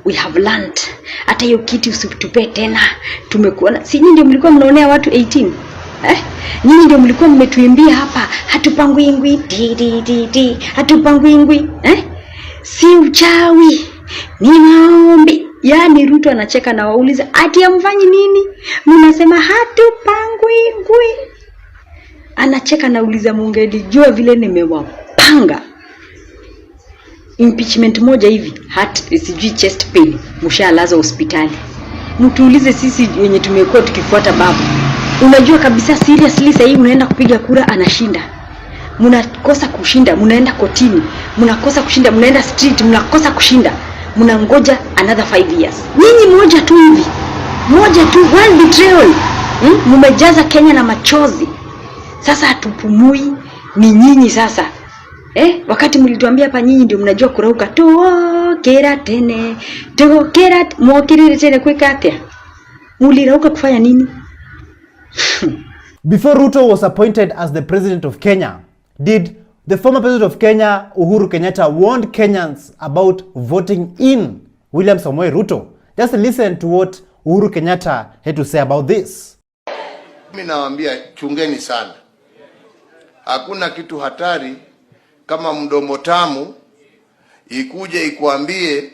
we have learned. Hata hiyo kiti usitupe tena. Tumekuona. Si nyinyi ndio mlikuwa mnaonea watu 18? Nyinyi ndio mlikuwa mmetuimbia hapa hatupangwingwi di hatupangwingwi. Si uchawi. Ni maombi. Yaani Ruto anacheka na wauliza ati amfanyi nini? Mnasema hatupangwingwi. Anacheka na uliza mungelijua vile nimewapanga. Impeachment moja hivi sijui chest pain mshalaza hospitali. Mtuulize sisi wenye tumekuwa tukifuata babu. Unajua kabisa seriously sasa hivi unaenda kupiga kura anashinda. Mnakosa kushinda, mnaenda kotini. Mnakosa kushinda, mnaenda street, mnakosa kushinda. Mnangoja another 5 years. Nyinyi moja tu hivi. Moja tu, one betrayal. Mmejaza Kenya na machozi. Sasa hatupumui ni nyinyi sasa. Wakati mlituambia hapa nyinyi ndio mnajua kurauka. Kera tene. Kera mwokirire tene kwekatia. Mulirauka kufanya nini? Before Ruto was appointed as the president of Kenya, did the former president of Kenya, Uhuru Kenyatta, warn Kenyans about voting in William Samoei Ruto? Just listen to what Uhuru Kenyatta had to say about this. Mimi nawaambia chungeni sana. Hakuna kitu hatari kama mdomo tamu ikuje ikuambie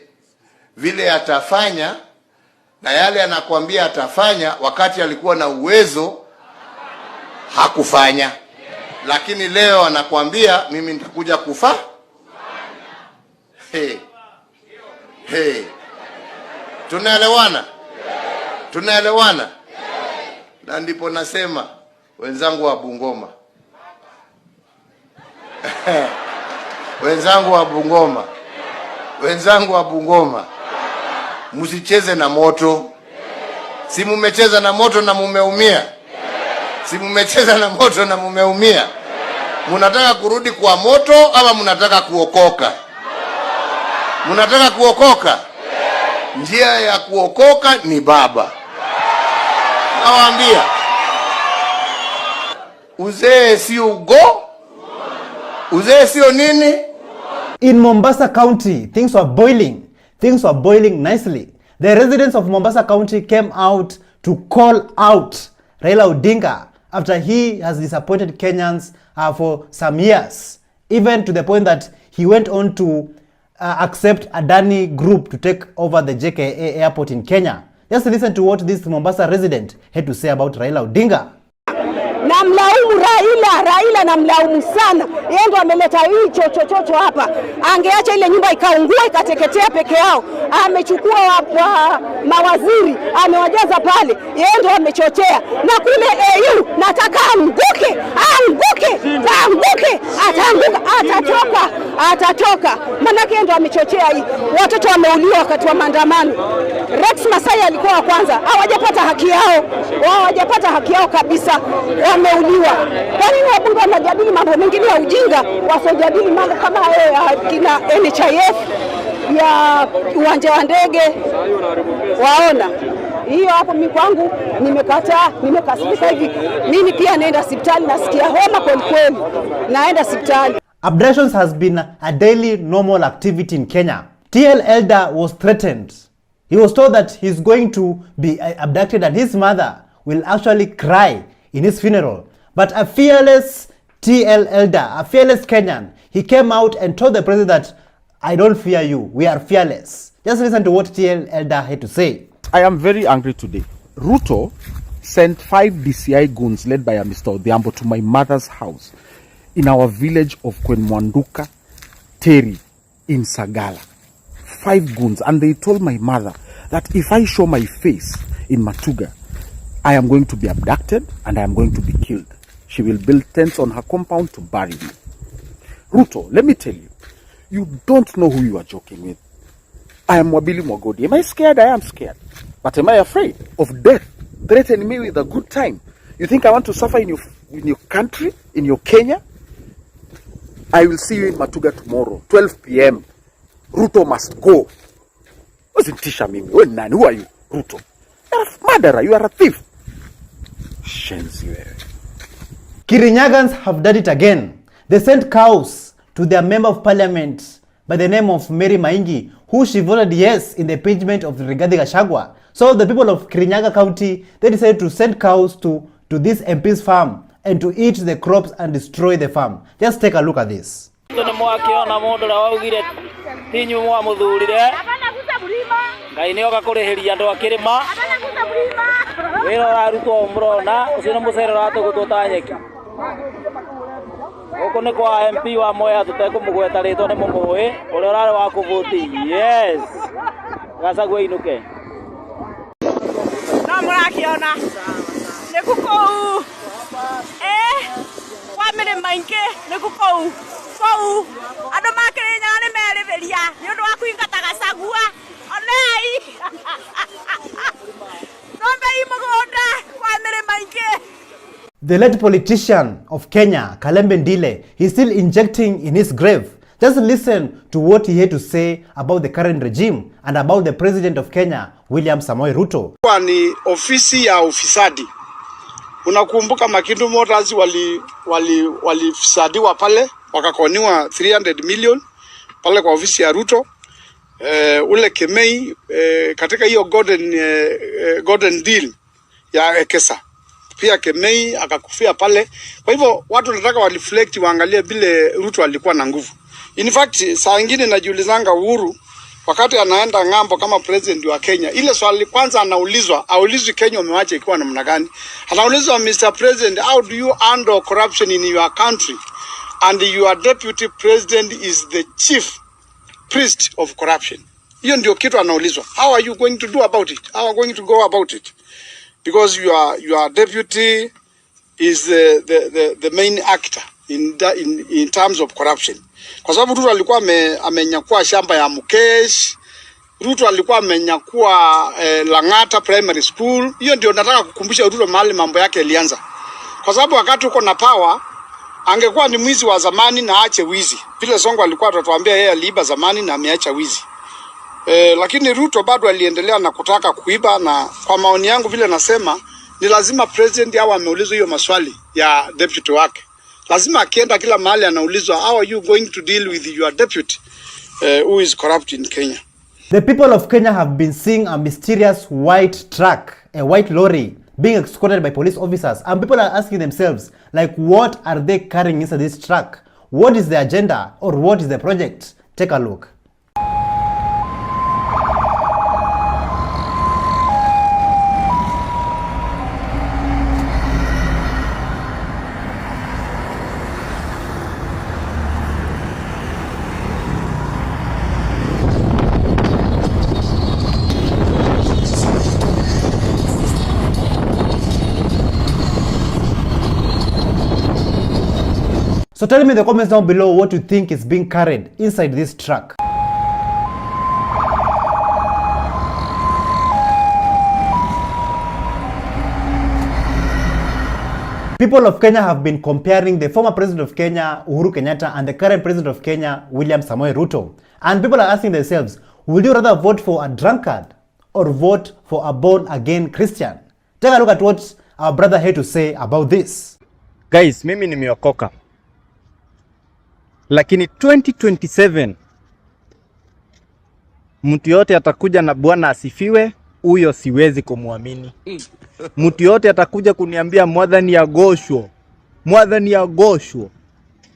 vile atafanya na yale anakuambia atafanya wakati alikuwa na uwezo hakufanya. Lakini leo anakuambia mimi nitakuja kufa. Tunaelewana? Tunaelewana? Na ndipo nasema wenzangu wa Bungoma. Wenzangu wa Bungoma. Msicheze na moto. Si mmecheza na moto na mumeumia. Si mmecheza na moto na mumeumia. Mnataka kurudi kwa moto ama mnataka kuokoka? Mnataka kuokoka? Njia ya kuokoka ni baba. Nawaambia. Uzee sio ugo. Uzee sio nini? In Mombasa County, things were boiling. Things were boiling nicely. The residents of Mombasa County came out to call out Raila Odinga after he has disappointed Kenyans for some years. Even to the point that he went on to accept Adani Group to take over the JKA airport in Kenya. Just listen to what this Mombasa resident had to say about Raila Odinga. Na mlaumu Raila na mlaumu sana. Yeye ndo ameleta hii chochocho hapa. Angeacha ile nyumba ikaungua ikateketea peke yao. Amechukua mawaziri, amewajaza pale. Yeye ndo amechochea. Na kule AU nataka anguke, atatoka. Maana yeye ndo amechochea hii. Watoto wameuliwa wakati wa maandamano. Rex Masai alikuwa wa kwanza. Hawajapata haki yao. Hawajapata haki yao kabisa. Wameuliwa. Kwa nini wabunge wanajadili mambo mengine ya ujinga, wasojadili mambo kama kina NHIF ya uwanja wa ndege? Waona hiyo hapo. Mimi kwangu nimekataa, nimekasirika hivi. Mimi pia naenda hospitali, nasikia homa kweli, naenda hospitali. Abductions has been a daily normal activity in Kenya. TL Elder was threatened. He was told that he's going to be abducted and his mother will actually cry in his funeral. But a fearless TL Elder, a fearless Kenyan, he came out and told the president that, I don't fear you, we are fearless. Just listen to what TL Elder had to say. I am very angry today. Ruto sent 5 DCI goons led by Mr. Odhiambo to my mother's house in our village of Kwenmwanduka, Teri, in Sagala. 5 goons, and they told my mother that if I show my face in Matuga, I am going to be abducted and I am going to be killed. She will build tents on her compound to bury me. Ruto, let me tell you, you don't know who you are joking with. I am Wabili Mwagodi. Am I scared? I am scared. But am I afraid of death threatening me with a good time? You think I want to suffer in your country, in your Kenya? I will see you in Matuga tomorrow, 12 p.m. Ruto must go. Usintisha mimi. Who are you, Ruto? You are a murderer. You are a thief. Shenzi wewe. Kinyagans have done it again. They sent cows to their member of parliament by the name of Mary Maingi, who she voted yes in the impeachment of Rigathi Gachagua. So the people of Kinyaga County, they decided to send cows to this MP's farm and to eat the crops and destroy the farm. Just take a look at this. Okone kwa MP wa Moya tutekumugweta ritwa ni mumuwi uri urari wa kuvuti yes Gachagua inuke no murakiona ni kukou family maingi ni kukou kou andu makirinya ni meriviria ni undu wa kuingata Gachagua onei nombe imugonda family maingi. The late politician of Kenya, Kalembe Ndile, he's still injecting in his grave. Just listen to what he had to say about the current regime and about the president of Kenya, William Samoei Ruto. Ni ofisi ya ufisadi. Unakumbuka Makindu Motors walifisadiwa pale, wakakoniwa 300 million pale kwa ofisi ya Ruto. Ule Kemei katika hiyo golden deal ya Ekesa. Pia Kemei akakufia pale. Kwa hivyo watu nataka waliflect waangalie vile Ruto alikuwa na nguvu. In fact, saa nyingine najiulizanga Uhuru wakati anaenda ngambo kama president wa Kenya, ile swali kwanza aulizwi Kenya umewacha ikiwa namna gani? Anaulizwa Mr. President, how do you handle corruption in your country? And your deputy president is the chief priest of corruption. Hiyo ndio kitu anaulizwa. How are you going to do about it? How are you going to go about it? Because your deputy is the main actor in terms of corruption. Kwa sababu Ruto alikuwa amenyakua shamba ya Mukesh, Ruto alikuwa amenyakua Langata Primary School. Hiyo ndio nataka kukumbusha Ruto mahali mambo yake yalianza. Kwa sababu wakati uko na power, angekuwa ni mwizi wa zamani na aache wizi. Vile Songo alikuwa atatuambia yeye aliiba zamani na ameacha wizi. Lakini Ruto bado aliendelea na kutaka kuiba, na kwa maoni yangu vile nasema ni lazima president awe ameulizwa hiyo maswali ya deputy wake. Lazima akienda kila mahali anaulizwa, how are you going to deal with your deputy who is corrupt in Kenya? The people of Kenya have been seeing a mysterious white truck, a white lorry, being escorted by police officers, and people are asking themselves, like, what are they carrying inside this truck? What is the agenda, or what is the project? Take a look. So tell me in the comments down below what you think is being carried inside this truck. People of Kenya have been comparing the former president of Kenya, Uhuru Kenyatta, and the current president of Kenya, William Samoei Ruto. And people are asking themselves, would you rather vote for a drunkard or vote for a born-again Christian? Take a look at what our brother had to say about this. Guys, mimi nimeokoka. Lakini 2027 mtu yote atakuja na Bwana asifiwe, huyo siwezi kumwamini. Mtu yote atakuja kuniambia mwadhani ya gosho,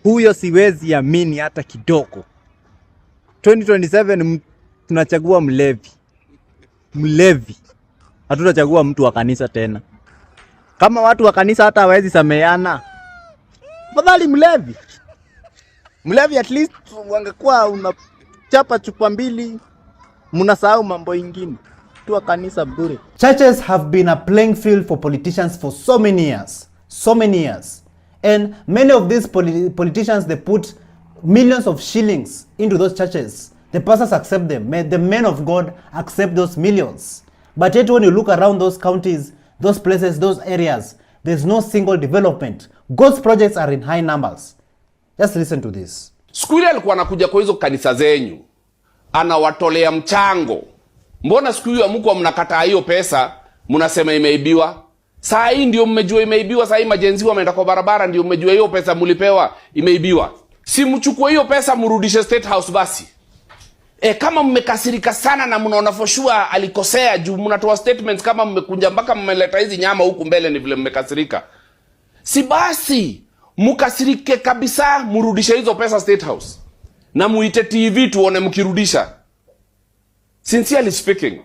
huyo siwezi amini hata kidogo. 2027 tunachagua mlevi. Hatutachagua mtu wa kanisa tena. Kama watu wa kanisa hata hawezi sameana, fadhali mlevi. Mlevi at least wangekuwa unachapa chupa mbili, mnasahau mambo ingine. Tuwa kanisa bure. Churches have been a playing field for politicians for so many years. And many of these politicians, they put millions of shillings into those churches. The pastors accept them. The men of God accept those millions. But yet when you look around those counties, those places, those areas, there's no single development. God's projects are in high numbers. Just listen to this. Siku ile alikuwa anakuja kwa hizo kanisa zenyu, anawatolea mchango. Mbona siku hiyo mko mnakataa hiyo pesa, mnasema imeibiwa? Saa hii ndio mmejua imeibiwa, saa hii majenzi wameenda kwa barabara ndio mmejua hiyo pesa mlipewa imeibiwa. Si mchukue hiyo pesa mrudishe State House basi. Kama mmekasirika sana na mnaona for sure alikosea juu mnatoa statements kama mmekunja mpaka mmeleta hizi nyama huku mbele ni vile mmekasirika. Si basi mkasirike kabisa, mrudishe hizo pesa State House. Na muite TV tuone mkirudisha. Sincerely speaking,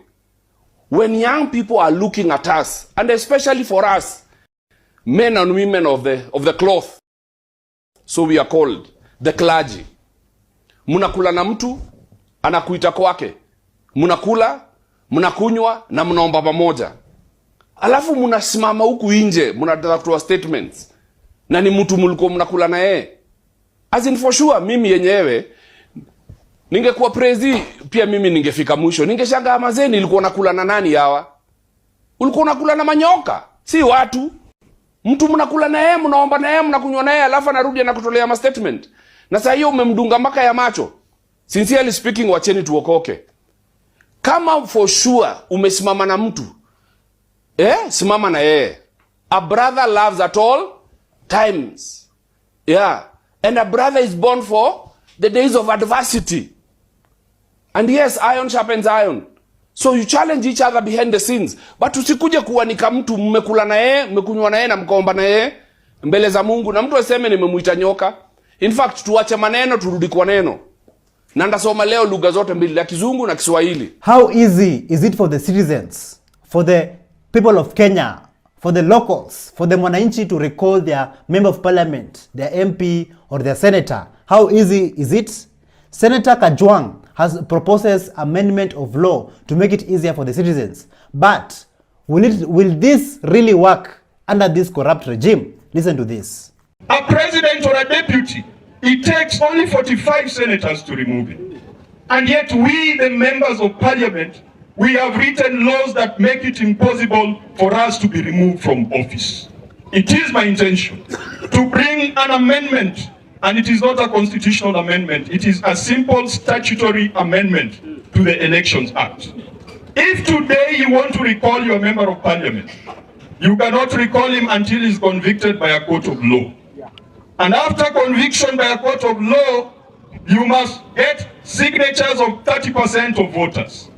when young people are looking at us, and especially for us, men and women of the cloth, so we are called, the clergy. Mnakula na mtu, anakuita kwake. Mnakula, mnakunywa na mnaomba pamoja. Alafu mnasimama huku nje, mnatoa statements. Na ni mtu mlikuwa mnakula na yeye. As in for sure, mimi yenyewe ningekuwa prezi pia mimi ningefika mwisho. Ningeshangaa mazee nilikuwa nakula na nani hawa? Ulikuwa nakula na manyoka, si watu. Mtu mnakula na yeye, mnaomba na yeye, mnakunywa na yeye, alafu anarudi na kutolea ma statement. Na sasa hiyo umemdunga mpaka ya macho. Sincerely speaking, wacheni tuokoke. Kama for sure umesimama na mtu, simama na yeye. A brother loves at all times. Yeah. And a brother is born for the days of adversity. And yes, iron sharpens iron. So you challenge each other behind the scenes. But usikuje kuanika mtu mmekula na yeye, mmekunywa na yeye na mkaomba na yeye mbele za Mungu na mtu aseme nimemuita nyoka. In fact, tuache maneno turudi kwa neno. Na ndasoma leo lugha zote mbili, la Kizungu na Kiswahili. How easy is it for the citizens, for the people of Kenya, for the locals, for the mwananchi to recall their member of parliament, their MP or their senator? How easy is it? Senator Kajuang proposes amendment of law to make it easier for the citizens. But will this really work under this corrupt regime? Listen to this. A president or a deputy, it takes only 45 senators to remove it. And yet we, the members of parliament, we have written laws that make it impossible for us to be removed from office. It is my intention to bring an amendment, and it is not a constitutional amendment. It is a simple statutory amendment to the Elections Act. If today you want to recall your member of parliament, you cannot recall him until he is convicted by a court of law. And after conviction by a court of law, you must get signatures of 30% of voters.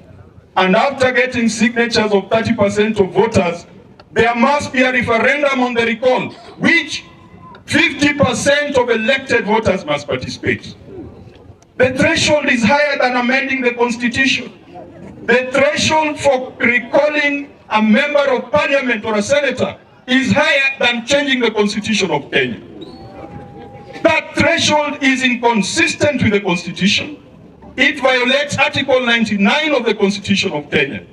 And after getting signatures of 30% of voters, there must be a referendum on the recall, which 50% of elected voters must participate. The threshold is higher than amending the constitution. The threshold for recalling a member of parliament or a senator is higher than changing the constitution of Kenya. That threshold is inconsistent with the constitution. It violates Article 99 of the Constitution of Kenya.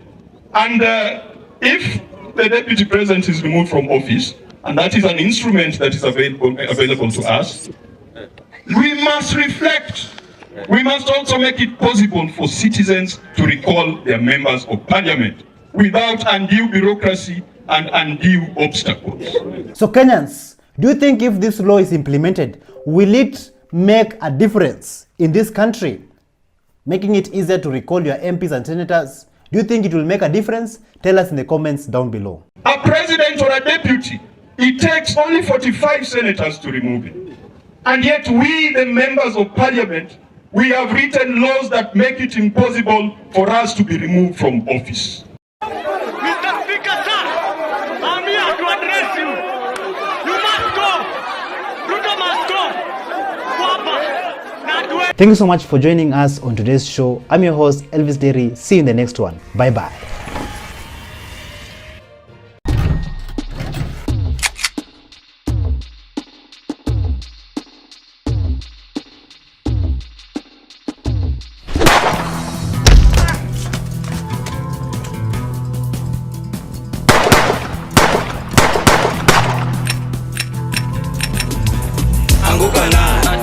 And if the deputy president is removed from office, and that is an instrument that is available to us, we must reflect. We must also make it possible for citizens to recall their members of parliament without undue bureaucracy and undue obstacles. So Kenyans, do you think if this law is implemented, will it make a difference in this country? Making it easier to recall your MPs and senators? Do you think it will make a difference? Tell us in the comments down below. A president or a deputy, it takes only 45 senators to remove it. And yet we, the members of parliament, we have written laws that make it impossible for us to be removed from office. Mr. Speaker, sir, I'm here to address you. You must go. Ruto must go. Thank you so much for joining us on today's show. I'm your host, Elvis Derry. See you in the next one. Bye-bye.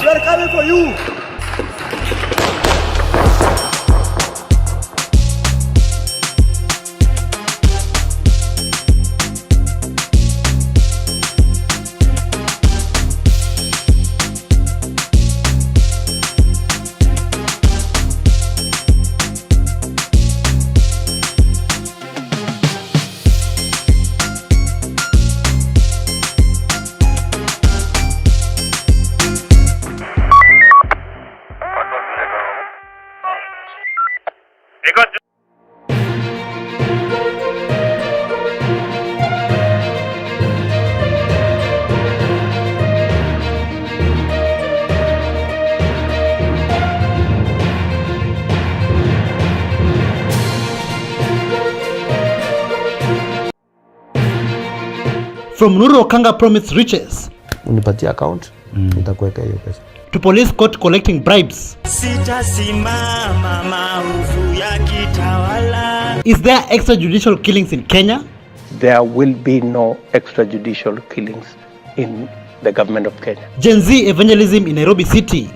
They're coming for you. From Nuru Okanga promised riches unipatie account nitakuwekea hiyo pesa, to police caught collecting bribes. Sitasimama maovu ya kitawala. Is there extrajudicial killings in Kenya? there will be no extrajudicial killings in the government of Kenya. Gen Z evangelism in Nairobi City.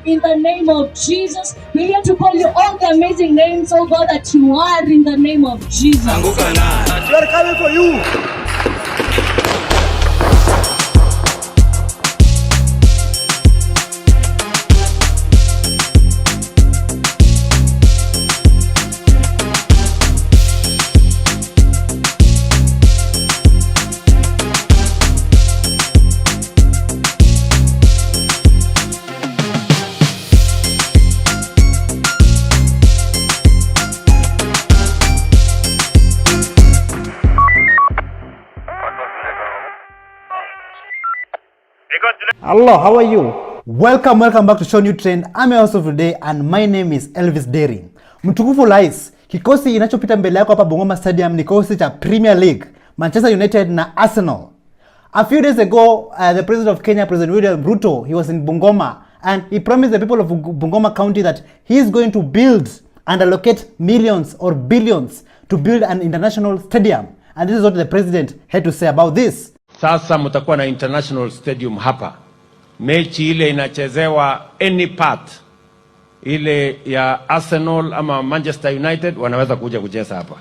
In the name of Jesus, we have to call you all the amazing names, oh God, that you are in the name of Jesus. We are coming for you. Hello, how are you? Welcome back to ShowNewTrend. I'm your host of today and my name is Elvis Daring. Mtukufu Lais, kikosi inachopita mbele yako hapa Bungoma Stadium ni kikosi cha Premier League, Manchester United na Arsenal. A few days ago, the President of Kenya, President William Ruto, he was in Bungoma and he promised the people of Bungoma County that he is going to build and allocate millions or billions to build an international stadium. And this is what the President had to say about this. Sasa mtakuwa na international stadium hapa. Mechi ile inachezewa any part ile ya Arsenal ama Manchester United wanaweza kuja kucheza hapa.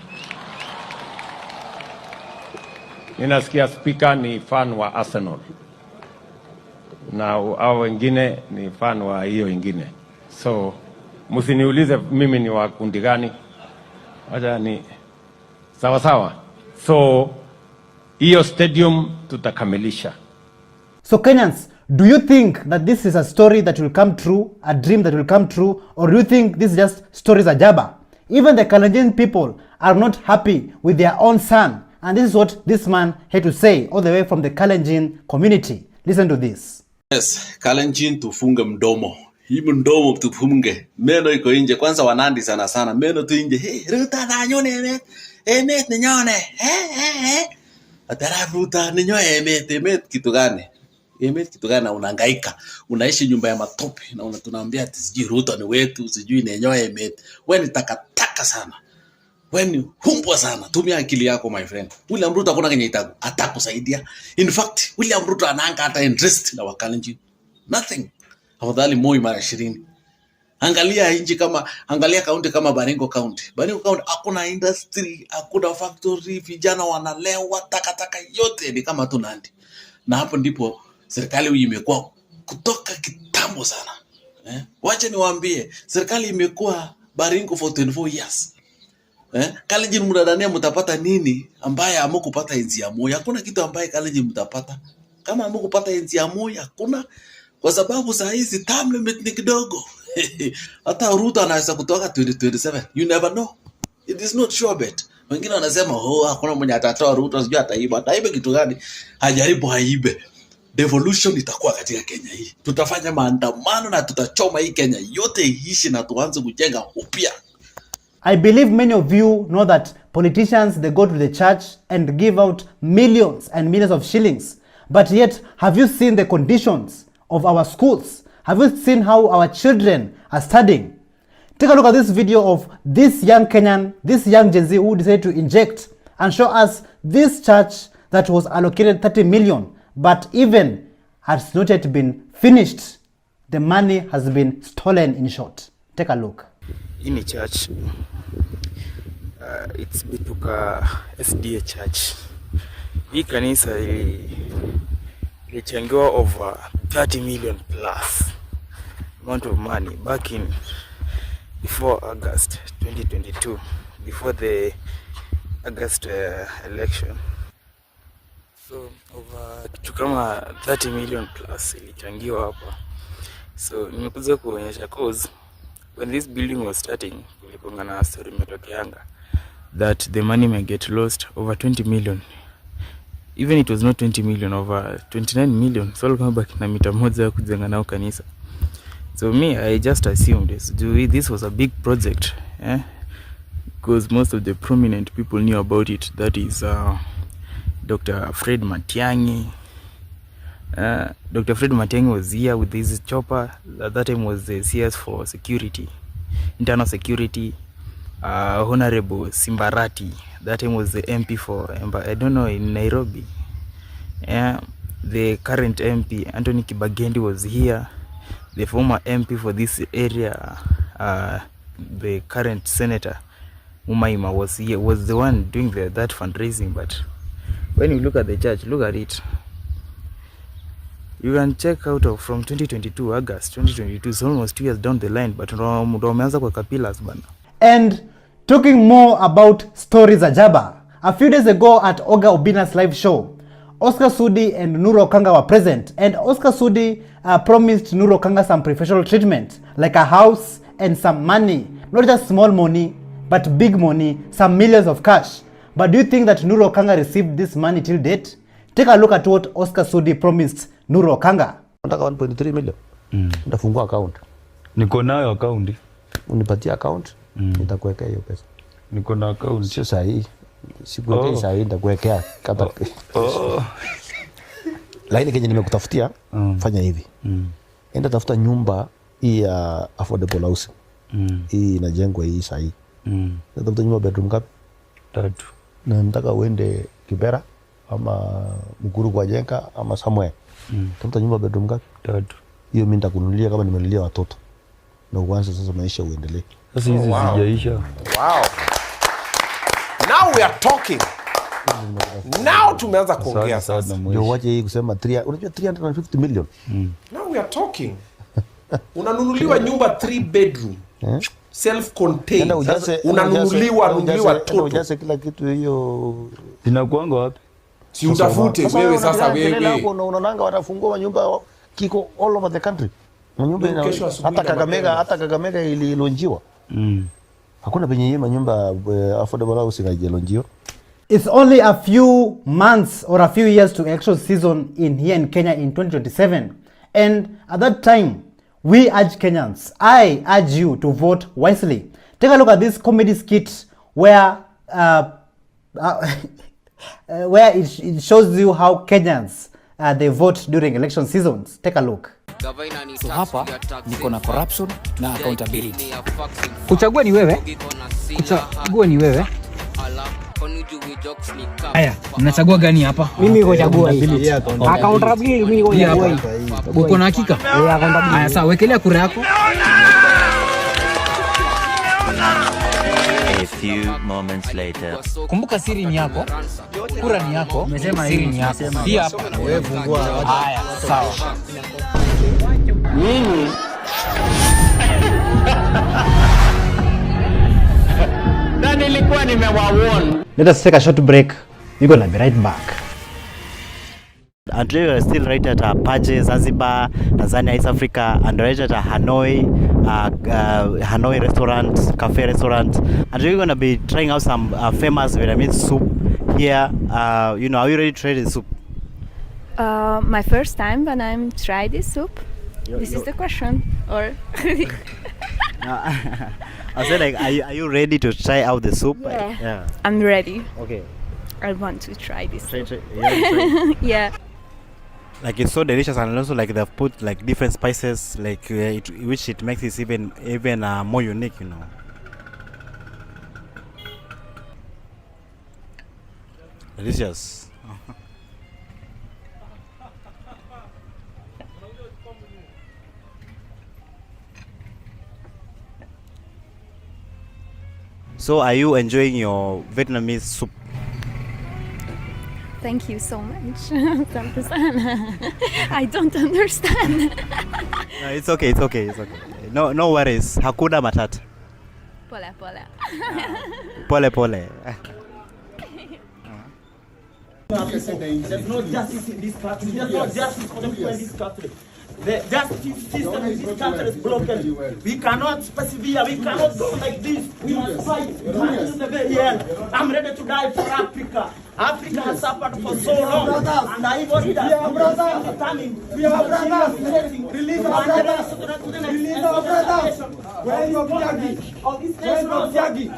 Ninasikia speaker ni fan wa Arsenal na hao wengine ni fan wa hiyo ingine. So msiniulize mimi ni wa kundi gani. Acha ni sawa sawa. So hiyo stadium tutakamilisha. So Kenyans, do you think that this is a story that will come true, a dream that will come true, or do you think this is just stories ajaba? Even the Kalenjin people are not happy with their own son, and this is what this man had to say all the way from the Kalenjin community. Listen to this. Yes, Kalenjin tufunge mdomo. Hii mdomo tufunge. Meno iko nje, kwanza Wanandi sana. Meno tu nje. Hey, Ruta na nyone emet. Emet ni nyone. Atara Ruta ni nyone emet kitu gani? Emet kitu gani, unahangaika. Unaishi nyumba ya matope na tunaambia ati sijui Ruto ni wetu, sijui ni nyone emet. Wewe ni takataka sana. Wewe ni humbwa sana. Tumia akili yako my friend. William Ruto hakuna kenye atakusaidia. In fact, William Ruto anaanga hata interest na Wakalenjin. Nothing. Afadhali Moi mara 20. Angalia nchi kama, angalia kaunti kama Baringo County. Baringo County hakuna industry, hakuna factory, vijana wanalewa, takataka yote ni kama tu Nandi. Na hapo ndipo serikali hii imekuwa kutoka kitambo sana. Wacha niwaambie, serikali imekuwa Baringo for 24 years. Kalenjin mnadhania mtapata nini ambaye hamkupata enzi ya Moi? Hakuna kitu ambaye Kalenjin mtapata. Kama hamkupata enzi ya Moi hakuna, kwa sababu saa hizi term limit ni kidogo. Hata Ruto anaweza kutoka 2027. You never know. It is not sure bet. Wengine wanasema hakuna mwenye atatoa Ruto, sijui ataiba. Ataiba kitu gani? Hajaribu haibe. Devolution itakuwa katika Kenya hii. Tutafanya maandamano na tutachoma hii Kenya yote iishi na tuanze kujenga upya. I believe many of you know that politicians, they go to the church and give out millions and millions of shillings. But yet, have you seen the conditions of our schools? Have you seen how our children are studying? Take a look at this video of this young Kenyan, this young Gen Z who decided to inject and show us this church that was allocated 30 million, but even has not yet been finished. The money has been stolen, in short. Take a look. In a church, it's Bituka SDA church. Hii kanisa ilichangiwa over 30 million plus amount of money back in before August 2022, before the August election. So over kitu kama 30 million plus ilichangiwa hapa. So nimekuja kuonyesha cause when this building was starting, kulikuwa na story imetokeanga that the money may get lost over 20 million. Even it was not 20 million, over 29 million. So kama baki na mita moja ya kujenga nao kanisa. So me, I just assumed this was a big project, because most of the prominent people knew about it. That is Dr. Fred Matiang'i. Dr. Fred Matiang'i was here with his chopper. At that time was the CS for security, internal security. Honorable Simbarati, that time was the MP for, I don't know, in Nairobi. The current MP, Anthony Kibagendi, was here. The former MP for this area, the current Senator Mumaima, was here, was the one doing that fundraising. But when you look at the church, look at it. You can check out of from 2022, August 2022, it's almost 2 years down the line, but wameanza kwa pillars bana. And talking more about stories ajaba, a few days ago at Oga Obina's live show, Oscar Sudi and Nuru Okanga were present, and Oscar Sudi promised Nuru Okanga some professional treatment, like a house and some money, not just small money, but big money, some millions of cash. But do you think that Nuru Okanga received this money till date? Take a look at what Oscar Sudi promised Nuru Okanga. Nataka 1.3 million. Nitafungua account. Niko nayo account. Unipatie account, nitakuwekea hiyo pesa. Niko na account. Sio sahihi. Sikuwekea sahihi, nitakuwekea kama. Lakini kenye nimekutafutia, fanya hivi. Enda tafuta nyumba hii ya affordable housing. Hii inajengwa hii sahihi. Tafuta nyumba bedroom ngapi? 3. Na nataka uende Kibera ama Mkuru kwa Jenga ama somewhere. Tafuta nyumba bedroom ngapi? 3. Hiyo mimi nitakununulia kama nimenunulia watoto. Na uanze sasa maisha uendelee. Sasa hizi zijaisha. Wow. Now we are talking. Now tumeanza kuongea sasa. Ndio waje hii kusema 350 million. Now we are talking. Unanunuliwa nyumba 3 bedroom. Self-contained. Unanunuliwa toto. Unajaze kila kitu hiyo. Inakuanga wapi? Si utafute wewe sasa wewe. Unaonanga watafungua nyumba kiko all over the country. Nyumba hata Kakamega ililonjiwa. Hakuna penye yema nyumba affordable housing haijalonjiwa. It's only a few months or a few years to election season here in Kenya in 2027. And at that time, we urge Kenyans, I urge you to vote wisely. Take a look at this comedy skit where it shows you how Kenyans they vote during election seasons. Take a look. So hapa niko na corruption na accountability. Kuchagua ni wewe. Kuchagua ni wewe. Aya, mnachagua gani hapa? Mimi kuchagua hii. Accountability mimi kuchagua hii. Uko na hakika? Accountability. Aya, sawa, wekelea kura yako. A few moments later. Kumbuka siri ni yako. Kura ni yako. Umesema siri ni yako. Hii hapa. Wewe fungua. Haya, sawa. Mimi na nilikuwa nimewawarn. Let us take a short break. We're gonna be right back. And today we are still right at Paje, Zanzibar, Tanzania, East Africa, and right at Hanoi, Hanoi restaurant, cafe restaurant. And we're going to be trying out some famous Vietnamese soup here. You know, are you ready to try the soup? My first time when I'm trying this soup. This is the question, or? I said, like, are you ready to try out the soup? Yeah. I'm ready. Okay. I want to try this. Try. Yeah. Like, it's so delicious, and also like they've put like different spices, like which it makes it even more unique, you know. Delicious. So, are you enjoying your Vietnamese soup? Thank you so much. I don't understand. No, it's okay. No worries. Hakuna matata. Pole. Pole. There's no justice in this country. There's no justice for the people in this country. The justice system in this country is broken. We cannot persevere. We cannot go like this. We must fight until the very end. I'm ready to die for Africa. Africa has suffered for so long. And I even need a brother coming. We are brothers. Release our brothers. Release our brothers. Where is your Tiagi?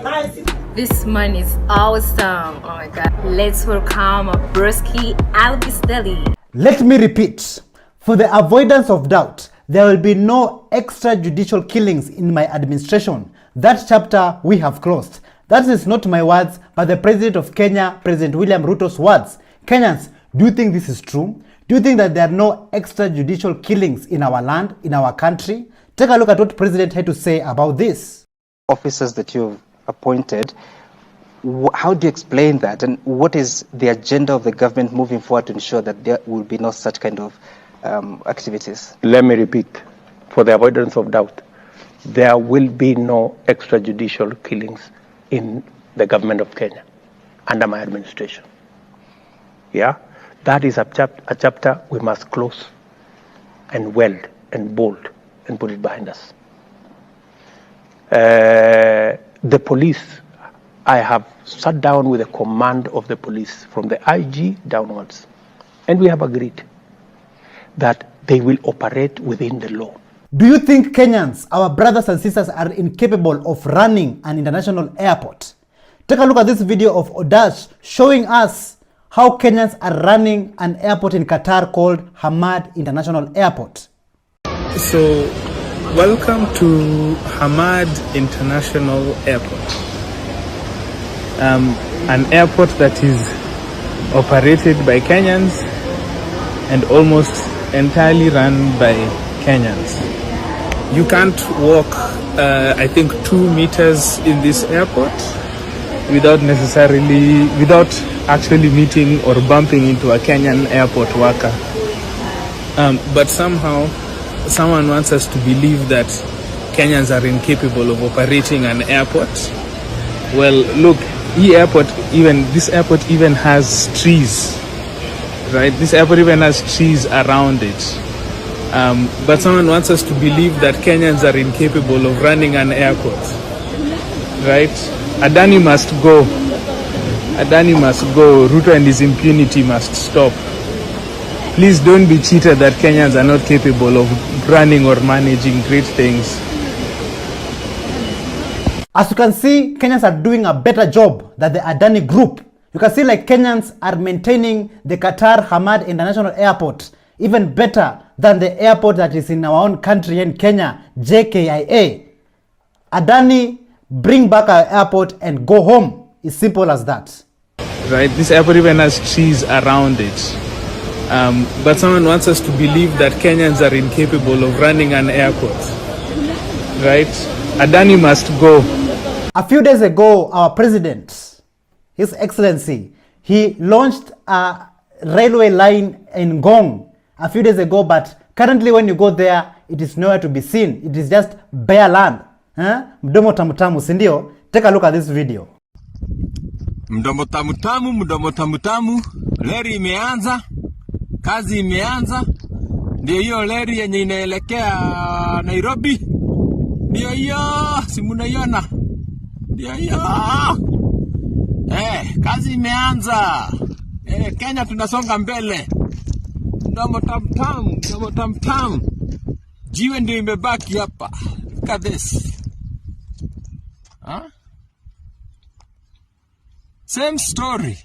This man is awesome. Oh my God. Let's welcome Broski Albis Deli. Let me repeat, for the avoidance of doubt, there will be no extrajudicial killings in my administration. That chapter we have closed. That is not my words, but the President of Kenya, President William Ruto's words. Kenyans, do you think this is true? Do you think that there are no extrajudicial killings in our land, in our country? Take a look at what President had to say about this. Officers that you've appointed, how do you explain that? And what is the agenda of the government moving forward to ensure that there will be no such kind of activities? Let me repeat, for the avoidance of doubt, there will be no extrajudicial killings in the government of Kenya under my administration. Yeah, that is a chapter we must close and weld and bold and put it behind us. The police, I have sat down with the command of the police from the IG downwards, and we have agreed that they will operate within the law. Do you think Kenyans, our brothers and sisters, are incapable of running an international airport? Take a look at this video of Odash showing us how Kenyans are running an airport in Qatar called Hamad International Airport. So, welcome to Hamad International Airport. An airport that is operated by Kenyans and almost entirely run by Kenyans. You can't walk, I think, 2 meters in this airport without actually meeting or bumping into a Kenyan airport worker. But somehow, someone wants us to believe that Kenyans are incapable of operating an airport. Well, look, this airport even has trees, right? This airport even has trees around it. But someone wants us to believe that Kenyans are incapable of running an airport, right? Adani must go. Adani must go. Ruto and his impunity must stop. Please don't be cheated that Kenyans are not capable of running or managing great things. As you can see, Kenyans are doing a better job than the Adani group. You can see like Kenyans are maintaining the Qatar Hamad International Airport even better than the airport that is in our own country in Kenya, JKIA. Adani, bring back our airport and go home. It's simple as that. Right, this airport even has trees around it. But someone wants us to believe that Kenyans are incapable of running an airport. Right? Adani must go. A few days ago, our president, His Excellency, he launched a railway line in Gong a few days ago, but currently when you go there, it is nowhere to be seen. It is just bare land. Mdomo tamutamu, sindio? Take a look at this video. Mdomo tamutamu, leri imeanza, kazi imeanza, ndio hiyo leri yenye inaelekea Nairobi, ndio hiyo, si munaiona, ndio hiyo, kazi imeanza, Kenya tunasonga mbele, mdomo tamutamu, jiwe ndio imebaki hapa, look at this, Same story.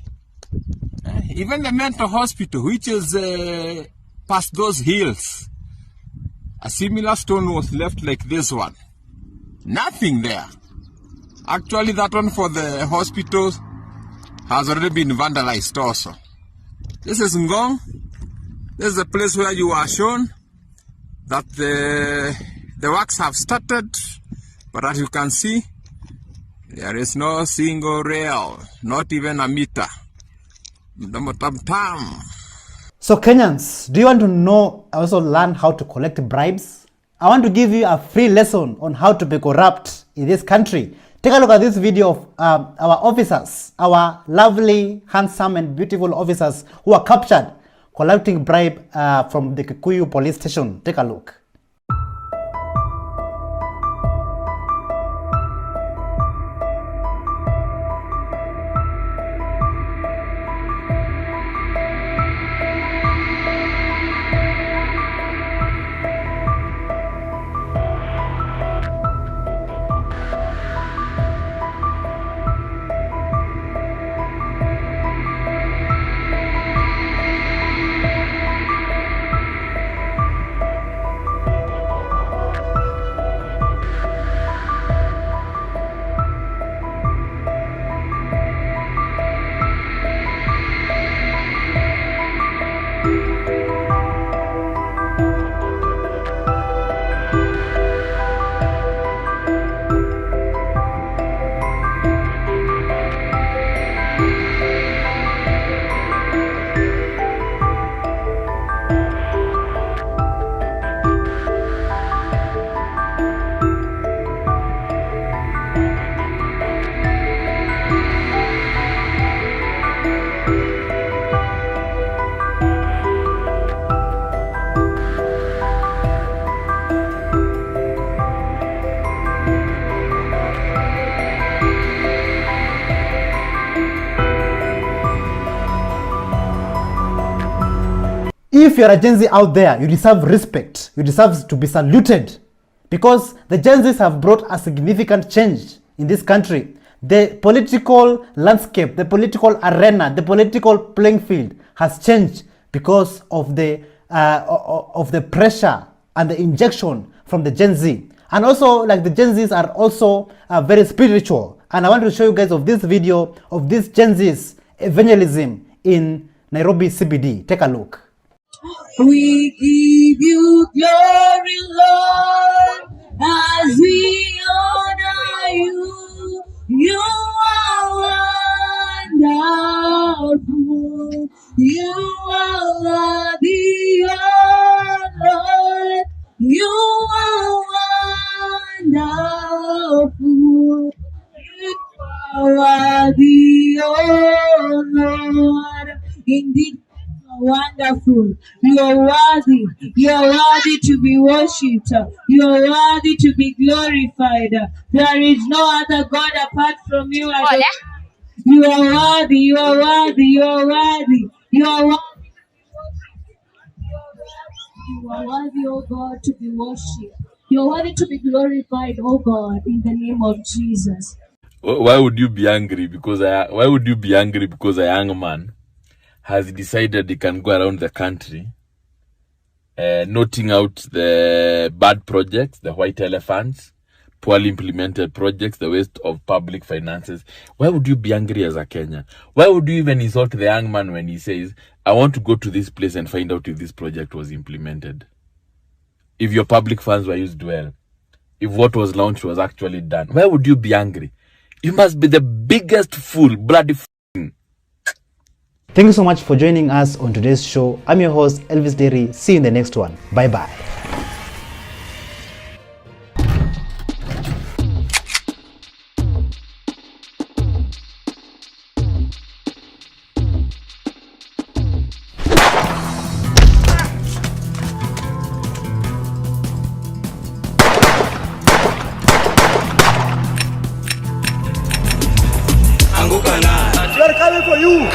Even the mental hospital, which is past those hills, a similar stone was left like this one. Nothing there. Actually, that one for the hospital has already been vandalized also. This is Ngong. This is the place where you are shown that the works have started, but as you can see, there is no single rail, not even a meter. So Kenyans, do you want to know, also learn how to collect bribes? I want to give you a free lesson on how to be corrupt in this country. Take a look at this video of our officers, our lovely, handsome and beautiful officers who are captured collecting bribe from the Kikuyu police station. Take a look. If you're a Gen Z out there, you deserve respect. You deserve to be saluted. Because the Jenzas have brought a significant change in this country. The political landscape, the political arena, the political playing field has changed because of the pressure and the injection from the Gen Z. And also, like, the Gen Zs are also very spiritual. And I want to show you guys of this video of this Gen Z's evangelism in Nairobi CBD. Take a look. We give you glory, Lord, as we honor you. You are wonderful. You are worthy, oh Lord. You are wonderful. You are worthy, oh Lord. Indeed, wonderful. You are worthy. You are worthy to be worshipped. You are worthy to be glorified. There is no other God apart from you. You are worthy. You are worthy. You are worthy. You are worthy. You are worthy, oh God, to be worshipped. You are worthy to be glorified, oh God, in the name of Jesus. Why would you be angry? Because a young man has decided he can go around the country noting out the bad projects, the white elephants, poorly implemented projects, the waste of public finances? Why would you be angry as a Kenyan? Why would you even insult the young man when he says, I want to go to this place and find out if this project was implemented? If your public funds were used well, if what was launched was actually done, why would you be angry? You must be the biggest fool, bloody fool. Thank you so much for joining us on today's show. I'm your host, Elvis Derry. See you in the next one. Bye-bye. We are coming for you.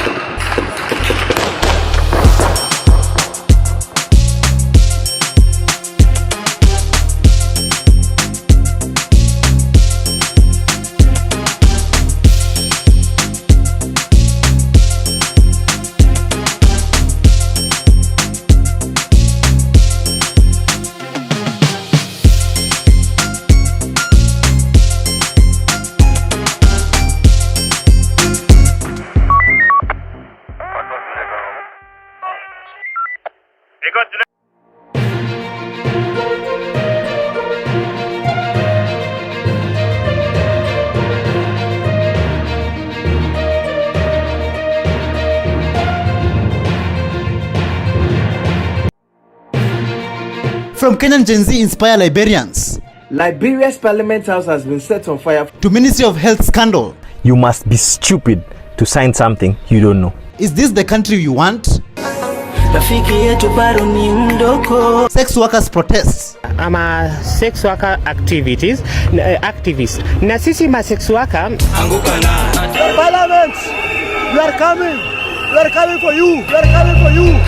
From Kenyan Gen Z inspire Liberians. Liberia's parliament house has been set on fire. To Ministry of Health scandal. You must be stupid to sign something you don't know. Is this the country you want? Sex workers protests. I'm a sex worker activist. Na sisi ma sex worker. Parliament, we are coming. We are coming for you. We are coming for you.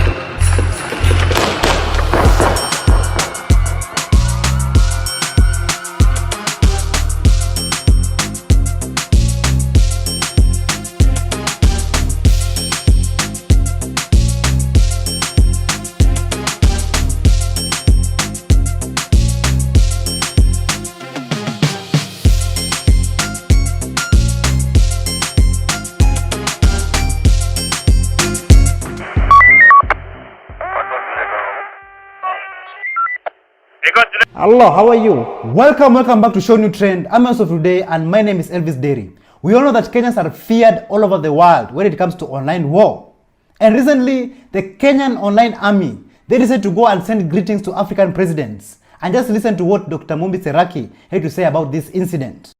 Hello, how are you? Welcome back to ShowNewTrend. I'm also today, and my name is Elvis Derry. We all know that Kenyans are feared all over the world when it comes to online war. And recently, the Kenyan online army, they decided to go and send greetings to African presidents. And just listen to what Dr. Mumbi Seraki had to say about this incident.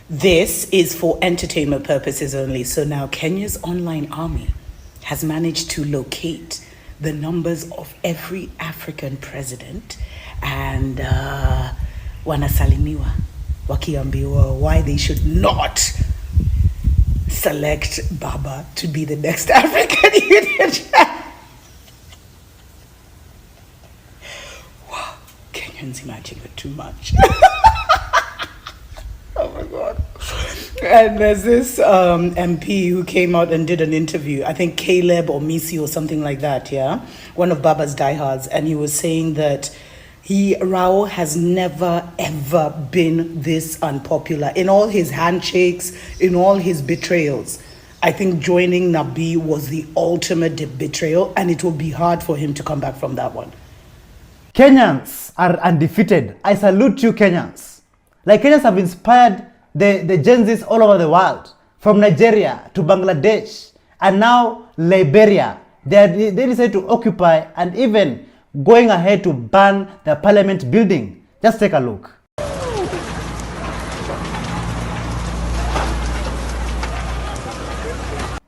This is for entertainment purposes only. So now Kenya's online army has managed to locate the numbers of every African president and wanasalimiwa wakiambiwa why they should not select Baba to be the next African Union. fancy matching it too much. Oh my God. And there's this MP who came out and did an interview, I think Caleb or Misi or something like that, yeah? One of Baba's diehards. And he was saying that Rao has never ever been this unpopular. In all his handshakes, in all his betrayals, I think joining Nabi was the ultimate betrayal, and it will be hard for him to come back from that one. Kenyans are undefeated. I salute you, Kenyans. Like, Kenyans have inspired the Jenzas all over the world, from Nigeria to Bangladesh, and now Liberia. They decided to occupy and even going ahead to burn the parliament building. Just take a look.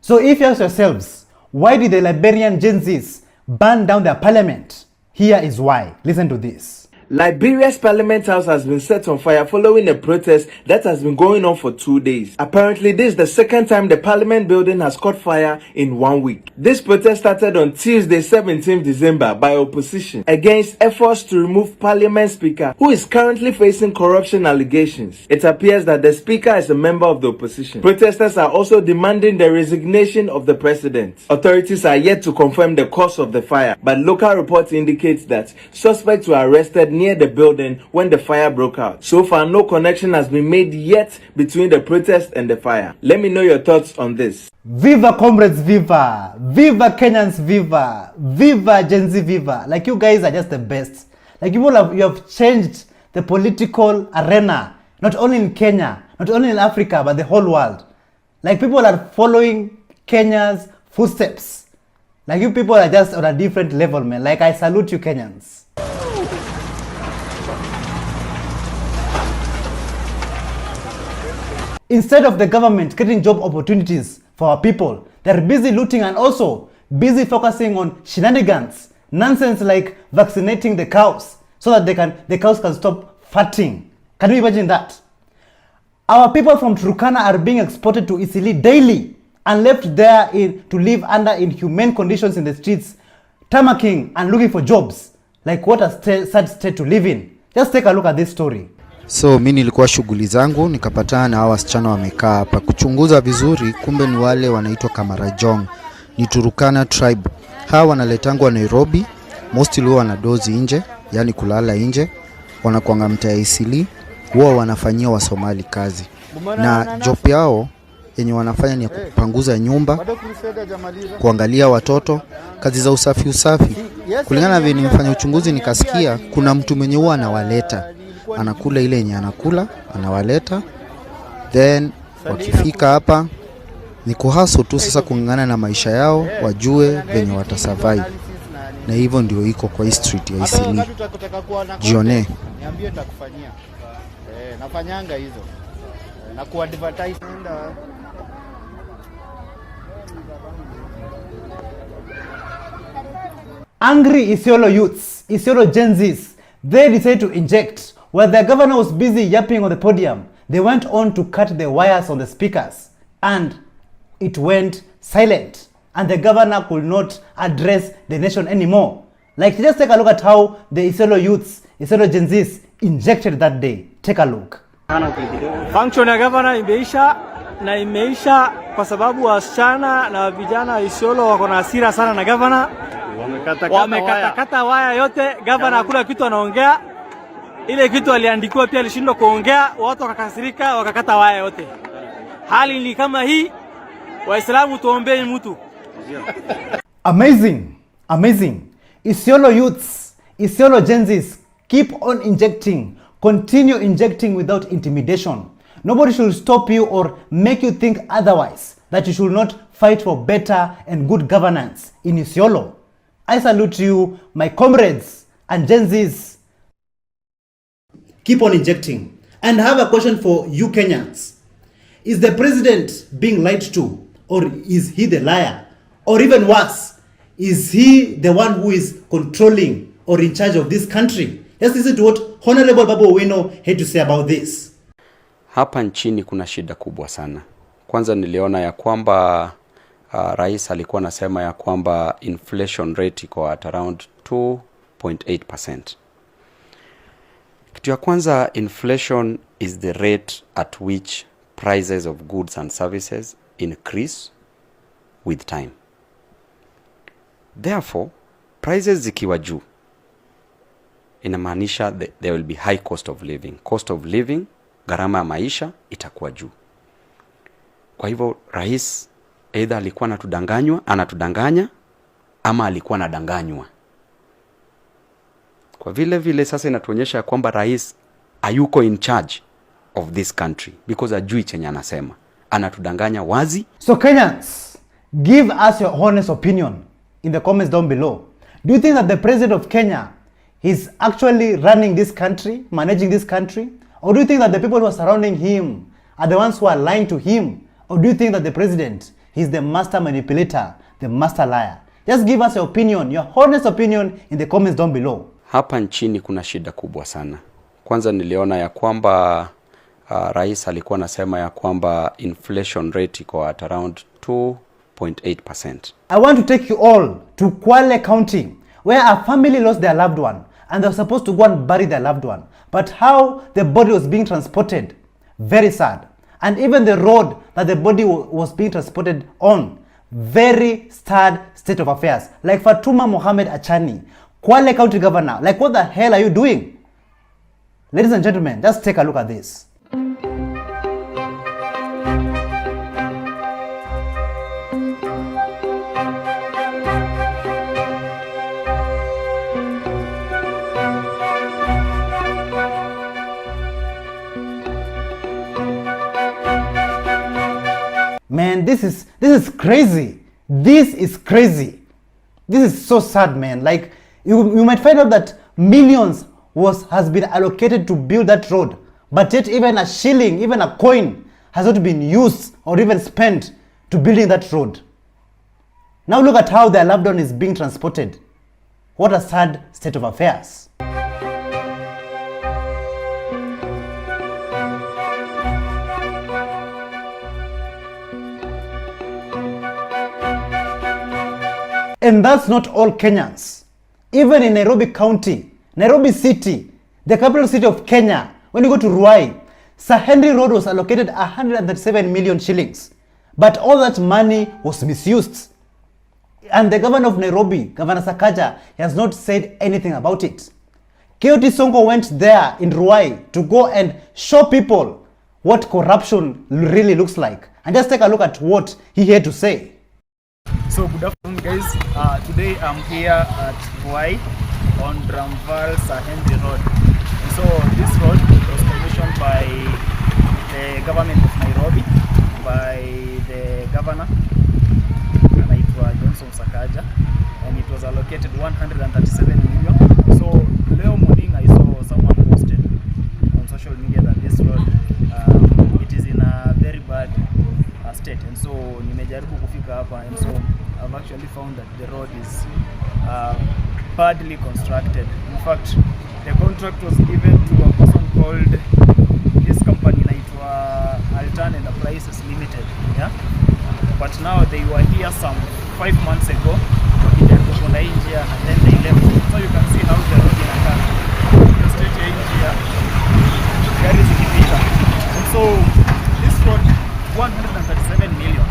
So if you ask yourselves, why did the Liberian Jenzas burn down their parliament? Here is why. Listen to this. Liberia's parliament house has been set on fire following a protest that has been going on for 2 days. Apparently, this is the second time the parliament building has caught fire in 1 week. This protest started on Tuesday, 17th December by opposition against efforts to remove parliament speaker who is currently facing corruption allegations. It appears that the speaker is a member of the opposition. Protesters are also demanding the resignation of the president. Authorities are yet to confirm the cause of the fire, but local reports indicate that suspects were arrested near the building when the fire broke out. So far, no connection has been made yet between the protest and the fire. Let me know your thoughts on this. Viva comrades, viva! Viva Kenyans, viva! Viva Gen Z, viva! Like, you guys are just the best. Like, you have changed the political arena, not only in Kenya, not only in Africa, but the whole world. Like, people are following Kenya's footsteps. Like, you people are just on a different level, man. Like, I salute you, Kenyans. Instead of the government creating job opportunities for our people, they're busy looting and also busy focusing on shenanigans, nonsense like vaccinating the cows so that the cows can stop fatting. Can you imagine that? Our people from Turkana are being exported to Isiolo daily and left there to live under inhumane conditions in the streets, tamacking and looking for jobs. Like, what a sad state to live in. Just take a look at this story. So mimi nilikuwa shughuli zangu nikapatana na hawa wasichana wamekaa hapa kuchunguza vizuri, kumbe ni wale wanaitwa Kajuang, ni Turkana tribe. Hawa wanaletangwa Nairobi, mostly huwa wanadozi nje, yani kulala nje, wanakuanga mtaa Isiolo, huwa wanafanyia wa Somali kazi. Na job yao yenye wanafanya ni kupanguza nyumba, kuangalia watoto, kazi za usafi. Kulingana na vile nimefanya uchunguzi nikasikia kuna mtu mwenye huwa anawaleta, anakula ile yenye anakula, anawaleta, then wakifika hapa ni kuhaso tu sasa kungangana na maisha yao, wajue venye watasurvive. Na hivyo ndio iko kwa street ya Isiolo. Jione. Niambie nitakufanyia. Nafanyanga hizo. Na kuadvertise. Angry Isiolo Youths, Isiolo Jenzas, they decided to inject. While the governor was busy yapping on the podium, they went on to cut the wires on the speakers, and it went silent, and the governor could not address the nation anymore. Like, just take a look at how the Isiolo Youths, Isiolo Jenzas injected that day. Take a look. Function ya governor imeisha kwa sababu wasichana na vijana wa Isiolo wako na hasira sana na governor. Wamekata waya yote, governor hakuna kitu anaongea. Ile kitu aliandikiwa pia alishindwa kuongea, watu wakakasirika, wakakata waya yote. Hali ni kama hii, Waislamu tuombee mtu. Amazing, amazing. Isiolo Youths, Isiolo Jenzas, keep on injecting. Continue injecting without intimidation. Nobody should stop you or make you think otherwise, that you should not fight for better and good governance in Isiolo. I salute you, my comrades and Jenzas. Keep on injecting. And I have a question for you Kenyans. Is the president being lied to, or is he the liar? Or even worse, is he the one who is controlling or in charge of this country? Let's listen to what Honorable Babu Owino had to say about this. Hapa nchini kuna shida kubwa sana. Kwanza niliona ya kwamba rais alikuwa anasema ya kwamba inflation rate iko at around 2.8%. Kitu ya kwanza, inflation is the rate at which prices of goods and services increase with time. Therefore, prices zikiwa juu, inamaanisha there will be high cost of living. Cost of living, gharama ya maisha itakuwa juu. Kwa hivyo rais either alikuwa anatudanganya ama alikuwa anadanganywa. Kwa vile sasa inatuonyesha kwamba rais hayuko in charge of this country because ajui chenye anasema. Anatudanganya wazi. So Kenyans, give us your honest opinion in the comments down below. Do you think that the president of Kenya is actually running this country, managing this country? Or do you think that the people who are surrounding him are the ones who are lying to him? Or do you think that the president is the master manipulator, the master liar? Just give us your opinion, your honest opinion in the comments down below. Hapa nchini kuna shida kubwa sana. Kwanza niliona ya kwamba rais alikuwa anasema ya kwamba inflation rate iko at around 2.8%. I want to take you all to Kwale County, where a family lost their loved one and they were supposed to go and bury their loved one. But how the body was being transported, very sad. And even the road that the body was being transported on, very sad state of affairs. Like Fatuma Mohamed Achani, Kwale County Governor, like what the hell are you doing? Ladies and gentlemen, just take a look at this. Man, this is crazy. This is crazy. This is so sad, man. Like you might find out that millions has been allocated to build that road, but yet even a shilling, even a coin has not been used or even spent to building that road. Now look at how their loved one is being transported. What a sad state of affairs. And that's not all Kenyans. Even in Nairobi County, Nairobi City, the capital city of Kenya, when you go to Ruai, Sir Henry Road was allocated 137 million shillings. But all that money was misused. And the governor of Nairobi, Governor Sakaja, has not said anything about it. K.O.T. Sonko went there in Ruai to go and show people what corruption really looks like. And just take a look at what he had to say. So good afternoon, guys. Today I'm here at Ruai on Dramval Sir Henry Road. So this road was commissioned by the government of Nairobi, by the governor, Jenzas, and it was allocated 137 million. So leo morning I saw someone posted on social media that this road it is in a very bad state, and so nimejaribu kufika hapa, and so I've actually found that the road is badly constructed. In fact, the contract was given to a person called this company naitwa Altan Enterprises Limited, yeah. But now they were here some 5 months ago, and then they left. So you can see how the road inakaa. The state here, gari zikipita. And so this road, 137 million.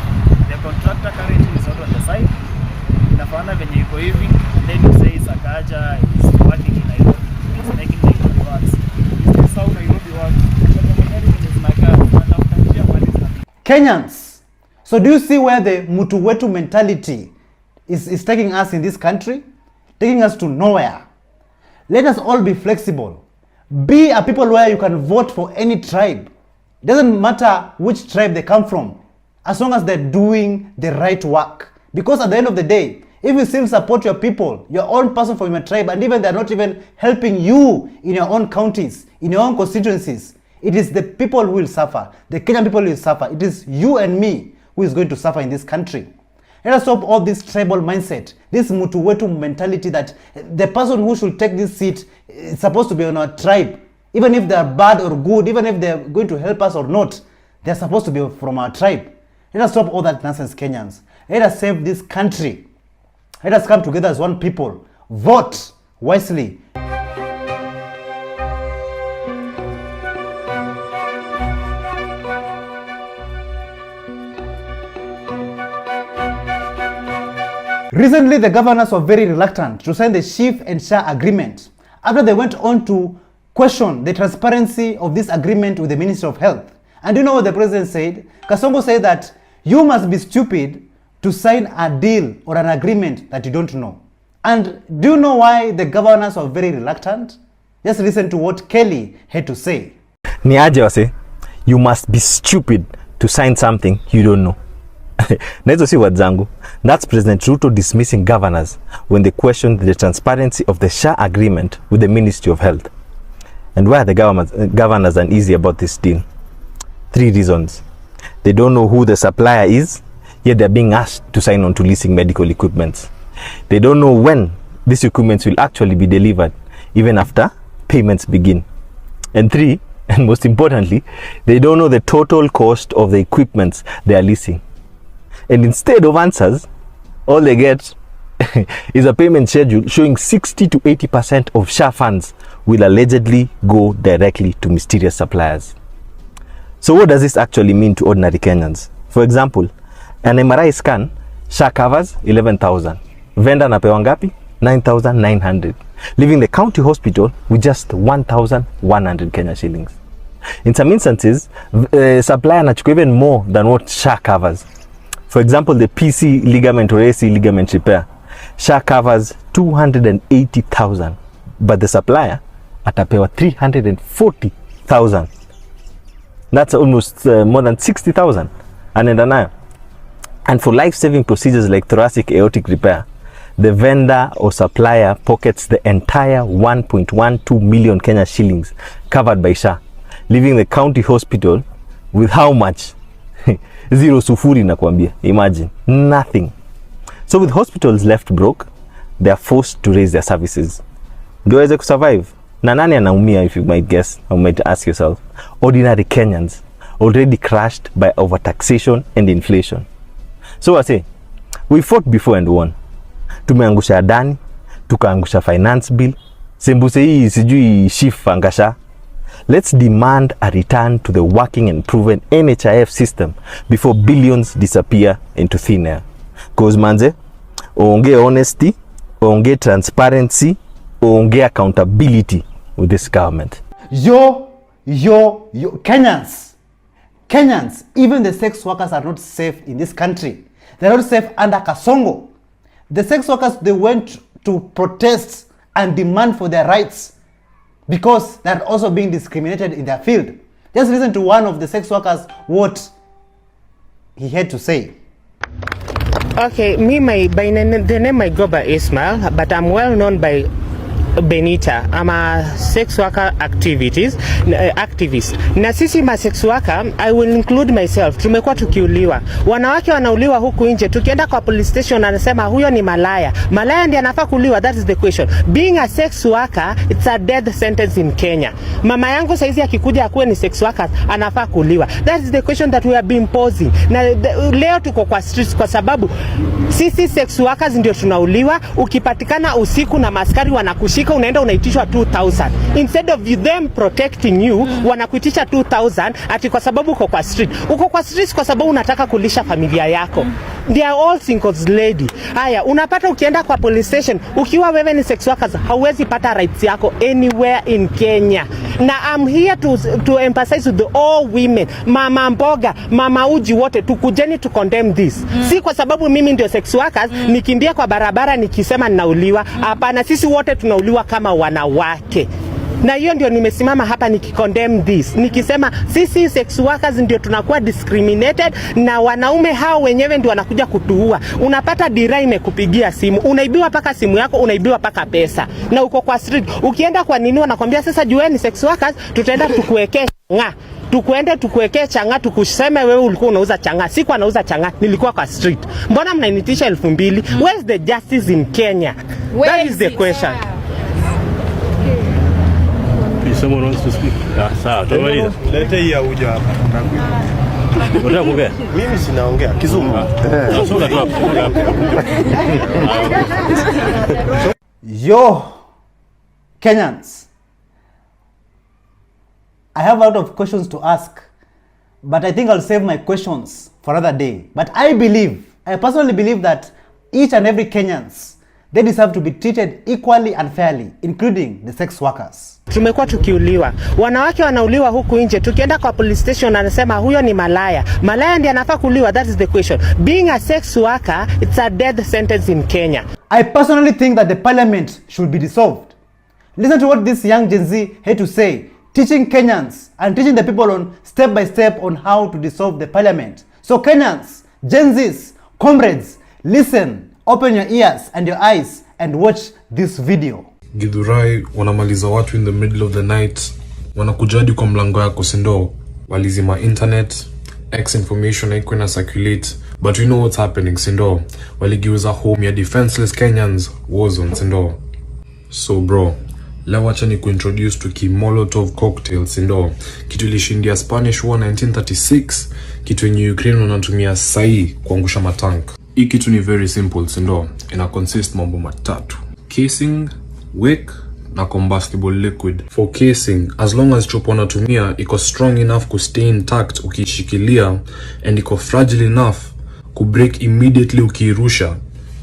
The contractor currently is out on the side. Inafaana venye iko hivi, and then you say Sakaja is working in Nairobi. It's making Nairobi works. Is this how Nairobi works? Kenyans, so do you see where the mutu wetu mentality is taking us in this country? Taking us to nowhere. Let us all be flexible. Be a people where you can vote for any tribe. It doesn't matter which tribe they come from, as long as they're doing the right work. Because at the end of the day, if you still support your people, your own person from your tribe, and even they're not even helping you in your own counties, in your own constituencies, it is the people who will suffer. The Kenyan people will suffer. It is you and me who is going to suffer in this country. Let us stop all this tribal mindset, this mutu wetu mentality that the person who should take this seat is supposed to be on our tribe. Even if they are bad or good, even if they are going to help us or not, they are supposed to be from our tribe. Let us stop all that nonsense, Kenyans. Let us save this country. Let us come together as one people. Vote wisely. Recently, the governors were very reluctant to sign the chief and SHA agreement after they went on to question the transparency of this agreement with the Ministry of Health. And you know what the president said? Kasongo said that you must be stupid to sign a deal or an agreement that you don't know. And do you know why the governors were very reluctant? Just listen to what Kelly had to say. Ni aje wase, you must be stupid to sign something you don't know. Na hizo si word zangu. That's President Ruto dismissing governors when they questioned the transparency of the SHA agreement with the Ministry of Health. And why are the governors uneasy about this deal? 3 reasons. They don't know who the supplier is, yet they're being asked to sign on to leasing medical equipment. They don't know when these equipments will actually be delivered, even after payments begin. And 3, and most importantly, they don't know the total cost of the equipments they are leasing. And instead of answers, all they get is a payment schedule showing 60 to 80% of SHA funds will allegedly go directly to mysterious suppliers. So what does this actually mean to ordinary Kenyans? For example, an MRI scan, SHA covers 11,000. Vendor anapewa ngapi? 9,900. Leaving the county hospital with just 1,100 Kenya shillings. In some instances, supplier anachukua even more than what SHA covers. For example, the PC ligament or AC ligament repair, SHA covers 280,000, but the supplier atapewa 340,000. That's almost more than 60,000. And for life-saving procedures like thoracic aortic repair, the vendor or supplier pockets the entire 1.12 million Kenya shillings covered by SHA, leaving the county hospital with how much? Zero sufuri nakwambia. Imagine. Nothing. So with hospitals left broke, they are forced to raise their services. Ndio waweze kusurvive. Na nani anaumia, if you might guess, or might ask yourself? Ordinary Kenyans, already crushed by overtaxation and inflation. So I say, we fought before and won. Tumeangusha Adani, tukaangusha finance bill, sembuse hii sijui shift angasha. Let's demand a return to the working and proven NHIF system before billions disappear into thin air. Cause manze, onge honesty, onge transparency, onge accountability with this government. Yo, Kenyans, even the sex workers are not safe in this country. They're not safe under Kasongo. The sex workers, they went to protest and demand for their rights because they're also being discriminated in their field. Just listen to one of the sex workers, what he had to say. Okay, the name I go by Ismail, but I'm well known by Benita. I'm a sex worker activist. Na sisi ma sex worker, I will include myself. Tumekuwa tukiuliwa. Wanawake wanauliwa huku nje. Tukienda kwa police station anasema huyo ni malaya. Malaya ndiye anafaa kuuliwa. That is the question. Being a sex worker, it's a death sentence in Kenya. Mama yangu saizi akikuja akuwe ni sex worker, anafaa kuuliwa. That is the question that we have been posing. Na leo tuko kwa streets kwa sababu sisi sex workers ndio tunauliwa. Ukipatikana usiku na maskari wanakushika, unaenda unaitishwa 2,000. Instead of them protecting you, wanakuitisha 2,000 ati kwa sababu uko kwa street. Uko kwa street kwa sababu unataka kulisha familia yako. They are all singles lady. Haya, unapata ukienda kwa police station, ukiwa wewe ni sex workers, hauwezi pata rights yako anywhere in Kenya. Na I'm here to emphasize with all women, mama mboga, mama uji wote, tukujeni to condemn this. Si kwa sababu mimi ndio sex workers, nikimbia kwa barabara nikisema ninauliwa. Hapana, sisi wote tunauliwa kama wanawake. Na hiyo ndio nimesimama hapa nikicondemn this. Nikisema sisi sex workers ndio tunakuwa discriminated na wanaume hao wenyewe ndio wanakuja kutuua. Unapata dira imekupigia simu, unaibiwa paka simu yako, unaibiwa paka pesa. Na uko kwa street, ukienda kwa nini wanakuambia sasa jueni sex workers tutaenda tukuwekee changa. Tukuwekee changa tukuseme wewe ulikuwa unauza changa. Sikuwa nauza changa, nilikuwa kwa street. Mbona mnanitisha 2,000? Where's the justice in Kenya? That is the question. Someone wants to speak. Sawa, tumaliza. Leta hii auja hapa. Unataka kuongea? Mimi sinaongea Kizungu. Sura tu hapo. Yo, Kenyans, I have a lot of questions to ask, but I think I'll save my questions for another day. But I personally believe that each and every Kenyans, they deserve to be treated equally and fairly, including the sex workers. Tumekuwa tukiuliwa. Wanawake wanauliwa huku nje. Tukienda kwa police station anasema huyo ni malaya. Malaya ndiye anafaa kuuliwa. That is the question. Being a sex worker, it's a death sentence in Kenya. I personally think that the parliament should be dissolved. Listen to what this young Gen Z had to say, teaching Kenyans and teaching the people on step by step on how to dissolve the parliament. So Kenyans, Jenzas, comrades, listen, open your ears and your eyes and watch this video. Githurai wanamaliza watu in the middle of the night, wanakujadi kwa mlango yako sindo, walizima internet, X information haikuwa na circulate, but we know what's happening sindo, waligiuza home ya defenseless Kenyans war zone sindo. So bro, leo acha ni kuintroduce to ki Molotov cocktail sindo, kitu ilishindia Spanish War 1936, kitu yenye Ukraine wanatumia sai kuangusha matank. Hii kitu ni very simple sindo, ina consist mambo matatu: casing, wick na combustible liquid. For casing, as long as chupa unatumia iko strong enough to stay intact ukishikilia and iko fragile enough ku break immediately ukirusha,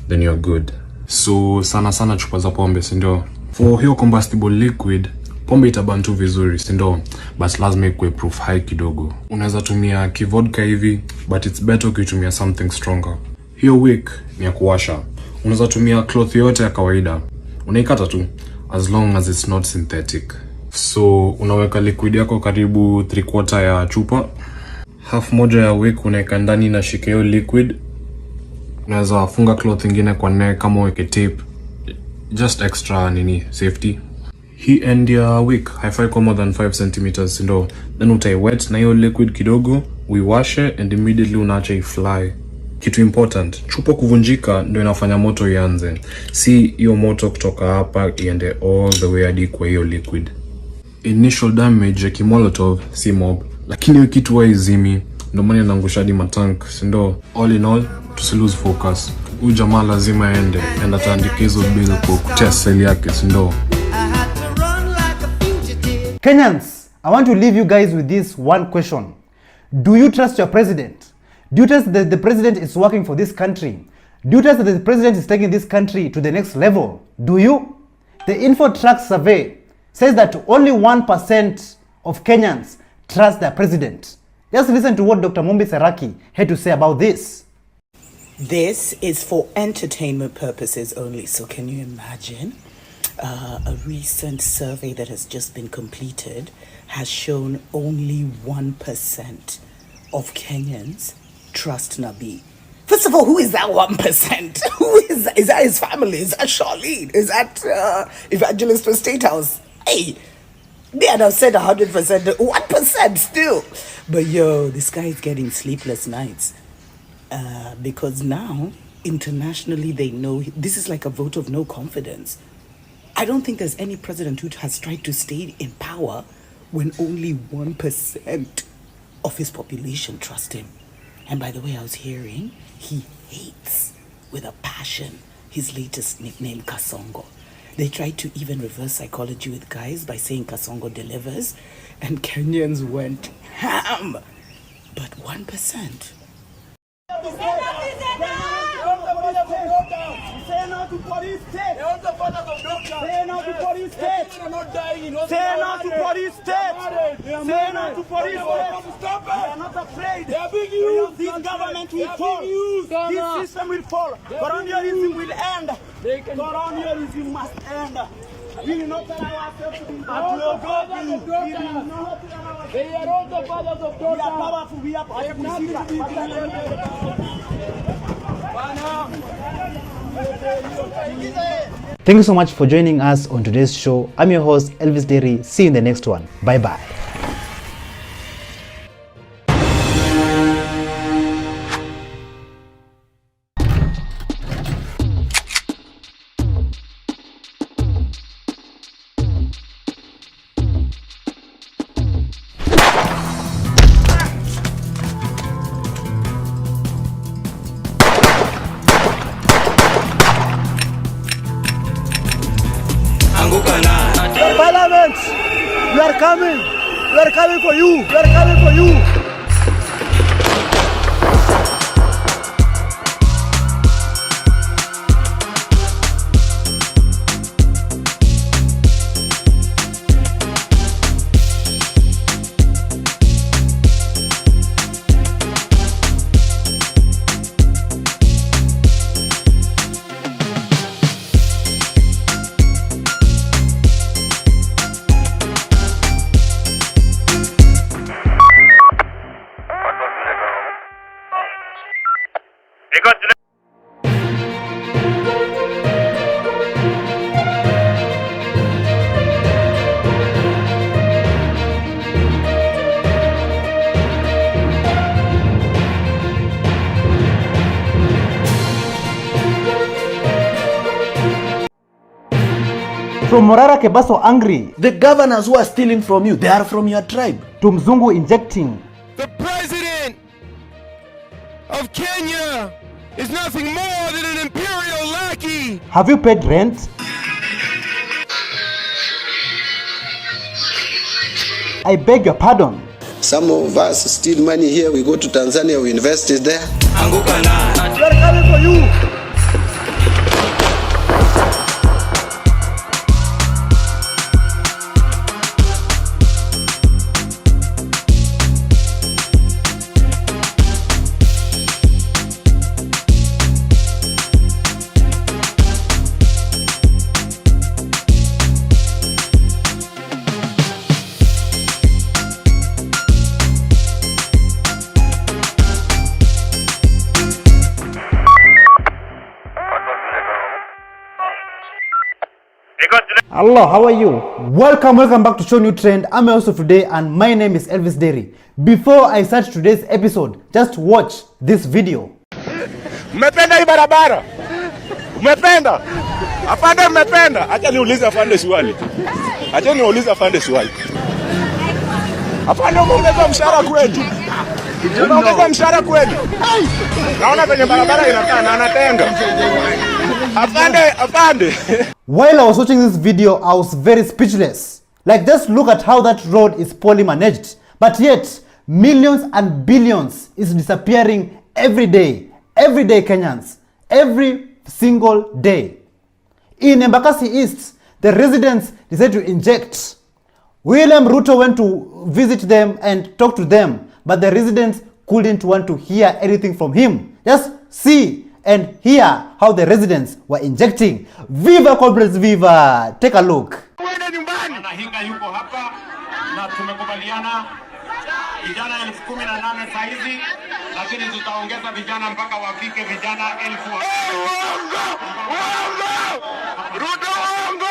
then you're good. So sana chupa za pombe sindo. For hiyo combustible liquid, pombe itabantu vizuri sindo, but lazima ikuwe proof high kidogo. Unaweza tumia kivodka hivi, but it's better ukitumia something stronger. Hiyo wick ni ya kuwasha. Unaweza tumia cloth yote ya kawaida. Unaikata tu, as long as it's not synthetic. So unaweka liquid yako karibu 3/4 ya chupa, half moja ya wick unaweka ndani na shika hiyo liquid. Unaweza funga cloth ingine kwa neck kama weke tape, just extra safety. Hii end ya wick haifai kwa more than 5 centimeters sindo, then utai wet na hiyo liquid kidogo, wash it and immediately unaacha ifly. Kitu important, chupa kuvunjika ndio inafanya moto ianze, si hiyo moto kutoka hapa iende all the way hadi kwa hiyo liquid. Initial damage ya kimolotov si mob, lakini hiyo kitu waizimi, ndio maana inaangusha hadi matank sindo. All in all, tusi lose focus. Huyu jamaa lazima aende and ataandika hizo bill kwa kutest seli yake sindo. Kenyans, I want to leave you guys with this one question. Do you trust your president? Do you trust that the president is working for this country? Do you trust that the president is taking this country to the next level? Do you? The InfoTrack survey says that only 1% of Kenyans trust their president. Just listen to what Dr. Mumbi Seraki had to say about this. This is for entertainment purposes only. So can you imagine? A recent survey that has just been completed has shown only 1% of Kenyans trust Nabi. First of all, who is that 1%? Who is that? Is that his family? Is that Charlene? Is that Evangelist for State House? Hey, they had have said 100%, 1% still. But yo, this guy is getting sleepless nights. Because now, internationally, they know this is like a vote of no confidence. I don't think there's any president who has tried to stay in power when only 1% of his population trust him. And by the way, I was hearing he hates with a passion his latest nickname, Kasongo. They tried to even reverse psychology with guys by saying Kasongo delivers, and Kenyans went ham. But 1%. Government will fall. This system will fall. Colonialism will end. Colonialism must end. We will not allow ourselves to be They are all the fathers of God. We are powerful. We are Thank you so much for joining us on today's show. I'm your host, Elvis Derry. See you in the next one. Bye-bye. Parliament, we are coming. We are coming for you. We are coming for you. From Morara Kebaso angry. The governors who are stealing from you, they are from your tribe. To Mzungu injecting. The president of Kenya is nothing more than an imperial lackey. Have you paid rent? I beg your pardon. Some of us steal money here, we go to Tanzania, we invest it there. We are coming for you. Hello, how are you? Welcome back to ShowNewTrend. I'm also today and my name is Elvis Derry. Before I start today's episode, just watch this video. Mmependa hii barabara? Mmependa? Afande mmependa? Acha niulize afande swali. Afande umeongeza mshahara kwetu? Umeongeza mshahara kwetu? Naona kwenye barabara inakaa na anatenga. Afande. While I was watching this video, I was very speechless. Like, just look at how that road is poorly managed. But yet, millions and billions is disappearing every day. Every day, Kenyans. Every single day. In Embakasi East, the residents decided to inject. William Ruto went to visit them and talk to them, but the residents couldn't want to hear anything from him. Just see and hear how the residents were injecting. Viva corporates, viva! Take a look. Hinga yuko hapa na tumekubaliana vijana 18,000 saizi, lakini tutaongeza vijana mpaka wafike vijana 1000. Ruto ongo!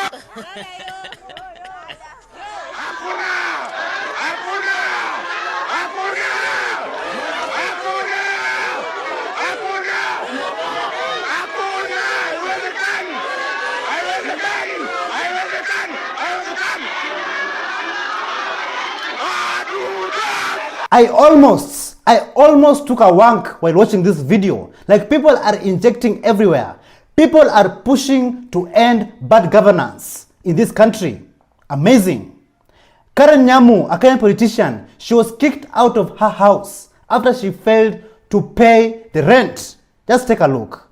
I almost took a wank while watching this video. Like, people are injecting everywhere. People are pushing to end bad governance in this country. Amazing. Karen Nyamu, a Kenyan politician, she was kicked out of her house after she failed to pay the rent. Just take a look.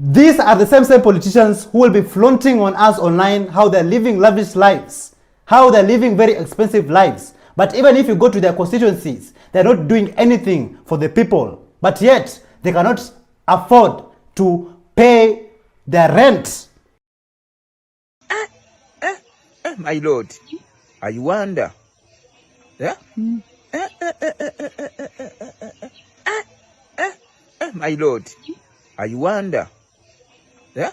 These are the same politicians who will be flaunting on us online how they're living lavish lives, how they're living very expensive lives. But even if you go to their constituencies, they're not doing anything for the people. But yet, they cannot afford to pay their rent. My Lord, I wonder. Yeah? My Lord, I wonder. Yeah?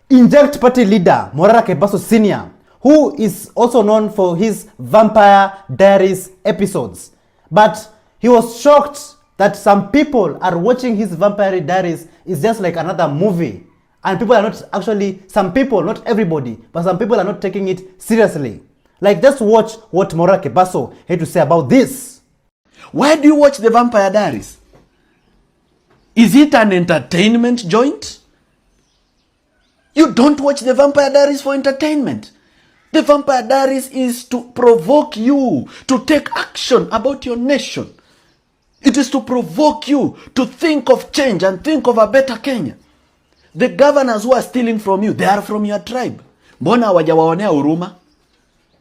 Inject party leader Morara Kebaso Sr., who is also known for his Vampire Diaries episodes. But he was shocked that some people are watching his Vampire Diaries is just like another movie. And people are not actually, some people, not everybody, but some people are not taking it seriously. Like, just watch what Morara Kebaso had to say about this. Why do you watch the Vampire Diaries? Is it an entertainment joint? You don't watch the Vampire Diaries for entertainment. The Vampire Diaries is to provoke you to take action about your nation. It is to provoke you to think of change and think of a better Kenya. The governors who are stealing from you, they are from your tribe. Mbona hawajawaonea huruma?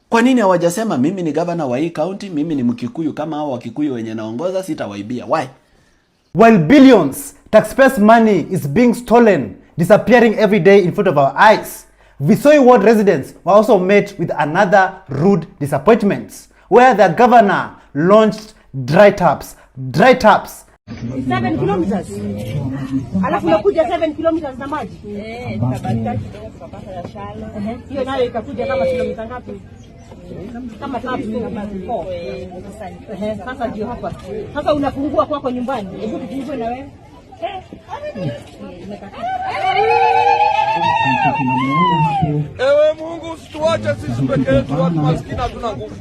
Kwa nini hawajasema mimi ni governor wa hii county, mimi ni Mkikuyu kama hao Wakikuyu wenye naongoza sitawaibia? Why? While billions, taxpayers' money is being stolen, disappearing every day in front of our eyes, Visoi Ward residents were also met with another rude disappointment, where the governor launched dry taps. 7 kilometers. Alafu nakuja 7 kilometers na maji. Tukabarika kidogo tukapata ya shala. Hiyo nayo ikakuja kama kilomita ngapi? Kama tabu namba 4. Sasa ndio hapa. Sasa unafungua kwako nyumbani. Hebu tufungue na wewe. Ewe Mungu, usituache sisi peke yetu, watu maskini hatuna nguvu.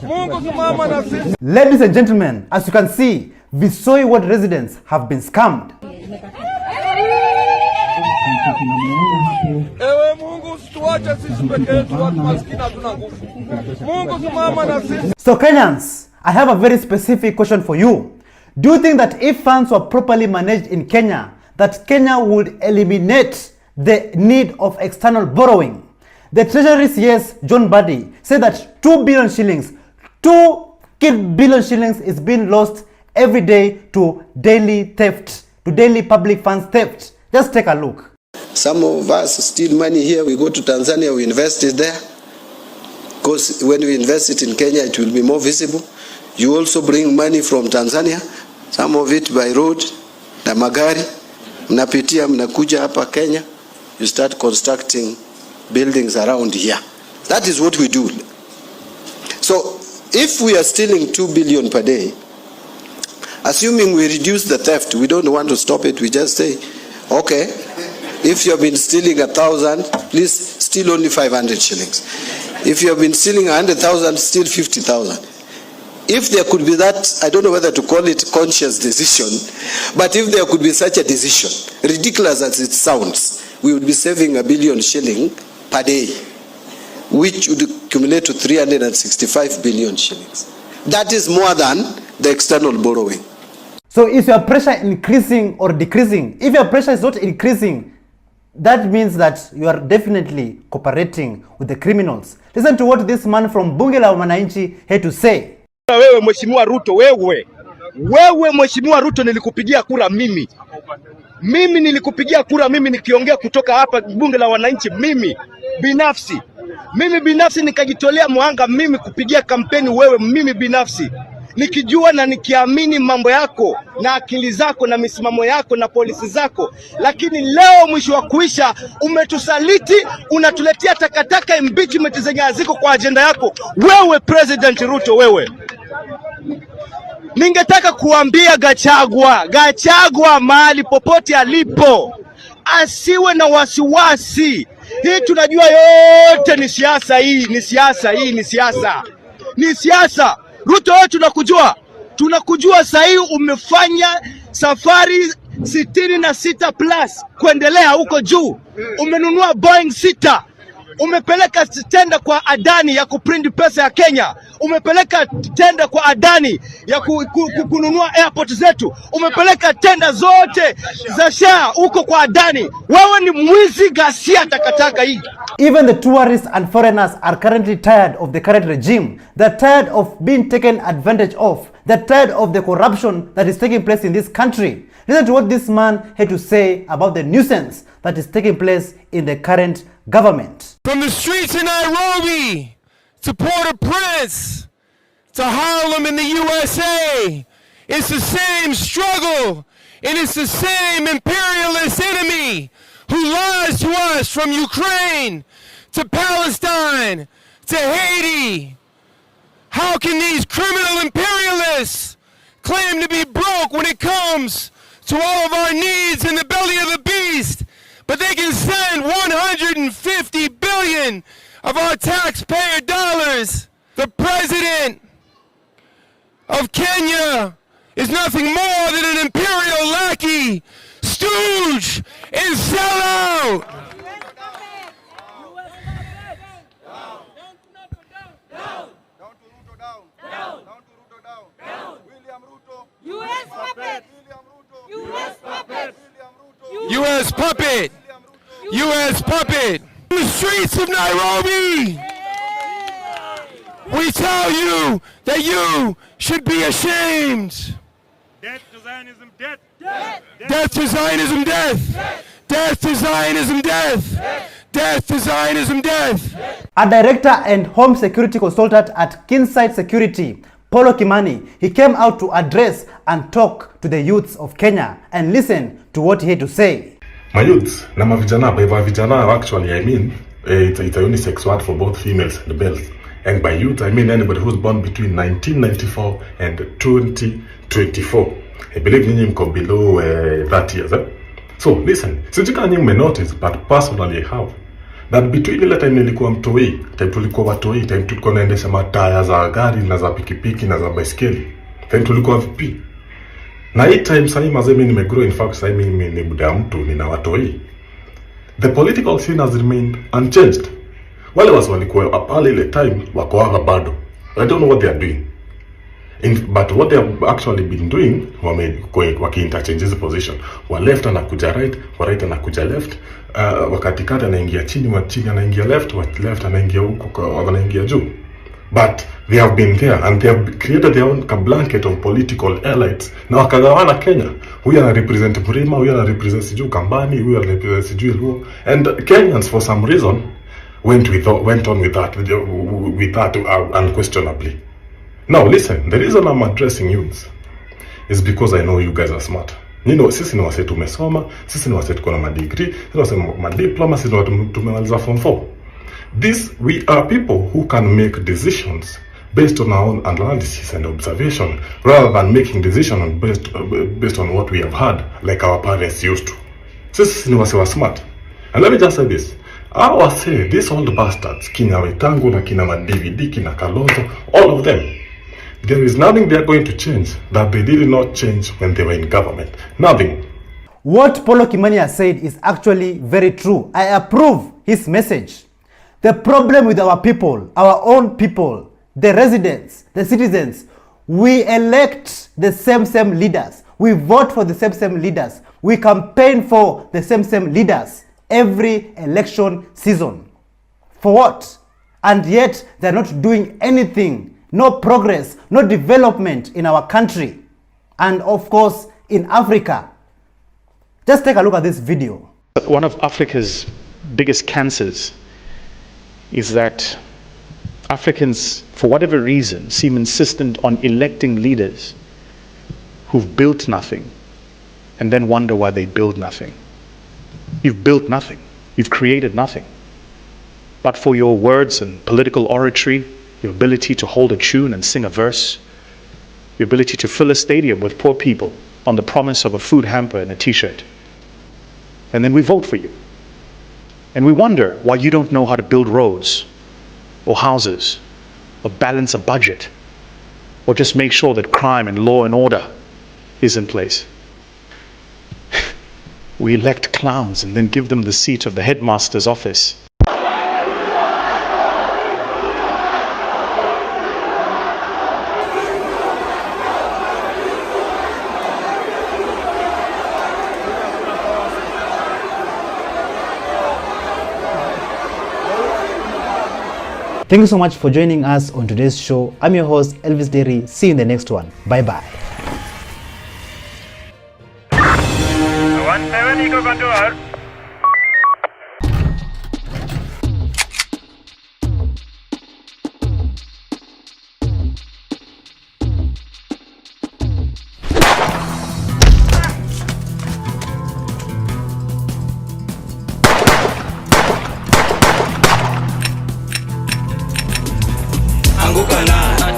Mungu simama na sisi. Ladies and gentlemen, as you can see, Visoi ward residents have been scammed. Ewe Mungu, usituache sisi peke yetu, watu maskini hatuna nguvu. Mungu simama na sisi. So Kenyans, I have a very specific question for you. Do you think that if funds were properly managed in Kenya, that Kenya would eliminate the need of external borrowing? The Treasury CS, John Buddy, said that 2 billion shillings, 2 billion shillings is being lost every day to daily theft, to daily public funds theft. Just take a look. Some of us steal money here, we go to Tanzania, we invest it there. Because when we invest it in Kenya, it will be more visible. You also bring money from Tanzania, some of it by road, na magari. Mnapitia, mnakuja hapa Kenya, you start constructing buildings around here. That is what we do. So, if we are stealing 2 billion per day, assuming we reduce the theft, we don't want to stop it, we just say, okay, if you have been stealing 1,000, please steal only 500 shillings. If you have been stealing 100,000, steal 50,000. If there could be that, I don't know whether to call it conscious decision, but if there could be such a decision, ridiculous as it sounds, we would be saving 1 billion shilling per day, which would accumulate to 365 billion shillings. That is more than the external borrowing. So is your pressure increasing or decreasing? If your pressure is not increasing, that means that you are definitely cooperating with the criminals. Listen to what this man from Bunge la Wananchi had to say. Wewe Mheshimiwa Ruto, wewe Mheshimiwa Ruto, nilikupigia kura mimi. Mimi nilikupigia kura mimi, nikiongea kutoka hapa Bunge la Wananchi, mimi binafsi nikajitolea muhanga mimi kupigia kampeni wewe, mimi binafsi. Nikijua na nikiamini mambo yako na akili zako na misimamo yako na polisi zako, lakini leo mwisho wa kuisha umetusaliti, unatuletea takataka impeachment zenye haziko kwa agenda yako. Wewe President Ruto, wewe. Ningetaka kuambia Gachagua mahali popote alipo, asiwe na wasiwasi. Hii tunajua yote ni siasa, ni siasa. Ruto, wewe tunakujua sahii umefanya safari 66 plus kuendelea huko juu. Umenunua Boeing 6. Umepeleka tenda kwa Adani ya kuprint pesa ya Kenya. Umepeleka tenda kwa Adani ya kununua airport zetu. Umepeleka tenda zote za share huko kwa Adani. Wewe ni mwizi, ghasia, takataka hii. Even the tourists and foreigners are currently tired of the current regime. They're tired of being taken advantage of. They're tired of the corruption that is taking place in this country. Listen to what this man had to say about the nuisance that is taking place in the current government. From the streets in Nairobi to Port-au-Prince to Harlem in the USA, it's the same struggle, and it's the same imperialist enemy who lies to us, from Ukraine to Palestine to Haiti. How can these criminal imperialists claim to be broke when it comes to all of our needs in the belly of the beast, but they can send 150 billion of our taxpayer dollars? The president of Kenya is nothing more than an imperial lackey, stooge, and sellout. U.S. puppet. U.S. puppet. In the streets of Nairobi, we tell you that you should be ashamed. Death to Zionism, death. Death to Zionism, death. Death to Zionism, death. Death to Zionism, death. A director and home security consultant at Kinsight Security, Paulo Kimani, he came out to address and talk to the youths of Kenya, and listen to what he had to say. My youths, nama vijana, by vijana actually I mean, it's a unisex word for both females and males. And by youth, I mean anybody who's born between 1994 and 2024. I believe nyinyi mko below 30 years. So listen, sijika nyinyi notice, but personally I have, that between ile time nilikuwa mtoi, time tulikuwa watoi, time tulikuwa naendesha mataya za gari na za pikipiki na za baiskeli, time tulikuwa vipi. Na hii time sasa mimi nimegrow, in fact sasa mimi ni muda mtu nina watoi. The political scene has remained unchanged. Wale walikuwa pale ile time wako hapa bado. I don't know what they are doing. But what they have actually been doing, waki-interchange this position. Wa left anakuja right, wa right anakuja left, wakatikati anaingia chini, wa chini anaingia left, wa left anaingia huko, anaingia juu. But they have been there and they have created their own blanket of political elites. Na wakagawana Kenya. Huyu ana represent Mrima, huyu ana represent siju Kambani, huyu ana represent siju Luo. And Kenyans for some reason went on with that unquestionably. Now listen, the reason I'm addressing youths is because I know you guys are smart. You know, sisi ni wase tumesoma, sisi ni wase tuko na madegree, sisi ni wase madiploma, sisi ni tumemaliza form 4. We are people who can make decisions based on our own analysis and observation, rather than making decisions based on what we have heard, like our parents used to. Sisi ni wase wa smart. And let me just say this. I will say, these old bastards, kina Wetangu na kina ma-DVD, kina Kalonzo, all of them, there is nothing they are going to change that they did not change when they were in government. Nothing. What Polo Kimani has said is actually very true. I approve his message. The problem with our people, our own people, the residents, the citizens, we elect the same leaders. We vote for the same leaders. We campaign for the same leaders every election season. For what? And yet they're not doing anything. No progress, no development in our country. And of course, in Africa. Just take a look at this video. One of Africa's biggest cancers is that Africans, for whatever reason, seem insistent on electing leaders who've built nothing and then wonder why they build nothing. You've built nothing. You've created nothing. But for your words and political oratory, your ability to hold a tune and sing a verse, your ability to fill a stadium with poor people on the promise of a food hamper and a t-shirt. And then we vote for you. And we wonder why you don't know how to build roads or houses or balance a budget or just make sure that crime and law and order is in place. We elect clowns and then give them the seat of the headmaster's office. Thank you so much for joining us on today's show. I'm your host, Elvis Derry. See you in the next one. Bye-bye.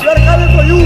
They're coming for you.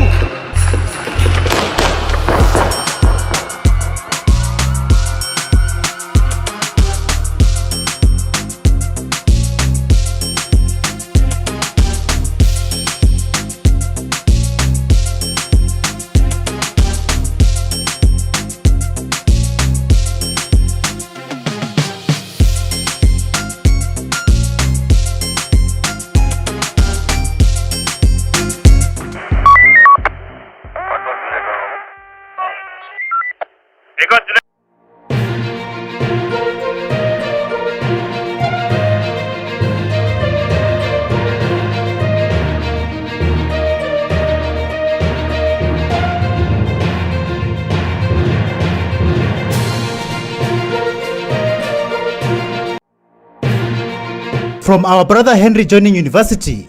From our brother Henry joining university,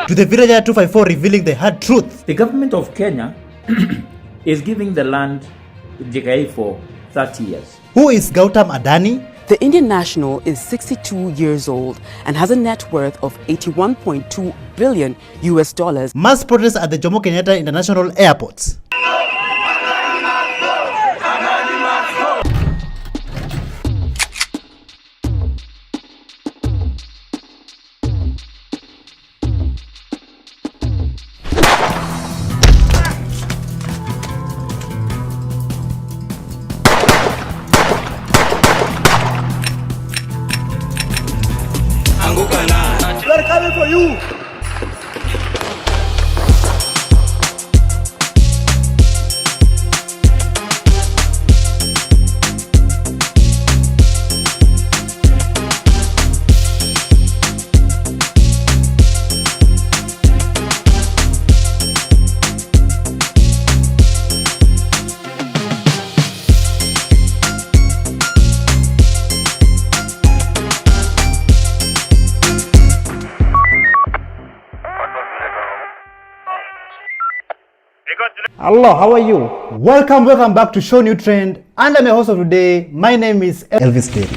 to the villager 254 revealing the hard truth. The government of Kenya is giving the land JKA for 30 years. Who is Gautam Adani, The Indian national is 62 years old and has a net worth of $81.2 billion US. Mass protests at the Jomo Kenyatta International Airport. We're coming for you. Hello, how are you? Welcome back to ShowNewTrend. And I'm your host of today. My name is Elvis Day.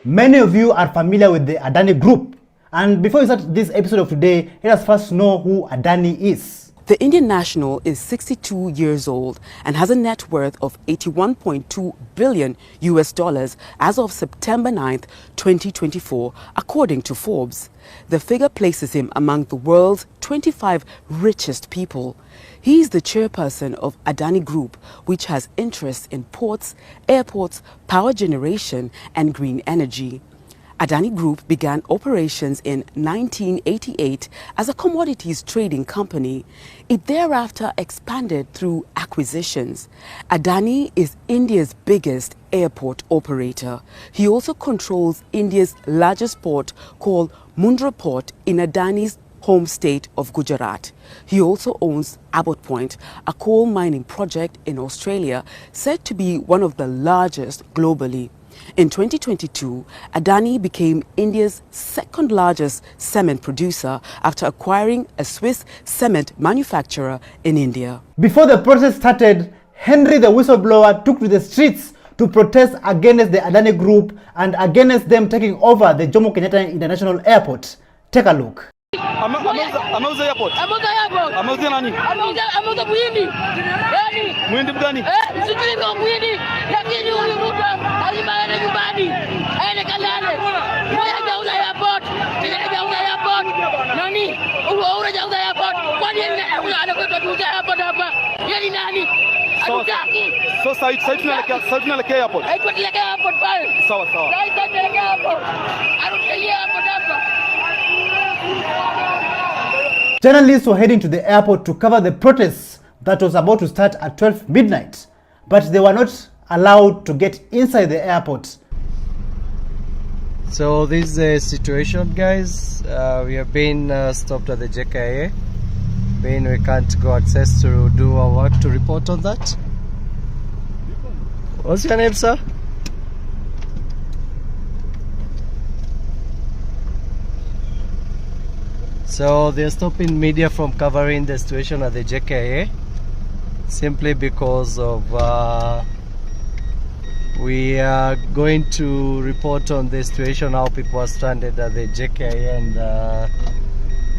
Many of you are familiar with the Adani Group. And before we start this episode of today, let us first know who Adani is. The Indian national is 62 years old and has a net worth of $81.2 billion US as of September 9th, 2024, according to Forbes. The figure places him among the world's 25 richest people. He is the chairperson of Adani Group, which has interests in ports, airports, power generation, and green energy. Adani Group began operations in 1988 as a commodities trading company. It thereafter expanded through acquisitions. Adani is India's biggest airport operator. He also controls India's largest port called Mundra Port in Adani's home state of Gujarat. He also owns Abbott Point, a coal mining project in Australia said to be one of the largest globally. In 2022, Adani became India's second largest cement producer after acquiring a Swiss cement manufacturer in India. Before the protest started, Henry the whistleblower took to the streets to protest against the Adani Group and against them taking over the Jomo Kenyatta International Airport. Take a look. Ameuza airport. Ameuza nani? Ameuza Muhindi. Yaani Muhindi mgani? Sijui kwa Muhindi, lakini huyu Ruto lazima aende nyumbani. Aende kalale. Moja hajauza airport, mwingine hajauza airport. Nani? Huyu hajauza airport. Kwani yeye anakwenda kuuza airport hapa? Yeye nani? Hatutaki. So sasa tunaelekea airport. Tunaelekea airport pale. Sawa. Sasa tunaelekea airport. Arudie airport hapa. Journalists were heading to the airport to cover the protests that was about to start at 12 midnight, but they were not allowed to get inside the airport. So this is the situation, guys. We have been stopped at the JKIA. We can't go access to do our work to report on that. What's your name, sir? So they're stopping media from covering the situation at the JKIA simply because of we are going to report on the situation, how people are stranded at the JKIA, and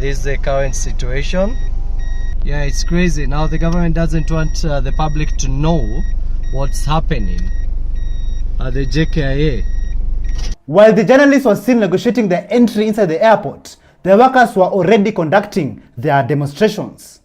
this is the current situation. Yeah, it's crazy. Now the government doesn't want the public to know what's happening at the JKIA. While the journalists were still negotiating the entry inside the airport, the workers were already conducting their demonstrations.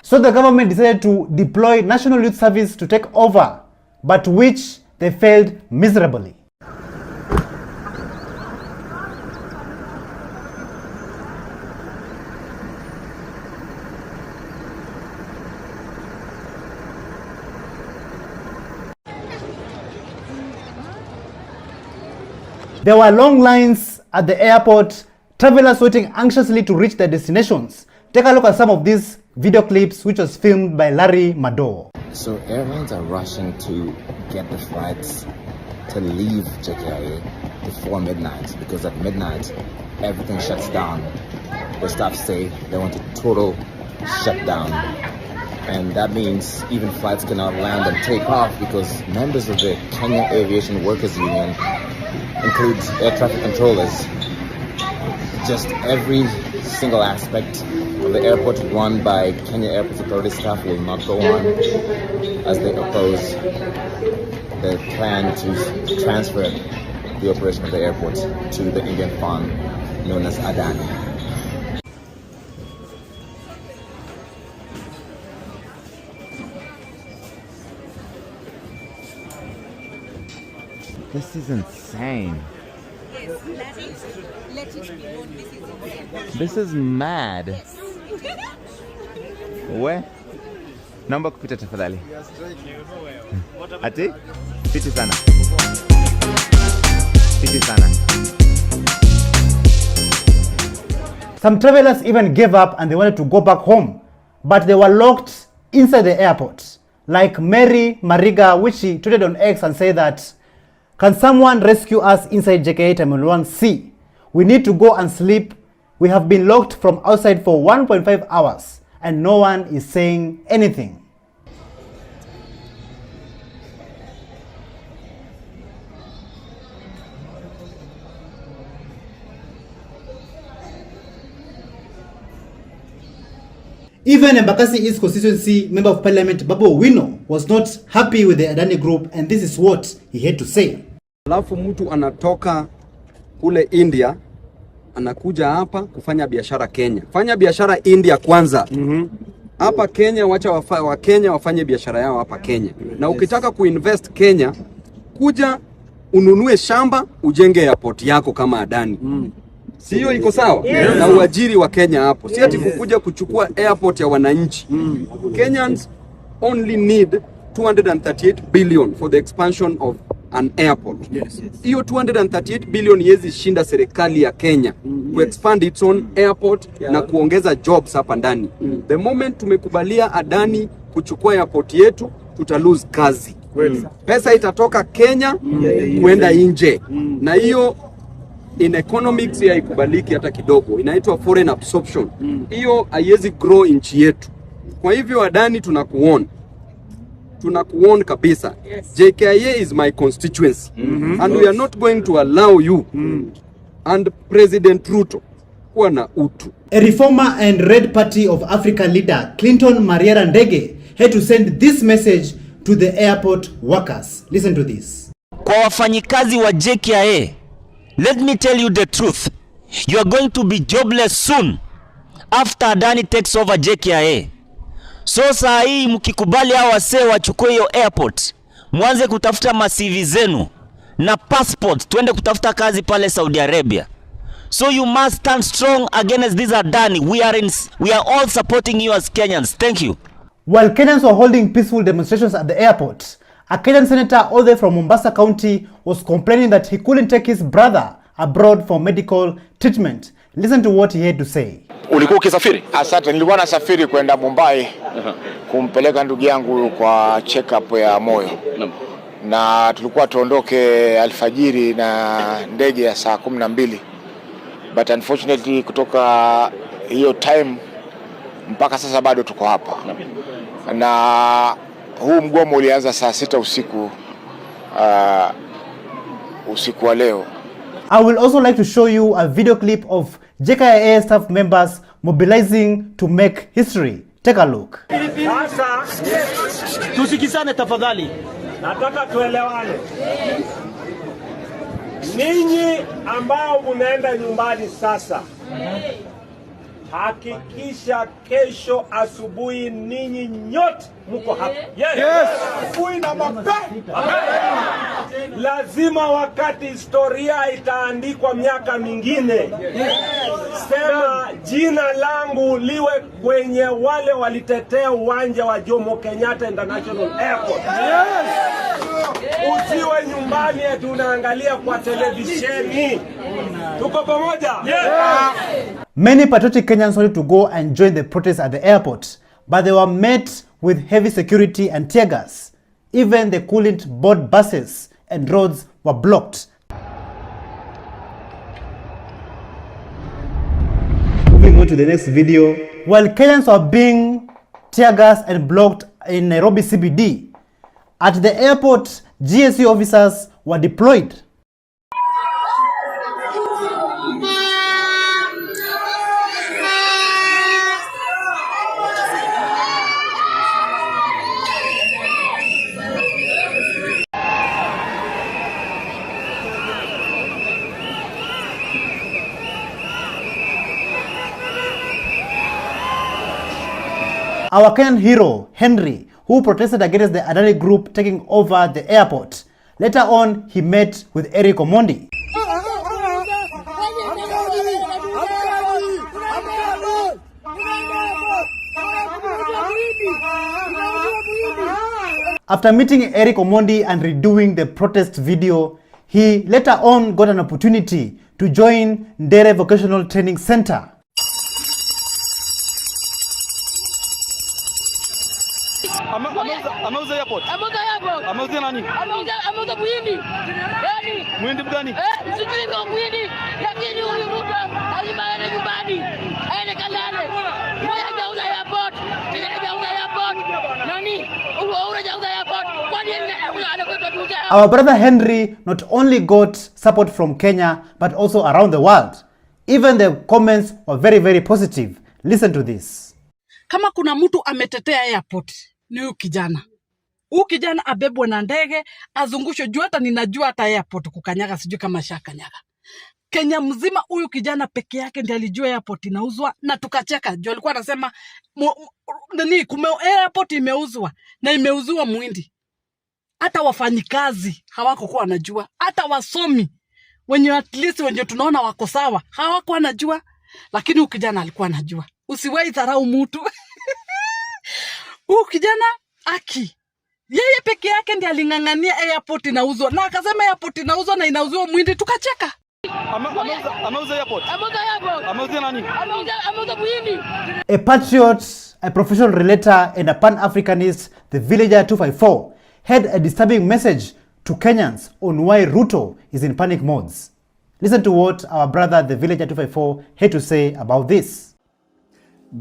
So the government decided to deploy National Youth Service to take over, but which they failed miserably. There were long lines at the airport, travelers waiting anxiously to reach their destinations. Take a look at some of these video clips which was filmed by Larry Mado. So airlines are rushing to get the flights to leave JKIA before midnight, because at midnight everything shuts down. The staff say they want a total shutdown, and that means even flights cannot land and take off because members of the Kenya Aviation Workers Union, includes air traffic controllers, just every single aspect of the airport run by Kenya Airport Authority staff will not go on, as they oppose the plan to transfer the operation of the airport to the Indian firm known as Adani. This is insane. Yes, let it be known this is insane. This is mad. We? Naomba kupita tafadhali. Ati? Piti sana. Piti sana. Some travelers even gave up and they wanted to go back home, but they were locked inside the airport. Like Mary Mariga, which she tweeted on X and said that, "Can someone rescue us inside JKIA Terminal 1C? We need to go and sleep. We have been locked from outside for 1.5 hours and no one is saying anything." Even Embakasi East Constituency Member of Parliament Babu Owino was not happy with the Adani Group, and this is what he had to say. Alafu mtu anatoka kule India anakuja hapa kufanya biashara Kenya. Fanya biashara India kwanza. Hapa Kenya wacha wa Kenya wafanye biashara yao hapa Kenya. Na ukitaka kuinvest Kenya, kuja ununue shamba ujenge airport yako kama Adani. Sio iko sawa? Yes. Na uajiri wa Kenya hapo. Si ati kukuja kuchukua airport ya wananchi. Kenyans only need 238 billion for the expansion of an airport. Hiyo 238 billion yezi shinda serikali ya Kenya ku expand its own airport na kuongeza jobs hapa ndani. The moment tumekubalia Adani kuchukua airport yetu, tuta lose kazi. Pesa itatoka Kenya kwenda nje. Na hiyo in economics ya ikubaliki hata kidogo, inaitwa foreign absorption. Hiyo haiwezi grow nchi yetu. Kwa hivyo Adani tunakuona kabisa. JKIA is my constituency, and we are not going to allow you and President Ruto kuwa na utu. A reformer and Red Party of Africa leader Clinton Mariera Ndege had to send this message to the airport workers. Listen to this. Kwa wafanyikazi wa JKIA, let me tell you the truth. You are going to be jobless soon after Adani takes over JKIA. So saa hii mkikubali hao wasee wachukue hiyo airport, mwanze kutafuta ma-CV zenu na passport, twende kutafuta kazi pale Saudi Arabia. So you must stand strong against this Adani. We are all supporting you as Kenyans. Thank you. While Kenyans were holding peaceful demonstrations at the airport, a Kenyan senator all the way from Mombasa County was complaining that he couldn't take his brother abroad for medical treatment. Listen to what he had to say. Ulikuwa ukisafiri? Asante, nilikuwa nasafiri kwenda Mumbai kumpeleka ndugu yangu kwa check up ya moyo. Na tulikuwa tuondoke alfajiri na ndege ya saa 12. But unfortunately kutoka hiyo time mpaka sasa bado tuko hapa. Na huu mgomo ulianza saa 6 usiku usiku wa leo. I will also like to show you a video clip of JKIA staff members mobilizing to make history. Take a look. Sasa tusikizane tafadhali. Nataka tuelewane. Ninyi ambao munaenda nyumbani sasa, hakikisha kesho asubuhi ninyi nyote mko hapa. Yes. Asubuhi na mapema. Lazima wakati historia itaandikwa miaka mingine, sema jina langu liwe kwenye wale walitetea uwanja wa Jomo Kenyatta International Airport. Usiwe nyumbani eti unaangalia kwa televisheni. Tuko pamoja? Many patriotic Kenyans wanted to go and join the protest at the airport, but they were met with heavy security and tear gas. Even they couldn't board buses and roads were blocked. Moving on to the next video. While Kenyans were being tear gassed and blocked in Nairobi CBD, at the airport, GSU officers were deployed. Our Kenyan hero, Henry, who protested against the Adani group taking over the airport. Later on, he met with Eric Omondi. After meeting Eric Omondi and redoing the protest video, he later on got an opportunity to join Ndere Vocational Training Center. Ameuza airport. Ameuza nani? Ameuza muhindi. Yaani muhindi gani? Sijui kwa muhindi, lakini huyu Ruto lazima aende nyumbani. Aende kalale. Moja hajauza airport. Mwingine hajauza airport. Nani? Hajauza airport. Kwa nini anakwenda kuuza? Our brother Henry not only got support from Kenya but also around the world. Even the comments were very, very positive. Listen to this. Kama kuna mtu ametetea airport ni huyu kijana. Huyu kijana abebwe na ndege, azungushwe juu, hata ninajua hata airport kukanyaga sijui kama shakanyaga. Kenya mzima huyu kijana peke yake ndiye alijua airport inauzwa na tukacheka. Juu alikuwa anasema airport imeuzwa na imeuziwa muhindi. Hata wafanyikazi hawakokuwa wanajua, hata wasomi wenye at least wenye tunaona wako sawa hawakuwa wanajua, lakini huyu kijana alikuwa anajua. Usiwahi dharau mtu. Huyu kijana aki yeye peke yake ndiye alingangania airport inauzwa na akasema airport inauzwa na inauziwa muhindi, tukacheka. Ameuza airport. Ameuza nani? Ameuza muhindi. A patriot, a professional relator and a pan-Africanist, the Villager 254 had a disturbing message to Kenyans on why Ruto is in panic modes. Listen to what our brother the Villager 254 had to say about this.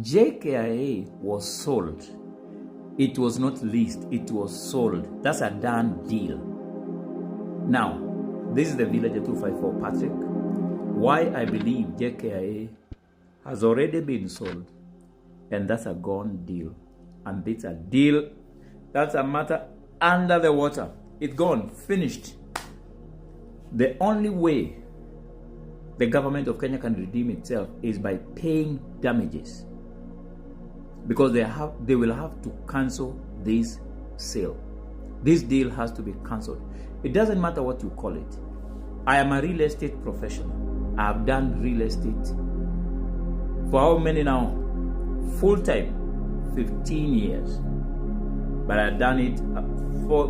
JKIA was sold. It was not leased, it was sold. That's a done deal. Now, this is the Villager 254 Patrick. Why I believe JKIA has already been sold, and that's a gone deal. And it's a deal, that's a matter under the water. It's gone, finished. The only way the government of Kenya can redeem itself is by paying damages, because they will have to cancel this sale. This deal has to be cancelled. It doesn't matter what you call it. I am a real estate professional. I have done real estate for how many now? Full time, 15 years. But I've done it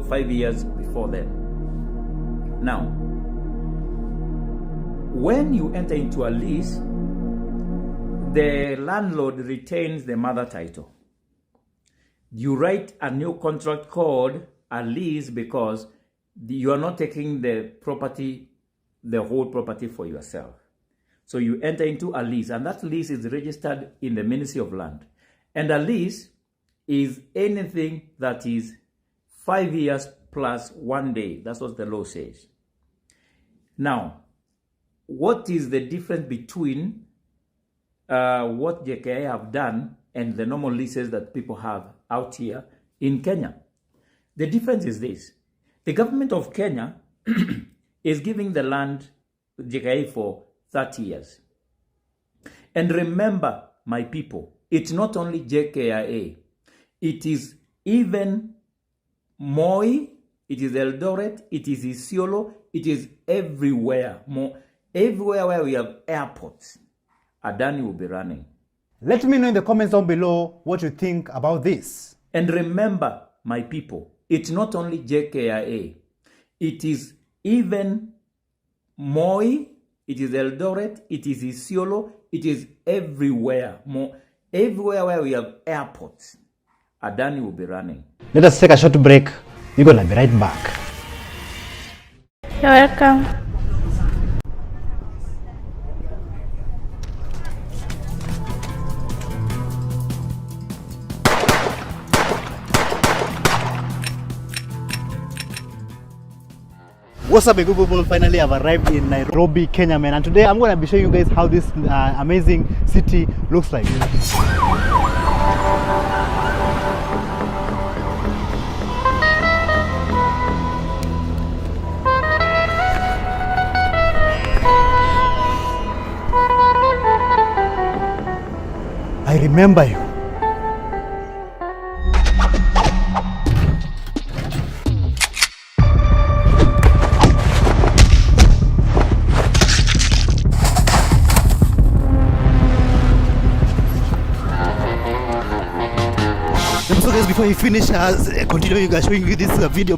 5 years before then. Now, when you enter into a lease, the landlord retains the mother title. You write a new contract called a lease because you are not taking the property, the whole property for yourself. So you enter into a lease, and that lease is registered in the Ministry of Land. And a lease is anything that is 5 years plus 1 day. That's what the law says. Now, what is the difference between what JKIA have done and the normal leases that people have out here in Kenya? The difference is this. The government of Kenya is giving the land JKIA for 30 years. And remember, my people, it's not only JKIA. It is even Moi, it is Eldoret, it is Isiolo, it is everywhere. Everywhere where we have airports, Adani will be running. Let me know in the comments down below what you think about this. And remember, my people, it's not only JKIA. It is even Moi, it is Eldoret, it is Isiolo, it is everywhere. Everywhere where we have airports, Adani will be running. Let us take a short break. We're going to be right back. You're welcome. What's up, good people? Finally, I've arrived in Nairobi, Kenya, man. And today I'm going to be showing you guys how this amazing city looks like. I remember you. So guys, before you finish, continue showing you this video.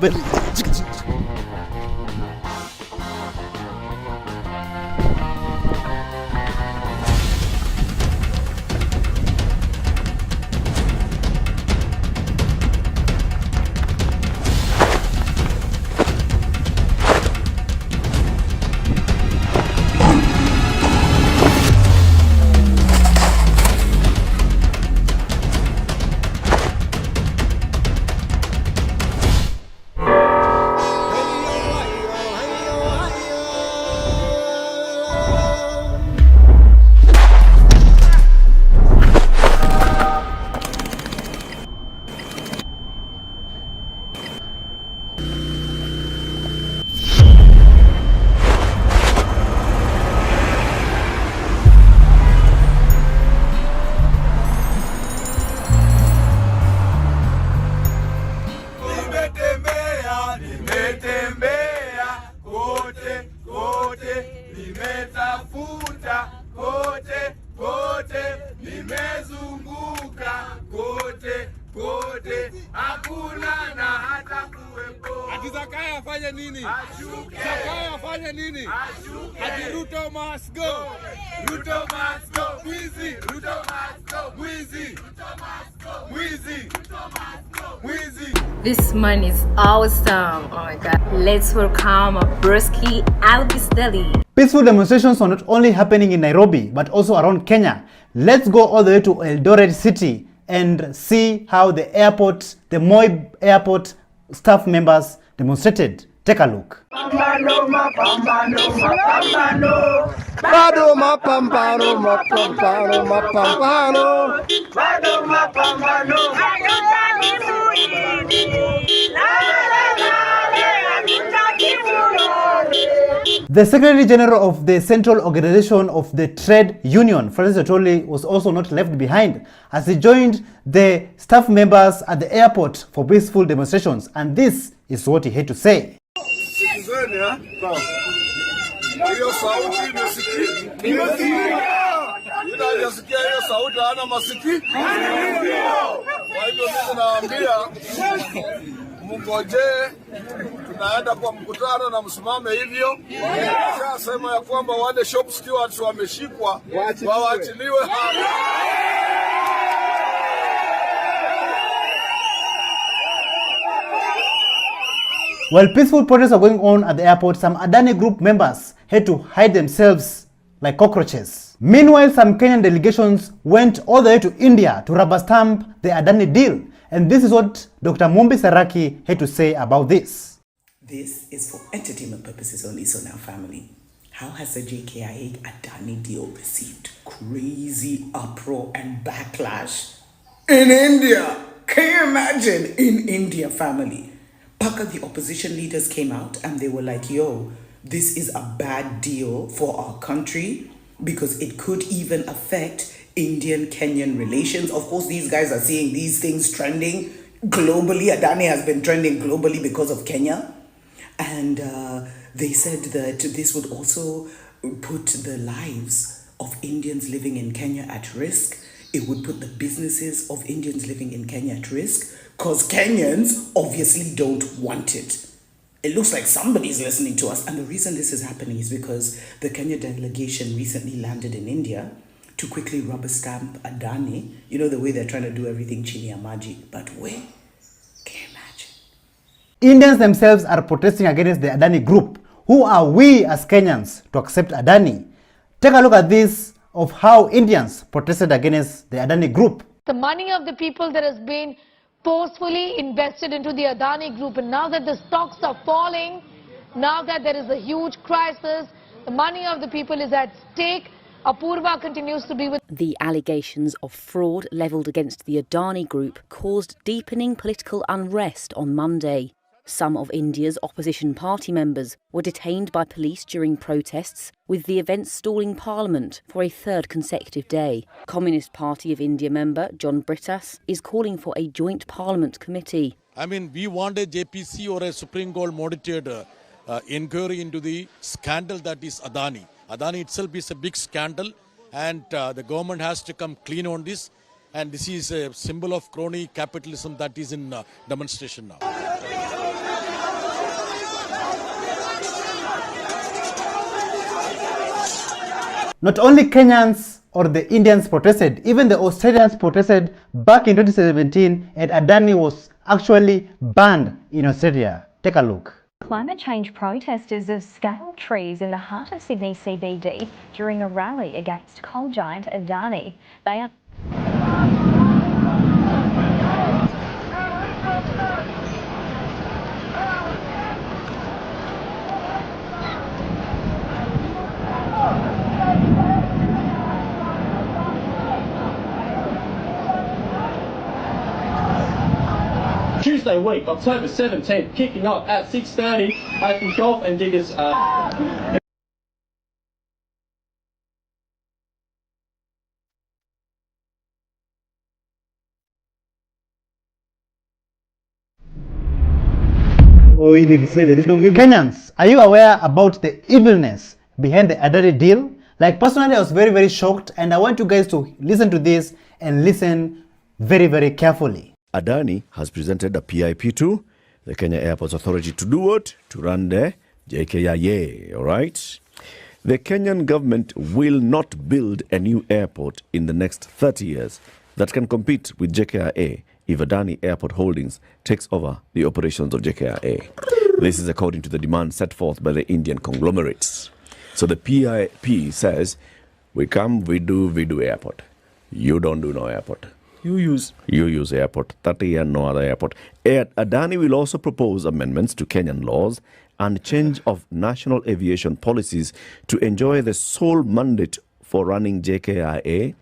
Ruto must go. Ruto must go. Mwizi. Ruto must go. Mwizi. Ruto must go. Mwizi. Ruto must go. Mwizi. This man is awesome. Oh my God. Let's welcome Broski Albis Deli. Peaceful demonstrations are not only happening in Nairobi, but also around Kenya. Let's go all the way to Eldoret City and see how the airport, the Moi Airport staff members demonstrated. Take a look. The Secretary General of the Central Organization of the Trade Union, Francis Atoli, was also not left behind as he joined the staff members at the airport for peaceful demonstrations, and this is what he had to say. Hiyo sauti inasikia hiyo sauti hana masikio. Kwa hivyo mimi nawaambia mngojee, tunaenda kwa mkutano na msimame hivyo. Sema ya kwamba wale shop stewards wameshikwa waachiliwe haraka. While peaceful protests are going on at the airport, some Adani group members had to hide themselves like cockroaches. Meanwhile, some Kenyan delegations went all the way to India to rubber stamp the Adani deal. And this is what Dr. Mumbi Saraki had to say about this. This is for entertainment purposes only, so now family. How has the JKIA Adani deal received crazy uproar and backlash in India? Can you imagine? In India, family. Paka, the opposition leaders came out and they were like, yo, this is a bad deal for our country because it could even affect Indian-Kenyan relations. Of course, these guys are seeing these things trending globally. Adani has been trending globally because of Kenya. And they said that this would also put the lives of Indians living in Kenya at risk. It would put the businesses of Indians living in Kenya at risk because Kenyans obviously don't want it. It looks like somebody's listening to us. And the reason this is happening is because the Kenya delegation recently landed in India to quickly rubber stamp Adani. You know, the way they're trying to do everything chini ya maji. But where? Can you imagine? Indians themselves are protesting against the Adani group, Who are we as Kenyans to accept Adani? Take a look at this of how Indians protested against the Adani group. The money of the people that has been forcefully invested into the Adani group, and now that the stocks are falling, now that there is a huge crisis, the money of the people is at stake. Apurva continues to be with... The allegations of fraud levelled against the Adani group caused deepening political unrest on Monday. Some of India's opposition party members were detained by police during protests, with the event stalling Parliament for a third consecutive day. Communist Party of India member John Brittas is calling for a joint Parliament committee. I mean, we want a JPC or a Supreme Court monitored inquiry into the scandal that is Adani. Adani itself is a big scandal, and the government has to come clean on this. And this is a symbol of crony capitalism that is in demonstration now. Not only Kenyans or the Indians protested, even the Australians protested back in 2017, and Adani was actually banned in Australia. Take a look. Climate change protesters have scaled trees in the heart of Sydney CBD during a rally against coal giant Adani. They are... Tuesday week, October 17th, kicking off at 6:30 at the Golf and Diggers. Kenyans, are you aware about the evilness behind the Adani deal? Like, personally, I was very, very shocked, and I want you guys to listen to this and listen very, very carefully. Adani has presented a PIP to the Kenya Airports Authority to do what? To run the JKIA, all right? The Kenyan government will not build a new airport in the next 30 years that can compete with JKIA if Adani Airport Holdings takes over the operations of JKIA. This is according to the demand set forth by the Indian conglomerates. So the PIP says, we come, we do airport. You don't do no airport. You use airport, 30 year no other airport. Adani will also propose amendments to Kenyan laws and change of national aviation policies to enjoy the sole mandate for running JKIA,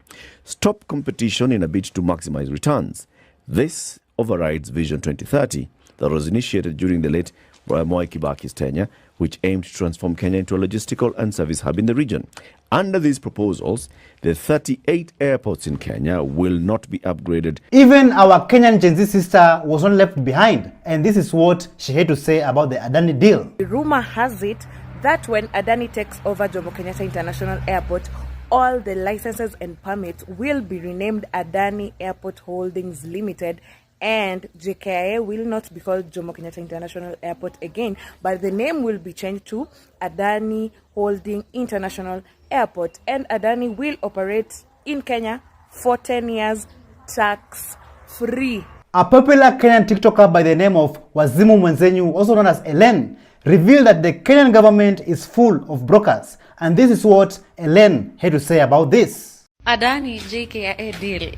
stop competition in a bid to maximize returns. This overrides Vision 2030 that was initiated during the late Mwai Kibaki's tenure, which aimed to transform Kenya into a logistical and service hub in the region. Under these proposals, the 38 airports in Kenya will not be upgraded. Even our Kenyan Jenzas sister was not left behind, and this is what she had to say about the Adani deal. The rumor has it that when Adani takes over Jomo Kenyatta International Airport, all the licenses and permits will be renamed Adani Airport Holdings Limited, and JKIA will not be called Jomo Kenyatta International Airport again, but the name will be changed to Adani Holding International Airport, and Adani will operate in Kenya for 10 years tax-free. A popular Kenyan TikToker by the name of Wazimu Mwenzenyu, also known as Ellen, revealed that the Kenyan government is full of brokers, and this is what Ellen had to say about this. Adani JKIA deal.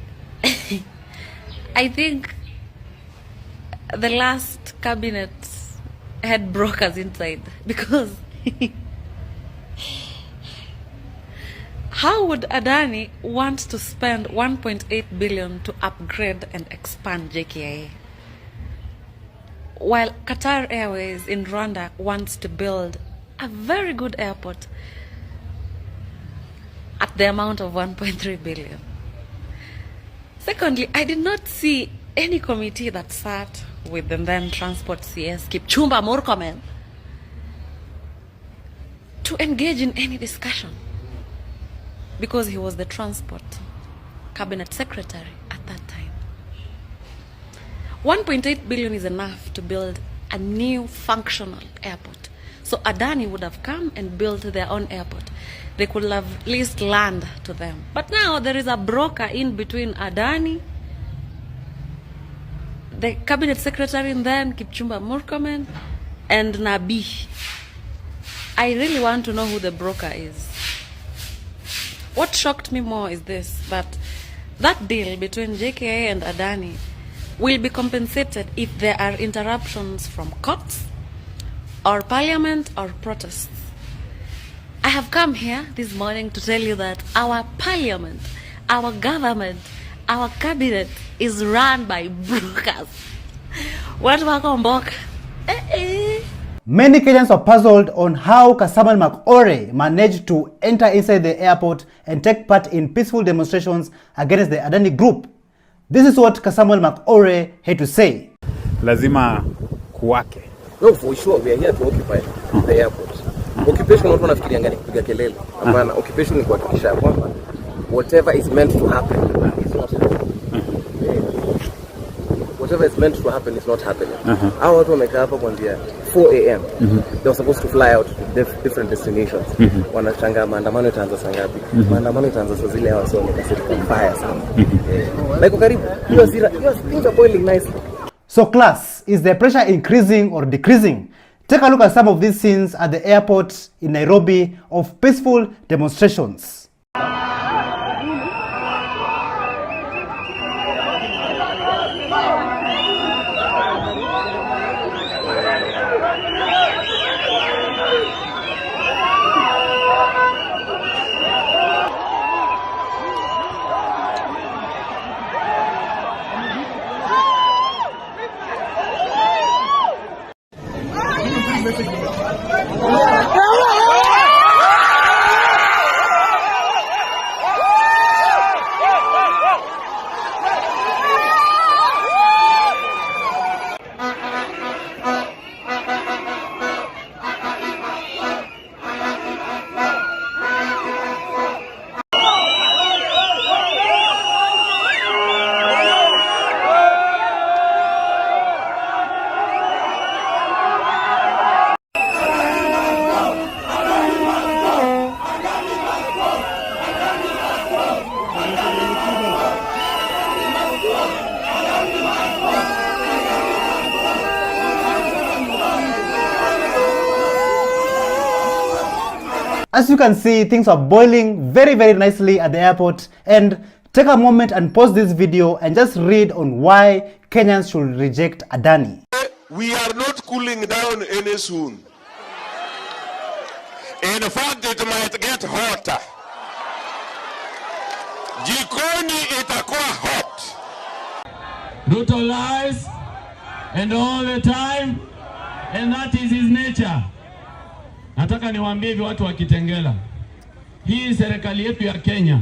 I think the last cabinet had brokers inside, because how would Adani want to spend 1.8 billion to upgrade and expand JKIA, while Qatar Airways in Rwanda wants to build a very good airport at the amount of 1.3 billion? Secondly, I did not see any committee that sat with the then Transport CS Kipchumba Murkomen to engage in any discussion, because he was the Transport Cabinet Secretary at that time. 1.8 billion is enough to build a new functional airport. So Adani would have come and built their own airport. They could have leased land to them. But now there is a broker in between Adani, the Cabinet Secretary, and then Kipchumba Murkomen, and Nabi. I really want to know who the broker is. What shocked me more is this, that deal between JKIA and Adani will be compensated if there are interruptions from courts or parliament or protests. I have come here this morning to tell you that our parliament, our government, our cabinet is run by brokers. What wakomboka? Many Kenyans are puzzled on how Kasamal Makore managed to enter inside the airport and take part in peaceful demonstrations against the Adani group. This is what Kasamal Makore had to say. Lazima kuwake. No, for sure, we are here to occupy the airport. Occupation watu wanafikiria ngani kupiga kelele. Hapana, occupation ni kuhakikisha kwamba whatever is meant to happen is not happening. Whatever is meant to happen is not happening. Hao watu wamekaa hapa kuanzia 4 a.m. They were supposed to fly out to different destinations. Wanachanga maandamano itaanza saa ngapi? Maandamano itaanza saa zile hawa sio nikasema mbaya sana. Like karibu hiyo things are boiling nicely. So class, is the pressure increasing or decreasing? Take a look at some of these scenes at the airport in Nairobi of peaceful demonstrations. As you can see, things are boiling very, very nicely at the airport. And take a moment and pause this video and just read on why Kenyans should reject Adani. We are not cooling down any soon. In fact, it might get hotter. Jikoni itakuwa hot. Ruto lies and all the time, and that is his nature. Nataka niwaambie hivi watu wa Kitengela. Hii serikali yetu ya Kenya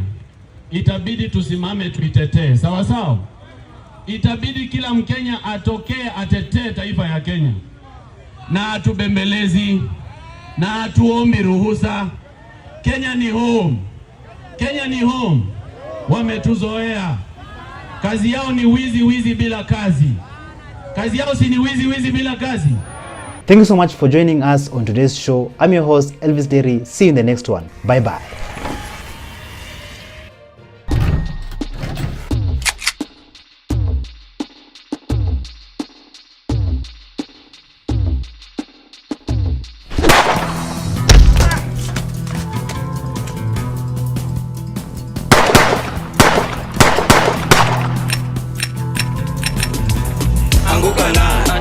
itabidi tusimame tuitetee. Sawa sawa? Itabidi kila Mkenya atokee atetee taifa ya Kenya. Na atubembelezi na atuombi ruhusa. Kenya ni home. Kenya ni home. Wametuzoea. Kazi yao ni wizi bila kazi. Kazi yao si ni wizi bila kazi. Thank you so much for joining us on today's show. I'm your host, Elvis Derry. See you in the next one. Bye-bye.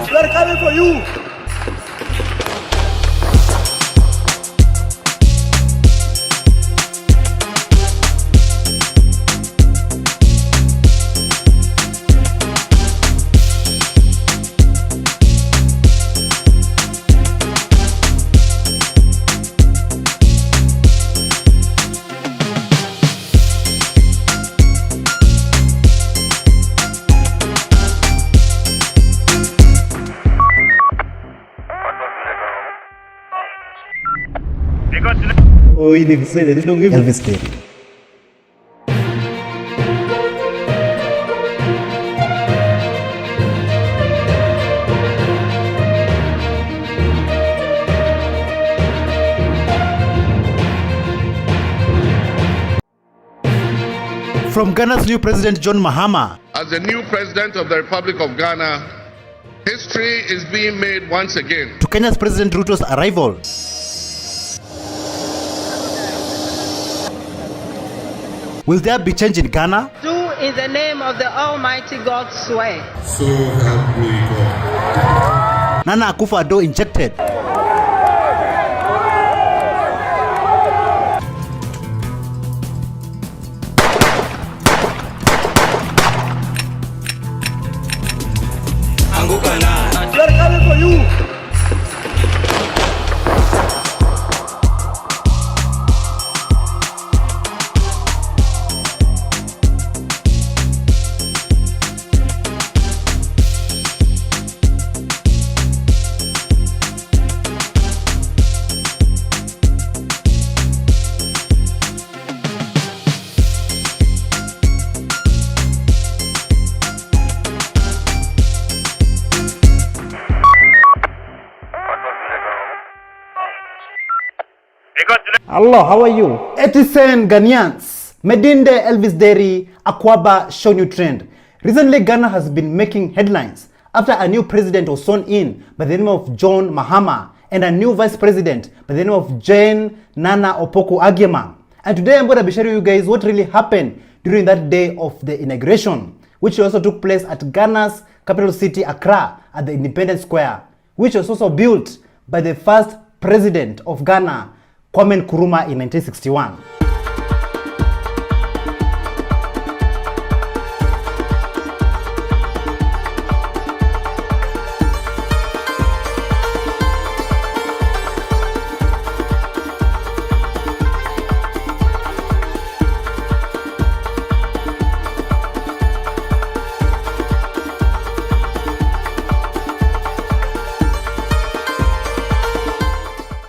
They're coming for you. Oh, Elvis Derry. From Ghana's new president, John Mahama. As the new president of the Republic of Ghana, history is being made once again. To Kenya's President Ruto's arrival. Will there be change in Ghana? Do in the name of the Almighty God swear. So help me God. Nana Akufo-Addo injected. They're coming for you. Hello, how are you? 87 Ghanaians. Medinde Elvis Deri, Akwaba, ShowNewTrend. Recently, Ghana has been making headlines after a new president was sworn in by the name of John Mahama and a new vice president by the name of Jane Nana Opoku Agyemang. And today I'm going to be sharing you guys what really happened during that day of the inauguration, which also took place at Ghana's capital city, Accra, at the Independence Square, which was also built by the first president of Ghana, Kwame Nkrumah, in 1961.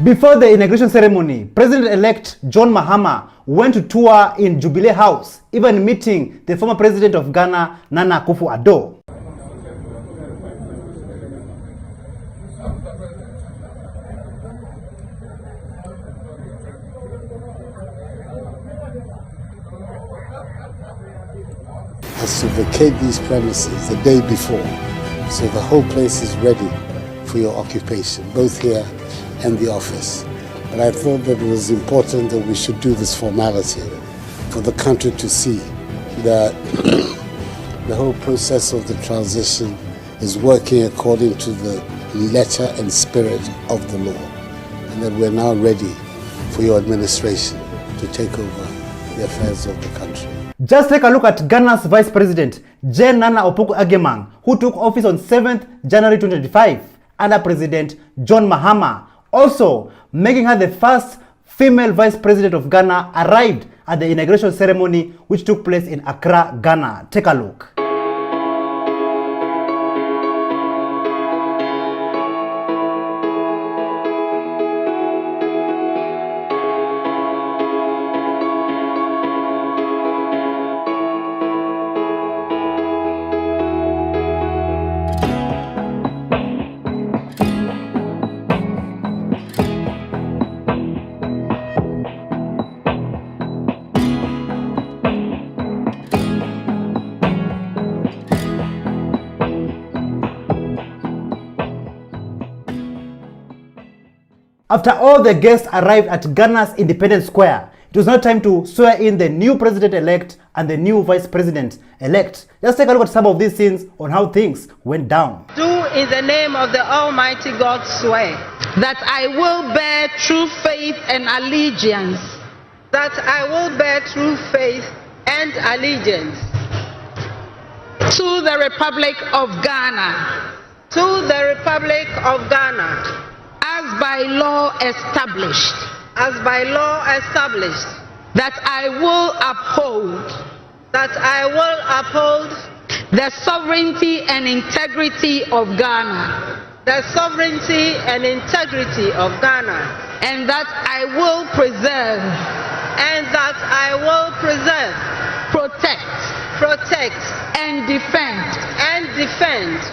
Before the inauguration ceremony, President-elect John Mahama went to tour in Jubilee House, even meeting the former president of Ghana, Nana Akufo-Addo. Has to vacate these premises the day before, so the whole place is ready for your occupation, both here and the office. But I thought that it was important that we should do this formality for the country to see that the whole process of the transition is working according to the letter and spirit of the law, and that we're now ready for your administration to take over the affairs of the country. Just take a look at Ghana's Vice President, Jane Nana Opoku Agyemang, who took office on 7th January 2025 under President John Mahama, also making her the first female Vice President of Ghana, arrived at the inauguration ceremony which took place in Accra, Ghana. Take a look. After all the guests arrived at Ghana's Independence Square, it was now time to swear in the new president-elect and the new vice president-elect. Just take a look at some of these scenes on how things went down. Do in the name of the Almighty God swear that I will bear true faith and allegiance. That I will bear true faith and allegiance to the Republic of Ghana. To the Republic of Ghana. As by law established. As by law established. That I will uphold. That I will uphold the sovereignty and integrity of Ghana. The sovereignty and integrity of Ghana. And that I will preserve. And that I will preserve. Protect. And defend.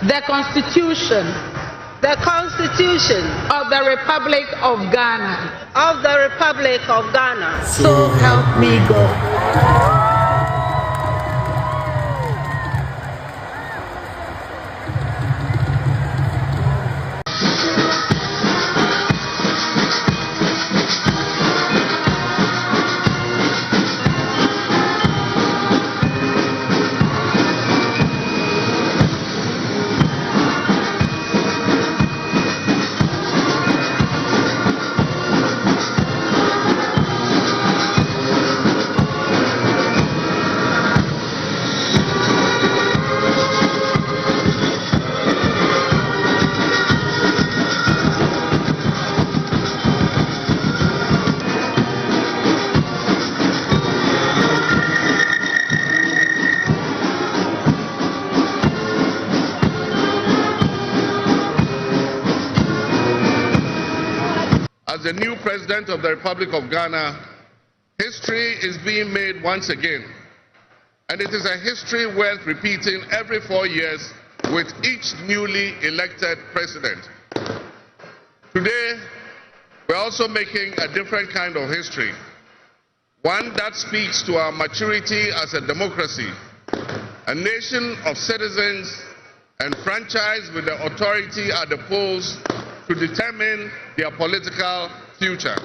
The Constitution. The Constitution of the Republic of Ghana. Of the Republic of Ghana. So help me God. the new President of the Republic of Ghana, history is being made once again. And it is a history worth repeating every 4 years with each newly elected president. Today, we're also making a different kind of history, one that speaks to our maturity as a democracy, a nation of citizens enfranchised with the authority at the polls to determine their political future.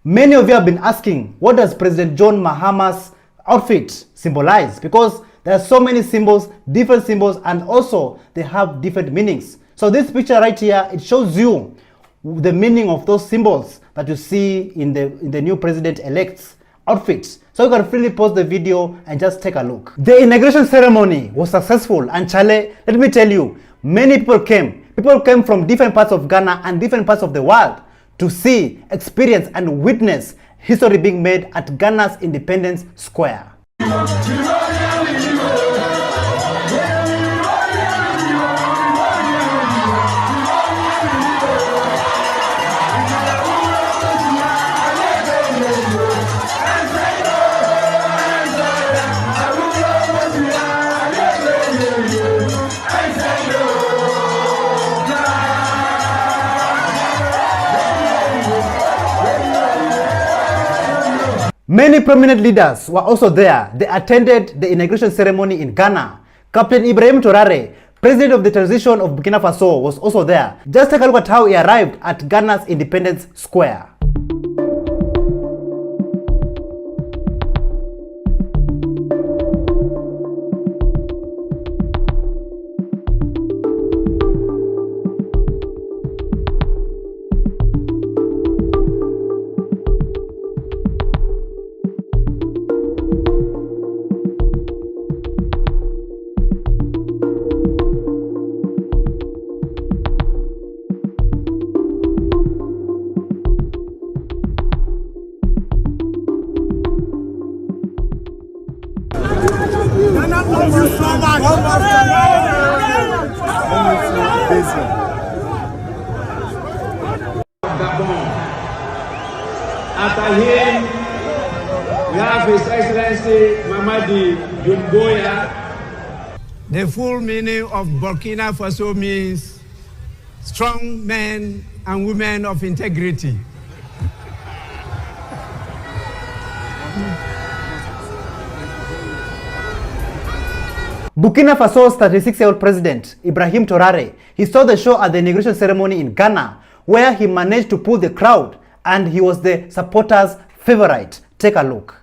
Many of you have been asking, what does President John Mahama's outfit symbolize? Because there are so many symbols, different symbols, and also they have different meanings. So this picture right here, it shows you the meaning of those symbols that you see in the new president-elect's outfit. So you can freely pause the video and just take a look. The inauguration ceremony was successful, and Chale, let me tell you, many people came. People came from different parts of Ghana and different parts of the world to see, experience, and witness history being made at Ghana's Independence Square. Many prominent leaders were also there. They attended the inauguration ceremony in Ghana. Captain Ibrahim Traoré, president of the transition of Burkina Faso, was also there. Just take a look at how he arrived at Ghana's Independence Square. After him, we have His Excellency Mamadi Doumbouya. The full meaning of Burkina Faso means strong men and women of integrity. Burkina Faso's 36-year-old president, Ibrahim Traoré, he saw the show at the inauguration ceremony in Ghana, where he managed to pull the crowd, and he was the supporters' favorite. Take a look.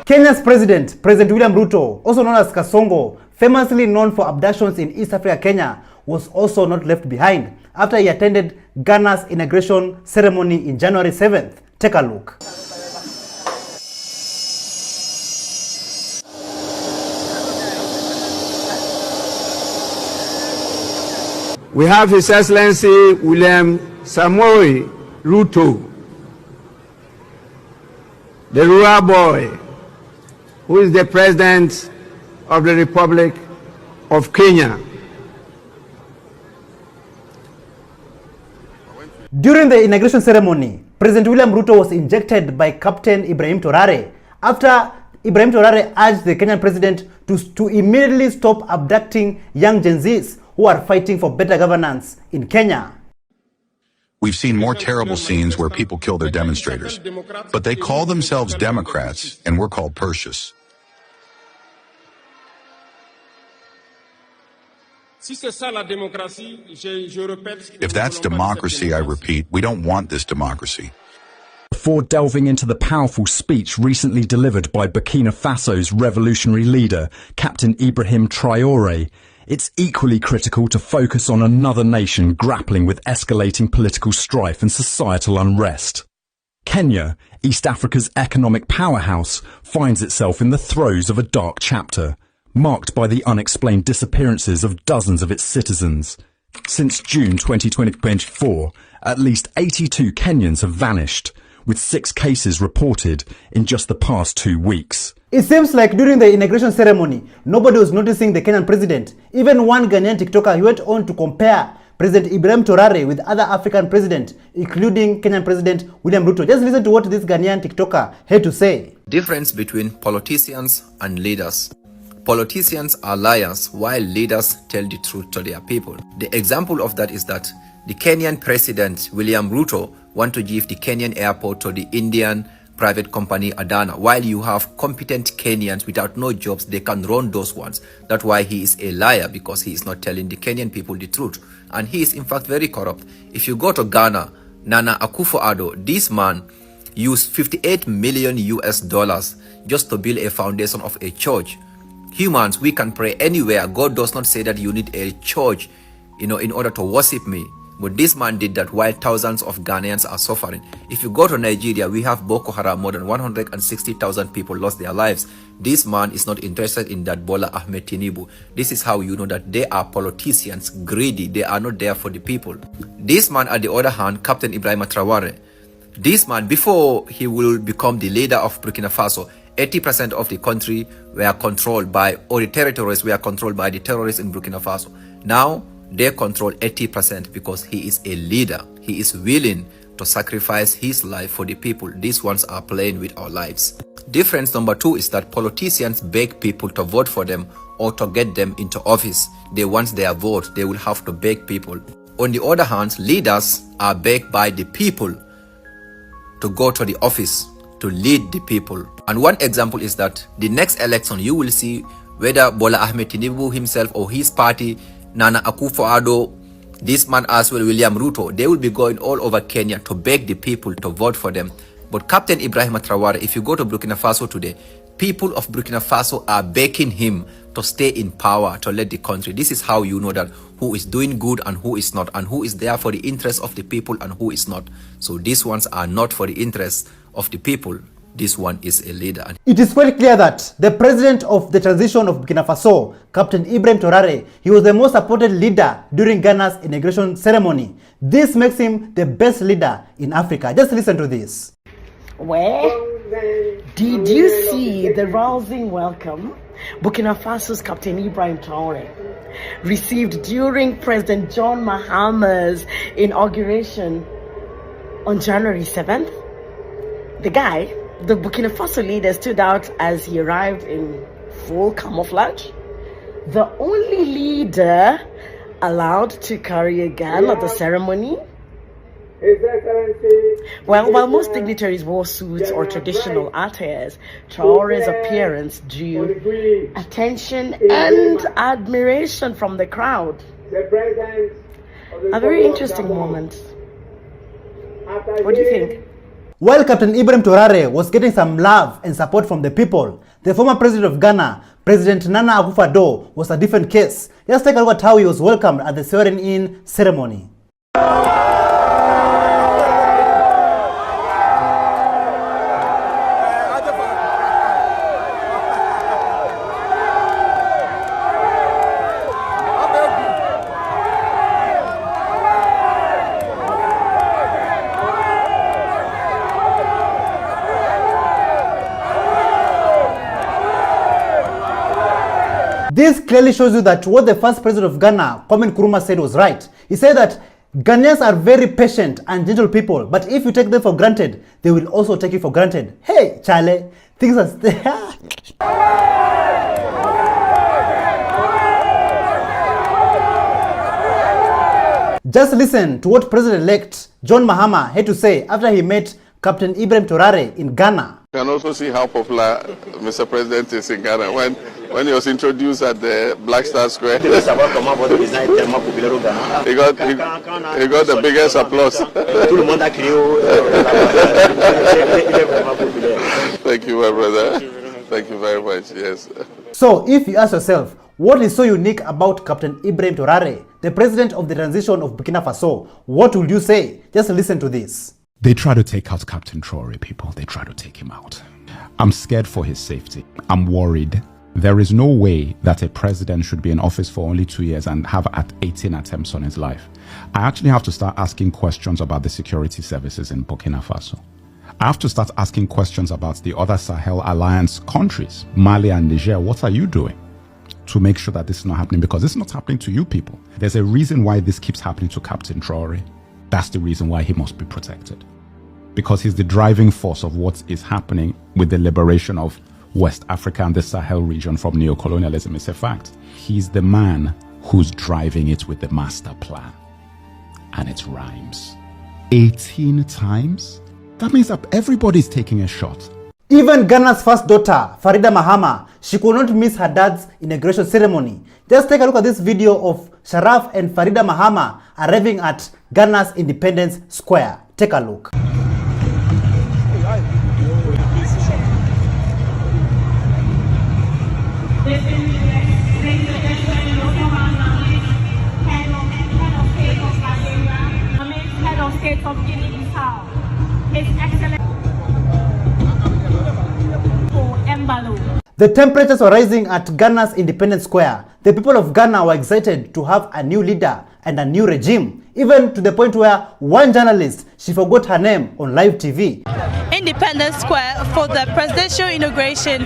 Kenya's President William Ruto, also known as Kasongo, famously known for abductions in East Africa, Kenya, was also not left behind after he attended Ghana's inauguration ceremony in January 7th. Take a look. We have His Excellency William Samoei Ruto, the rural boy, who is the President of the Republic of Kenya. During the inauguration ceremony, President William Ruto was injected by Captain Ibrahim Traoré after Ibrahim Traoré urged the Kenyan president to immediately stop abducting young Jenzas who are fighting for better governance in Kenya. We've seen more terrible scenes where people kill their demonstrators, but they call themselves Democrats and we're called Persians. If that's democracy, I repeat, we don't want this democracy. Before delving into the powerful speech recently delivered by Burkina Faso's revolutionary leader, Captain Ibrahim Traoré, it's equally critical to focus on another nation grappling with escalating political strife and societal unrest. Kenya, East Africa's economic powerhouse, finds itself in the throes of a dark chapter, marked by the unexplained disappearances of dozens of its citizens. Since June 2024, at least 82 Kenyans have vanished, with 6 cases reported in just the past 2 weeks. It seems like during the inauguration ceremony, nobody was noticing the Kenyan president. Even one Ghanaian TikToker, he went on to compare President Ibrahim Traoré with other African presidents, including Kenyan President William Ruto. Just listen to what this Ghanaian TikToker had to say. Difference between politicians and leaders. Politicians are liars while leaders tell the truth to their people. The example of that is that the Kenyan President William Ruto want to give the Kenyan airport to the Indian private company Adana, while you have competent Kenyans without no jobs, they can run those ones. That's why he is a liar, because he is not telling the Kenyan people the truth. And he is in fact very corrupt. If you go to Ghana, Nana Akufo-Addo, this man used $58 million just to build a foundation of a church. Humans, we can pray anywhere. God does not say that you need a church, in order to worship me. But this man did that while thousands of Ghanaians are suffering. If you go to Nigeria, we have Boko Haram, more than 160,000 people lost their lives. This man is not interested in that. Bola Ahmed Tinubu. This is how you know that they are politicians, greedy. They are not there for the people. This man, on the other hand, Captain Ibrahim Traoré, this man, before he will become the leader of Burkina Faso, 80% of the country were controlled by, or the territories were controlled by the terrorists in Burkina Faso. Now, they control 80% because he is a leader. He is willing to sacrifice his life for the people. These ones are playing with our lives. Difference number 2 is that politicians beg people to vote for them or to get them into office. They want their vote. They will have to beg people. On the other hand, leaders are begged by the people to go to the office to lead the people. And one example is that the next election, you will see whether Bola Ahmed Tinubu himself or his party, Nana Akufo-Addo, this man as well, William Ruto, they will be going all over Kenya to beg the people to vote for them. But Captain Ibrahim Traoré, if you go to Burkina Faso today, people of Burkina Faso are begging him to stay in power, to lead the country. This is how you know that who is doing good and who is not, and who is there for the interest of the people and who is not. So these ones are not for the interest of the people. This one is a leader. It is quite clear that the president of the transition of Burkina Faso, Captain Ibrahim Traoré, he was the most supported leader during Ghana's inauguration ceremony. This makes him the best leader in Africa. Just listen to this. Where did you see the rousing welcome Burkina Faso's Captain Ibrahim Traoré received during President John Mahama's inauguration on January 7th? The Burkina Faso leader, stood out as he arrived in full camouflage. The only leader allowed to carry a gun at the ceremony. Well, while most dignitaries wore suits or traditional attires, Traoré's appearance drew attention and admiration from the crowd. A very interesting moment. What do you think? While Captain Ibrahim Traoré was getting some love and support from the people, the former president of Ghana, President Nana Akufo-Addo, was a different case. Let's take a look at how he was welcomed at the swearing-in ceremony. This clearly shows you that what the first president of Ghana, Kwame Nkrumah, said was right. He said that Ghanaians are very patient and gentle people, but if you take them for granted, they will also take you for granted. Hey, Charlie, things are Just listen to what President-elect John Mahama had to say after he met Captain Ibrahim Traoré in Ghana. You can also see how popular Mr. President is in Ghana. When he was introduced at the Black Star Square, he got the biggest applause. Thank you, my brother. Thank you very much. Yes. So, if you ask yourself, What is so unique about Captain Ibrahim Traoré, the president of the transition of Burkina Faso? What would you say? Just listen to this. They try to take out Captain Traoré, people. They try to take him out. I'm scared for his safety. I'm worried. There is no way that a president should be in office for only 2 years and have 18 attempts on his life. I actually have to start asking questions about the security services in Burkina Faso. I have to start asking questions about the other Sahel Alliance countries, Mali and Niger. What are you doing to make sure that this is not happening? Because it's not happening to you people. There's a reason why this keeps happening to Captain Traoré. That's the reason why he must be protected. Because he's the driving force of what is happening with the liberation of West Africa and the Sahel region from neocolonialism. It's a fact. He's the man who's driving it with the master plan. And it rhymes. 18 times? That means that everybody's taking a shot. Even Ghana's first daughter, Farida Mahama, she could not miss her dad's inauguration ceremony. Just take a look at this video of Sharaf and Farida Mahama arriving at Ghana's Independence Square. Take a look. Head of State of Guinea-Bissau, His Excellency Embalo. The temperatures were rising at Ghana's Independence Square. The people of Ghana were excited to have a new leader and a new regime, even to the point where one journalist, she forgot her name on live TV. Independence Square for the presidential inauguration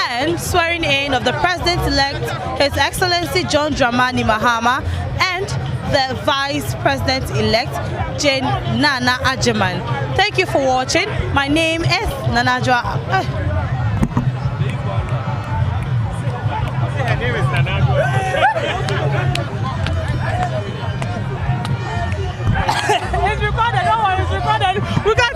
and swearing in of the president-elect, His Excellency John Dramani Mahama, and the Vice President-elect, Jane Nana Ajeman. Thank you for watching. My name is Nanajwa. It's recorded, don't worry, it's recorded. We got.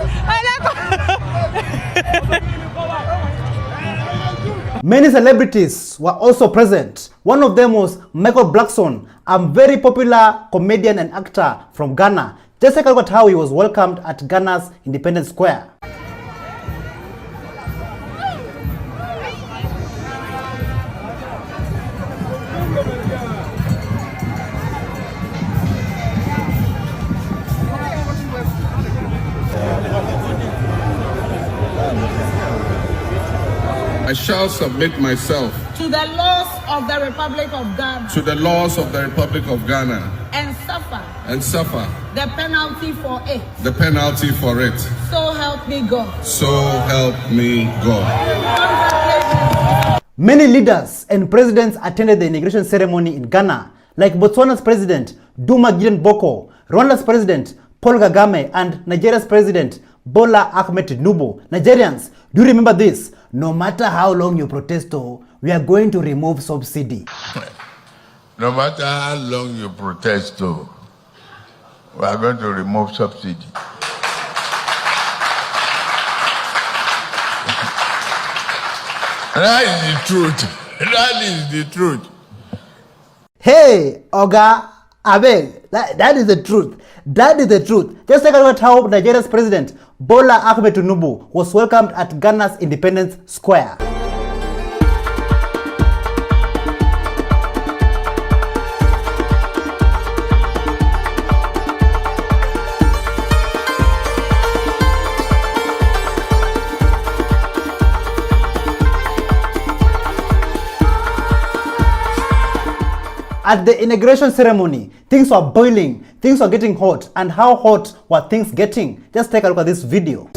Many celebrities were also present. One of them was Michael Blackson, a very popular comedian and actor from Ghana. Just take a look at how he was welcomed at Ghana's Independence Square. I shall submit myself To the laws of the Republic of Ghana. to the laws of the Republic of Ghana And suffer and suffer the penalty for it. the penalty for it. So help me God. So help me God. Many leaders and presidents attended the inauguration ceremony in Ghana, like Botswana's president, Duma Gideon Boko, Rwanda's president, Paul Kagame, and Nigeria's president, Bola Ahmed Tinubu. Nigerians, do you remember this? No matter how long you protest, we are going to remove subsidy. No matter how long you protest, we are going to remove subsidy. That is the truth. That is the truth. Hey, Oga, Abeg, that is the truth. That is the truth. Just take a look at how Nigeria's president, Bola Ahmed Tinubu, was welcomed at Ghana's Independence Square. At the inauguration ceremony, things were boiling, things were getting hot, and how hot were things getting? Just take a look at this video.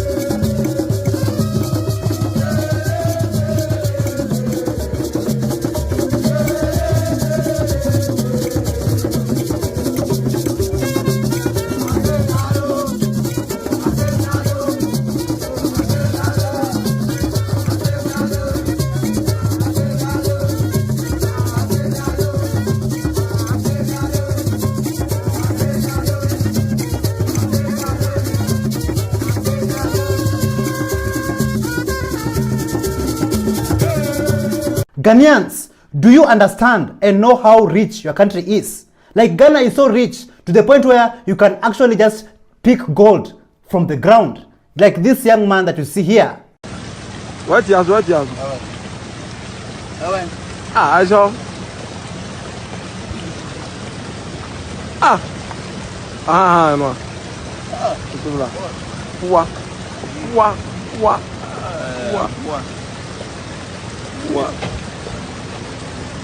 Ghanaians, do you understand and know how rich your country is? Like, Ghana is so rich to the point where you can actually just pick gold from the ground. Like this young man that you see here. What years? Ah, I saw no.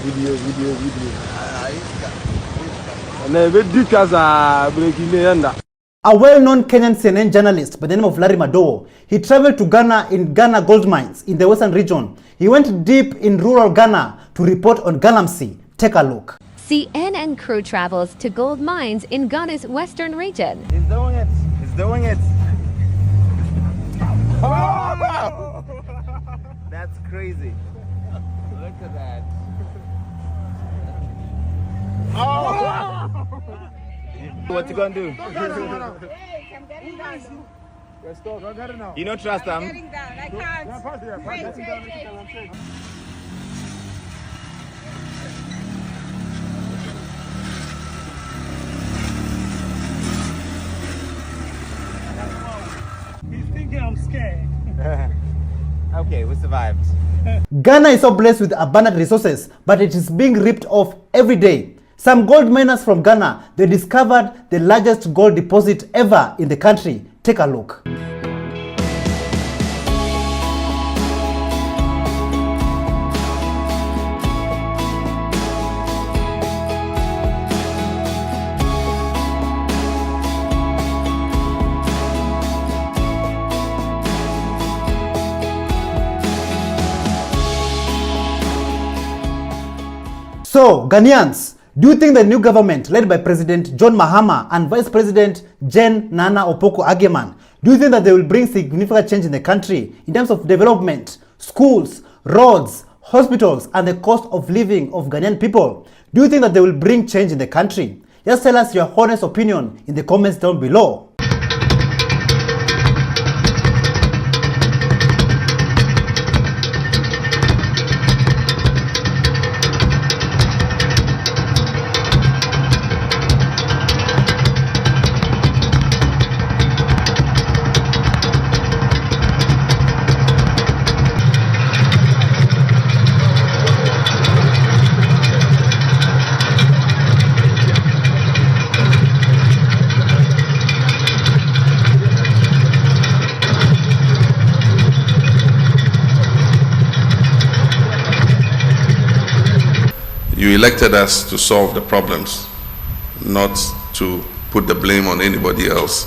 Video. A well-known Kenyan CNN journalist by the name of Larry Madowo, he traveled to Ghana in Ghana gold mines in the western region. He went deep in rural Ghana to report on Galamsey. Take a look. CNN crew travels to gold mines in Ghana's western region. He's doing it. Oh! That's crazy. Look at that. Oh! What you gonna do? You don't trust them? I can't. He's thinking I'm scared. Okay, we survived. Ghana is so blessed with abundant resources, but it is being ripped off every day. Some gold miners from Ghana, they discovered the largest gold deposit ever in the country. Take a look. So, Ghanaians, do you think the new government led by President John Mahama and Vice President Jen Nana Opoku Ageman, do you think that they will bring significant change in the country in terms of development, schools, roads, hospitals, and the cost of living of Ghanaian people? Do you think that they will bring change in the country? Just tell us your honest opinion in the comments down below. You elected us to solve the problems, not to put the blame on anybody else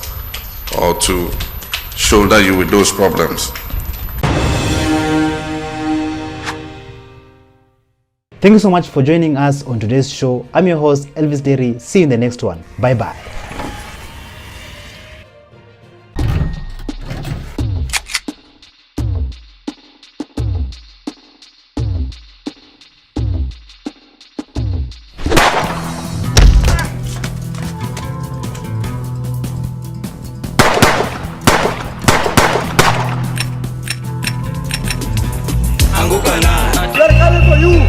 or to shoulder you with those problems. Thank you so much for joining us on today's show. I'm your host, Elvis Derry. See you in the next one. Bye-bye. They're coming for you.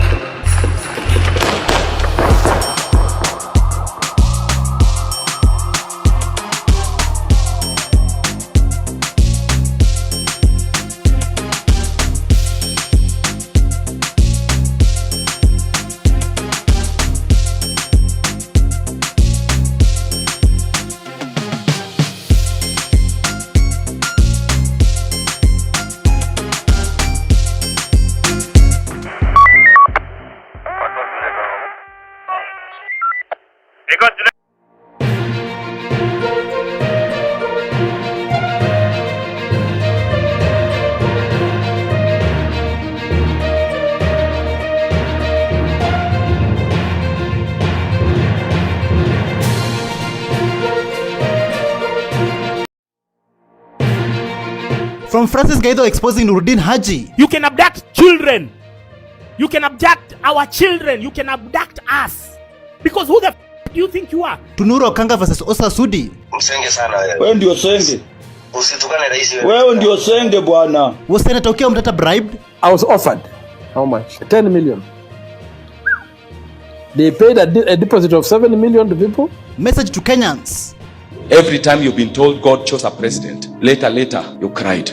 From Francis Gaido exposing Nuruddin Haji. You can abduct children. You can abduct our children. You can abduct us. Because who the f do you think you are? To Nuru Okanga versus Osa Sudi. Msenge sana wewe. Wewe ndio senge. Usitukane rais wewe. Wewe ndio senge bwana. Was Senator Okiya Omtata bribed? I was offered. How much? 10 million. They paid a deposit of 7 million to people. Message to Kenyans. Every time you've been told God chose a president, later, you cried.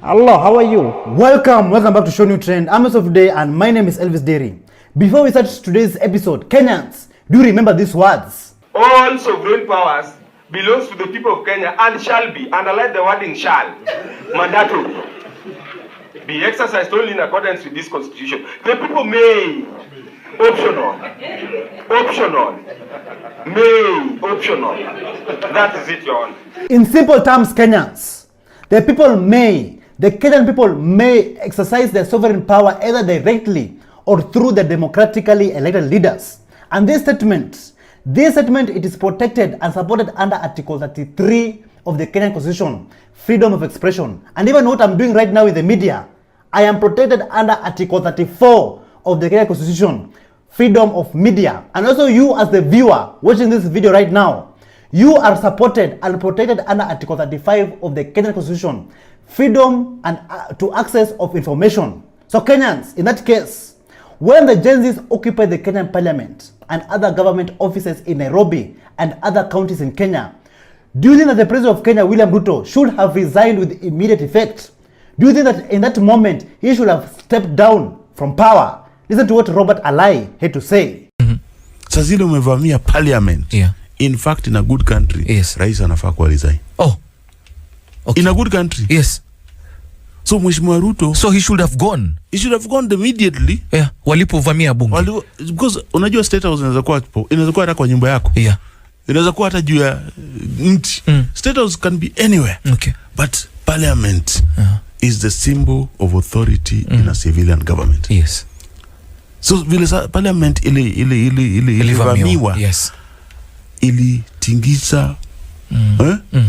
Hello, how are you? Welcome back to ShowNewTrend. I'm of today and my name is Elvis Derry. Before we start today's episode, Kenyans, do you remember these words? All sovereign powers belongs to the people of Kenya and shall be, underline the wording shall, mandatory, be exercised only in accordance with this constitution. The people may, optional, may, optional. That is it, Your Honor. In simple terms, Kenyans, the Kenyan people may exercise their sovereign power either directly or through the democratically elected leaders. And this statement, it is protected and supported under Article 33 of the Kenyan Constitution, freedom of expression. And even what I'm doing right now with the media, I am protected under Article 34 of the Kenyan Constitution, freedom of media. And also you as the viewer watching this video right now, you are supported and protected under Article 35 of the Kenyan Constitution, freedom and to access of information. So Kenyans, in that case, when the Jenzas occupy the Kenyan parliament and other government offices in Nairobi and other counties in Kenya, do you think that the president of Kenya, William Ruto, should have resigned with immediate effect? Do you think that in that moment he should have stepped down from power? Listen to what Robert Alai had to say. Sazile umevamia parliament. Yeah. In fact, in a good country, yes, rais anafaa kwa resign. Oh. Okay. In a good country. Yes. So Mheshimiwa Ruto, so he should have gone. He should have gone immediately. Yeah. Walipovamia bunge. Because unajua state house inaweza kuwa hata kwa nyumba yako. Yeah. Inaweza kuwa hata juu ya mti. State house can be anywhere. Okay. But parliament is the symbol of authority in a civilian government. Yes. So vile parliament ilivamiwa. Yes. Ilitingisa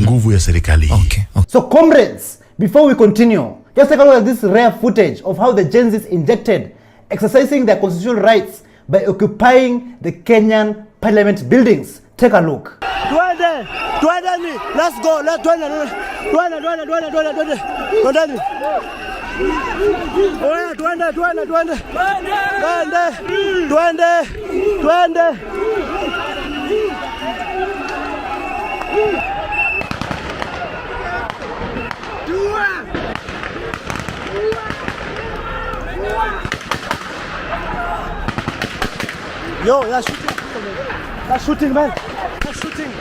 nguvu ya serikali. Okay. So comrades, before we continue, just take a look at this rare footage of how the Jenzas injected, exercising their constitutional rights by occupying the Kenyan parliament buildings. Take a look. Let's go. Yo, that's shooting. That's shooting, man. That's shooting.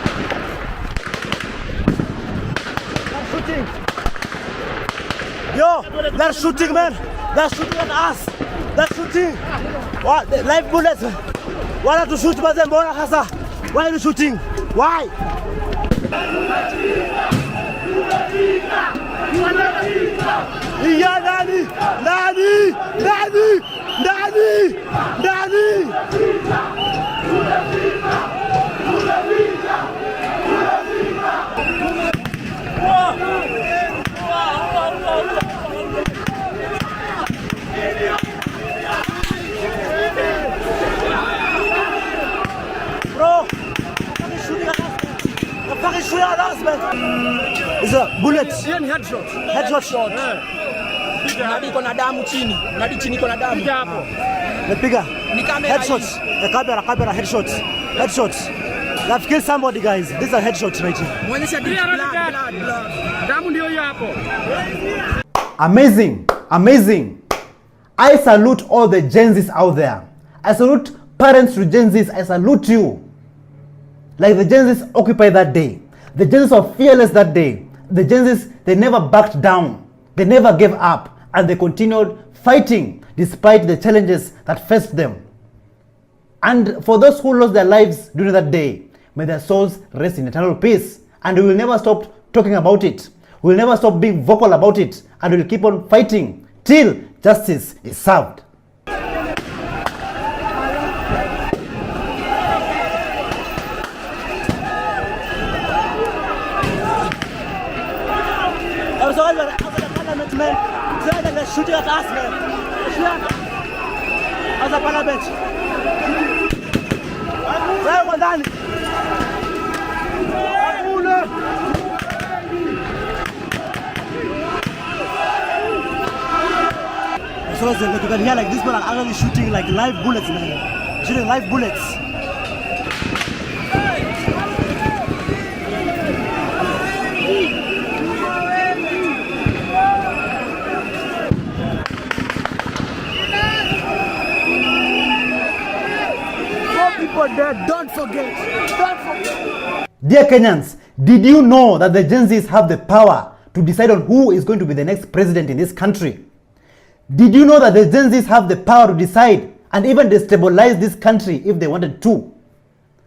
That's shooting. Yo, that's shooting, man. That's shooting at us. That's shooting. What? Live bullets. Why not to shoot them? Why are you shooting? Why? Yeah, Nani. Bro, fucking shooting at us, man. They're fucking shooting at us, man. It's a bullet. Headshot shot. Nadi kona damu chini. Nadi chini kona damu. Piga hapo. Napiga. Headshots. The camera headshots. Headshots. They've killed somebody, guys. These are headshots right here. Muonyesha blood. Damu ndio hiyo hapo. Amazing. I salute all the Jenzas out there. I salute parents to Jenzas. I salute you. Like the Jenzas occupied that day. The Jenzas were fearless that day. The Jenzas, they never backed down. They never gave up. And they continued fighting despite the challenges that faced them. And for those who lost their lives during that day, may their souls rest in eternal peace. And we will never stop talking about it. We will never stop being vocal about it. And we will keep on fighting till justice is served. They're shooting at us, man. As a parliament. So you can hear like this man are actually shooting like live bullets, man. Shooting live bullets. forget. Dear Kenyans, did you know that the Jenzas have the power to decide on who is going to be the next president in this country? Did you know that the Jenzas have the power to decide and even destabilize this country if they wanted to?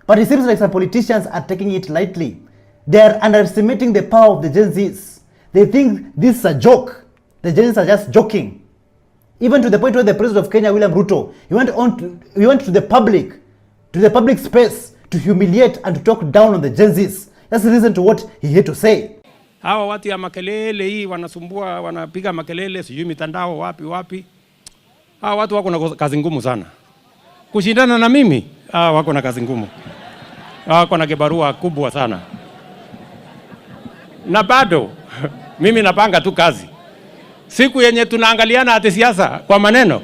But it seems like some politicians are taking it lightly. They are underestimating the power of the Jenzas. They think this is a joke. The Jenzas are just joking. Even to the point where the president of Kenya, William Ruto, he went to the public space to humiliate and to talk down on the Jenzas. Let's listen to what he had to say. Hawa watu ya makelele hii wanasumbua, wanapiga makelele sijui mitandao wapi. Hawa watu wako na kazi ngumu sana. Kushindana na mimi, wako na kazi ngumu. Wako na kibarua kubwa sana. Na bado mimi napanga tu kazi. Siku yenye tunaangaliana ati siasa kwa maneno.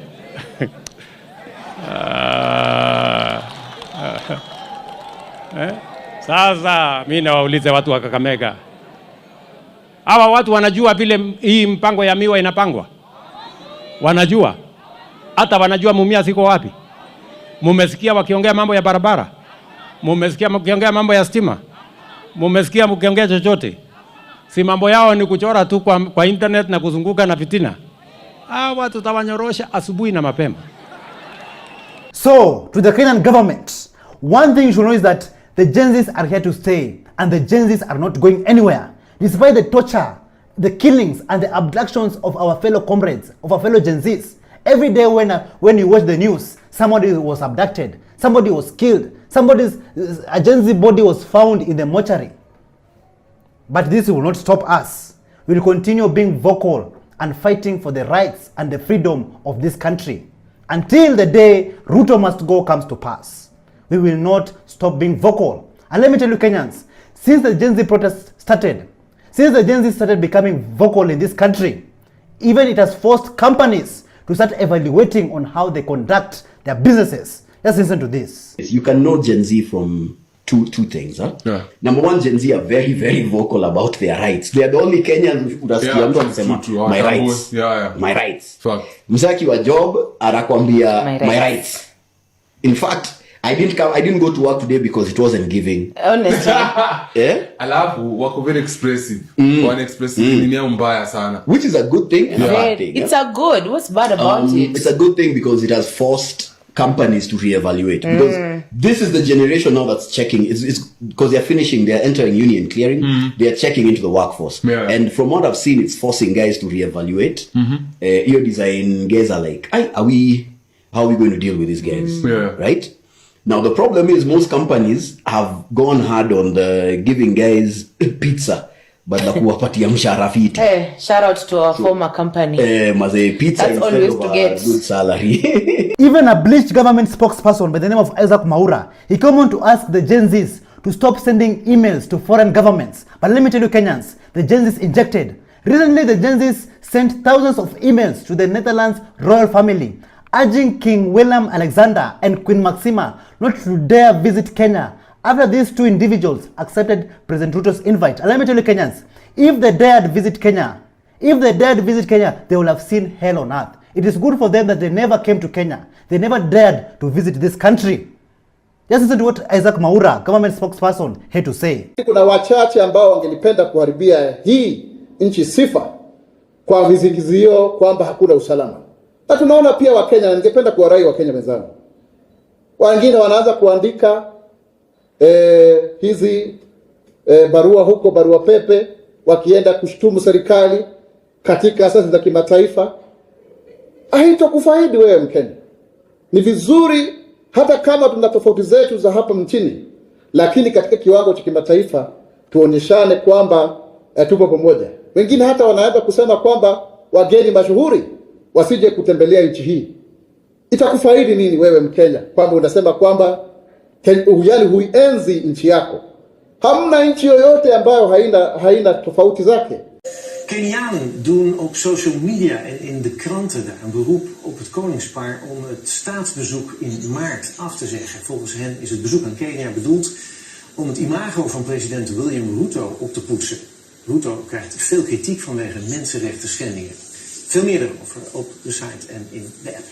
Sasa mimi nawaulize watu wa Kakamega. Hawa watu wanajua vile hii mpango ya miwa inapangwa? Wanajua? Hata wanajua Mumia siko wapi? Mumesikia wakiongea mambo ya barabara? Mumesikia wakiongea mambo ya stima? Mumesikia wakiongea chochote? Si mambo yao ni kuchora tu kwa internet na kuzunguka na fitina. Hawa tutawanyorosha asubuhi na mapema. So, to the Kenyan government, one thing you should know is that the Jenzas are here to stay and the Jenzas are not going anywhere. Despite the torture, the killings and the abductions of our fellow comrades, of our fellow Jenzas, every day when you watch the news, somebody was abducted, somebody was killed, a Genzi body was found in the mortuary. But this will not stop us. We will continue being vocal and fighting for the rights and the freedom of this country until the day Ruto must go comes to pass. We will not stop being vocal. And let me tell you, Kenyans, since the Gen Z protests started, since the Gen Z started becoming vocal in this country, even it has forced companies to start evaluating on how they conduct their businesses. Let's listen to this. You can know Gen Z from two things. Huh? Yeah. Number one, Gen Z are very, very vocal about their rights. They are the only Kenyans who my rights. My rights. Msaki wa job, anakuambia my rights. In fact, I didn't go to work today because it wasn't giving. Honestly. Alafu wako very expressive. One expressive ni mbaya sana. Which is a good thing and a bad thing. It's a good. What's bad about it? It's a good thing because it has forced companies to reevaluate. Because this is the generation now that's checking. It's because they're finishing, they're entering union clearing. They're checking into the workforce. Yeah. And from what I've seen, it's forcing guys to reevaluate. Your design guys are like, how are we going to deal with these guys? Right? Now, the problem is most companies have gone hard on the giving guys pizza, but kuwapatia mshahara fiti. Hey, shout out to our former company. Pizza that's all we used to get. Good salary. Even a bleached government spokesperson by the name of Isaac Maura, he came on to ask the Gen Zs to stop sending emails to foreign governments. But let me tell you, Kenyans, the Gen Zs injected. Recently, the Gen Zs sent thousands of emails to the Netherlands royal family, urging King Willem Alexander and Queen Maxima not to dare visit Kenya after these two individuals accepted President Ruto's invite. And let me tell you, Kenyans, if they dared visit Kenya, they will have seen hell on earth. It is good for them that they never came to Kenya. They never dared to visit this country. Just listen to what Isaac Maura, government spokesperson, had to say. Kuna wachache ambao wangelipenda kuharibia hii nchi sifa kwa vizingizio kwamba hakuna usalama. Na tunaona pia Wakenya, ningependa kuwarai Wakenya wenzangu. Wengine wanaanza kuandika hizi barua huko, barua pepe, wakienda kushtumu serikali katika asasi za kimataifa. Haitakufaidi wewe Mkenya. Ni vizuri hata kama tuna tofauti zetu za hapa nchini, lakini katika kiwango cha kimataifa tuonyeshane kwamba tupo pamoja. Wengine hata wanaanza kusema kwamba wageni mashuhuri wasije kutembelea nchi hii. Itakufaidi nini wewe Mkenya kwamba unasema kwamba yani huienzi nchi yako? Hamna nchi yoyote ambayo haina tofauti zake. Kenyanen doen op social media en in de kranten daar een beroep op het koningspaar om het staatsbezoek in maart af te zeggen. Volgens hen is het bezoek aan Kenia bedoeld om het imago van president William Ruto op te poetsen. Ruto krijgt veel kritiek vanwege mensenrechten schendingen. Veel meer erover op de site en in de app.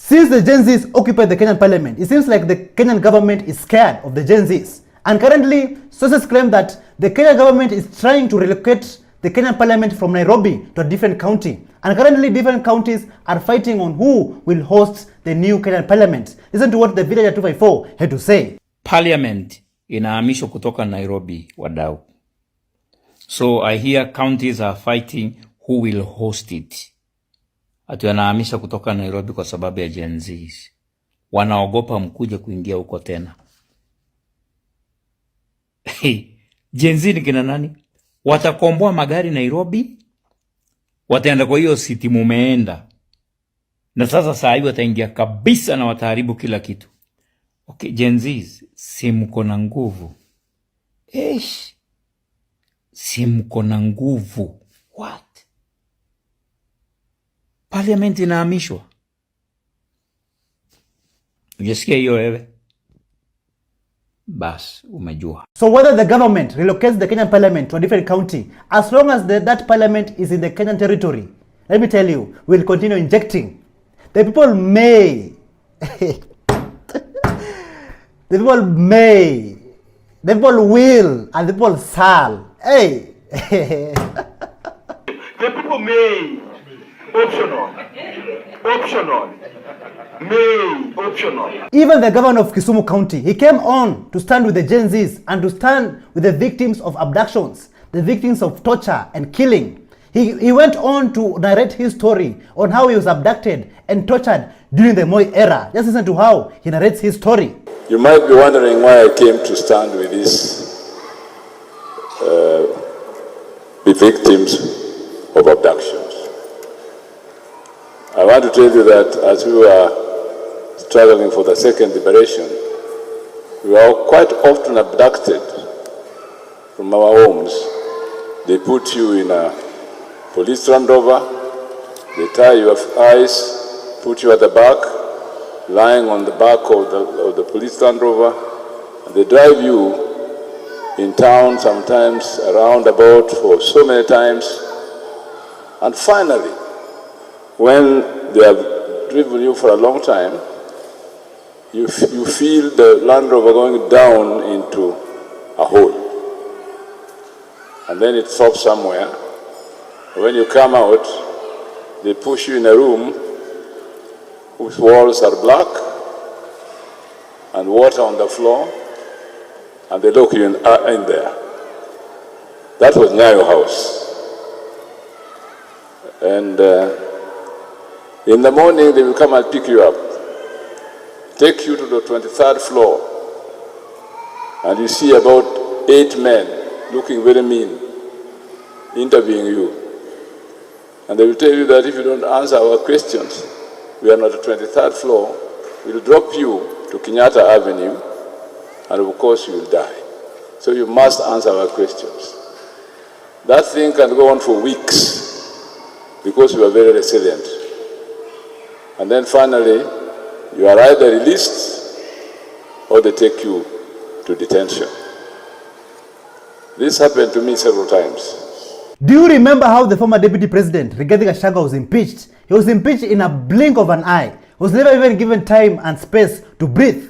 Since the Jenzas occupy the Kenyan parliament, it seems like the Kenyan government is scared of the Jenzas. And currently, sources claim that the Kenyan government is trying to relocate the Kenyan parliament from Nairobi to a different county. And currently, different counties are fighting on who will host the new Kenyan parliament. Listen to what the Villager 254 had to say. Parliament inahamishwa kutoka Nairobi, wadau. So I hear counties are fighting who will host it. Atu yanahamisha kutoka Nairobi kwa sababu ya Jenzas. Wanaogopa mkuje kuingia huko tena. Jenzas ni kina nani? Watakomboa magari Nairobi, wataenda kwa hiyo city mumeenda. Na sasa saa hii wataingia kabisa na wataharibu kila kitu. Okay, Jenzas, si mko na nguvu. Si mko na nguvu. What? Parliament inahamishwa. Ujasikia hiyo wewe? Bas, umejua. So whether the government relocates the Kenyan parliament to a different county, as long as that parliament is in the Kenyan territory, let me tell you, we'll continue injecting. The people may, the people may, the people will, and the people shall. Hey! The people may, optional, may, optional. Even the governor of Kisumu County, he came on to stand with the Jenzas and to stand with the victims of abductions, the victims of torture and killing. He went on to narrate his story on how he was abducted and tortured during the Moi era. Just listen to how he narrates his story. You might be wondering why I came to stand with these the victims of abductions. I want to tell you that as we were struggling for the second liberation, we were quite often abducted from our homes. They put you in a police Land Rover, they tie your eyes, put you at the back, lying on the back of the police Land Rover, and they drive you in town, sometimes around about for so many times. And finally, when they have driven you for a long time, you feel the Land Rover going down into a hole. And then it stops somewhere. When you come out, they push you in a room whose walls are black and water on the floor, and they lock you in there. That was Nyayo House. And in the morning, they will come and pick you up, take you to the 23rd floor, and you see about 8 men looking very mean, interviewing you. And they will tell you that if you don't answer our questions, we are on the 23rd floor, we'll drop you to Kenyatta Avenue, and of course you will die. So you must answer our questions. That thing can go on for weeks because we are very resilient. And then finally, you are either released or they take you to detention. This happened to me several times. Do you remember how the former deputy president, Rigathi Gachagua, was impeached? He was impeached in a blink of an eye. He was never even given time and space to breathe.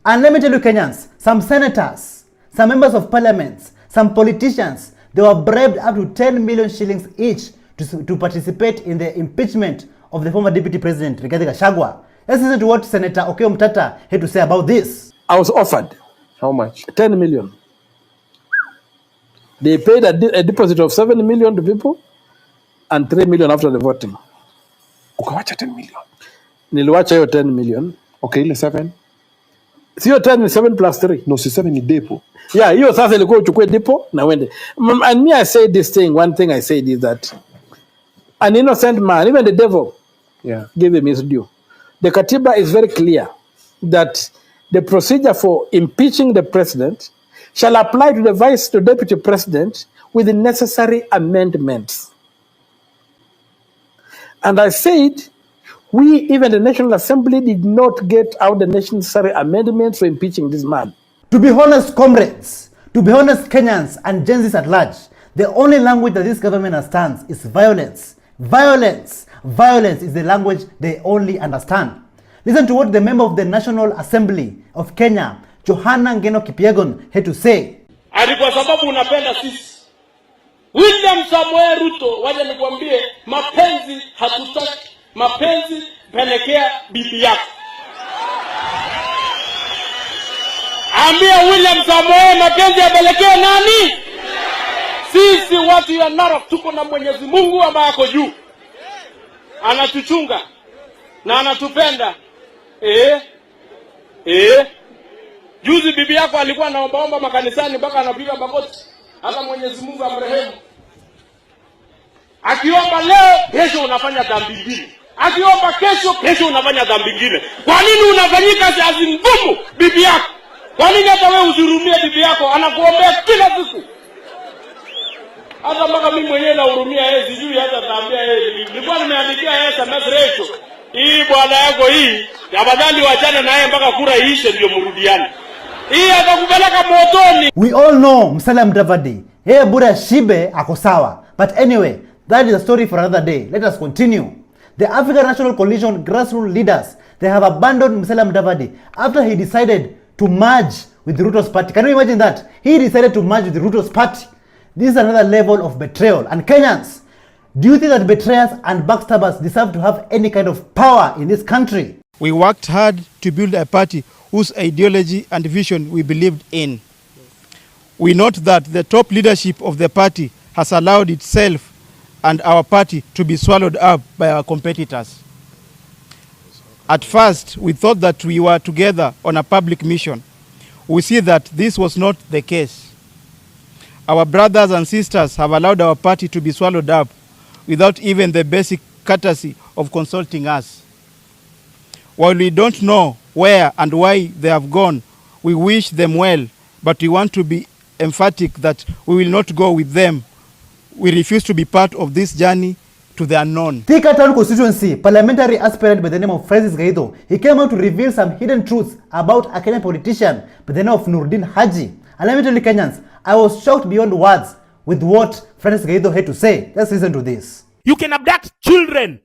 And let me tell you, Kenyans, some senators, some members of parliament, some politicians, they were bribed up to 10 million shillings each to participate in the impeachment of the former deputy president, Rigathi Gachagua. Let's listen to what Senator Okeyo Mtata had to say about this. I was offered, how much? 10 million. They paid a deposit of 7 million to people and 3 million after the voting. Ukawacha 10 million. Niliwacha hiyo 10 million. Okay, ile 7. Sio 10 ni 7 plus 3. No, si 7 ni depo. Yeah, hiyo sasa ilikuwa uchukue depo na wende. And me, I say this thing, one thing I said is that an innocent man, even the devil, give him his due. The Katiba is very clear that the procedure for impeaching the president shall apply to the deputy president with the necessary amendments. And I said, we, even the National Assembly, did not get out the necessary amendments for impeaching this man. To be honest, comrades, to be honest, Kenyans and Jenzas at large, the only language that this government understands is violence. Violence. Violence is the language they only understand. Listen to what the member of the National Assembly of Kenya, Johanna Ngeno Kipyegon, had to say. Ati kwa sababu unapenda sisi. William Samoei Ruto, waje nikwambie, mapenzi hatutaki. Mapenzi pelekea bibi yako. Ambia William Samoei mapenzi yapelekea nani? Sisi watu ya Narok tuko na Mwenyezi Mungu ambaye ako juu. Anatuchunga na anatupenda. Juzi bibi yako alikuwa anaomba makanisani mpaka anapiga magoti. Hata Mwenyezi Mungu amrehemu. Akiomba leo, kesho unafanya dhambi nyingine. Akiomba kesho unafanya dhambi nyingine. Kwa nini unafanyika kazi ngumu bibi yako? Kwa nini hata wewe usihurumie bibi yako? Anakuombea kila siku. Hata mpaka mimi mwenyewe nahurumia yeye, sijui hata taambia yeye. Nilikuwa nimeandikia yeye SMS ratio. Hii bwana yako hii, afadhali waachane na yeye mpaka kura iishe ndio mrudiane. Hii atakupeleka motoni. We all know Musalia Mudavadi. Yeye bure shibe ako sawa. But anyway, that is a story for another day. Let us continue. The African National Coalition grassroots leaders, they have abandoned Musalia Mudavadi after he decided to merge with Ruto's party. Can you imagine that? He decided to merge with Ruto's party. This is another level of betrayal. And Kenyans, do you think that betrayers and backstabbers deserve to have any kind of power in this country? We worked hard to build a party whose ideology and vision we believed in. We note that the top leadership of the party has allowed itself and our party to be swallowed up by our competitors. At first, we thought that we were together on a public mission. We see that this was not the case. Our brothers and sisters have allowed our party to be swallowed up without even the basic courtesy of consulting us. While we don't know where and why they have gone, we wish them well, but we want to be emphatic that we will not go with them. We refuse to be part of this journey to the unknown. Thika Town constituency, parliamentary aspirant by the name of Francis Gaido, he came out to reveal some hidden truths about a Kenyan politician by the name of Nurdin Haji. And let me tell you Kenyans, I was shocked beyond words with what Francis Gaido had to say. Let's listen to this. You can abduct children.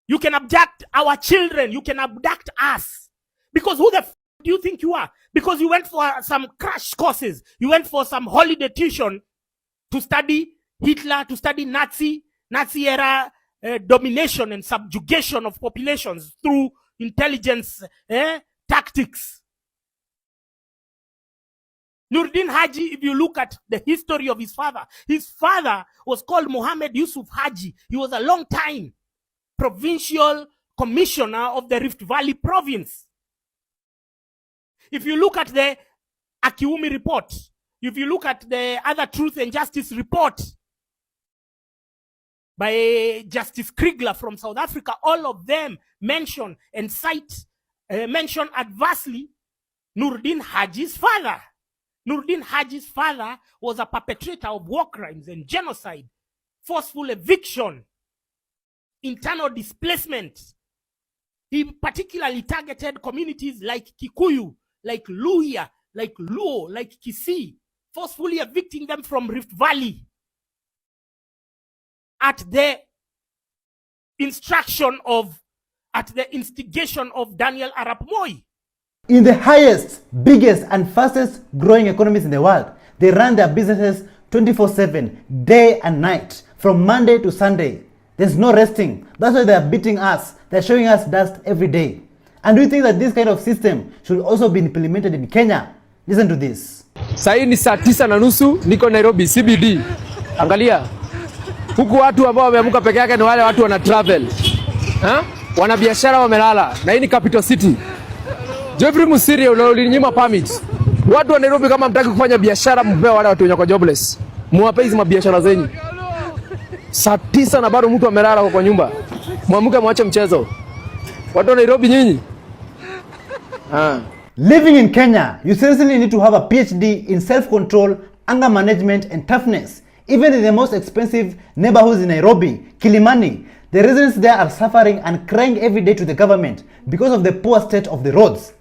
You can abduct our children. You can abduct us. Because who the f do you think you are? Because you went for some crash courses. You went for some holiday tuition to study Hitler, to study Nazi era domination and subjugation of populations through intelligence tactics. Nurdin Haji, if you look at the history of his father was called Mohammed Yusuf Haji. He was a long time provincial commissioner of the Rift Valley province. If you look at the Akiumi report, if you look at the other Truth and Justice report by Justice Kriegler from South Africa, all of them mention and cite, mention adversely Nurdin Haji's father. Nurdin Haji's father was a perpetrator of war crimes and genocide, forceful eviction, internal displacement. He particularly targeted communities like Kikuyu, like Luhya, like Luo, like Kisii, forcefully evicting them from Rift Valley at the instigation of Daniel Arap Moi. In the highest, biggest, and fastest growing economies in the world, they run their businesses 24/7, day and night, from Monday to Sunday. There's no resting. That's why they're beating us. They're showing us dust every day. And do you think that this kind of system should also be implemented in Kenya? Listen to this. Sahi ni saa 9:30, niko Nairobi CBD. Angalia. Huku watu ambao wameamka peke yake ni wale watu wana travel. Wana biashara wamelala. Na hii ni capital city. Jeffrey Musiri ulinyima permit. Watu wa Nairobi kama mtaki kufanya biashara mbea wale watu wenye kwa jobless. Muwape hizo mabiashara zenyu. Saa 9 na bado mtu amelala kwa nyumba. Muamke mwache mchezo. Watu wa Nairobi nyinyi. Living in Kenya, you seriously need to have a PhD in self-control, anger management, and toughness. Even in the most expensive neighborhoods in Nairobi, Kilimani, the residents there are suffering and crying every day to the government because of the poor state of the roads.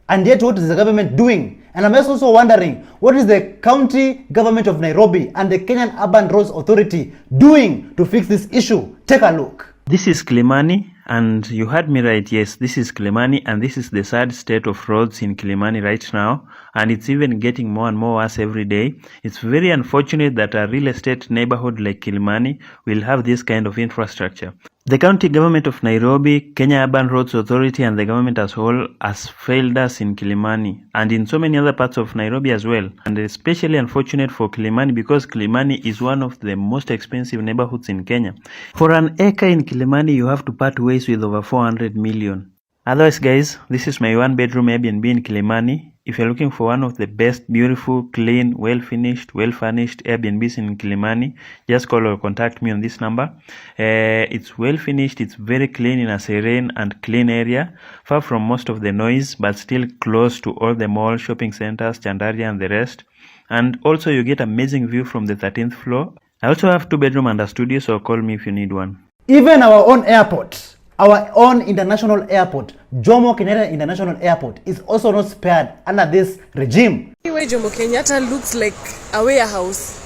And yet, what is the government doing? And I'm also wondering, what is the county government of Nairobi and the Kenyan Urban Roads Authority doing to fix this issue? Take a look. This is Kilimani, and you heard me right. Yes, this is Kilimani, and this is the sad state of roads in Kilimani right now, and it's even getting more and more worse every day. It's very unfortunate that a real estate neighborhood like Kilimani will have this kind of infrastructure. The county government of Nairobi, Kenya Urban Roads Authority, and the government as a whole has failed us in Kilimani and in so many other parts of Nairobi as well. And especially unfortunate for Kilimani because Kilimani is one of the most expensive neighborhoods in Kenya. For an acre in Kilimani, you have to part ways with over 400 million. Otherwise, guys, this is my 1-bedroom Airbnb in Kilimani. If you're looking for one of the best, beautiful, clean, well-finished, well-furnished Airbnbs in Kilimani, just call or contact me on this number. It's well-finished, it's very clean in a serene and clean area, far from most of the noise, but still close to all the mall, shopping centers, Chandaria and the rest. And also you get amazing view from the 13th floor. I also have 2-bedroom and a studio, so call me if you need one. Even our own airport, our own international airport, Jomo Kenyatta International Airport, is also not spared under this regime. Anyway, Jomo Kenyatta looks like a warehouse.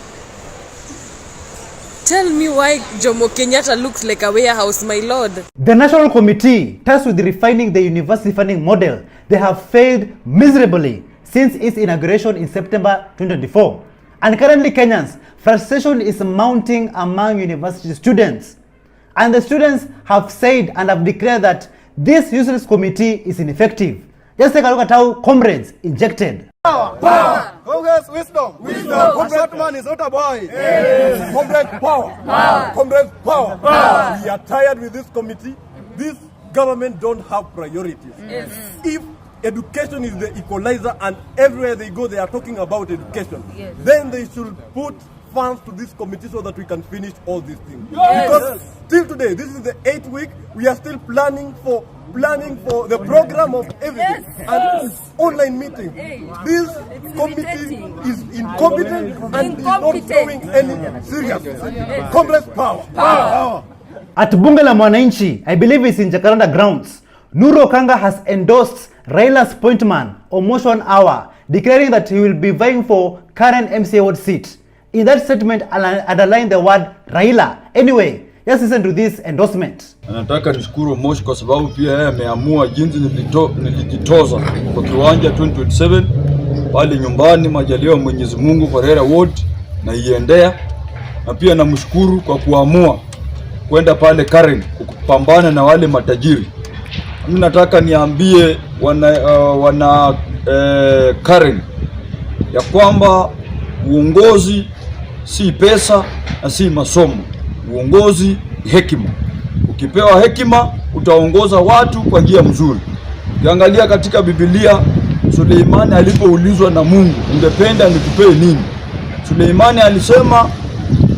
Tell me why Jomo Kenyatta looks like a warehouse, my lord. The National Committee, tasked with refining the university funding model, they have failed miserably since its inauguration in September 2024. And currently Kenyans, frustration is mounting among university students. And the students have said and have declared that this useless committee is ineffective. Just take a look at how comrades injected. Power! Power! Congress, wisdom! Wisdom! Comrade man is not a boy! Yes. Comrade power! Power! Comrade power! Power! We are tired with this committee. This government don't have priorities. Yes. If education is the equalizer and everywhere they go they are talking about education, yes, then they should put funds to this committee so that we can finish all these things. Yes. Because till today, this is the 8th week, we are still planning for the program of everything. Yes. And online meeting. This committee is incompetent and is not showing any seriousness. Yes. Congress power. Power. At Bunge la Mwananchi, I believe it's in Jacaranda grounds, Nuru Okanga has endorsed Raila's pointman or motion hour, declaring that he will be vying for current MCA ward seat. In that statement, underline the word Raila. Anyway, just listen to this endorsement. Nataka nishukuru Moshi kwa sababu pia yeye ameamua jinsi nilijitoza kwa kiwanja 2027 pale nyumbani, majaliwa Mwenyezi Mungu kwa Raila Ward na iendea, na pia namshukuru kwa kuamua kwenda pale Karen kupambana na wale matajiri. Mimi nataka niambie wana Karen ya kwamba uongozi si pesa na si masomo. Uongozi hekima. Ukipewa hekima utaongoza watu kwa njia mzuri. Ukiangalia katika Biblia, Suleimani alipoulizwa na Mungu, ungependa nikupee nini? Suleimani alisema,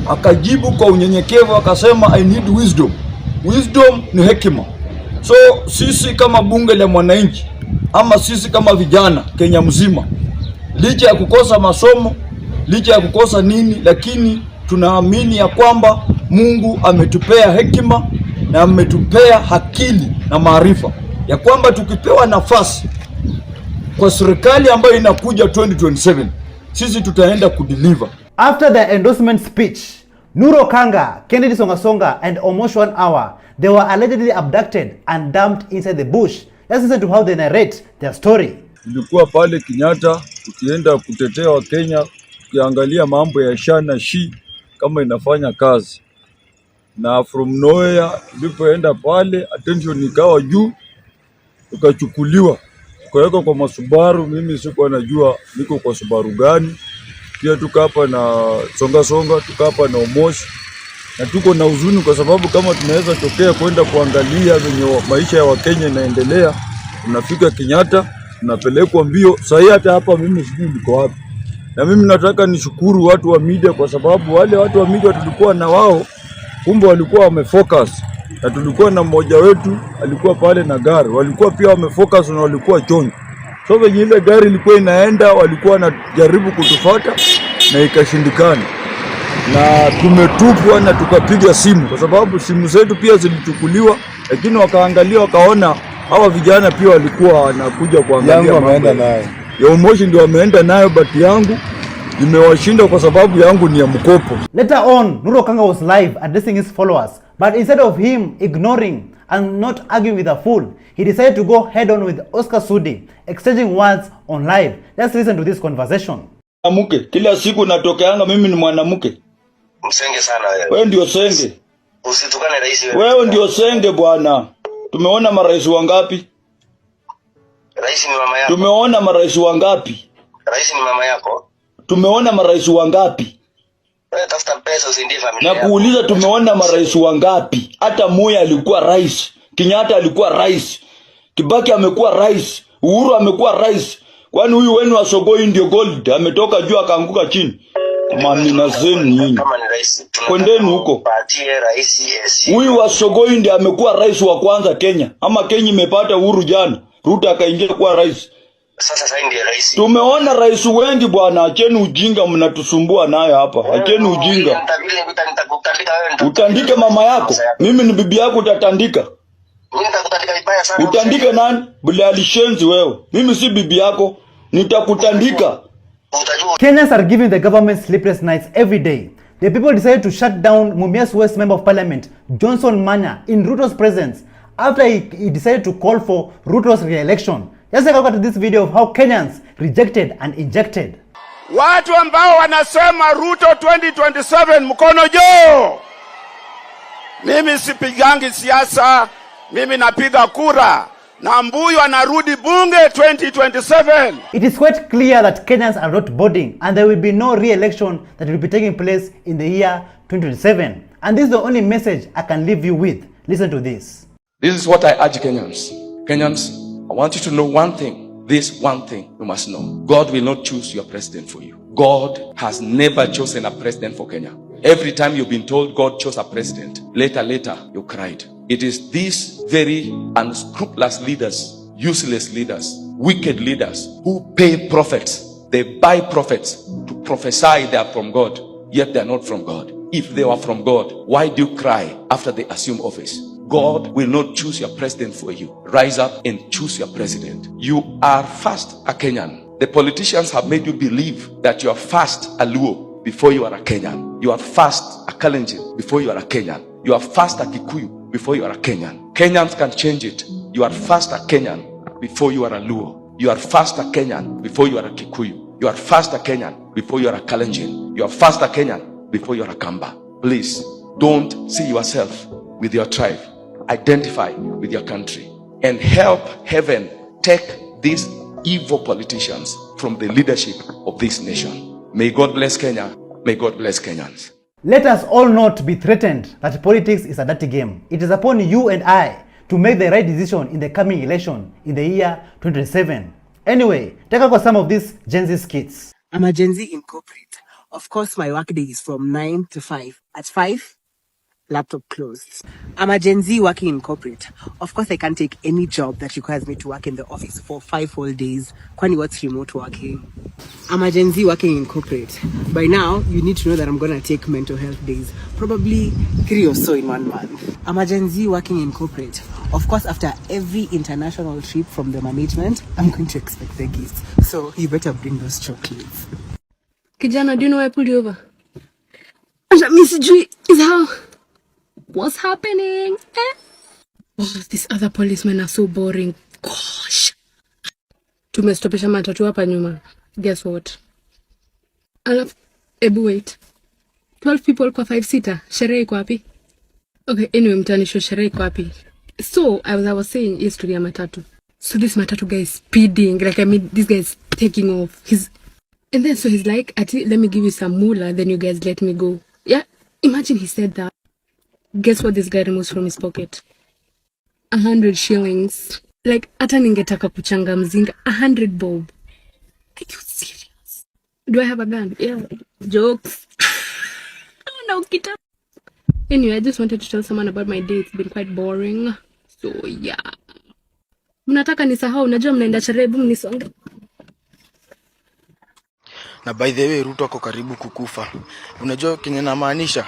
akajibu kwa unyenyekevu akasema, I need wisdom. Wisdom ni hekima. So sisi kama bunge la mwananchi ama sisi kama vijana Kenya mzima, licha ya kukosa masomo, licha ya kukosa nini, lakini tunaamini ya kwamba Mungu ametupea hekima na ametupea akili na maarifa, ya kwamba tukipewa nafasi kwa serikali ambayo inakuja 2027, sisi tutaenda kudeliver. After the endorsement speech, Nuru Okanga, Kennedy Songasonga and Omosh 1 Hour, they were allegedly abducted and dumped inside the bush. Let's listen to how they narrate their story. Tulikuwa pale Kenyatta tukienda kutetea wa Kenya, tukiangalia mambo ya SHA na SHI kama inafanya kazi. Na from nowhere tulipoenda pale, attention ikawa juu, tukachukuliwa tukaweka kwa masubaru. Mimi sikuwa najua niko kwa Subaru gani. Pia tuka hapa na Songasonga, tuka hapa na Omosh, na tuko na huzuni kwa sababu kama tunaweza tokea kwenda kuangalia venye maisha ya Wakenya inaendelea, tunafika Kenyatta tunapelekwa mbio. Sasa hata hapa mimi sijui niko wapi. Na mimi nataka nishukuru watu wa media kwa sababu wale watu wa media tulikuwa na wao, kumbe walikuwa wamefocus. Na tulikuwa na mmoja wetu alikuwa pale na gari, walikuwa pia wamefocus na walikuwa chonjo. So venye ile gari ilikuwa inaenda, walikuwa wanajaribu kutufuata na ikashindikana. Na tumetupwa na tukapiga simu kwa sababu simu zetu pia zilichukuliwa, lakini wakaangalia wakaona hawa vijana pia walikuwa wanakuja kuangalia wameenda nayo. Ya Umoshi ndio wameenda nayo, but yangu imewashinda kwa sababu yangu ni ya mkopo. Later on, Nuru Okanga was live addressing his followers, but instead of him ignoring and not arguing with a fool, he decided to go head-on with Oscar Sudi, exchanging words on live. Let's listen to this conversation. Mwanamke, kila siku natokeanga mimi ni mwanamke. Msenge sana wewe. Wewe ndio senge. Usitukane rais wewe. Wewe ndio senge bwana. Tumeona marais wangapi? Rais ni mama yako. Tumeona marais wangapi? Rais ni mama yako. Tumeona marais wangapi? Wewe tafuta pesa usindie familia yako. Na kuuliza tumeona marais wangapi? Hata Moi alikuwa rais, Kenyatta alikuwa rais, Kibaki amekuwa rais, Uhuru amekuwa rais. Kwani huyu wenu wa Sogoi ndio gold ametoka juu akaanguka chini? Mamina zenu nyinyi. Kama ni rais kwendeni huko. Patie rais Huyu wa Sogoi ndiye amekuwa rais wa kwanza Kenya. Ama Kenya imepata uhuru jana. Ruto akaingia kuwa rais. Sasa ndiye rais. Tumeona rais wengi bwana, acheni ujinga mnatusumbua nayo hapa. Acheni ujinga. Utandike mama yako. Mimi ni bibi yako utatandika. Mimi nitakutandika vibaya sana. Utandike nani? Bulali shenzi wewe. Mimi si bibi yako. Nitakutandika. Kenyans are giving the government sleepless nights every day. The people decided to shut down Mumias West Member of Parliament Johnson Manya in Ruto's presence after he decided to call for Ruto's re-election. Let's take a look at this video of how Kenyans rejected and injected. Watu ambao wanasema Ruto 2027 mkono juu. Mimi sipigangi siasa, mimi napiga kura. Na Mbuyu anarudi bunge 2027. It is quite clear that Kenyans are not boarding and there will be no re-election that will be taking place in the year 2027. And this is the only message I can leave you with. Listen to this. This is what I urge Kenyans. Kenyans, I want you to know one thing. This one thing you must know. God will not choose your president for you. God has never chosen a president for Kenya. Every time you've been told God chose a president, later you cried. It is these very unscrupulous leaders, useless leaders, wicked leaders who pay prophets. They buy prophets to prophesy they are from God, yet they are not from God. If they were from God, why do you cry after they assume office? God will not choose your president for you. Rise up and choose your president. You are first a Kenyan. The politicians have made you believe that you are first a Luo before you are a Kenyan. You are first a Kalenjin before you are a Kenyan. You are first a Kikuyu before you are a Kenyan. Kenyans can change it. You are first a Kenyan before you are a Luo. You are first a Kenyan before you are a Kikuyu. You are first a Kenyan before you are a Kalenjin. You are first a Kenyan before you are a Kamba. Please, don't see yourself with your tribe. Identify with your country and help heaven take these evil politicians from the leadership of this nation. May God bless Kenya. May God bless Kenyans. Let us all not be threatened that politics is a dirty game. It is upon you and I to make the right decision in the coming election in the year 2027. Anyway, take a look at some of these Jenzas kids. I'm a Gen Z in corporate. Of course, my work day is from 9 to 5. At 5, laptop closed. I'm a Gen Z working in corporate. Of course, I can't take any job that requires me to work in the office for 5 whole days. Kwani what's remote working? I'm a Gen Z working in corporate. By now, you need to know that I'm going to take mental health days. Probably 3 or so in 1 month. I'm a Gen Z working in corporate. Of course, after every international trip from the management, I'm going to expect the gifts. So, you better bring those chocolates. Kijana, do you know why I pulled you over? Miss G is how... What's happening? Oh, these other policemen are so boring. Gosh. Tumestopisha matatu hapa nyuma. Guess what? Ebu wait. 12 people kwa 5-seater. Sherehe iko wapi? Okay, anyway, mtanisho sherehe iko wapi? So, as I was saying, history ya matatu. So this matatu guy is speeding. Like, I mean, this guy is taking off. And then so he's like, let me give you some moolah, then you guys let me go. Yeah, imagine he said that. Guess what this guy removes from his pocket? 100 shillings. Like, hata ningetaka kuchanga mzinga. 100 bob. Are you serious? Do I have a gun? Yeah. Jokes. No, kita. Anyway, I just wanted to tell someone about my day. It's been quite boring. So, yeah. Mnataka nisahau, najua mnaenda sherehe, mnisonge. Na by the way, Ruto ako karibu kukufa. Unajua kenye namaanisha?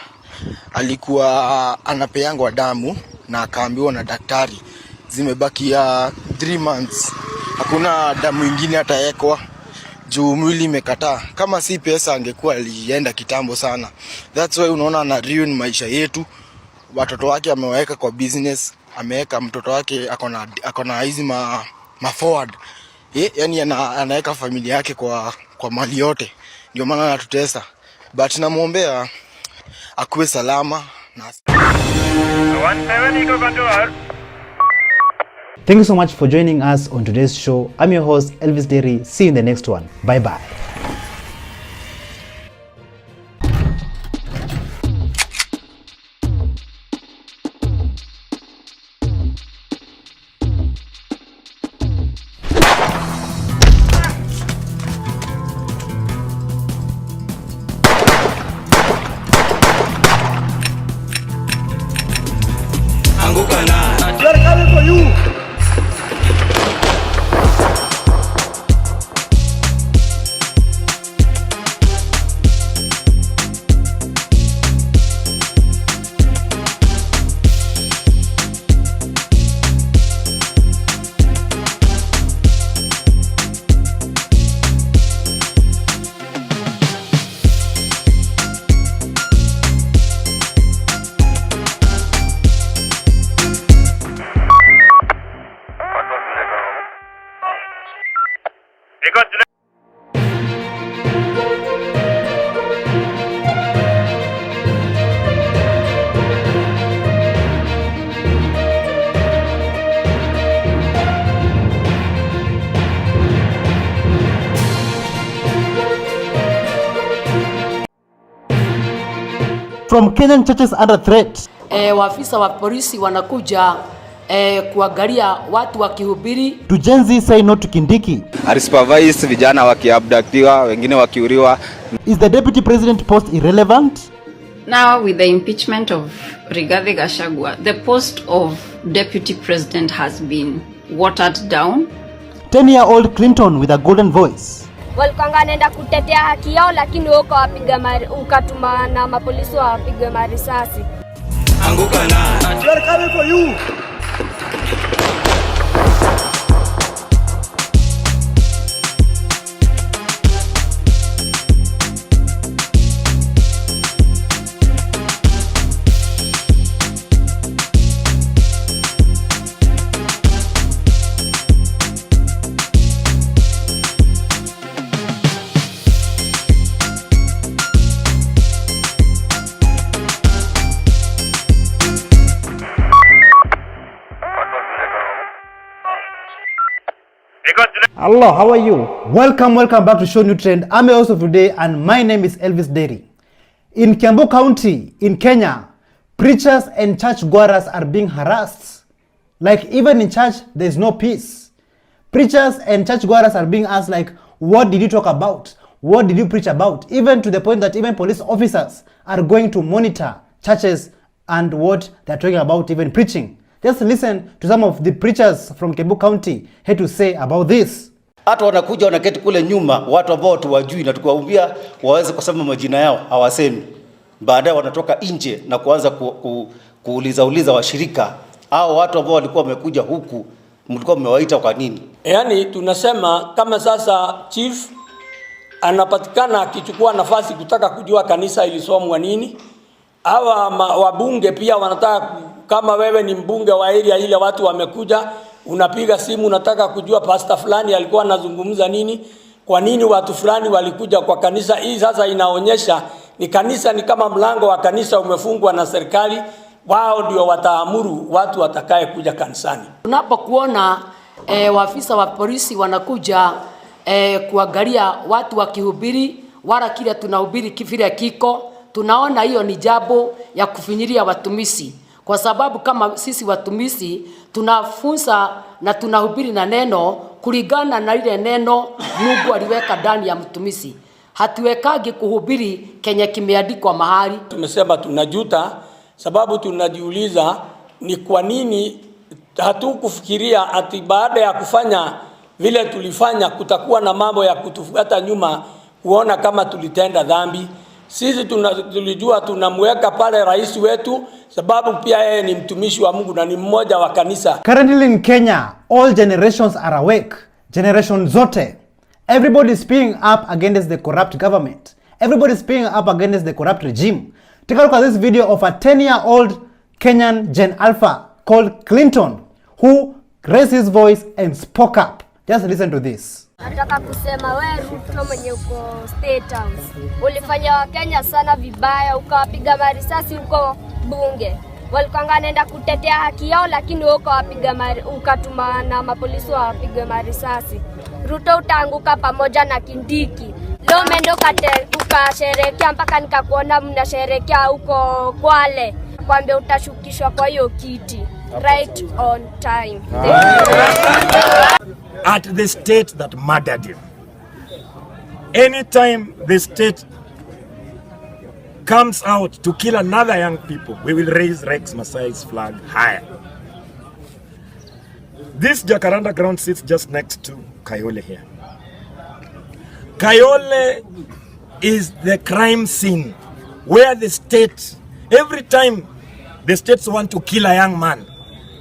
Alikuwa anapeangwa damu na akaambiwa na daktari zimebakia 3 months. Hakuna damu ingine ataekwa juu mwili imekataa. Kama si pesa angekuwa alienda kitambo sana. That's why unaona ana ruin maisha yetu. Watoto wake amewaweka kwa business, ameweka mtoto wake akona hizi ma forward. Yani anaweka familia yake kwa mali yote. Ndio maana anatutesa. But namuombea akuwe salama na Thank you so much for joining us on today's show. I'm your host, Elvis Derry. See you in the next one. Bye-bye. They're coming for you. From Kenyan churches under threat. Waafisa wa polisi wanakuja kuangalia watu wakihubiri. To Jenzas say no to Kindiki. Supervise vijana wakiabductiwa, wengine wakiuriwa. Is the deputy president post irrelevant? Now with the impeachment of Rigathi Gachagua, the post of deputy president has been watered down. 10-year-old Clinton with a golden voice. Walikuwa nenda kutetea haki yao, lakini wako ukatuma na mapolisi wapige marisasi. Anguka na. They're coming for you. Hello, how are you? Welcome back to ShowNewTrend. I'm your host of today and my name is Elvis Derry. In Kiambu County, in Kenya, preachers and church goers are being harassed. Like even in church, there's no peace. Preachers and church goers are being asked like, what did you talk about? What did you preach about? Even to the point that even police officers are going to monitor churches and what they're talking about, even preaching. Just listen to some of the preachers from Kiambu County had to say about this. Hata wanakuja wanaketi kule nyuma watu ambao tuwajui na tukawaambia waweze kusema majina yao hawasemi. Baadaye wanatoka nje na kuanza kuuliza washirika au watu ambao walikuwa wamekuja huku mlikuwa mmewaita kwa nini? Yaani tunasema kama sasa chief anapatikana akichukua nafasi kutaka kujua kanisa ilisomwa nini. Hawa wabunge pia wanataka, kama wewe ni mbunge wa area ile watu wamekuja, unapiga simu unataka kujua pastor fulani alikuwa anazungumza nini, kwa nini watu fulani walikuja kwa kanisa hii. Sasa inaonyesha ni kanisa ni kama mlango wa kanisa umefungwa na serikali, wao ndio wataamuru watu watakaye kuja kanisani. Tunapokuona waafisa wa polisi wanakuja kuangalia watu wakihubiri, wala kile tunahubiri kifire kiko, tunaona hiyo ni jambo ya kufinyiria watumishi. Kwa sababu kama sisi watumishi tunafunza na tunahubiri na neno kulingana na ile neno Mungu aliweka ndani ya mtumishi. Hatuwekagi kuhubiri kenye kimeandikwa mahali. Tumesema tunajuta sababu tunajiuliza ni kwa nini hatukufikiria ati baada ya kufanya vile tulifanya kutakuwa na mambo ya kutufuata nyuma kuona kama tulitenda dhambi. Sisi tulijua tunamweka pale rais wetu sababu pia yeye ni mtumishi wa Mungu na ni mmoja wa kanisa. Currently in Kenya, all generations are awake. Generation zote. Everybody is speaking up against the corrupt government. Everybody is speaking up against the corrupt regime. Take a look at this video of a 10-year-old Kenyan Gen Alpha called Clinton, who raised his voice and spoke up. Just listen to this. Nataka kusema we Ruto mwenye uko State House, ulifanya Wakenya sana vibaya, ukawapiga marisasi huko bunge. Walikuwa wanaenda kutetea haki yao, lakini wewe ukatuma na mapolisi wapiga marisasi. Ruto utaanguka pamoja na Kindiki. Leo umeenda ukasherehekea mpaka nikakuona mnasherehekea huko Kwale. Kwambia utashukishwa kwa hiyo kiti. Right on time. At the state that murdered him. Anytime the state comes out to kill another young people, we will raise Rex Masai's flag higher. This Jacaranda ground sits just next to Kayole here. Kayole is the crime scene where the state, every time the states want to kill a young man,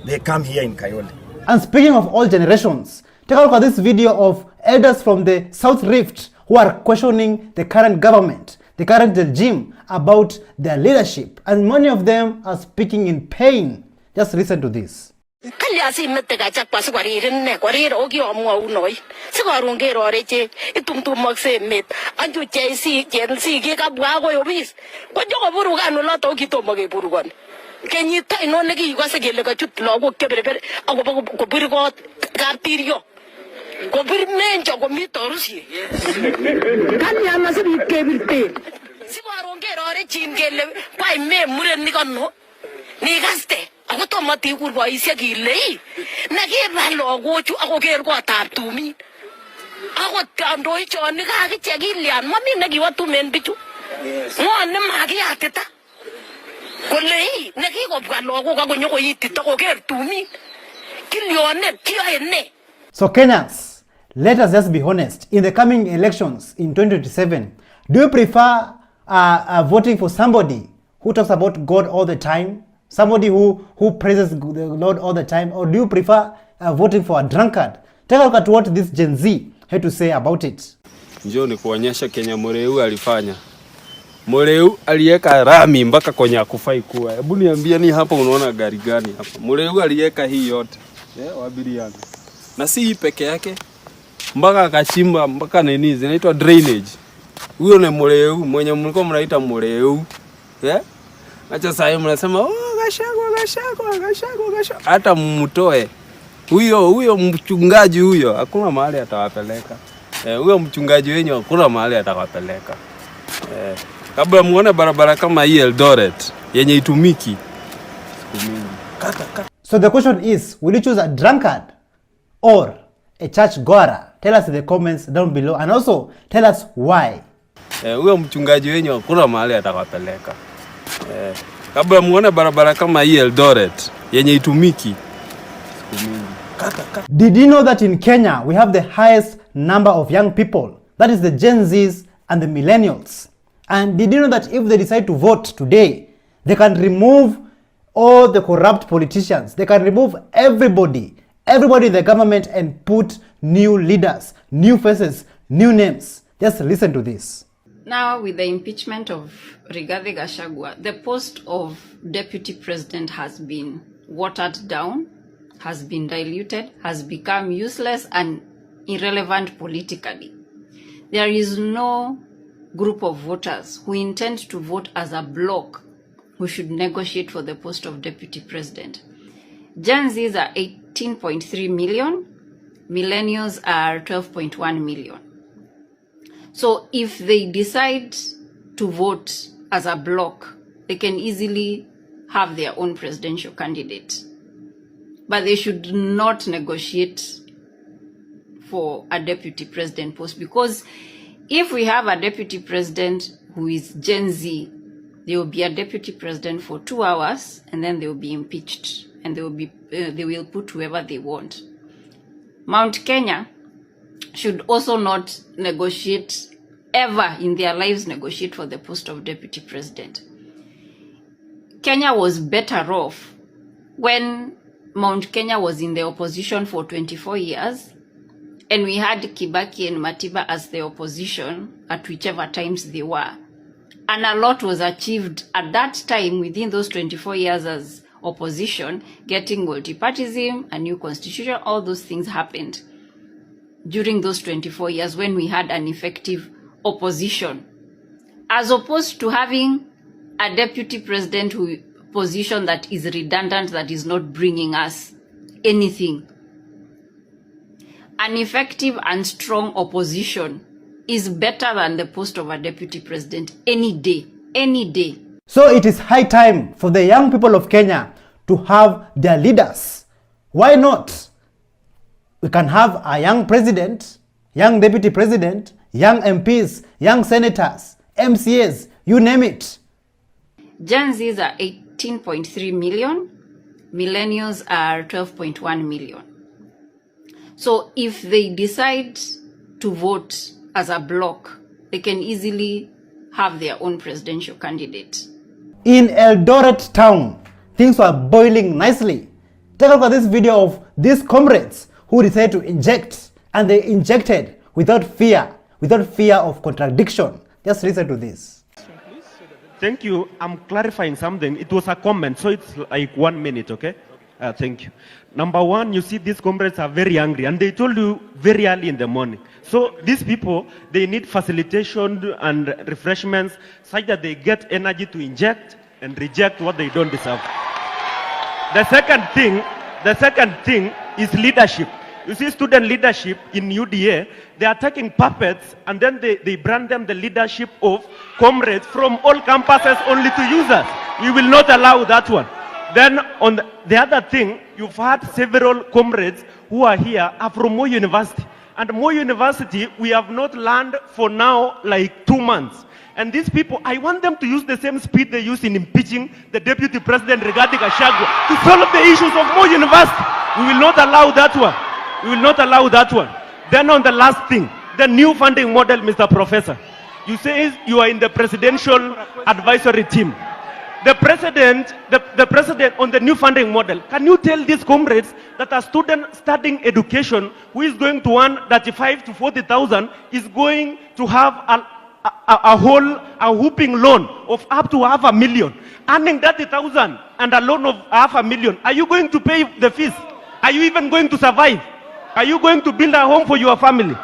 they come here in Kayole. And speaking of all generations, take a look at this video of elders from the South Rift who are questioning the current government, the current regime, about their leadership. And many of them are speaking in pain. Just listen to this. Kenyita inone ki yuko segele ka chut lagok keberber ako ko birgot kaptirio ko bir menjo ko mitorusi kan ya masibi kebirte sibarongero re chingele kwai me muren ni konno ni gaste ako to mati kurbo isya kilei na ke ba logochu ako ker ko taptumi ako tando icho ni ka kichekilian mami ne kiwatu men bichu ngone magiateta. So Kenyans, let us just be honest. In the coming elections in 2027, do you prefer voting for somebody who talks about God all the time, somebody who praises the Lord all the time, or do you prefer voting for a drunkard? Take a look at what this Gen Z had to say about it. Njoo ni kuonyesha Kenya Mureu alifanya. Mureu aliweka rami mpaka kwenye akufai kuwa. Hebu niambie ni hapa unaona gari gani hapa? Mureu aliweka hii yote. Wabiriani. Na si hii peke yake. Mpaka akachimba mpaka nini zinaitwa drainage. Huyo ni Mureu, mwenye mlikuwa mnaita Mureu. Acha sasa mnasema Gachagua. Hata mmutoe. Huyo mchungaji huyo hakuna mahali atawapeleka. Huyo mchungaji wenyewe hakuna mahali atawapeleka. Kabla muone barabara kama hii Eldoret yenye itumiki. So the question is, will you choose a drunkard or a church goer? Tell us in the comments down below, and also tell us why. Huyo mchungaji wenyewe hakuna mahali atakapeleka. Kabla muone barabara kama hii Eldoret yenye itumiki. Did you know that in Kenya we have the highest number of young people? That is the Gen Zs and the millennials. And did you know that if they decide to vote today, they can remove all the corrupt politicians, they can remove everybody in the government and put new leaders, new faces, new names. Just listen to this. Now, with the impeachment of Rigathi Gachagua, the post of deputy president has been watered down, has been diluted, has become useless and irrelevant politically. There is no group of voters who intend to vote as a bloc who should negotiate for the post of deputy president. Jenzas are 18.3 million, millennials are 12.1 million. So if they decide to vote as a bloc, they can easily have their own presidential candidate. But they should not negotiate for a deputy president post, because if we have a deputy president who is Gen Z, they will be a deputy president for 2 hours and then they will be impeached and they will put whoever they want. Mount Kenya should also not negotiate, ever in their lives negotiate for the post of deputy president. Kenya was better off when Mount Kenya was in the opposition for 24 years and we had Kibaki and Matiba as the opposition at whichever times they were. And a lot was achieved at that time within those 24 years as opposition, getting multi-partyism, a new constitution, all those things happened during those 24 years when we had an effective opposition, as opposed to having a deputy president position that is redundant, that is not bringing us anything. An effective and strong opposition is better than the post of a deputy president any day, any day. So it is high time for the young people of Kenya to have their leaders. Why not? We can have a young president, young deputy president, young MPs, young senators, MCAs, you name it. Jenzas are 18.3 million, millennials are 12.1 million. So if they decide to vote as a bloc, they can easily have their own presidential candidate. In Eldoret town, things were boiling nicely. Take a look at this video of these comrades who decided to inject, and they injected without fear of contradiction. Just listen to this. Thank you. I'm clarifying something. It was a comment, so it's like 1 minute, okay? Thank you. Number one, you see these comrades are very angry, and they told you very early in the morning. So these people, they need facilitation and refreshments such that they get energy to inject and reject what they don't deserve. The second thing is leadership. You see, student leadership in UDA, they are taking puppets and then they brand them the leadership of comrades from all campuses only to users. We will not allow that one. Then on the other thing, you've had several comrades who are here are from Moi University. And Moi University, we have not learned for now like 2 months. And these people, I want them to use the same speed they use in impeaching the deputy president regarding Gachagua to solve the issues of Moi University. We will not allow that one. We will not allow that one. Then on the last thing, the new funding model, Mr. Professor. You say you are in the presidential advisory team. The president on the new funding model, can you tell these comrades that a student studying education who is going to earn 35 to 40,000 is going to have a whooping loan of up to $500,000, earning 30,000 and a loan of $500,000? Are you going to pay the fees? Are you even going to survive? Are you going to build a home for your family?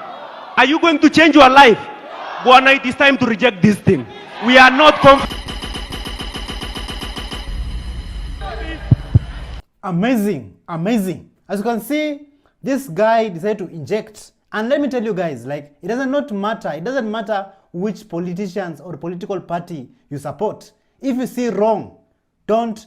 Are you going to change your life? Bwana, it is time to reject this thing. We are not comfortable. Amazing. As you can see, this guy decided to inject. And let me tell you guys, like, it doesn't matter which politicians or political party you support. If you see wrong, don't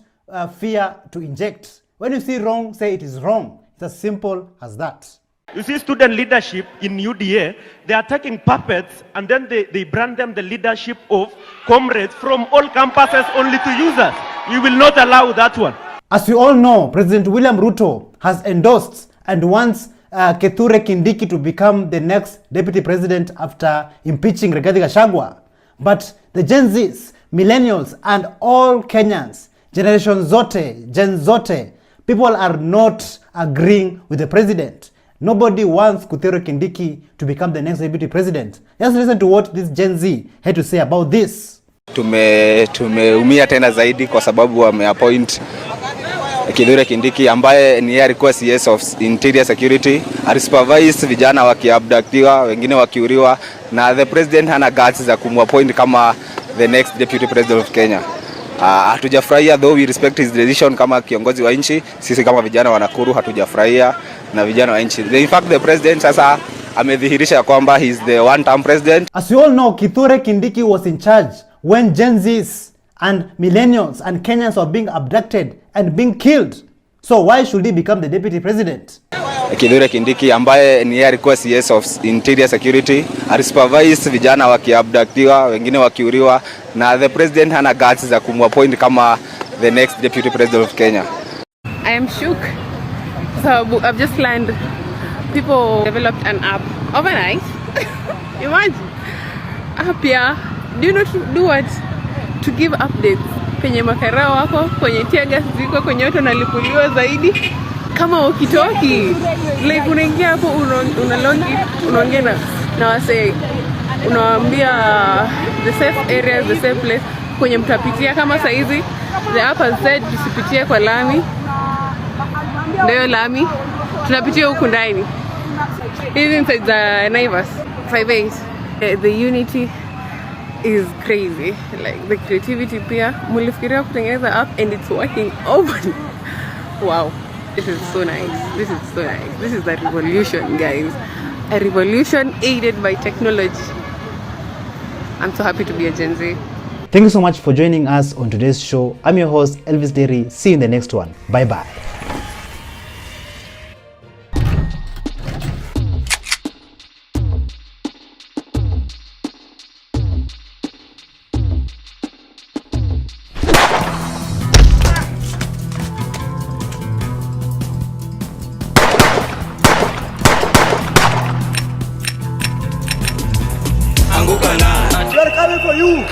fear to inject. When you see wrong, say it is wrong. It's as simple as that. You see, student leadership in UDA, they are taking puppets and then they brand them the leadership of comrades from all campuses only to users. We will not allow that one. As you all know, President William Ruto has endorsed and wants Kithure Kindiki to become the next deputy president after impeaching Rigathi Gachagua. But the Jenzas, millennials, and all Kenyans, generation zote, Gen zote, people are not agreeing with the president. Nobody wants Kithure Kindiki to become the next deputy president. Just listen to what this Gen Z had to say about this. Tumeumia tena zaidi kwa sababu wameappoint Kithure Kindiki ambaye ni alikuwa CS of Interior Security, alisupervise vijana wakiabductiwa, wengine wakiuriwa, na the president hana guts za kumappoint kama the next deputy president of Kenya. Hatujafurahia, though we respect his decision kama kiongozi wa nchi. Sisi kama vijana wa Nakuru hatujafurahia na vijana wa nchi. In fact, the president sasa amedhihirisha kwamba he is the one-term president. As you all know, Kithure Kindiki was in charge when Gen Zs and millennials and Kenyans were being abducted and being killed. So why should he become the deputy president? Kithure Kindiki ambaye ni alikuwa CS of Interior Security, alisupervise vijana wakiabductiwa, wengine wakiuriwa, na the president hana guts za kumappoint kama the next deputy president of Kenya. I am shook. So I've just learned people developed an app overnight. Imagine. App here. Do you know to do what? To give updates. Kwenye makarao wako, kwenye tiaga ziko, kwenye watu nalipuliwa zaidi. Kama ukitoki, like unaingia hapo unalongi, unaongea na wase, unawaambia the safe areas, the safe place kwenye mtapitia. Kama saizi The app has said tusipitie kwa lami. Ndio lami. Tunapitia huku ndani. Even inside the Naivas 58. The unity is crazy. Like the creativity pia. Mulifikiria kutengeneza app and it's working overly. Wow. This is so nice. This is so nice. This is a revolution, guys. A revolution aided by technology. I'm so happy to be a Gen Z. Thank you so much for joining us on today's show. I'm your host, Elvis Derry. See you in the next one. Bye-bye. We are coming for you.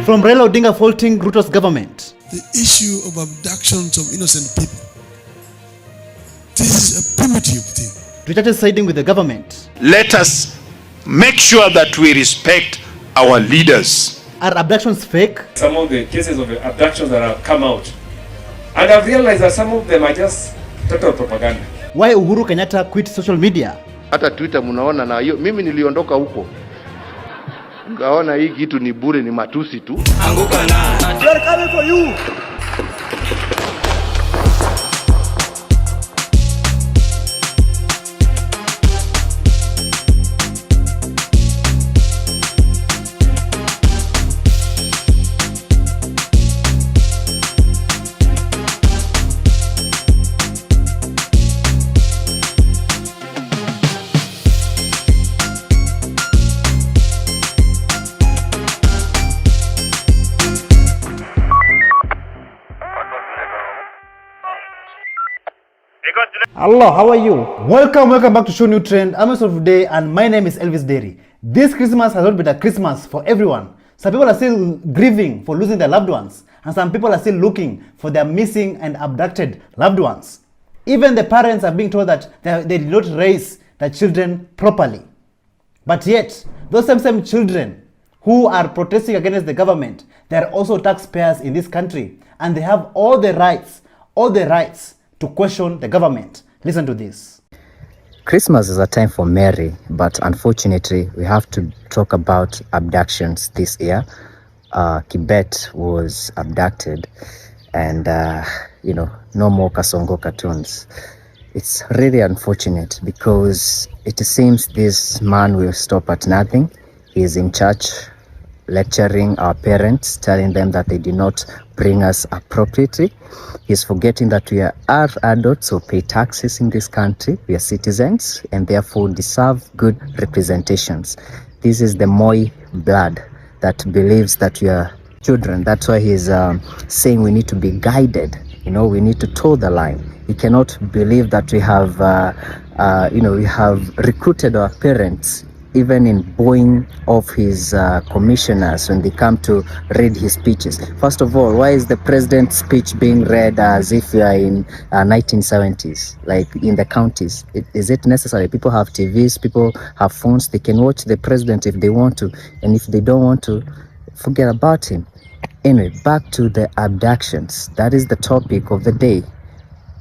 From Raila Odinga faulting Ruto's government. The issue of abductions of innocent people. This is a primitive thing. To churches siding with the government. Let us make sure that we respect our leaders. Are abductions fake? Some of the cases of abductions that have come out, and I've realized that some of them are just total propaganda. Why Uhuru Kenyatta quit social media? Hata Twitter mnaona na hiyo, mimi niliondoka huko. Ngaona hii kitu ni bure, ni matusi tu. Anguka na. We are coming for you. Hello, how are you? Welcome back to ShowNewTrend. I'm your today, and my name is Elvis Derry. This Christmas has not been a Christmas for everyone. Some people are still grieving for losing their loved ones, and some people are still looking for their missing and abducted loved ones. Even the parents are being told that they did not raise their children properly. But yet, those same children who are protesting against the government, they are also taxpayers in this country, and they have all the rights to question the government. Listen to this. Christmas is a time for merry, but unfortunately, we have to talk about abductions this year. Kibet was abducted, and no more Kasongo cartoons. It's really unfortunate because it seems this man will stop at nothing. He is in church lecturing our parents, telling them that they did not bring us appropriately. He's forgetting that we are adults who pay taxes in this country. We are citizens and therefore deserve good representations. This is the Moi blood that believes that we are children. That's why he's saying we need to be guided. We need to toe the line. He cannot believe that we have, we have recruited our parents even in bowing off his commissioners when they come to read his speeches. First of all, why is the president's speech being read as if we are in 1970s, like in the counties? Is it necessary? People have TVs, people have phones, they can watch the president if they want to, and if they don't want to, forget about him. Anyway, back to the abductions. That is the topic of the day.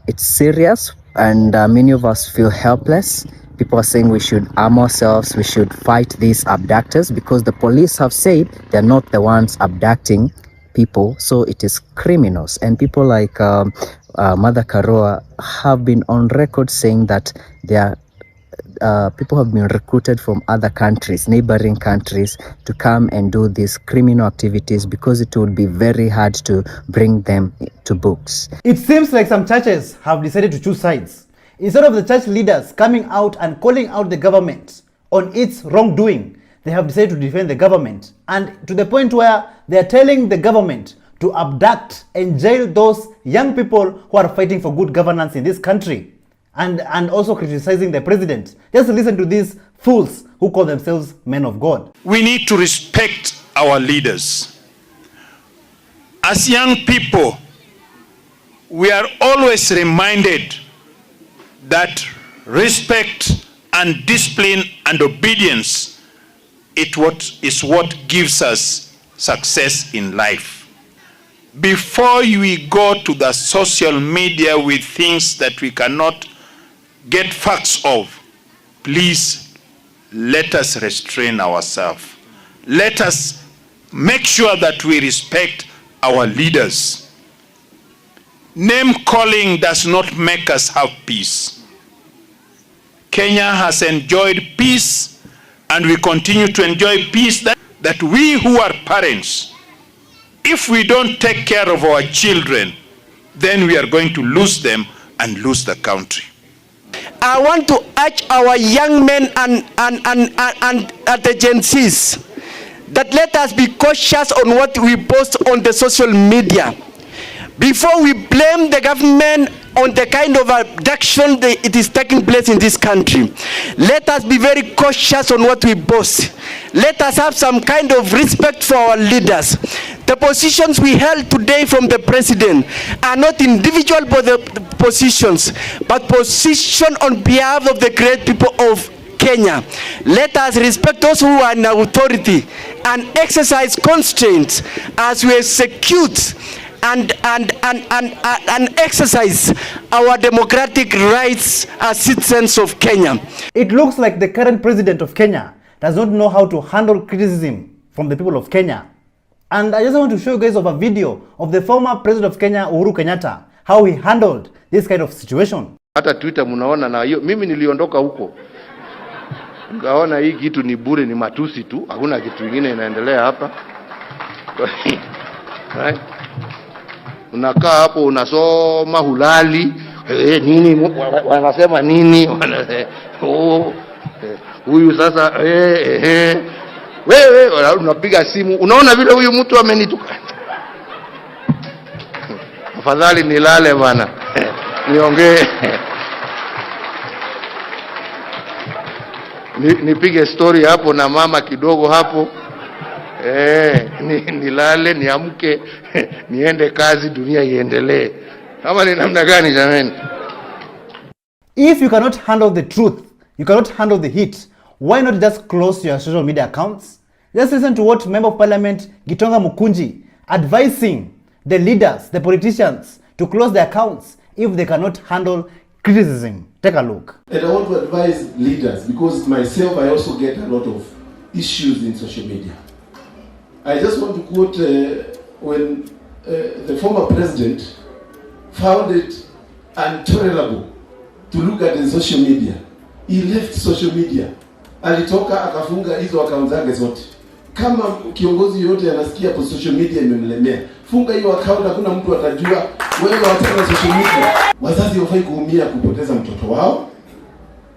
It's serious, and many of us feel helpless. People are saying we should arm ourselves, we should fight these abductors because the police have said they're not the ones abducting people, so it is criminals. And people like Mother Karoa have been on record saying that people have been recruited from other countries, neighboring countries, to come and do these criminal activities because it would be very hard to bring them to books. It seems like some churches have decided to choose sides. Instead of the church leaders coming out and calling out the government on its wrongdoing, they have decided to defend the government, and to the point where they are telling the government to abduct and jail those young people who are fighting for good governance in this country, and also criticizing the president. Just listen to these fools who call themselves men of God. We need to respect our leaders. As young people, we are always reminded that respect and discipline and obedience is what gives us success in life. Before we go to the social media with things that we cannot get facts of, please let us restrain ourselves. Let us make sure that we respect our leaders. Name calling does not make us have peace. Kenya has enjoyed peace, and we continue to enjoy peace. That we who are parents, if we don't take care of our children, then we are going to lose them and lose the country. I want to urge our young men and the Jenzas that let us be cautious on what we post on the social media. Before we blame the government on the kind of abduction it is taking place in this country, let us be very cautious on what we post. Let us have some kind of respect for our leaders. The positions we held today from the president are not individual positions, but position on behalf of the great people of Kenya. Let us respect those who are in authority and exercise constraints as we execute and exercise our democratic rights as citizens of Kenya. It looks like the current president of Kenya does not know how to handle criticism from the people of Kenya. And I just want to show you guys of a video of the former president of Kenya, Uhuru Kenyatta, how he handled this kind of situation. Hata Twitter mnaona na hiyo, mimi niliondoka huko. Ngaona hii kitu ni bure, ni matusi tu, hakuna kitu kingine inaendelea hapa. Right? Unakaa hapo unasoma hulali, nini wanasema nini? Huyu sasa wewe unapiga simu, unaona vile huyu mtu amenituka. Afadhali nilale bana. Niongee. Nipige story hapo na mama kidogo hapo. Nilale, niamke, niende kazi, dunia iendelee. Kama ni namna gani jamani? If you cannot handle the truth, you cannot handle the heat, why not just close your social media accounts? Just listen to what Member of Parliament Gitonga Mukunji advising the leaders, the politicians, to close their accounts if they cannot handle criticism. Take a look. And I want to advise leaders, because myself I also get a lot of issues in social media. I just want to quote when the former president found it intolerable to look at the social media. He left social media. Alitoka akafunga hizo account zake zote. Kama kiongozi yote anasikia kwa social media imemlemea, funga hiyo account, hakuna mtu atajua wewe wataka social media. Wazazi hawafai kuumia kupoteza mtoto wao.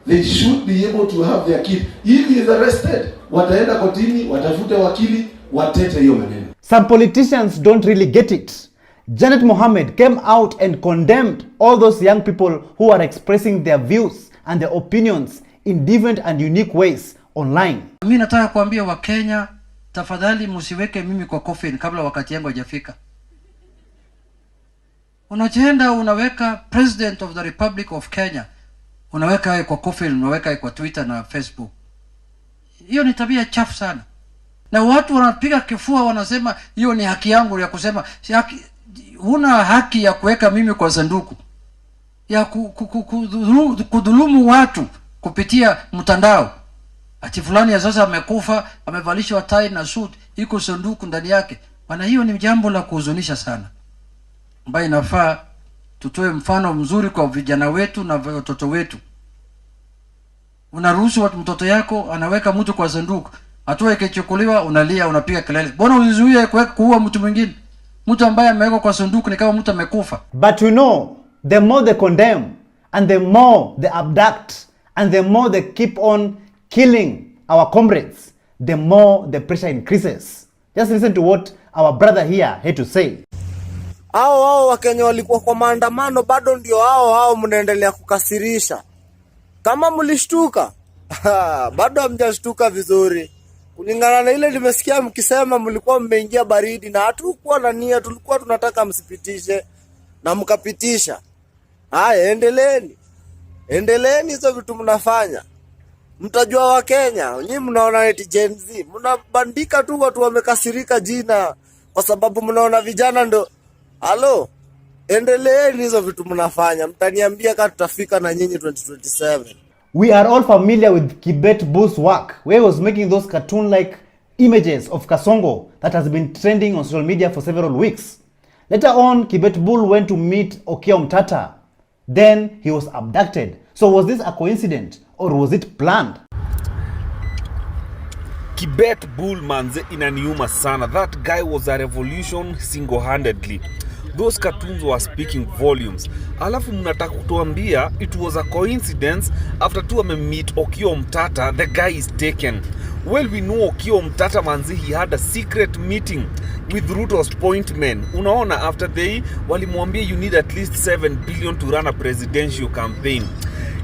They should be able to have their kid. If he is arrested, wataenda kotini, watafute wakili, watete hiyo maneno. Some politicians don't really get it. Janet Mohammed came out and condemned all those young people who are expressing their views and their opinions in different and unique ways online. Mimi nataka kuambia wa Kenya, tafadhali msiweke mimi kwa coffin kabla wakati yangu hajafika. Unaenda unaweka President of the Republic of Kenya, unaweka yeye kwa coffin, unaweka yeye kwa Twitter na Facebook. Hiyo ni tabia chafu sana. Na watu wanapiga kifua wanasema hiyo ni haki yangu ya kusema. Huna haki ya kuweka mimi kwa sanduku, ya kudhulumu watu kupitia mtandao. Ati fulani ya sasa amekufa, amevalishwa tai na suit, iko sanduku ndani yake. Maana hiyo ni jambo la kuhuzunisha sana, ambayo inafaa tutoe mfano mzuri kwa vijana wetu na watoto wetu. Unaruhusu mtoto yako anaweka mtu kwa sanduku, hatua ikichukuliwa unalia, unapiga kelele. Mbona ulizuia kuua mtu mwingine? Mtu ambaye amewekwa kwa sanduku ni kama mtu amekufa. But we know, the more they condemn, and the more they abduct, and the more they keep on killing our comrades, the more the pressure increases. Just listen to what our brother here had to say. Hao Wakenya walikuwa kwa maandamano, bado ndio hao mnaendelea kukasirisha. Kama mlishtuka, bado hamjashtuka vizuri. Kulingana na ile nimesikia mkisema mlikuwa mmeingia baridi na hatukuwa na nia, tulikuwa tunataka msipitishe na mkapitisha. Haya, endeleeni. Endeleeni hizo vitu mnafanya. Mtajua Wakenya, nyinyi mnaona eti Jenzas, mnabandika tu watu wamekasirika jina kwa sababu mnaona vijana ndo. Halo, endeleeni hizo vitu mnafanya. Mtaniambia kama tutafika na nyinyi 2027. We are all familiar with Kibet Bull's work, where he was making those cartoon-like images of Kasongo that has been trending on social media for several weeks. Later on, Kibet Bull went to meet Okiya Omtata. Then he was abducted. So was this a coincidence or was it planned? Kibet Bull manze inaniuma sana. That guy was a revolution single-handedly. Those cartoons were speaking volumes. Alafu mnataka kutuambia it was a coincidence after tu meet Okiya Omtata, the guy is taken. Well, we know Okiya Omtata manzi, he had a secret meeting with Ruto's point men. Unaona, after they walimwambia you need at least 7 billion to run a presidential campaign.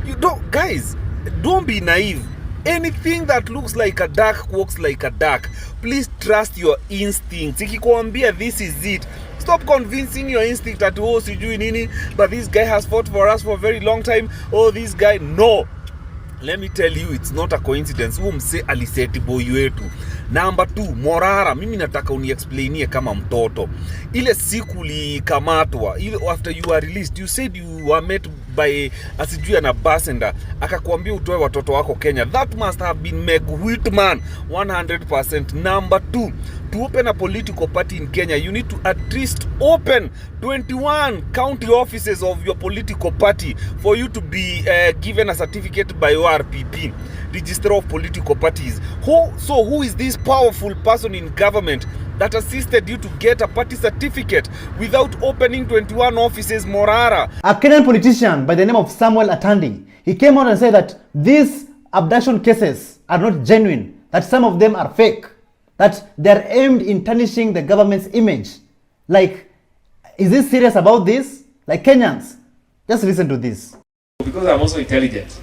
You don't, guys, don't be naive. Anything that looks like a duck walks like a duck. Please trust your instincts. Ikikuambia this is it, stop convincing your instinct that oh sijui nini, but this guy has fought for us for a very long time. Oh, this guy, no. Let me tell you, it's not a coincidence. Mse aliseti boy wetu. Number 2, Morara. Mimi nataka uni-explainie kama mtoto. Ile siku likamatwa, ile after you were released, you said you were met by asijui an ambassador. Akakuambia utoe watoto wako Kenya. That must have been Meg Whitman, 100%. Number 2, to open a political party in Kenya, you need to at least open 21 county offices of your political party for you to be given a certificate by ORPP, Register of Political Parties. Who is this powerful person in government that assisted you to get a party certificate without opening 21 offices, Morara? A Kenyan politician by the name of Samuel Atandi, he came out and said that these abduction cases are not genuine, that some of them are fake, that they're aimed in tarnishing the government's image. Like, is this serious about this? Like Kenyans? Just listen to this. Because I'm also intelligent,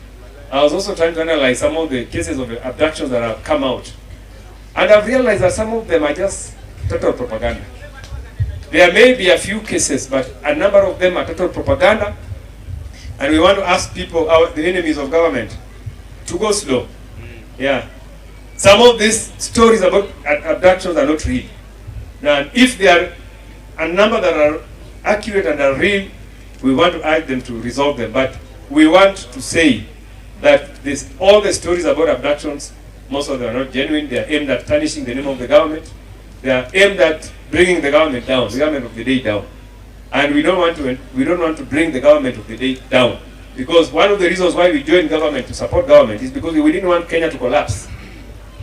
I was also trying to analyze some of the cases of abductions that have come out. And I've realized that some of them are just total propaganda. There may be a few cases, but a number of them are total propaganda. And we want to ask people, the enemies of government, to go slow. Yeah. Some of these stories about abductions are not real. Now, if there are a number that are accurate and are real, we want to urge them to resolve them. But we want to say that all the stories about abductions, most of them are not genuine. They are aimed at tarnishing the name of the government. They are aimed at bringing the government down, the government of the day down. And we don't want to bring the government of the day down. Because one of the reasons why we joined government, to support government, is because we didn't want Kenya to collapse.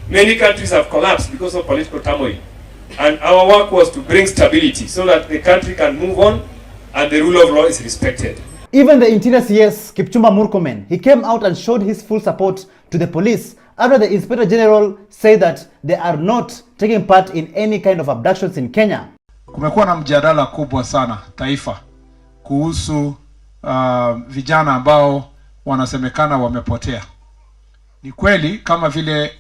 Many countries have collapsed because of political turmoil. And our work was to bring stability so that the country can move on and the rule of law is respected. Even the Interior CS, Kipchumba Murkomen, he came out and showed his full support to the police after the Inspector General said that they are not taking part in any kind of abductions in Kenya. Kumekuwa na mjadala kubwa sana taifa kuhusu vijana ambao wanasemekana wamepotea. Ni kweli kama vile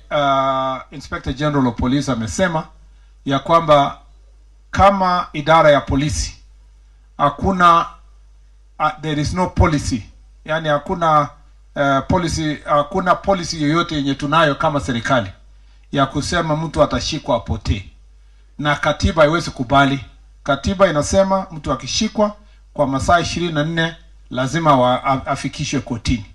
Inspector General of Police amesema ya kwamba kama idara ya polisi hakuna there is no policy, yani hakuna policy yoyote yenye tunayo kama serikali ya kusema mtu atashikwa apotee, na katiba haiwezi kubali. Katiba inasema mtu akishikwa kwa masaa 24 lazima afikishwe kotini,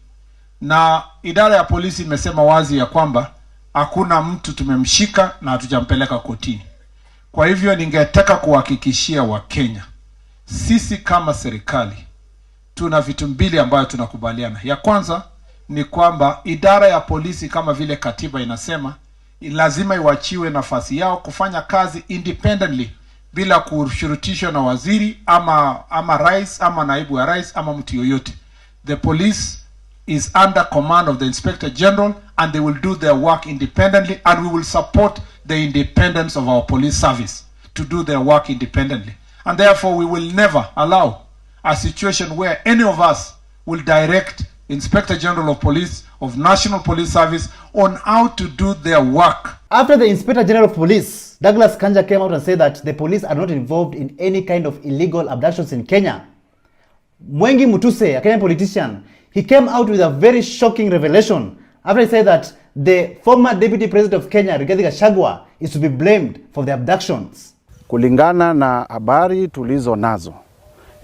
na idara ya polisi imesema wazi ya kwamba hakuna mtu tumemshika na hatujampeleka kotini. Kwa hivyo ningetaka kuhakikishia Wakenya, sisi kama serikali tuna vitu mbili ambayo tunakubaliana. Ya kwanza ni kwamba idara ya polisi kama vile katiba inasema lazima iwachiwe nafasi yao kufanya kazi independently bila kushurutishwa na waziri ama rais ama naibu wa rais ama mtu yoyote. The police is under command of the Inspector General and they will do their work independently, and we will support the independence of our police service to do their work independently. And therefore we will never allow a situation where any of us will direct Inspector General of Police of National Police Service on how to do their work. After the Inspector General of Police, Douglas Kanja, came out and said that the police are not involved in any kind of illegal abductions in Kenya, Mwengi Mutuse, a Kenyan politician, he came out with a very shocking revelation after he said that the former Deputy President of Kenya, Rigathi Gachagua, is to be blamed for the abductions. Kulingana na habari tulizo nazo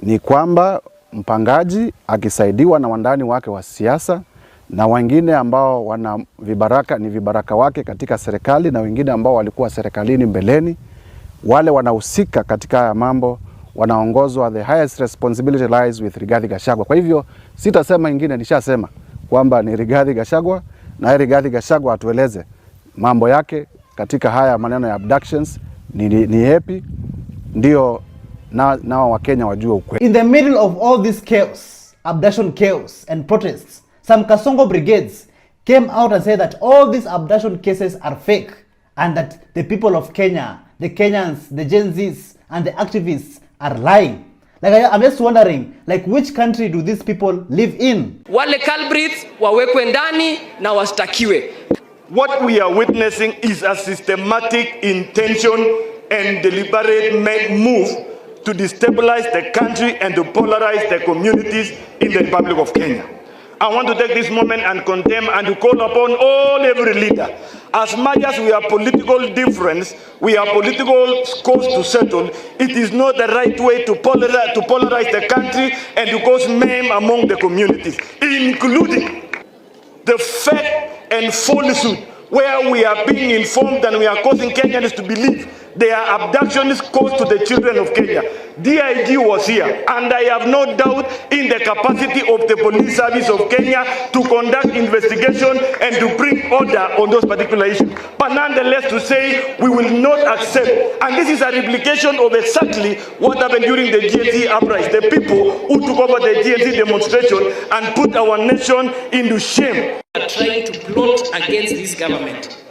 ni kwamba mpangaji akisaidiwa na wandani wake wa siasa na wengine ambao wana vibaraka, ni vibaraka wake katika serikali, na wengine ambao walikuwa serikalini mbeleni, wale wanahusika katika haya mambo wanaongozwa, the highest responsibility lies with Rigathi Gachagua. Kwa hivyo sitasema ingine, nishasema kwamba ni Rigathi Gachagua, na Rigathi Gachagua atueleze mambo yake katika haya maneno ya abductions ni happy, ndio na Wakenya wajue ukweli. In the middle of all this chaos, abduction chaos and protests, some Kasongo brigades came out and said that all these abduction cases are fake and that the people of Kenya, the Kenyans, the Jenzas and the activists are lying. Like I'm just wondering, like which country do these people live in? Wale culprits wawekwe ndani na wastakiwe. What we are witnessing is a systematic intention and deliberate move to destabilize the country and to polarize the communities in the Republic of Kenya. I want to take this moment and condemn and to call upon every leader. As much as we have political difference, we have political scores to settle, it is not the right way to polarize the country and to cause mayhem among the communities, including the fact and falsehood where we are being informed and we are causing Kenyans to believe there are abductions caused to the children of Kenya. DIG was here, and I have no doubt in the capacity of the police service of Kenya to conduct investigation and to bring order on those particular issues. But nonetheless, to say we will not accept, and this is a replication of exactly what happened during the GNC uprising. The people who took over the GNC demonstration and put our nation into shame. Are trying to plot against this government,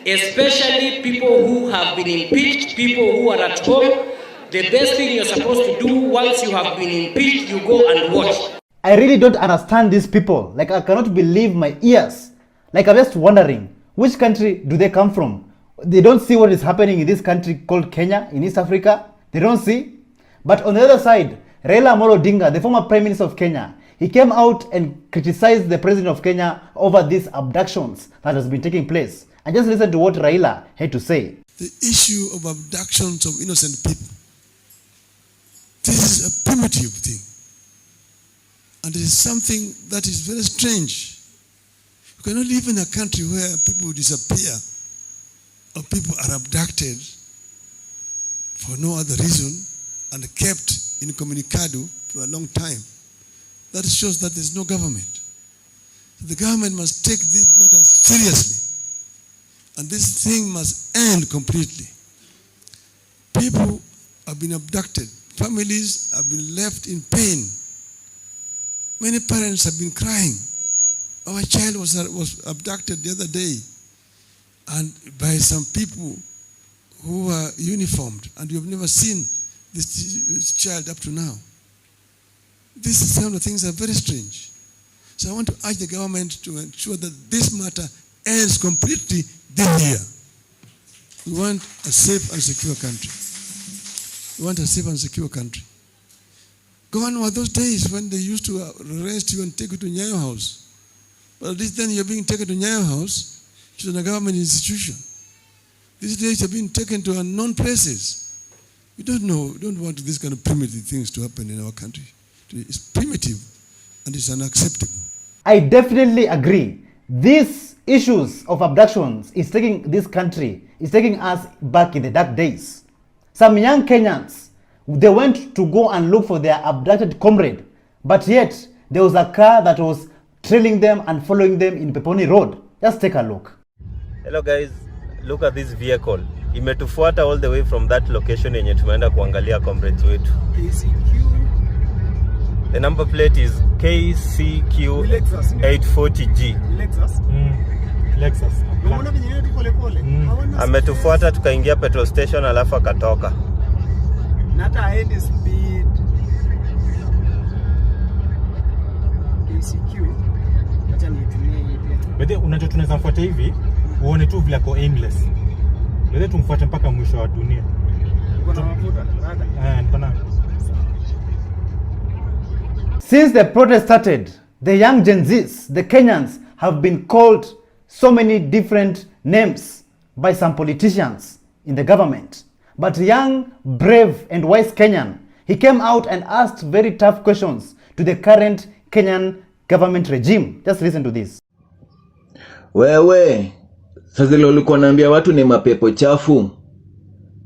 especially people who have been impeached, people who are at home. The best thing you're supposed to do once you have been impeached, you go and watch. I really don't understand these people. Like, I cannot believe my ears. Like, I'm just wondering, which country do they come from? They don't see what is happening in this country called Kenya, in East Africa. They don't see. But on the other side, Raila Amolo Odinga, the former Prime Minister of Kenya, he came out and criticized the President of Kenya over these abductions that has been taking place. And just listen to what Raila had to say. The issue of abductions of innocent people, this is a primitive thing. And it is something that is very strange. You cannot live in a country where people disappear or people are abducted for no other reason and kept incommunicado for a long time. That shows that there's no government. The government must take this matter seriously. And this thing must end completely. People have been abducted. Families have been left in pain. Many parents have been crying. Our child was abducted the other day, and by some people who were uniformed, and you have never seen this child up to now. These some of the things are very strange. So I want to urge the government to ensure that this matter ends completely this year. We want a safe and secure country. We want a safe and secure country. Gone were those days when they used to arrest you and take you to Nyayo House. But at least then you're being taken to Nyayo House, which is a government institution. These days you're being taken to unknown places. We don't want these kind of primitive things to happen in our country. It's primitive and it's unacceptable. I definitely agree. These issues of abductions is taking this country, is taking us back in the dark days. Some young Kenyans, they went to go and look for their abducted comrade, but yet there was a car that was trailing them and following them in Peponi Road. Just take a look. Hello guys, look at this vehicle. Imetufuata all the way from that location yenye tumeenda kuangalia comrades wetu. The number plate is KCQ 840G. Lexus. Ametufuata tukaingia petrol station alafu akatoka. Nata haendi speed. KCQ. Acha nitumie hii pia. Bede unajua tunaweza mfuata hivi, uone tu vile ako aimless. Bede tumfuate mpaka mwisho wa dunia. Uko na mafuta? Niko na. Since the protest started, the young Jenzas, the Kenyans, have been called so many different names by some politicians in the government. But young, brave and wise Kenyan, he came out and asked very tough questions to the current Kenyan government regime. Just listen to this. Wewe, sasa leo ulikuwa unaambia watu ni mapepo chafu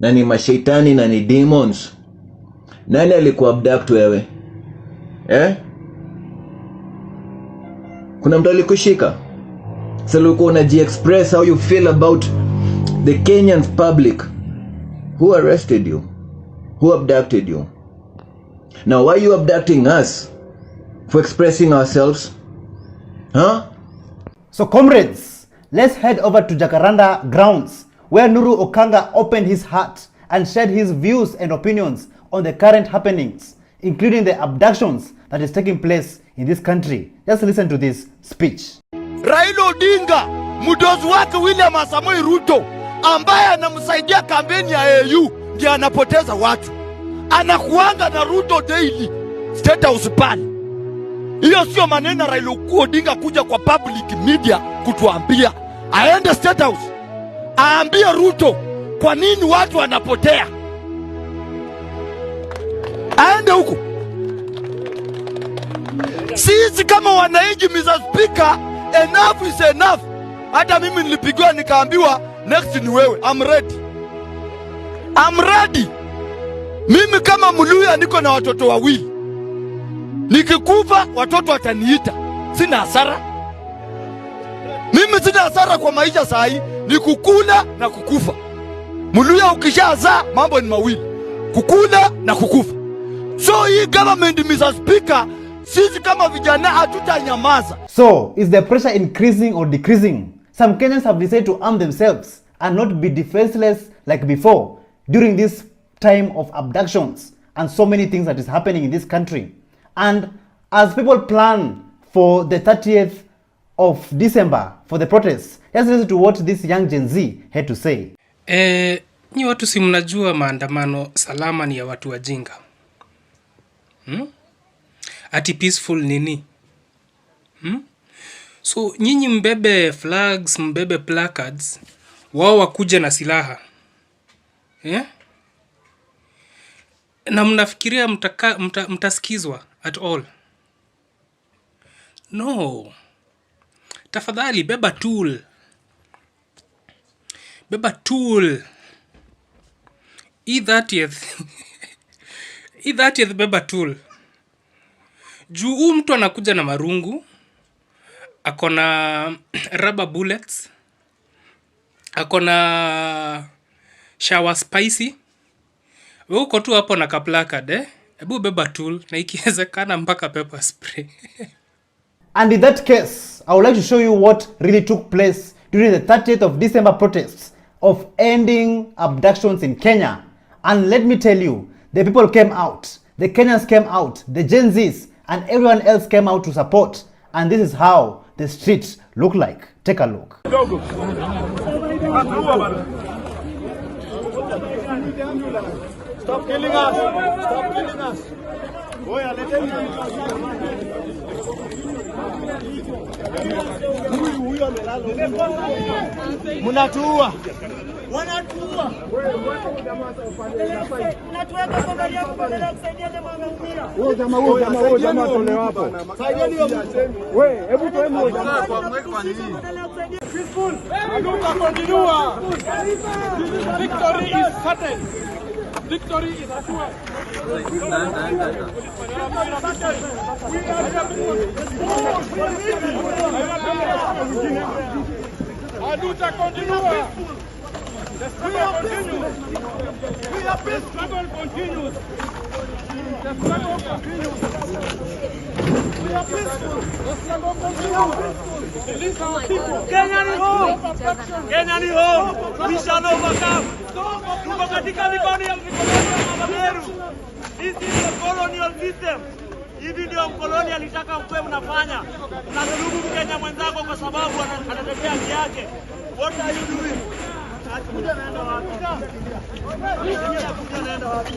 na ni mashaitani na ni demons. Nani alikuwa abduct wewe? Kuna mtu alikushika? Sasa ulikuwa unaji-express how you feel about the Kenyan public who arrested you, who abducted you. Now why are you abducting us for expressing ourselves? Huh? So comrades, let's head over to Jacaranda grounds where Nuru Okanga opened his heart and shared his views and opinions on the current happenings, including the abductions that is taking place in this country. Just listen to this speech. Raila Odinga, mdozi wake William Samoei Ruto, ambaye anamsaidia kampeni ya AU, ndiye anapoteza watu. Anakuanga na Ruto daily, State House pale. Hiyo sio maneno Raila Odinga kuja kwa public media kutuambia. Aende State House, aambie Ruto kwa nini watu wanapotea. Aende huko. Sisi kama wananchi, Mr. Speaker, enough is enough. Hata mimi nilipigwa nikaambiwa next ni wewe. I'm ready. I'm ready. Mimi kama Mluya niko na watoto wawili. Nikikufa watoto wataniita. Sina hasara. Mimi sina hasara kwa maisha saa hii, ni kukula na kukufa. Mluya ukishazaa mambo ni mawili. Kukula na kukufa. So hii government, Mr. Speaker, sisi kama vijana hatutanyamaza. So, is the pressure increasing or decreasing? Some Kenyans have decided to arm themselves and not be defenseless like before during this time of abductions and so many things that is happening in this country. And as people plan for the 30th of December for the protests, let's listen to what this young Gen Z had to say. Nyi watu si mnajua maandamano salama ni ya watu wajinga. Ati peaceful nini? So nyinyi mbebe flags, mbebe placards, wao wakuje na silaha. Na mnafikiria mtasikizwa at all? No. Tafadhali beba tool. Beba tool. E30th beba tool. Juu mtu anakuja na marungu, akona rubber bullets, akona shower spicy. Wewe uko tu hapo na kaplakad, Ebu beba tool na ikiwezekana mpaka pepper spray. And in that case, I would like to show you what really took place during the 30th of December protests of ending abductions in Kenya. And let me tell you, the people came out, the Kenyans came out, the Gen Zs, and everyone else came out to support. And this is how the streets look like. Take a look. Stop killing us! Stop killing us! Munatuua. Wanatuua. Unatuweka kwa gari yako badala ya kusaidia jamaa anaumia. Wewe jamaa tolewa hapo. Saidieni huyo mtu. Wewe, hebu toeni huyo jamaa. Kwa nini? Peaceful. Aluka continua. Victory is certain. Victory is assured. luta continua. The struggle continues. The struggle continues. The struggle continues. We are peaceful. The struggle continues. Release our people. Kenya ni home. Kenya ni home. We shall overcome. Tuko katika mikono ya mabeberu. This is the colonial system. Hivi ndio mkoloni alitaka mkwe mnafanya. Unadhulumu Mkenya mwenzako kwa sababu anatetea haki yake. What are you doing? Akuja naenda wapi? Akuja naenda wapi?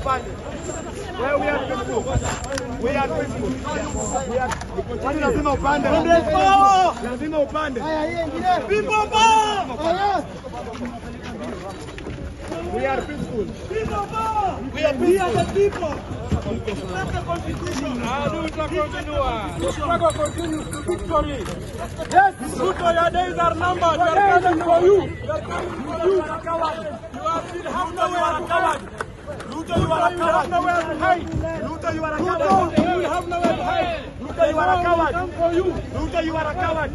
Where we are peaceful. We are peaceful. We are lazima upande. Lazima upande. People power. We are peaceful. People power. We are the people. That's the constitution. The struggle continues to victory. Yes, Ruto, your days are numbered. We are coming for you. We are coming for you. You are still have nowhere to coward. Ruto, you are a coward. Nowhere to hide. Ruto, you are a coward. You have nowhere to hide. Ruto, you are a coward. Ruto, you are a coward.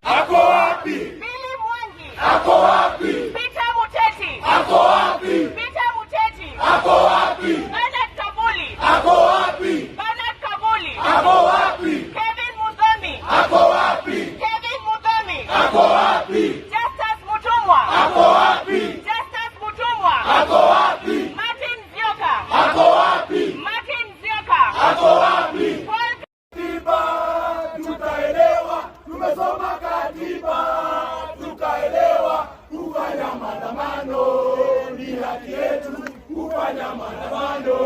Ako wapi? Billy Mwangi. Ako wapi? Peter Muteti. Ako wapi? Peter Muteti. Ako wapi? Bernard Kabuli. Ako wapi? Bernard Kabuli. Ako wapi? Kevin Muthoni. Ako wapi? Kevin Muthoni. Ako wapi? Justice Mutumwa. Ako wapi? Justice Mutumwa. Ako wapi? Martin Zioka. Ako wapi? Martin Zioka. Ako wapi? Katiba tutaelewa, tumesoma katiba tukaelewa, kufanya maandamano ni haki yetu, kufanya maandamano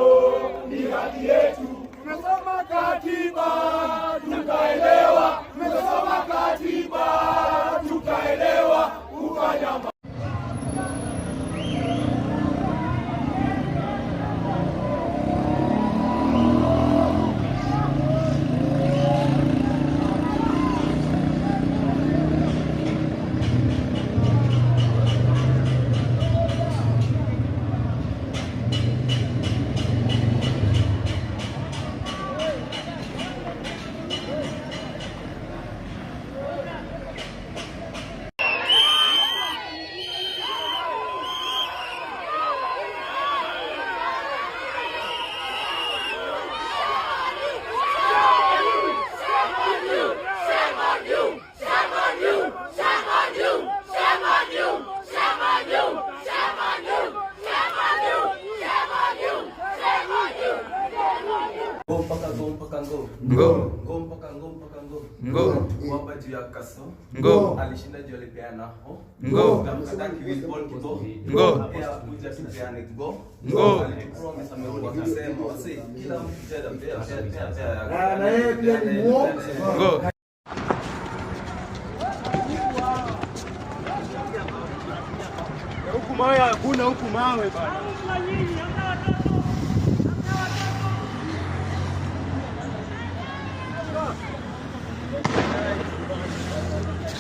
ni haki yetu. Tumesoma katiba tukaelewa, tumesoma katiba tukaelewa, kufanya Ngo alishinda juu alipeana ho ngo namkataki withball kidogo ngo pia kuja tupeane kidogo ngo alipromise amerudi akasema wasi kila mtu pia na yeye pia ni ngo huku mawe hakuna, huku mawe bana.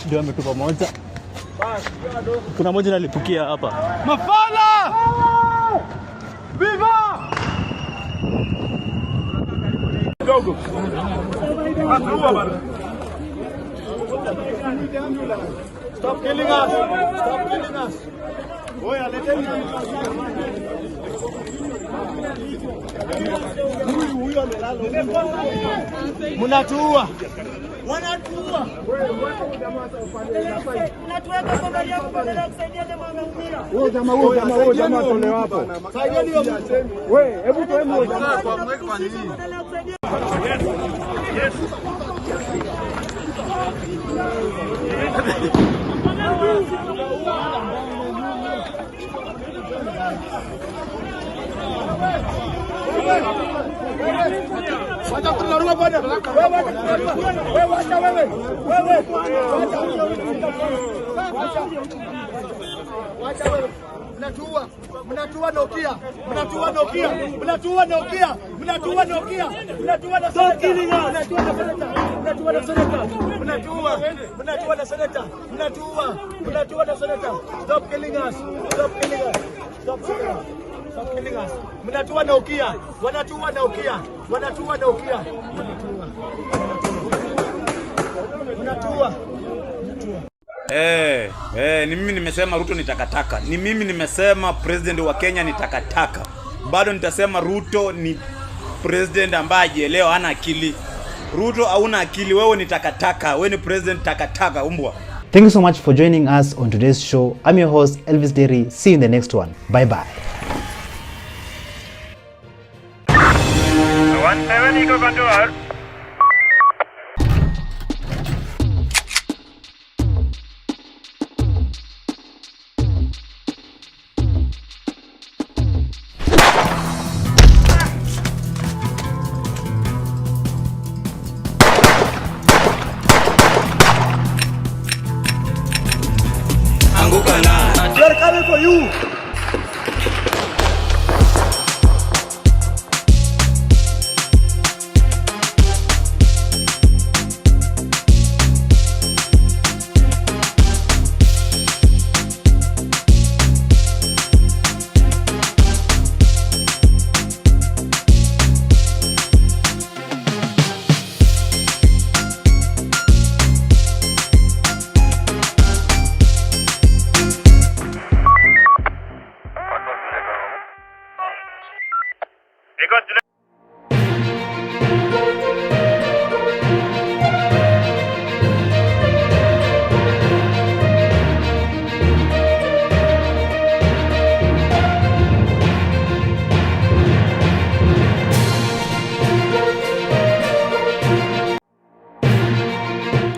Ndio ametupa moja. Kuna moja nalipukia hapa. Mafala! Viva! Dogo. Stop killing us. Stop killing us. Oya, leteni huyu amelala. Mnatuua. Wanatuua. Unatuweka kwa gari yako badala ya kusaidia jamaa anaumia. Wewe jamaa tolewa hapa. Saidieni hiyo. Wewe, hebu toeni huyo jamaa kwa mweke kwa nini? Yes. Mnatua Nokia. Stop killing us. Mnatua Nokia. Ni mimi nimesema Ruto ni takataka. Ni mimi nimesema president wa Kenya ni takataka. Bado nitasema Ruto ni president ambaye hajielewa, hana akili. Ruto hauna akili, wewe ni takataka. Wewe ni president takataka, umbwa. Thank you so much for joining us on today's show. I'm your host Elvis Derry. See you in the next one. Bye bye. 170 go control. We are coming for you.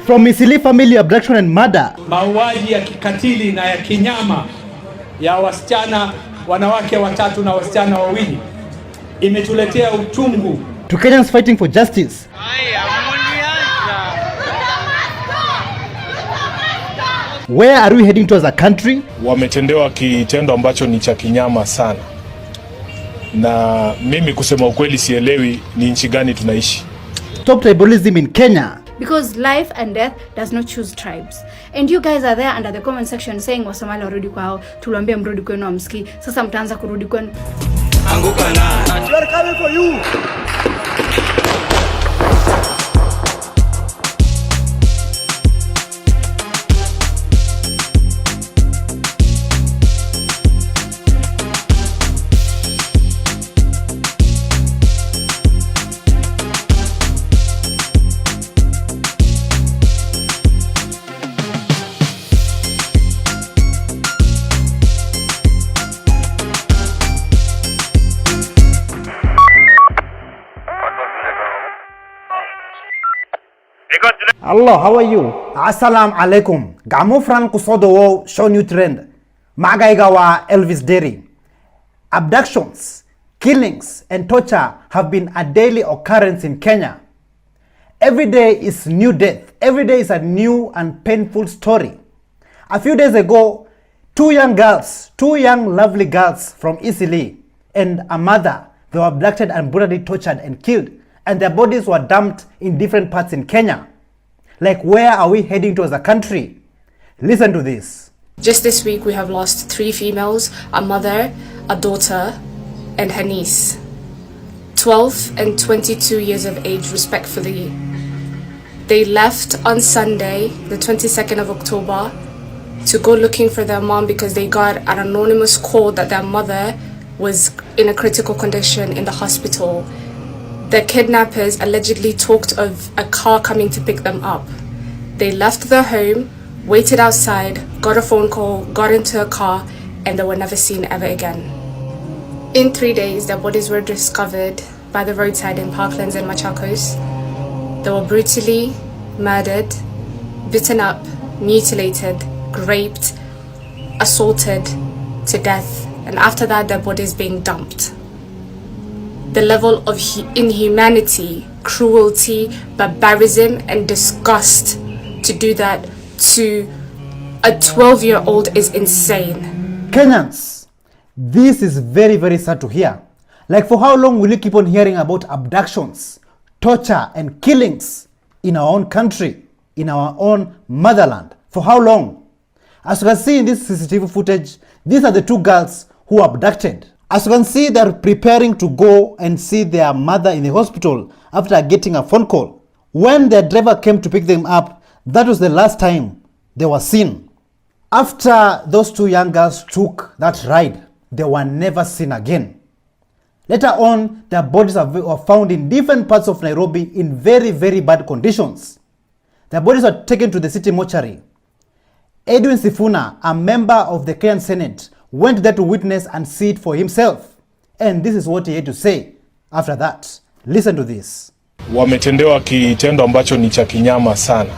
From Isiolo family abduction and murder. Mauaji ya kikatili na ya kinyama ya wasichana, wanawake watatu na wasichana wawili imetuletea utungu. To Kenyans fighting for justice. Where are we heading to as a country? Wametendewa kitendo ambacho ni cha kinyama sana. Na mimi kusema ukweli sielewi ni nchi gani tunaishi. Stop tribalism in Kenya. Because life and death does not choose tribes. And you guys are there under the comment section saying Wasomali warudi kwao, tuliwaambia mrudi kwenu amsikii. Sasa mtaanza kurudi kwenu. Anguka na. We are coming for you. Allah, how are you? Assalamu alaikum. Gamo fran kusodo wo ShowNewTrend. Magaiga wa Elvis Derry. Abductions, killings and torture have been a daily occurrence in Kenya. Every day is new death. Every day is a new and painful story. A few days ago, two young lovely girls from Isiolo and a mother, they were abducted and brutally tortured and killed, and their bodies were dumped in different parts in Kenya. Like, where are we heading to as a country? Listen to this. Just this week, we have lost 3 females, a mother, a daughter, and her niece. 12 and 22 years of age, respectfully. They left on Sunday, the 22nd of October, to go looking for their mom because they got an anonymous call that their mother was in a critical condition in the hospital. The kidnappers allegedly talked of a car coming to pick them up. They left their home, waited outside, got a phone call, got into a car, and they were never seen ever again. In 3 days, their bodies were discovered by the roadside in Parklands and Machakos. They were brutally murdered, beaten up, mutilated, raped, assaulted to death, and after that, their bodies being dumped. the level of inhumanity, cruelty, barbarism, and disgust to do that to a 12-year-old is insane. Kenyans, this is very, very sad to hear. Like, for how long will you keep on hearing about abductions, torture, and killings in our own country, in our own motherland? For how long? As you can see in this CCTV footage, these are the two girls who were abducted. As you can see, they're preparing to go and see their mother in the hospital after getting a phone call. When their driver came to pick them up, that was the last time they were seen. After those two young girls took that ride, they were never seen again. Later on, their bodies were found in different parts of Nairobi in very, very bad conditions. Their bodies were taken to the city mortuary. Edwin Sifuna, a member of the Kenyan Senate, went there to witness and see it for himself. And this is what he had to say after that. Listen to this. Wametendewa kitendo ambacho ni cha kinyama sana.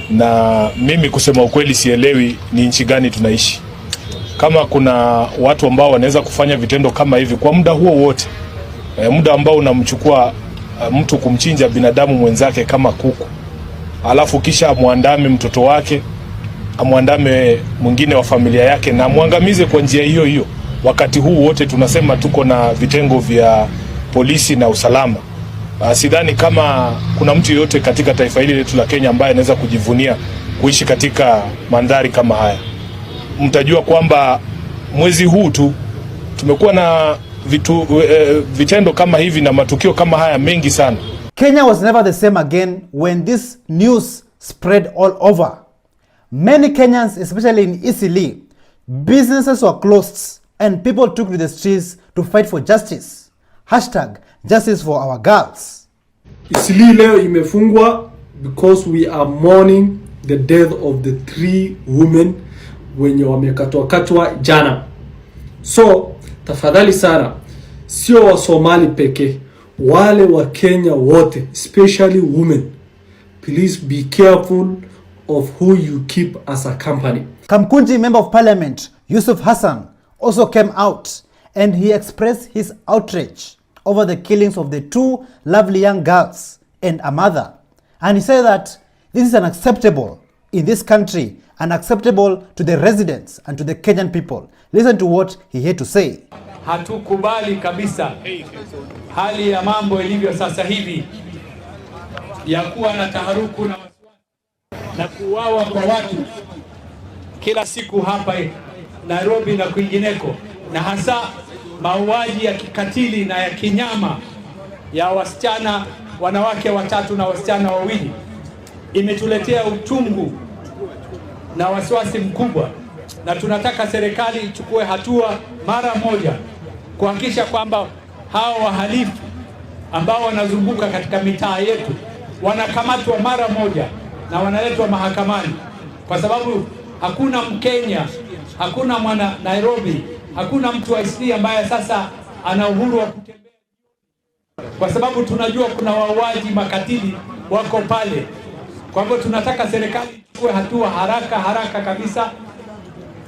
Na mimi kusema ukweli sielewi ni nchi gani tunaishi. Kama kuna watu ambao wanaweza kufanya vitendo kama hivi kwa muda huo wote, muda ambao unamchukua mtu kumchinja binadamu mwenzake kama kuku, alafu kisha amwandame mtoto wake, amwandame mwingine wa familia yake na muangamize kwa njia hiyo hiyo, wakati huu wote tunasema tuko na vitengo vya polisi na usalama. Sidhani kama kuna mtu yote katika taifa hili letu la Kenya ambaye anaweza kujivunia kuishi katika mandhari kama haya. Mtajua kwamba mwezi huu tu tumekuwa na vitendo kama hivi na matukio kama haya mengi sana. Kenya was never the same again when this news spread all over. Many Kenyans, especially in Isiolo, businesses were closed and people took to the streets to fight for justice. #Justice for our girls. Isiolo leo imefungwa because we are mourning the death of the 3 women wenye wamekatwa jana. So tafadhali sana, sio wa Somali peke, wale wa Kenya wote, especially women, please be careful of who you keep as a company. Kamkunji Member of Parliament Yusuf Hassan also came out and he expressed his outrage over the killings of the 2 lovely young girls and a mother. And he said that this is unacceptable in this country, unacceptable to the residents and to the Kenyan people. Listen to what he had to say. Hatukubali kabisa hali ya mambo ilivyo sasa hivi ya kuwa na taharuku na kuuawa kwa watu kila siku hapa Nairobi na kwingineko, na hasa mauaji ya kikatili na ya kinyama ya wasichana, wanawake 3 na wasichana 2 imetuletea utungu na wasiwasi mkubwa, na tunataka serikali ichukue hatua mara moja kuhakikisha kwamba hao wahalifu ambao wanazunguka katika mitaa yetu wanakamatwa mara moja na wanaletwa mahakamani, kwa sababu hakuna Mkenya, hakuna mwana Nairobi, hakuna mtu wa Isiolo ambaye sasa ana uhuru wa kutembea, kwa sababu tunajua kuna wauaji makatili wako pale. Kwa hivyo tunataka serikali ichukue hatua haraka kabisa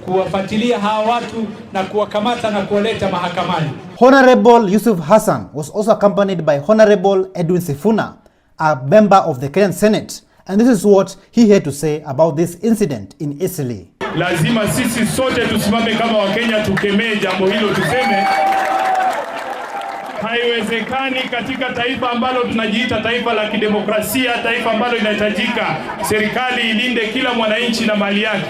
kuwafuatilia hawa watu na kuwakamata na kuwaleta mahakamani. Honorable Yusuf Hassan was also accompanied by Honorable Edwin Sifuna, a member of the Kenyan Senate, and this is what he had to say about this incident in Isiolo. Lazima sisi sote tusimame kama Wakenya tukemee jambo hilo, tuseme haiwezekani katika taifa ambalo tunajiita taifa la kidemokrasia, taifa ambalo inahitajika serikali ilinde kila mwananchi na mali yake.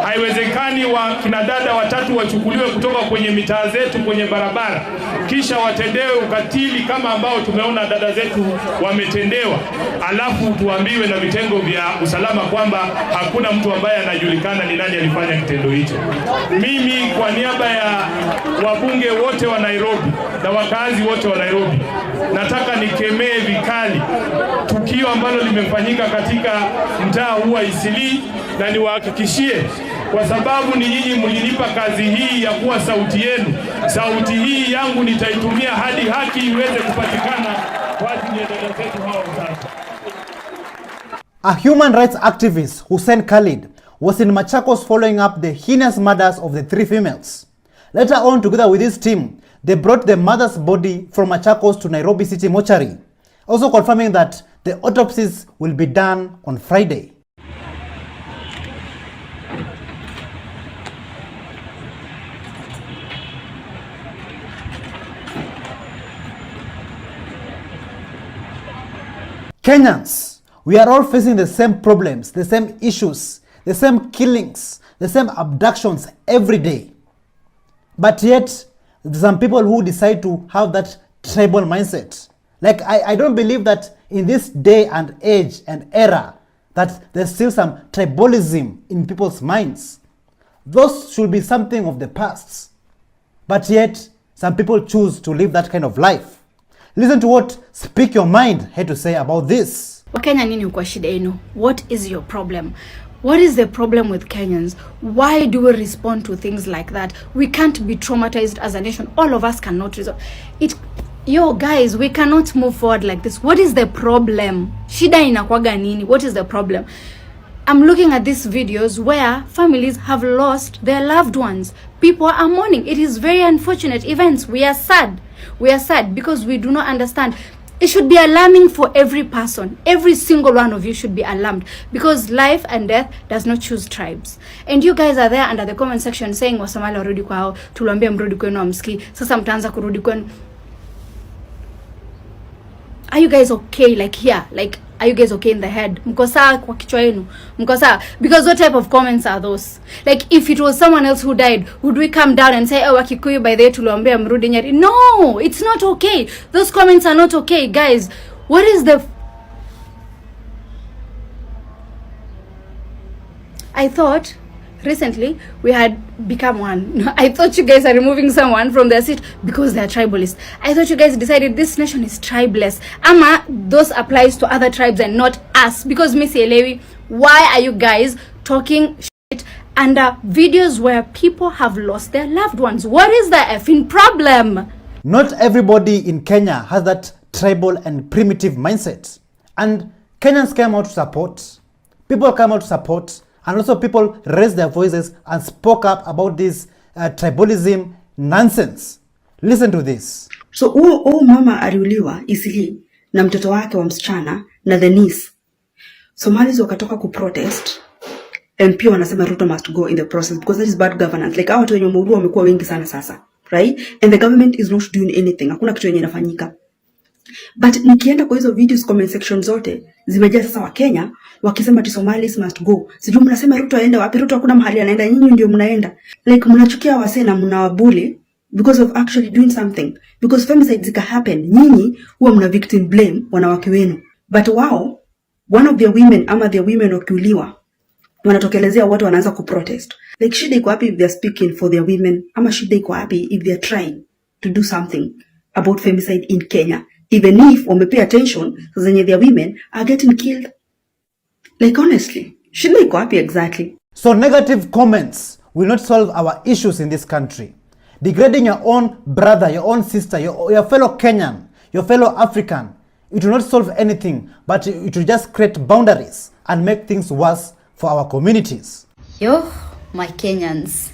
Haiwezekani kina dada 3 wachukuliwe kutoka kwenye mitaa zetu, kwenye barabara, kisha watendewe ukatili kama ambao tumeona dada zetu wametendewa, alafu tuambiwe na vitengo vya usalama kwamba hakuna mtu ambaye anajulikana ni nani alifanya kitendo hicho. Mimi kwa niaba ya wabunge wote wa Nairobi na wakazi wote wa Nairobi, nataka nikemee vikali tukio ambalo limefanyika katika mtaa huu wa Isiolo, na niwahakikishie, kwa sababu ni nyinyi mlinipa kazi hii ya kuwa sauti yenu, sauti hii yangu nitaitumia hadi haki iweze kupatikana kwa ajili ya dada zetu hao watatu. A human rights activist, Hussein Khalid, was in Machakos following up the heinous murders of the 3 females. Later on, together with his team, they brought the mother's body from Machakos to Nairobi City Mortuary, also confirming that the autopsies will be done on Friday. Kenyans, we are all facing the same problems, the same issues, the same killings, the same abductions every day. But yet, some people who decide to have that tribal mindset. Like, I don't believe that in this day and age and era that there's still some tribalism in people's minds. Those should be something of the past. But yet, some people choose to live that kind of life. Listen to what Speak Your Mind had to say about this. Wakenya nini kwa shida yenu? What is your problem? What is the problem with Kenyans? Why do we respond to things like that? We can't be traumatized as a nation. All of us cannot resolve it. Yo guys, we cannot move forward like this. What is the problem? Shida inakwaga nini? What is the problem? I'm looking at these videos where families have lost their loved ones. People are mourning. It is very unfortunate events. We are sad. We are sad because we do not understand. It should be alarming for every person. Every single one of you should be alarmed because life and death does not choose tribes. And you guys are there under the comment section saying Wasomali warudi kwao, tuliwaambia mrudi kwenu amsikii, sasa mtaanza kurudi kwenu. Are you guys okay? Like here, like, are you guys okay in the head? Mko sawa kwa kichwa yenu? Mko sawa? Because what type of comments are those? Like, if it was someone else who died, would we come down and say, oh, Wakikuyu by the way tuliwaambia mrudi Nyeri? No, it's not okay. Those comments are not okay, guys. What is the... I thought recently we had become one. I thought you guys are removing someone from their seat because they are tribalist. I thought you guys decided this nation is tribeless. Ama those applies to other tribes and not us. Because Miss Elewi, why are you guys talking shit under videos where people have lost their loved ones? What is the effing problem? Not everybody in Kenya has that tribal and primitive mindset. And Kenyans came out to support. People came out to support. And also people raised their voices and spoke up about this tribalism nonsense. Listen to this. So mama aliuliwa Isili na mtoto wake wa msichana na the niece. Somalis wakatoka kuprotest. MP wanasema Ruto must go in the process because that is bad governance. Like watu wenye wameua wamekuwa wengi sana sasa. Right? And the government is not doing anything. Hakuna kitu yenye inafanyika. But nikienda kwa hizo videos comment section zote zimejaa sasa wa Kenya wakisema ati Somalis must go. Sijui mnasema Ruto aende wapi? Ruto hakuna mahali anaenda, nyinyi ndio mnaenda. Like mnachukia wasee na mnawabuli because of actually doing something. Because femicide zika happen, nyinyi huwa mna victim blame wanawake wenu. But wao, one of their women ama their women wakiuliwa, wanatokelezea watu wanaanza kuprotest. Like shida iko wapi if they are speaking for their women? Ama shida iko wapi if they are trying to do something about femicide in Kenya? Even if we pay attention, zenye their women are getting killed. Like honestly, shida iko wapi exactly? So negative comments will not solve our issues in this country. Degrading your own brother, your own sister, your fellow Kenyan, your fellow African, it will not solve anything, but it will just create boundaries and make things worse for our communities. Yo, my Kenyans,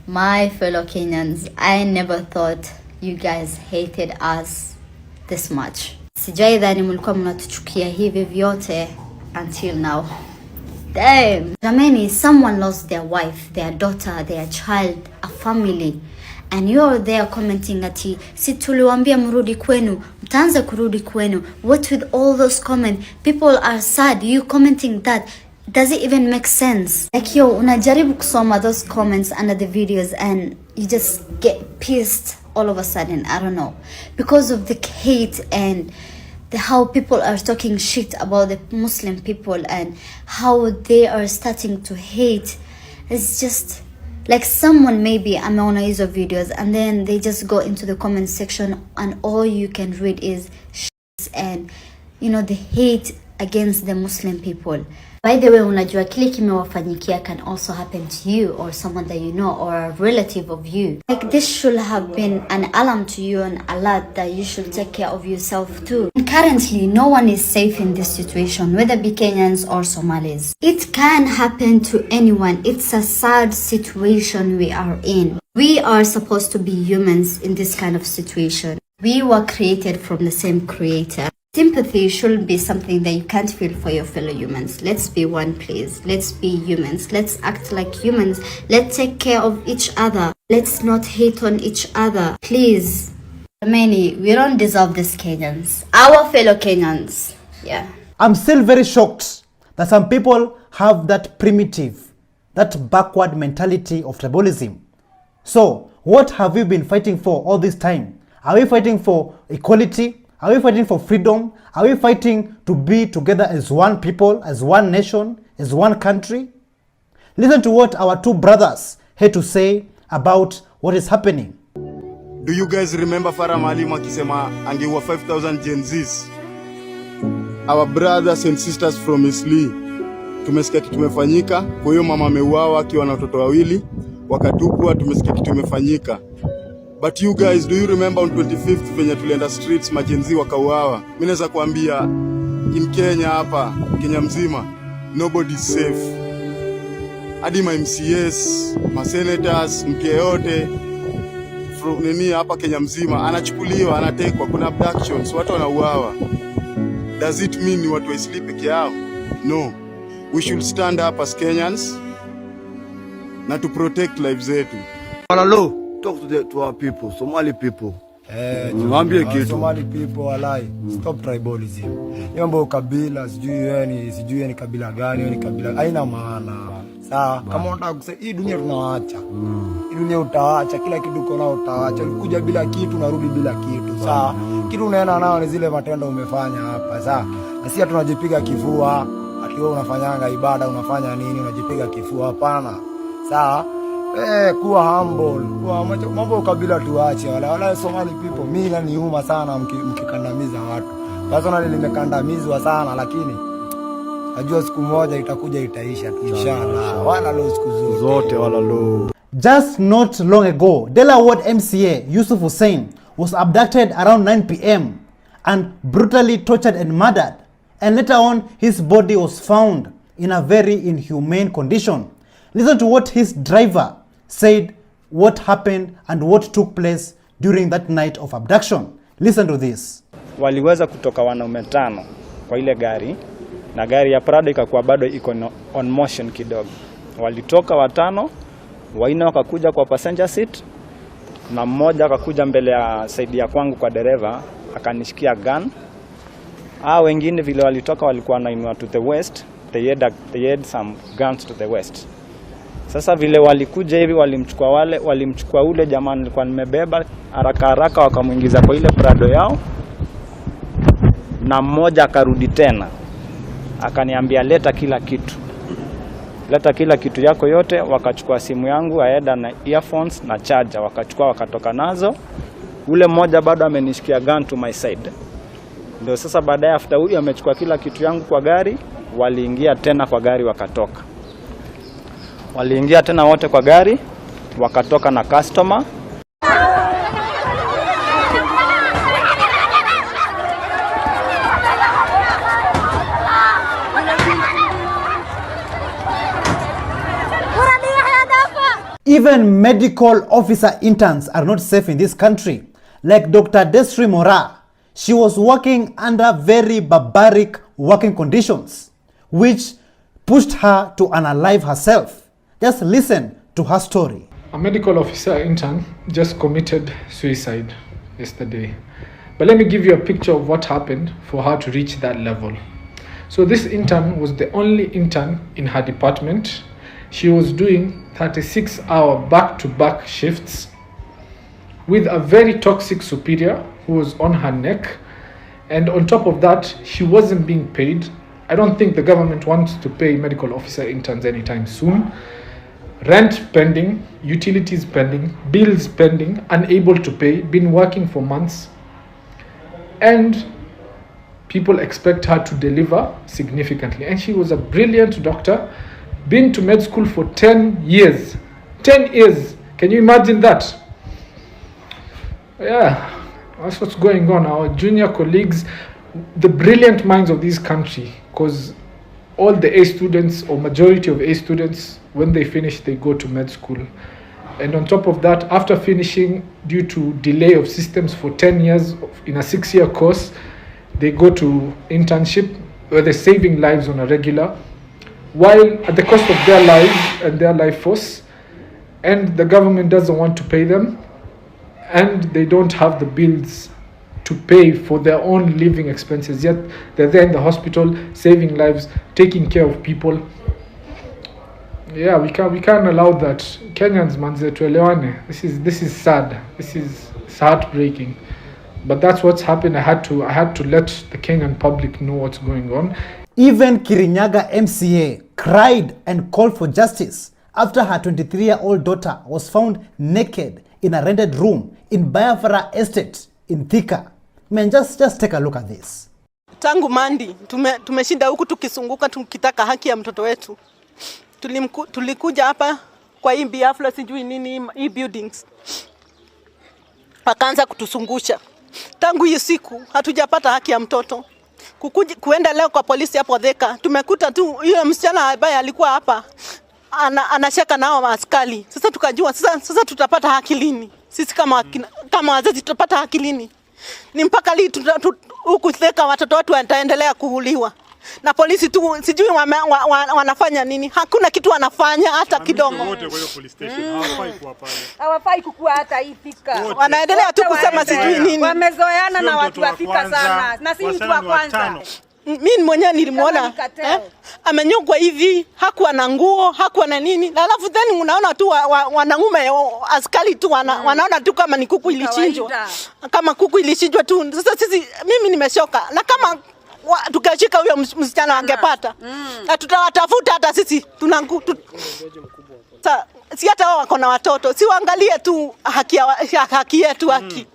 my fellow Kenyans, I never thought you guys hated us this much. Sijai dhani mulikuwa mnatuchukia hivi vyote until now. Damn. Jamani, someone lost their wife, their daughter, their child, a family. And you're there commenting ati, si tuliwaambia mrudi kwenu, mtaanza kurudi kwenu. What with all those comments? People are sad. You commenting that. Does it even make sense? Like yo, unajaribu kusoma those comments under the videos and you just get pissed all of a sudden. I don't know. Because of the hate and how people are talking shit about the Muslim people and how they are starting to hate. It's just like someone maybe ameona hizo videos and then they just go into the comment section and all you can read is shit and you know the hate against the Muslim people. By the way, unajua kile kimewafanyikia can also happen to you or someone that you know or a relative of you. Like this should have been an alarm to you and alert that you should take care of yourself too. And currently, no one is safe in this situation, whether be Kenyans or Somalis. It can happen to anyone. It's a sad situation we are in. We are supposed to be humans in this kind of situation. We were created from the same creator. Sympathy shouldn't be something that you can't feel for your fellow humans. Let's be one, please. Let's be humans. Let's act like humans. Let's take care of each other. Let's not hate on each other. Please. Many, we don't deserve this, Kenyans. Our fellow Kenyans. Yeah. I'm still very shocked that some people have that primitive, that backward mentality of tribalism. So, what have we been fighting for all this time? Are we fighting for equality? Are we fighting for freedom? Are we fighting to be together as one people, as one nation, as one country? Listen to what our two brothers had to say about what is happening. Do you guys remember Farah Maalim akisema angeua 5,000 Jenzas? Our brothers and sisters from Isiolo, tumesikia kitu kimefanyika. Kwa hiyo mama ameuawa akiwa na watoto wawili, wakatupwa. Tumesikia kitu kimefanyika. But you guys, do you remember on 25th venye tulienda streets majenzi wakauawa? Mimi naweza kuambia in Kenya hapa, Kenya mzima, nobody is safe. Hadi ma MCS, ma senators, mke yote from nini hapa Kenya mzima anachukuliwa, anatekwa, kuna abductions, watu wanauawa. Does it mean ni watu wa Isiolo peke yao? No. We should stand up as Kenyans na to protect lives zetu. Hello, talk to our people, Somali people. Niwaambie kitu. Somali people walai, stop tribalism. Mambo kabila, sijui ni kabila gani, ni kabila haina maana. Sawa, kama unataka kusema hii dunia tunaacha. Hii dunia utaacha, kila kitu uko nao utaacha. Ulikuja bila kitu narudi bila kitu. Sawa, kitu unaenda nao ni zile matendo umefanya hapa. Sawa, na sisi tunajipiga kifua, ati wewe unafanyanga ibada, unafanya nini, unajipiga kifua? Hapana. Sawa? Kuwa humble, kuwa mambo kabila tuache. Wala Somali people, mimi inaniuma sana mkikandamiza watu. Personally nimekandamizwa sana, lakini najua siku moja itakuja itaisha inshallah. Wala lo siku zote wala lo. Just not long ago, Delaware MCA Yusuf Hussein was abducted around 9 p.m. and brutally tortured and murdered. And later on, his body was found in a very inhumane condition. Listen to what his driver said, what happened and what took place during that night of abduction. Listen to this. Waliweza kutoka wanaume 5 kwa ile gari, na gari ya Prado ikakuwa bado iko on motion kidogo. Walitoka 5, 4 wakakuja kwa passenger seat, na mmoja akakuja mbele ya side ya kwangu kwa dereva akanishikia gun. Wengine vile walitoka walikuwa wanainua to the west, they had some guns to the west. Sasa vile walikuja hivi walimchukua ule jamaa nilikuwa nimebeba haraka wakamuingiza kwa ile Prado yao, na mmoja akarudi tena akaniambia leta kila kitu yako yote. Wakachukua simu yangu, aenda na earphones na charger, wakachukua wakatoka nazo. Ule mmoja bado amenishikia gun to my side. Ndio sasa baadaye after huyu amechukua kila kitu yangu kwa gari, waliingia tena kwa gari wakatoka. Waliingia tena wote kwa gari, wakatoka na customer. Even medical officer interns are not safe in this country. Like Dr. Desri Mora, she was working under very barbaric working conditions, which pushed her to unalive herself. Just listen to her story. A medical officer intern just committed suicide yesterday. But let me give you a picture of what happened for her to reach that level. So this intern was the only intern in her department. She was doing 36-hour back-to-back shifts with a very toxic superior who was on her neck. And on top of that, she wasn't being paid. I don't think the government wants to pay medical officer interns anytime soon. Rent pending, utilities pending, bills pending, unable to pay, been working for months. And people expect her to deliver significantly. And she was a brilliant doctor, been to med school for 10 years. 10 years. Can you imagine that? Yeah, that's what's going on. Our junior colleagues, the brilliant minds of this country, because all the A students or majority of A students, when they finish, they go to med school. And on top of that, after finishing due to delay of systems for 10 years in a 6-year course, they go to internship where they're saving lives on a regular, while at the cost of their lives and their life force, and the government doesn't want to pay them, and they don't have the bills to pay for their own living expenses, yet they're there in the hospital saving lives, taking care of people. Yeah, we can't allow that. Kenyans, manze, tuelewane. This is sad. It's heartbreaking. But that's what's happened. I had to let the Kenyan public know what's going on. Even Kinyaga MCA cried and called for justice after her 23-year-old daughter was found naked in a rented room in Biafra Estate in Thika. Man, just take a look at this. Tangu Mandi tumeshinda huku tukisunguka tukitaka haki ya mtoto wetu. Tulikuja hapa kwa hii Biafra sijui nini hii buildings. Pakaanza kutusungusha. Tangu hiyo siku hatujapata haki ya mtoto. Kuenda leo kwa polisi hapo Thika, tumekuta tu yule msichana ambaye alikuwa hapa anashaka nao askari. Sasa tukajua sasa tutapata haki lini? Sisi kama wazazi tutapata haki lini? Ni mpaka lini huku Thika watoto wetu wataendelea kuuliwa? Na polisi tu sijui wanafanya nini? Hakuna kitu wanafanya hata kidogo. Wote kwa hiyo police station hawafai kuwa pale. Hawafai kukua hata hii Thika. Wanaendelea tu kusema sijui nini. Wamezoeana na watu wa Thika sana. Na si mtu wa kwanza. Mimi mwenyewe nilimuona amenyongwa hivi, hakuwa na nguo, hakuwa na nini. Na alafu then unaona tu wanaume askari tu wanaona tu kama ni kuku ilichinjwa. Kama kuku ilichinjwa tu. Sasa sisi mimi nimeshoka. Na kama tukashika huyo msichana angepata. Na tutawatafuta hata sisi si hata wao wako na watoto. Si waangalie tu haki yetu haki.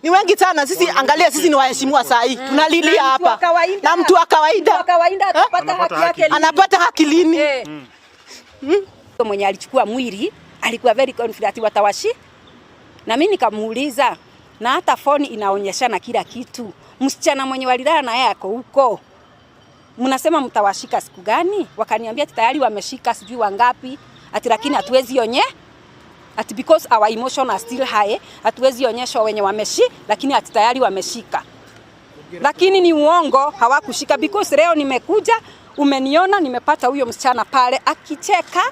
Ni wengi sana sisi, angalia sisi ni waheshimiwa saa hii. Tunalilia hapa. Na mtu wa kawaida anapata haki lini? Mwenye alichukua mwili alikuwa very confident watawashi. Na mimi nikamuuliza, na hata phone inaonyeshana kila kitu. Msichana mwenye walilala na yeye ako huko. Mnasema mtawashika siku gani? Wakaniambia tayari wameshika sijui wangapi. Ati lakini hatuwezi ati because our emotion are still high, hatuwezi onyesha wenye lakini ati tayari wameshika. Lakini ni uongo, hawakushika because leo nimekuja, umeniona nimepata huyo msichana pale akicheka,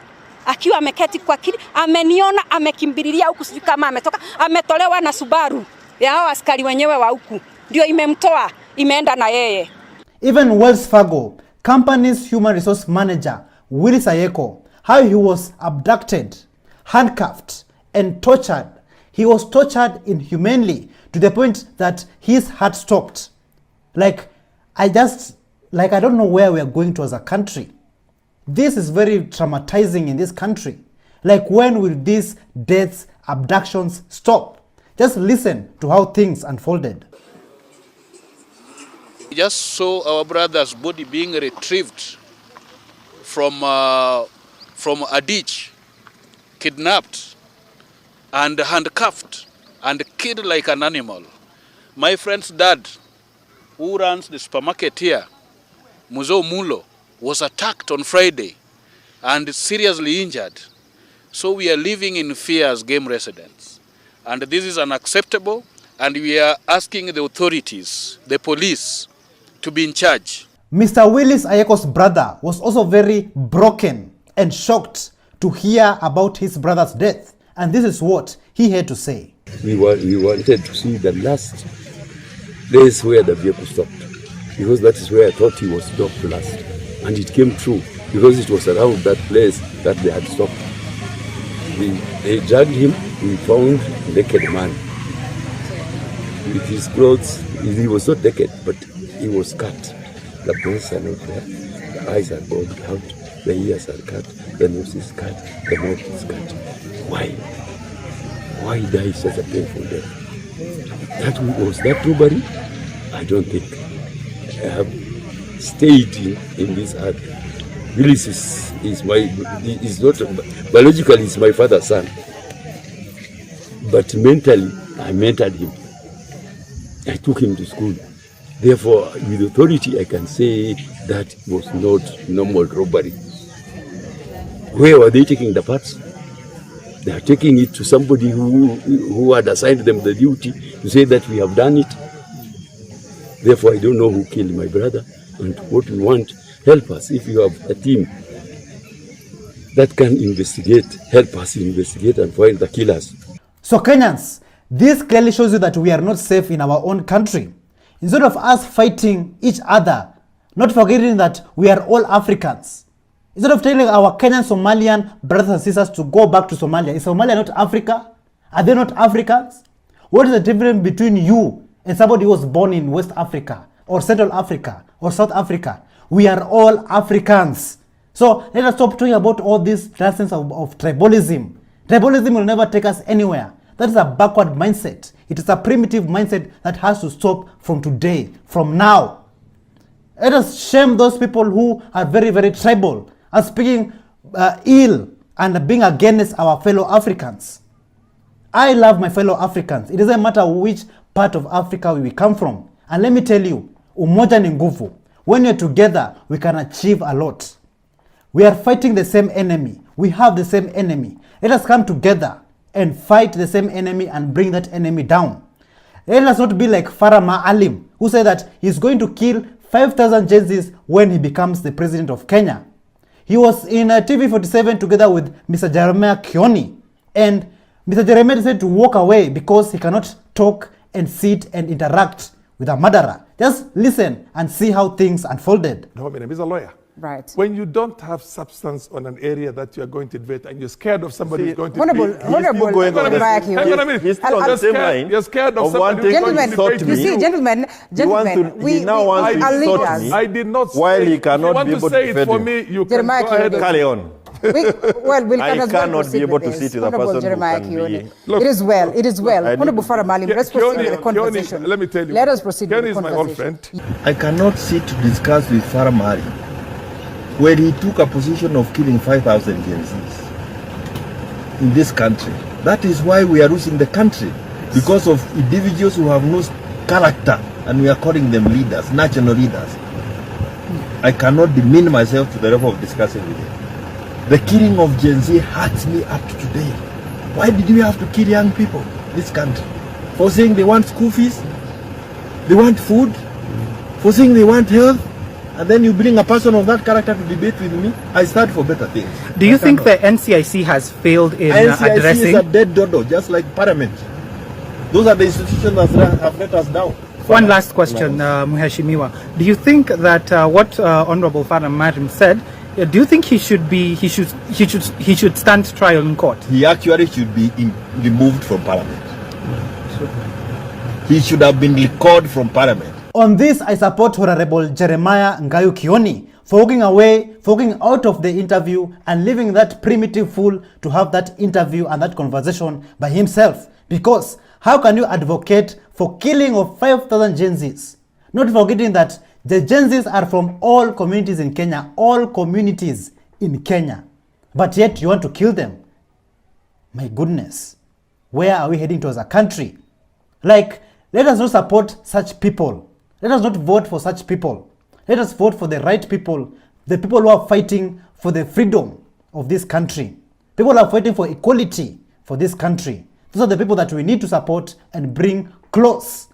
akiwa ameketi kwa kiti, ameniona amekimbililia huku sijui kama ametoka, ametolewa na Subaru. Ya hao askari wenyewe wa huku ndio imemtoa, imeenda na yeye. Even Wells Fargo company's human resource manager Willis Ayeko, how he was abducted, handcuffed and tortured. He was tortured inhumanely to the point that his heart stopped. I don't know where we are going to as a country. This is very traumatizing in this country. When will these deaths, abductions stop? Just listen to how things unfolded. We just saw our brother's body being retrieved from a ditch, kidnapped and handcuffed and killed like an animal. My friend's dad, who runs the supermarket here, Muzo Mulo, was attacked on Friday and seriously injured. So we are living in fear as game residents. And this is unacceptable, and we are asking the authorities, the police, to be in charge. Mr. Willis Ayeko's brother was also very broken and shocked to hear about his brother's death. And this is what he had to say. We wanted to see the last place where the vehicle stopped, because that is where I thought he was stopped last. And it came true, because it was around that place that they had stopped. They dragged him. We found a naked man with his clothes. He was not naked, but he was cut. The breasts are not there, the eyes are bobbed out, the ears are cut, the nose is cut, the mouth is cut. Why? Why die such a painful death? Was that robbery? I don't think. I have stayed in this earth. Willis is not biologically he's my father's son, but mentally I mentored him. I took him to school. Therefore, with authority, I can say that was not normal robbery. Where were they taking the parts? They are taking it to somebody who had assigned them the duty to say that we have done it. Therefore, I don't know who killed my brother and what we want. Help us. If you have a team that can investigate, help us investigate and find the killers. So Kenyans, this clearly shows you that we are not safe in our own country. Instead of us fighting each other, not forgetting that we are all Africans. Instead of telling our Kenyan Somalian brothers and sisters to go back to Somalia, is Somalia not Africa? Are they not Africans? What is the difference between you and somebody who was born in West Africa or Central Africa or South Africa? We are all Africans. So let us stop talking about all this nonsense of tribalism. Tribalism will never take us anywhere. That is a backward mindset. It is a primitive mindset that has to stop from today, from now. Let us shame those people who are very, very tribal and speaking ill and being against our fellow Africans. I love my fellow Africans. It doesn't matter which part of Africa we come from. And let me tell you, umoja ni nguvu. When you're together, we can achieve a lot. We are fighting the same enemy. We have the same enemy. Let us come together and fight the same enemy and bring that enemy down. Let us not be like Farah Maalim, who said that he's going to kill 5,000 Jenzas when he becomes the president of Kenya. He was in TV47 together with Mr. Jeremiah Kioni, and Mr. Jeremiah decided to walk away because he cannot talk and sit and interact with a murderer. Just listen and see how things unfolded. No, my name is a lawyer. Right. When you don't have substance on an area that you are going to invade and you're scared of somebody who's going to Honorable, invade. hang on a minute. He's still on the same line. You're scared of somebody who's going to invade. You see, gentlemen, we now want to insult me. I did not say. While he cannot be able to say it for me, you can go ahead. Carry on. I cannot be able to sit with a person who can be. Look, it is well. Honorable Farah Maalim, let's proceed with the conversation. Let me tell you. Let us proceed with the conversation. Is my old friend. I cannot sit to discuss with Farah Maalim when he took a position of killing 5,000 Jenzas in this country. That is why we are losing the country, because of individuals who have no character, and we are calling them leaders, national leaders. I cannot demean myself to the level of discussing with him. The killing of Gen Z hurts me up to today. Why did we have to kill young people in this country? For saying they want school fees, they want food, for saying they want health, and then you bring a person of that character to debate with me? I stand for better things. Do you think the NCIC has failed in NCIC addressing... is a dead dodo, just like Parliament. Those are the institutions that have let us down. One last question, Mheshimiwa. Do you think that what Honorable Farah Maalim said, do you think he should stand trial in court? He actually should be removed from Parliament. He should have been recalled from Parliament. On this, I support Honorable Jeremiah Ngayu Kioni for walking out of the interview and leaving that primitive fool to have that interview and that conversation by himself. Because how can you advocate for killing of 5,000 Jenzas? Not forgetting that the Jenzas are from all communities in Kenya, all communities in Kenya. But yet you want to kill them. My goodness. Where are we heading to as a country? Like, let us not support such people. Let us not vote for such people. Let us vote for the right people, the people who are fighting for the freedom of this country. People who are fighting for equality for this country. Those are the people that we need to support and bring close.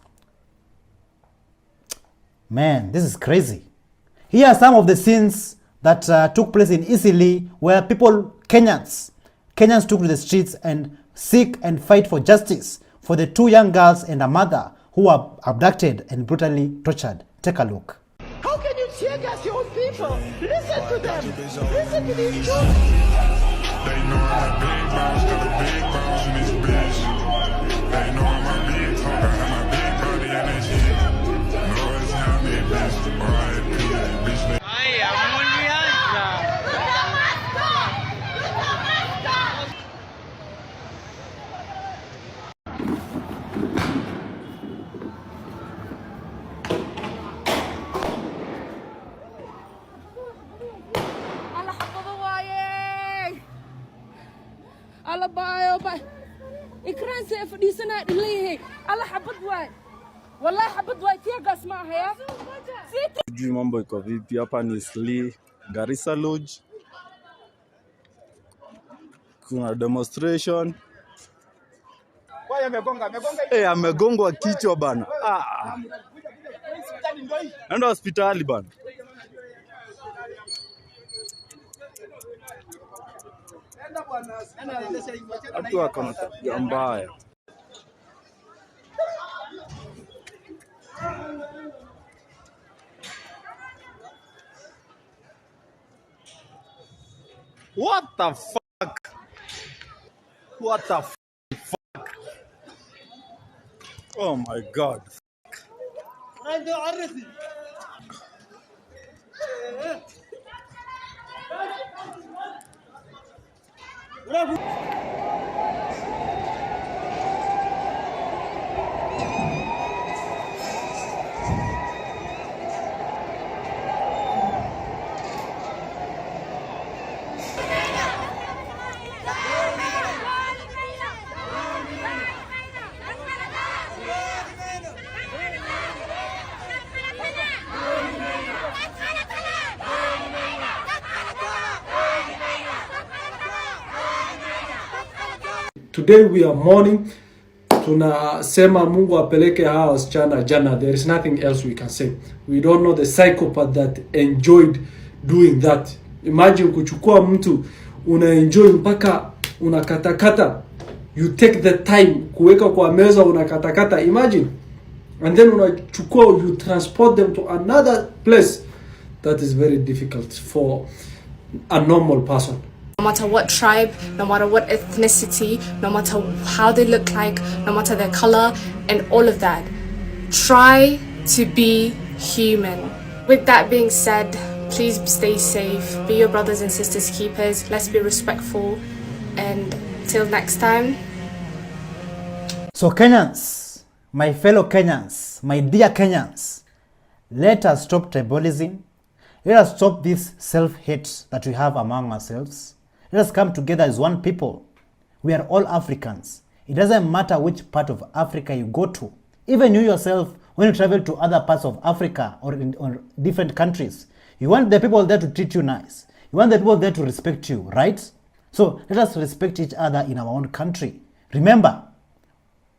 Man, this is crazy. Here are some of the scenes that took place in Isiolo, where Kenyans took to the streets and seek and fight for justice for the 2 young girls and a mother who were abducted and brutally tortured. Take a look. How can you tear gas your own people? Listen to them. Listen to these children. They know I'm a big boss, got a big boss in this bitch. They know I'm a big talker, have my big body and that shit. No, it's not me, bitch. R.I.P. bitch. alla baayo ba ikran se fadhiisana dhileeyahay alla xabad waay wallahi xabad waay tia gas ma haya sijui mambo iko vipi hapa. Ni Isli Garissa Lodge, kuna demonstration. Amegongwa kichwa bana. Enda hospitali bana. Watu wako na mbaya. What the fuck? What the fuck? Oh my God. Today we are mourning. Tunasema Mungu apeleke hawa wasichana jana. There is nothing else we can say. We don't know the psychopath that enjoyed doing that. Imagine kuchukua mtu unaenjoy mpaka unakatakata. You take the time kuweka kwa meza unakatakata. Imagine. And then unachukua, you transport them to another place. That is very difficult for a normal person. No matter what tribe, no matter what ethnicity, no matter how they look like, no matter their color, and all of that. Try to be human. With that being said, please stay safe. Be your brothers and sisters keepers. Let's be respectful. And till next time. So Kenyans, my fellow Kenyans, my dear Kenyans, let us stop tribalism. Let us stop this self-hate that we have among ourselves. Let us come together as one people. We are all Africans. It doesn't matter which part of Africa you go to. Even you yourself, when you travel to other parts of Africa or different countries, you want the people there to treat you nice. You want the people there to respect you, right? So let us respect each other in our own country. Remember,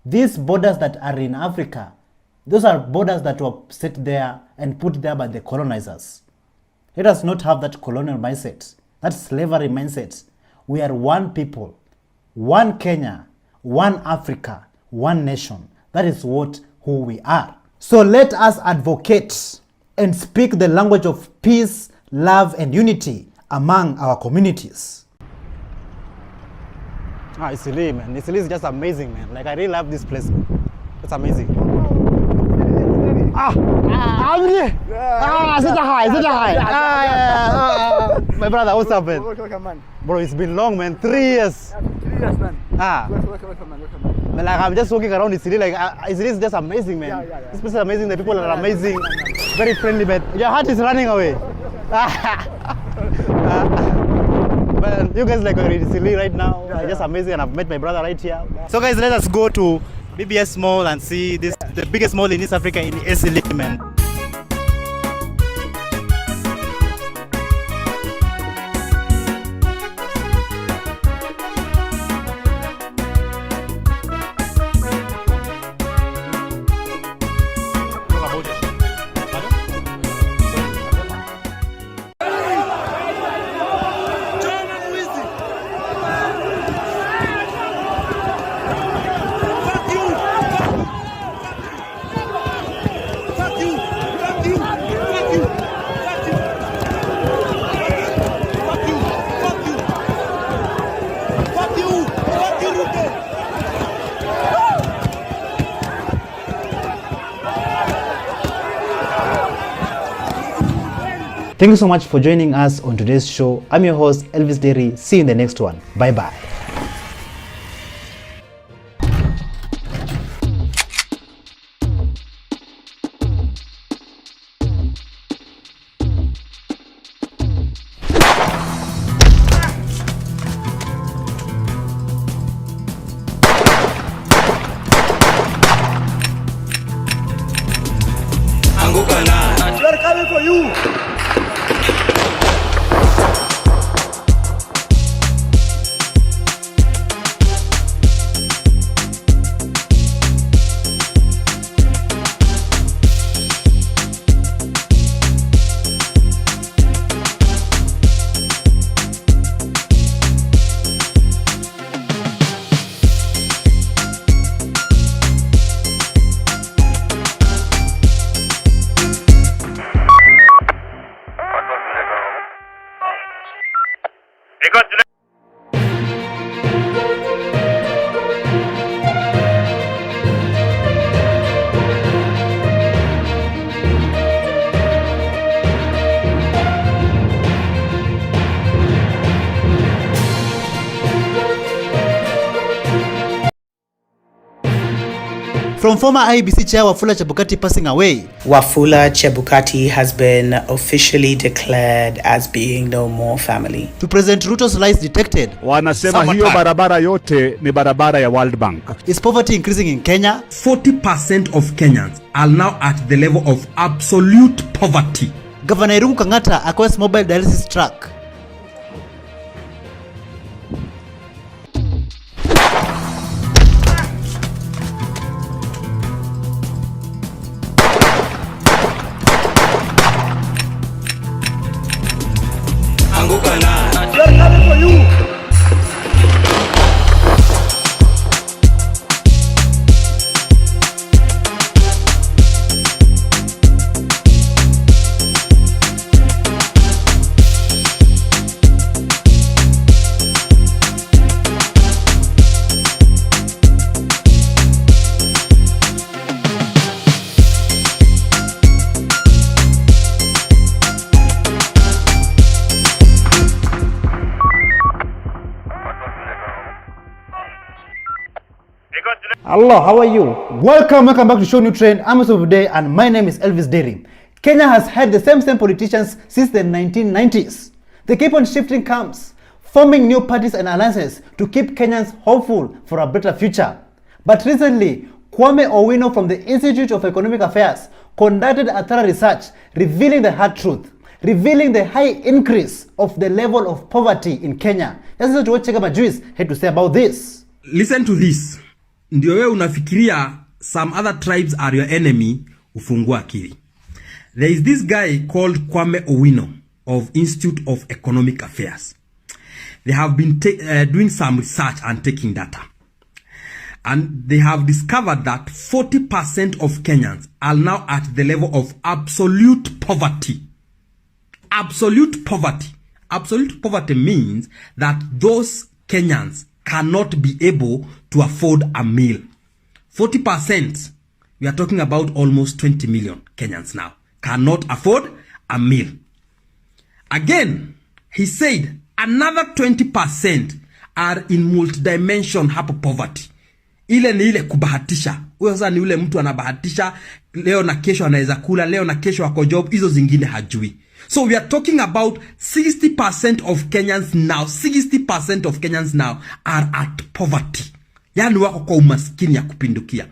these borders that are in Africa, those are borders that were set there and put there by the colonizers. Let us not have that colonial mindset. That slavery mindset. We are one people, one Kenya, one Africa, one nation. That is who we are. So let us advocate and speak the language of peace, love, and unity among our communities. Isiolo, man. Isiolo is just amazing, man. Like, I really love this place, man. It's amazing. Such a high. My brother, what's up, man? Welcome, man. Bro, it's been long, man. 3 years. 3 years, man. Welcome, man. But like, I'm just walking around Isiolo, like, Isiolo is just amazing, man. This place is amazing. The people are amazing. Very friendly, man. Your heart is running away. Man, you guys like are in Isiolo right now. Just amazing, and I've met my brother right here. So guys, let us go to BBS Mall and see the biggest mall in East Africa in Isiolo, man. Thank you so much for joining us on today's show. I'm your host, Elvis Derry. See you in the next one. Bye-bye. We're coming for you. from former IEBC chair Wafula Chebukati passing away. Wafula Chebukati has been officially declared as being no more family. To President Ruto's lies detected. Wanasema hiyo barabara yote ni barabara ya World Bank. Is poverty increasing in Kenya? 40% of Kenyans are now at the level of absolute poverty. Governor Irungu Kangata acquires mobile dialysis truck. They're coming for you. Hello, how are you? Welcome back to ShowNewTrend. I'm of the day and my name is Elvis Dairy. Kenya has had the same politicians since the 1990s. They keep on shifting camps, forming new parties and alliances to keep Kenyans hopeful for a better future. But recently, Kwame Owino from the Institute of Economic Affairs conducted a thorough research revealing the hard truth, revealing the high increase of the level of poverty in Kenya. This is what Chega Majuis had to say about this. Listen to this. Ndio wewe unafikiria some other tribes are your enemy, ufungua akili. There is this guy called Kwame Owino of Institute of Economic Affairs. They have been doing some research and taking data. And they have discovered that 40% of Kenyans are now at the level of absolute poverty. Absolute poverty. Absolute poverty means that those Kenyans cannot be able to afford a meal. 40%, we are talking about almost 20 million Kenyans now, cannot afford a meal. Again, he said another 20% are in multidimension hapo poverty. Ile ni ile kubahatisha. Huyo sasa ni ule mtu anabahatisha, leo na kesho anaweza kula, leo na kesho ako job, hizo zingine hajui. So we are talking about 60% of Kenyans now, 60% of Kenyans now are at poverty. Yani wako kwa umaskini ya kupindukia.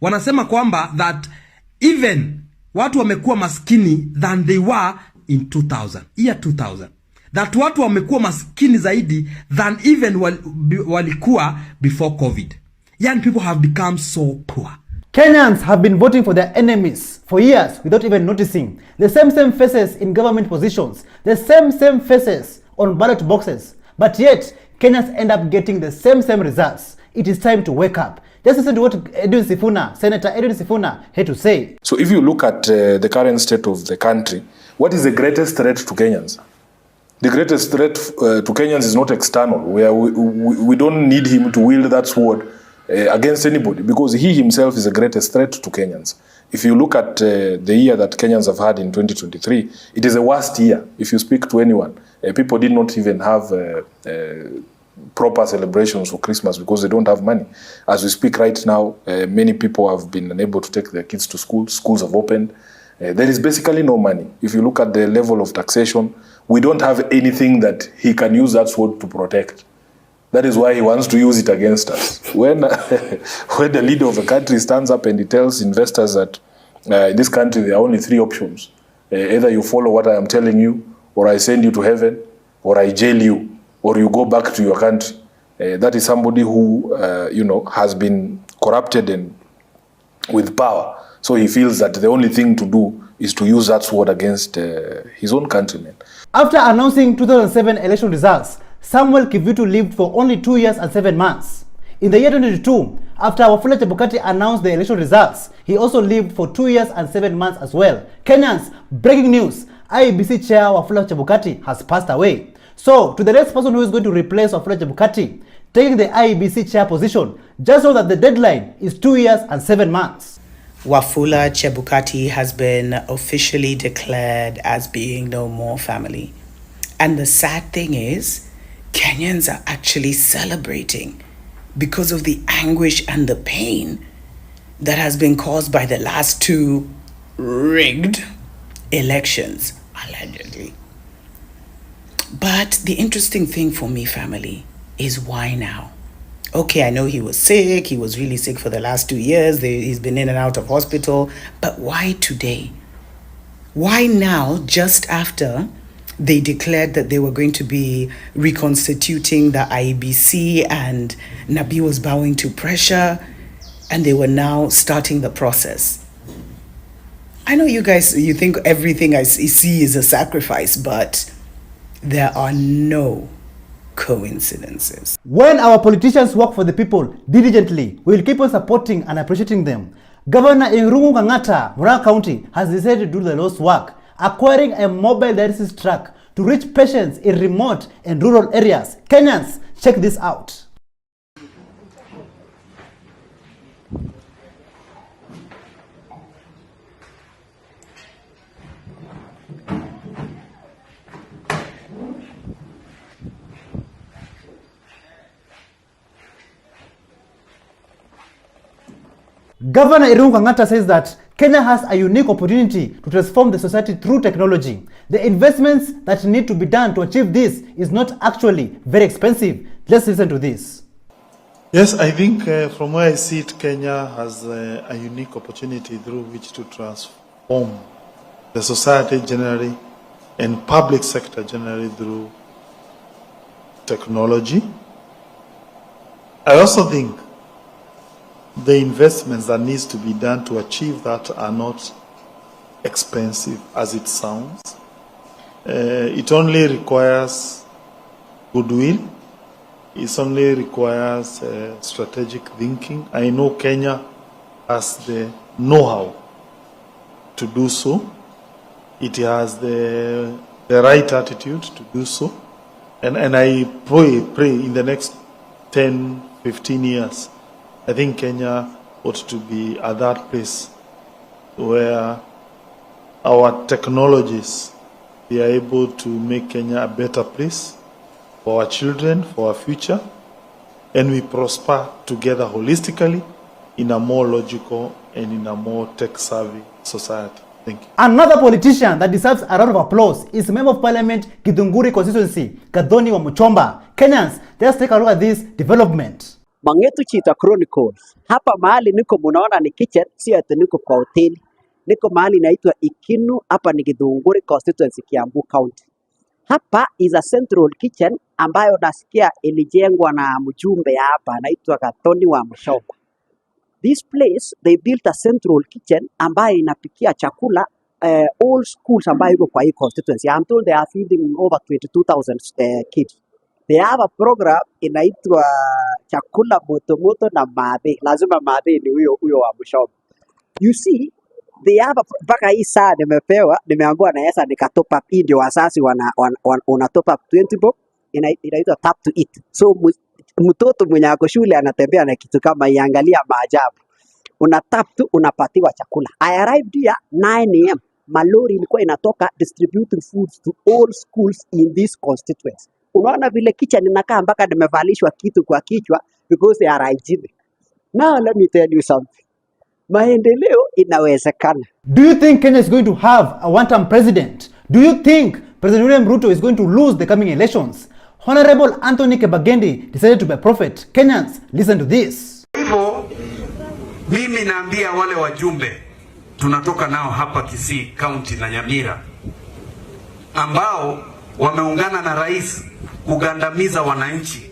Wanasema kwamba that even watu wamekuwa maskini than they were in 2000, year 2000. That watu wamekuwa maskini zaidi than even walikuwa before COVID. Young people have become so poor. Kenyans have been voting for their enemies for years without even noticing. The same faces in government positions, the same faces on ballot boxes. But yet, Kenyans end up getting the same results. It is time to wake up. Just listen to what Senator Edwin Sifuna had to say. So if you look at the current state of the country, what is the greatest threat to Kenyans? The greatest threat to Kenyans is not external. We don't need him to wield that sword against anybody, because he himself is the greatest threat to Kenyans. If you look at the year that Kenyans have had in 2023, it is the worst year. If you speak to anyone, people did not even have proper celebrations for Christmas because they don't have money. As we speak right now, many people have been unable to take their kids to school. Schools have opened. There is basically no money. If you look at the level of taxation, we don't have anything that he can use that sword to protect. That is why he wants to use it against us. When the leader of the country stands up and he tells investors that in this country there are only three options. Either you follow what I am telling you, or I send you to heaven, or I jail you, or you go back to your country. That is somebody who has been corrupted and with power. So he feels that the only thing to do is to use that sword against his own countrymen. After announcing 2007 election results, Samuel Kivutu lived for only 2 years and 7 months. In the year 2022, after Wafula Chebukati announced the election results, he also lived for 2 years and 7 months as well. Kenyans, breaking news, IEBC chair Wafula Chebukati has passed away. So, to the next person who is going to replace Wafula Chebukati, taking the IEBC chair position, just know that the deadline is 2 years and 7 months. Wafula Chebukati has been officially declared as being no more family. And the sad thing is, Kenyans are actually celebrating because of the anguish and the pain that has been caused by the last 2 rigged elections, allegedly. But the interesting thing for me, family, is why now? Okay, I know he was sick. He was really sick for the last 2 years. He's been in and out of hospital. But why today? Why now, just after they declared that they were going to be reconstituting the IBC and Nabi was bowing to pressure and they were now starting the process? I know you guys, you think everything I see is a sacrifice, but there are no coincidences. When our politicians work for the people diligently, we will keep on supporting and appreciating them. Governor Irungu Kangata, Murang'a County, has decided to do the Lord's work, acquiring a mobile dialysis truck to reach patients in remote and rural areas. Kenyans, check this out. Governor Irungu Kangata says that Kenya has a unique opportunity to transform the society through technology. The investments that need to be done to achieve this is not actually very expensive. Let's listen to this. Yes, I think from where I see it, Kenya has a unique opportunity through which to transform the society generally and public sector generally through technology. I also think the investments that needs to be done to achieve that are not expensive as it sounds. It only requires goodwill. It only requires strategic thinking. I know Kenya has the know-how to do so. It has the right attitude to do so. And I pray in the next 10, 15 years, I think Kenya ought to be at that place where our technologies be able to make Kenya a better place for our children, for our future, and we prosper together holistically in a more logical and in a more tech-savvy society. Thank you. Another politician that deserves a round of applause is Member of Parliament Githunguri constituency, Gathoni wa Muchomba. Kenyans, let's take a look at this development. Mangetu Chita Chronicles. Hapa mahali niko munaona ni kitchen, si ati niko kwa hoteli. Niko mahali inaitwa Ikinu, hapa ni Githunguri constituency, Kiambu County. Hapa is a central kitchen ambayo nasikia ilijengwa na mjumbe hapa anaitwa Gathoni wa Muchomba. This place they built a central kitchen ambayo inapikia chakula all schools ambayo iko kwa hii constituency. I'm told they are feeding over 22,000 kids. They have a program inaitwa chakula moto moto na madhe. Lazima madhe ni huyo wa Muchomba. You see, they have mpaka hii saa nimeambiwa na Yesa nikatop up hii ndio wasasi wana top up 20 bob inaitwa tap to eat. So mtoto mwenye ako shule anatembea na kitu kama iangalia maajabu. Una tap tu unapatiwa chakula. I arrived here 9 am. Malori ilikuwa inatoka distributing foods to all schools in this constituency. Unaona vile kitchen inakaa mpaka nimevalishwa kitu kwa kichwa because they are hygienic. Now let me tell you something. Maendeleo inawezekana. Do you think Kenya is going to have a one-term president? Do you think President William Ruto is going to lose the coming elections? Honorable Anthony Kebagendi decided to be a prophet. Kenyans, listen to this. Hivyo mimi naambia wale wajumbe tunatoka nao hapa Kisii County na Nyamira ambao wameungana na rais kugandamiza wananchi.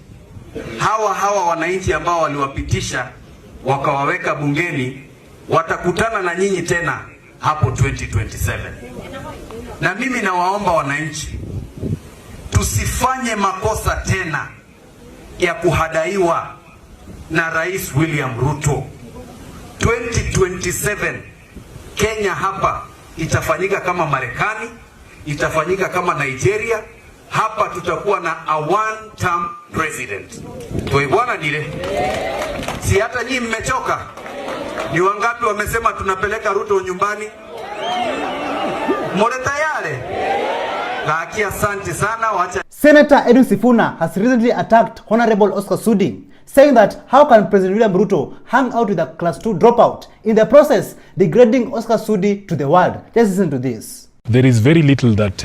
Hawa wananchi ambao waliwapitisha wakawaweka bungeni watakutana na nyinyi tena hapo 2027. Na mimi nawaomba wananchi tusifanye makosa tena ya kuhadaiwa na Rais William Ruto. 2027 Kenya hapa itafanyika kama Marekani, itafanyika kama Nigeria. Hapa tutakuwa na a one-term president. Toi bwana nile. Si hata nyinyi mmechoka? Ni wangapi wamesema tunapeleka Ruto nyumbani? Mole tayari? Asante sana wacha. Senator Edwin Sifuna has recently attacked Honorable Oscar Sudi. saying that how can President William Ruto hang out with a class 2 dropout, in the process degrading Oscar Sudi to the world. Just listen to this. There is very little that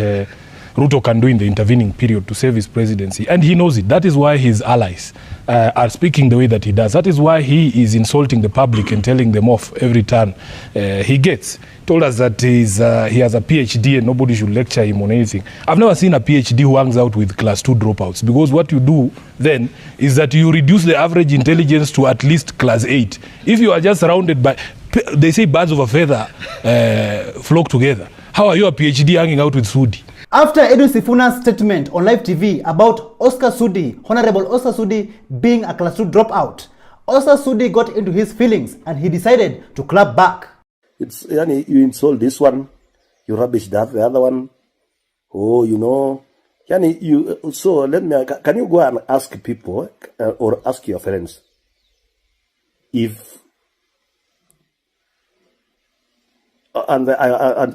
Ruto can do in the intervening period to save his presidency, and he knows it. That is why his allies are speaking the way that he does. That is why he is insulting the public and telling them off every turn he gets. Told us that he has a PhD and nobody should lecture him on anything. I've never seen a PhD who hangs out with class 2 dropouts, because what you do then is that you reduce the average intelligence to at least class 8. If you are just surrounded by, they say birds of a feather flock together. How are you a PhD hanging out with Sudi? After Edwin Sifuna's statement on live TV about Oscar Sudi, Honorable Oscar Sudi, being a class 2 dropout, Oscar Sudi got into his feelings and he decided to clap back. It's you insult this one, you rubbish that, the other one. Oh, you know, you. So let me. Can you go and ask people or ask your friends if and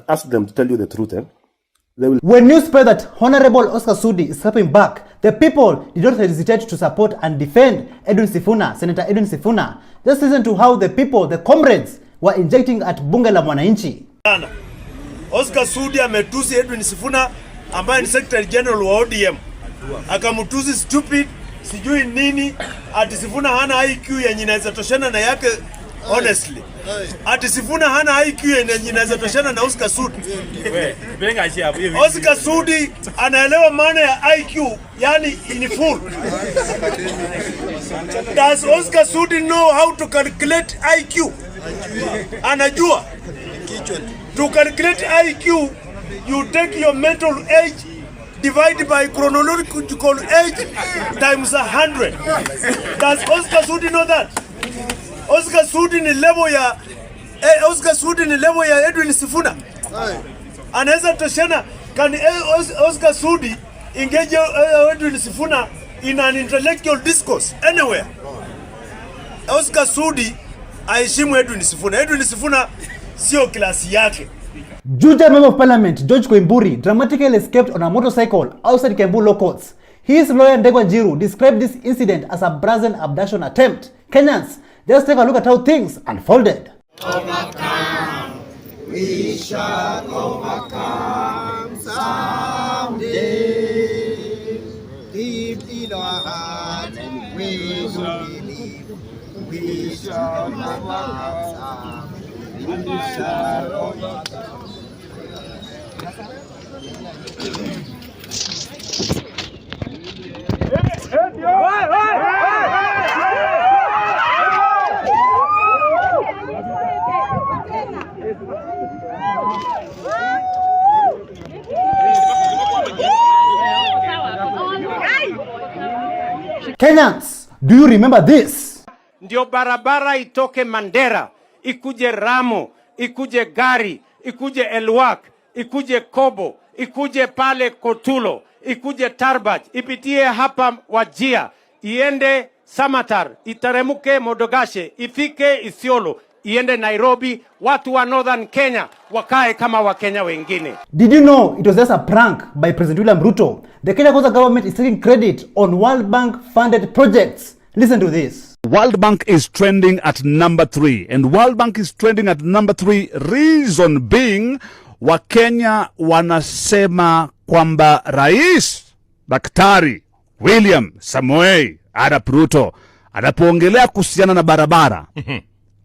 ask them to tell you the truth. They will. When news spread that Honorable Oscar Sudi is stepping back, the people did not hesitate to support and defend Edwin Sifuna, Senator Edwin Sifuna. Just listen to how the people, the comrades, were injecting at bunge la mwananchi. Oscar Sudi ametusi Edwin Sifuna ambaye ni Secretary General wa ODM. Akamutusi stupid, sijui nini, ati Sifuna hana IQ yenye inaweza toshana na yake, honestly. Ati Sifuna hana IQ yenye inaweza toshana na Oscar Sudi. Oscar Sudi anaelewa maana ya IQ, yani in full. Does Oscar Sudi know how to calculate IQ? Anajua. To calculate IQ, you take your mental age divided by chronological age times 100. Does Oscar Sudi know that? Oscar Sudi ni level ya Edwin Sifuna. Anaweza toshana, can Oscar Sudi engage Edwin Sifuna in an intellectual discourse anywhere? Oscar Sudi aheshimu Edwin Sifuna. Edwin Sifuna sio klasi yake. Juja Member of Parliament George Koimburi dramatically escaped on a motorcycle outside Kiambu Law Courts. His lawyer Ndegwa Njiru described this incident as a brazen abduction attempt. Kenyans, just take a look at how things unfolded. Overcome, we shall overcome someday. Deep in our hearts, we will believe we shall overcome. We shall overcome. Kenyans, do you remember this? Ndio barabara itoke Mandera, ikuje Ramo, ikuje Gari, ikuje Elwak, ikuje Kobo, ikuje pale Kotulo, ikuje Tarbaj, ipitie hapa Wajia, iende Samatar, iteremuke Modogashe, ifike Isiolo, iende Nairobi, watu wa Northern Kenya wakae kama wa Kenya wengine. Did you know it was just a prank by President William Ruto? The Kenya government is taking credit on World Bank funded projects. Listen to this. World Bank is trending at number 3, and World Bank is trending at number 3, reason being Wakenya wanasema kwamba Rais Daktari William Samoei Arap Ruto anapoongelea kuhusiana na barabara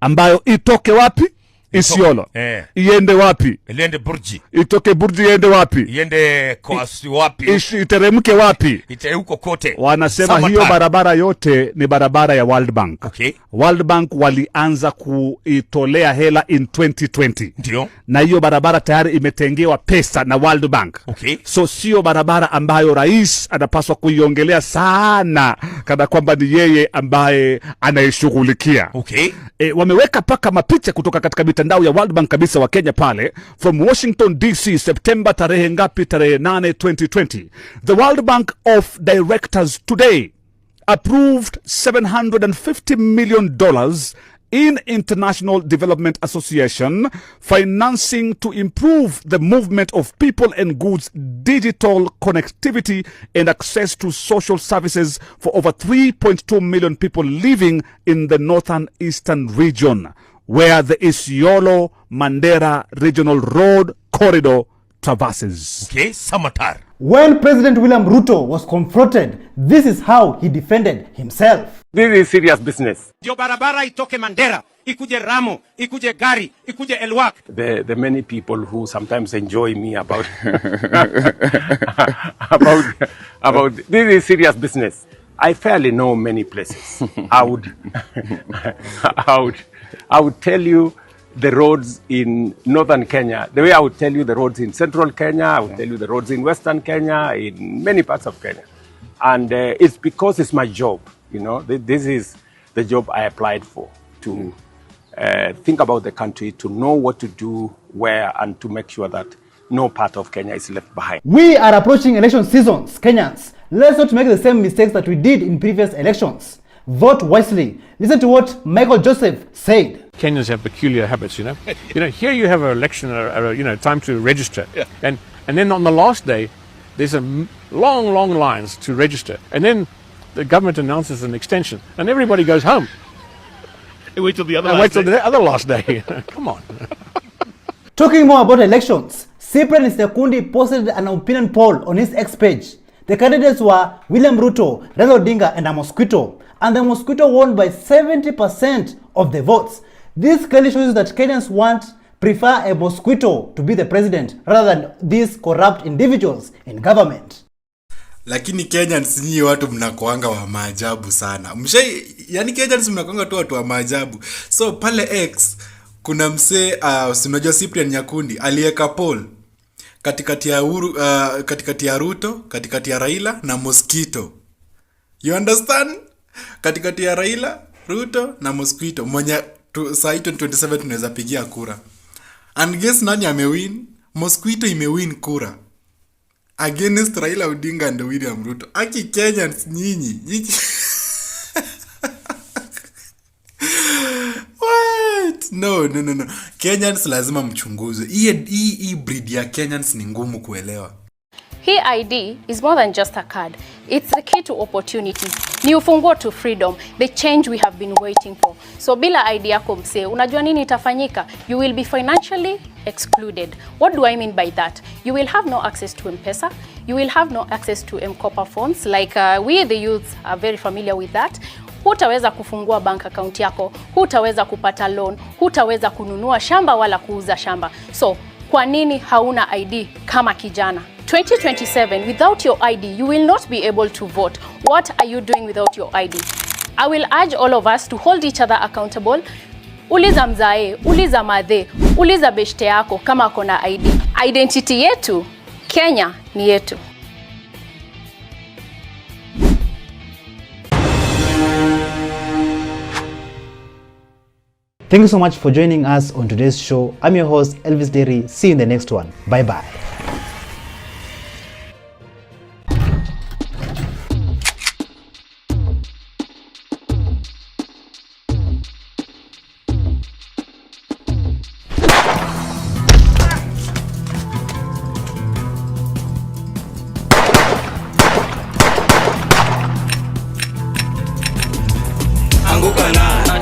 ambayo itoke wapi? Isiolo. Iende wapi? Iende Burji. Itoke Burji iende wapi? Iende Koasi wapi? Iteremke wapi? Huko kote. Wanasema Samatar. Hiyo barabara yote ni barabara ya World Bank. Okay. World Bank walianza kuitolea hela in 2020. Ndio. Na hiyo barabara tayari imetengewa pesa na World Bank. Okay. So sio barabara ambayo rais anapaswa kuiongelea sana kana kwamba ni yeye ambaye anaishughulikia. Okay. Wameweka paka mapicha kutoka katika mitandao ya World Bank kabisa wa Kenya pale, from Washington DC, September tarehe ngapi? Tarehe 8, 2020. The World Bank of Directors today approved $750 million in International Development Association, financing to improve the movement of people and goods, digital connectivity, and access to social services for over 3.2 million people living in the northern eastern region, where the Isiolo Mandera Regional Road Corridor traverses. Okay, Samatar. When President William Ruto was confronted, this is how he defended himself. This is serious business. Yo barabara itoke Mandera, ikuje Ramo, ikuje Gari, ikuje Elwak. The many people who sometimes enjoy me about about this is serious business. I fairly know many places. I would tell you the roads in northern Kenya, the way I would tell you the roads in central Kenya, I would tell you the roads in western Kenya, in many parts of Kenya. And it's because it's my job, you know. This is the job I applied for, to think about the country, to know what to do, where, and to make sure that no part of Kenya is left behind. We are approaching election seasons, Kenyans. Let's not make the same mistakes that we did in previous elections. Vote wisely. Listen to what Michael Joseph said. Kenyans have peculiar habits, you know. Here you have an election, time to register. Yeah. And then on the last day, there's a long lines to register. And then the government announces an extension. And everybody goes home. And wait till the other last day. Come on. Talking more about elections, Cyprian Isekundi posted an opinion poll on his X page. The candidates were William Ruto, Raila Odinga, and a mosquito. And the mosquito won by 70% of the votes. This clearly shows that Kenyans prefer a mosquito to be the president rather than these corrupt individuals in government. Lakini Kenyans nyinyi watu mnakuanga wa maajabu sana. Yani Kenyans mnakuanga tu watu wa maajabu. So pale X kuna msee unajua Cyprian Nyakundi aliweka poll katikati ya Ruto, katikati ya Raila na mosquito. You understand? Katikati ya Raila, Ruto na mosquito. Mwenye saa 27 tunaweza pigia kura. And guess nani amewin? Mosquito imewin kura against Raila Odinga and William Ruto. Aki Kenyans nyinyi. What? No. Kenyans lazima mchunguze. Hii breed ya Kenyans ni ngumu kuelewa. Hii ID is more than just a card. It's the key to opportunities. Ni ufunguo to freedom, the change we have been waiting for. So bila ID yako msee, unajua nini itafanyika? You will be financially excluded. What do I mean by that? You will have no access to M-Pesa. You will have no access to M-Kopa phones. Like we the youths are very familiar with that. Hutaweza kufungua bank account yako, hutaweza kupata loan, hutaweza kununua shamba wala kuuza shamba. So, kwa nini hauna ID kama kijana? 2027, without your ID, you will not be able to vote. What are you doing without your ID? I will urge all of us to hold each other accountable. Uliza mzae, uliza madhe, uliza beshte yako kama ako na ID. Identity yetu, Kenya ni yetu. Thank you so much for joining us on today's show. I'm your host, Elvis Derry. See you in the next one. Bye-bye.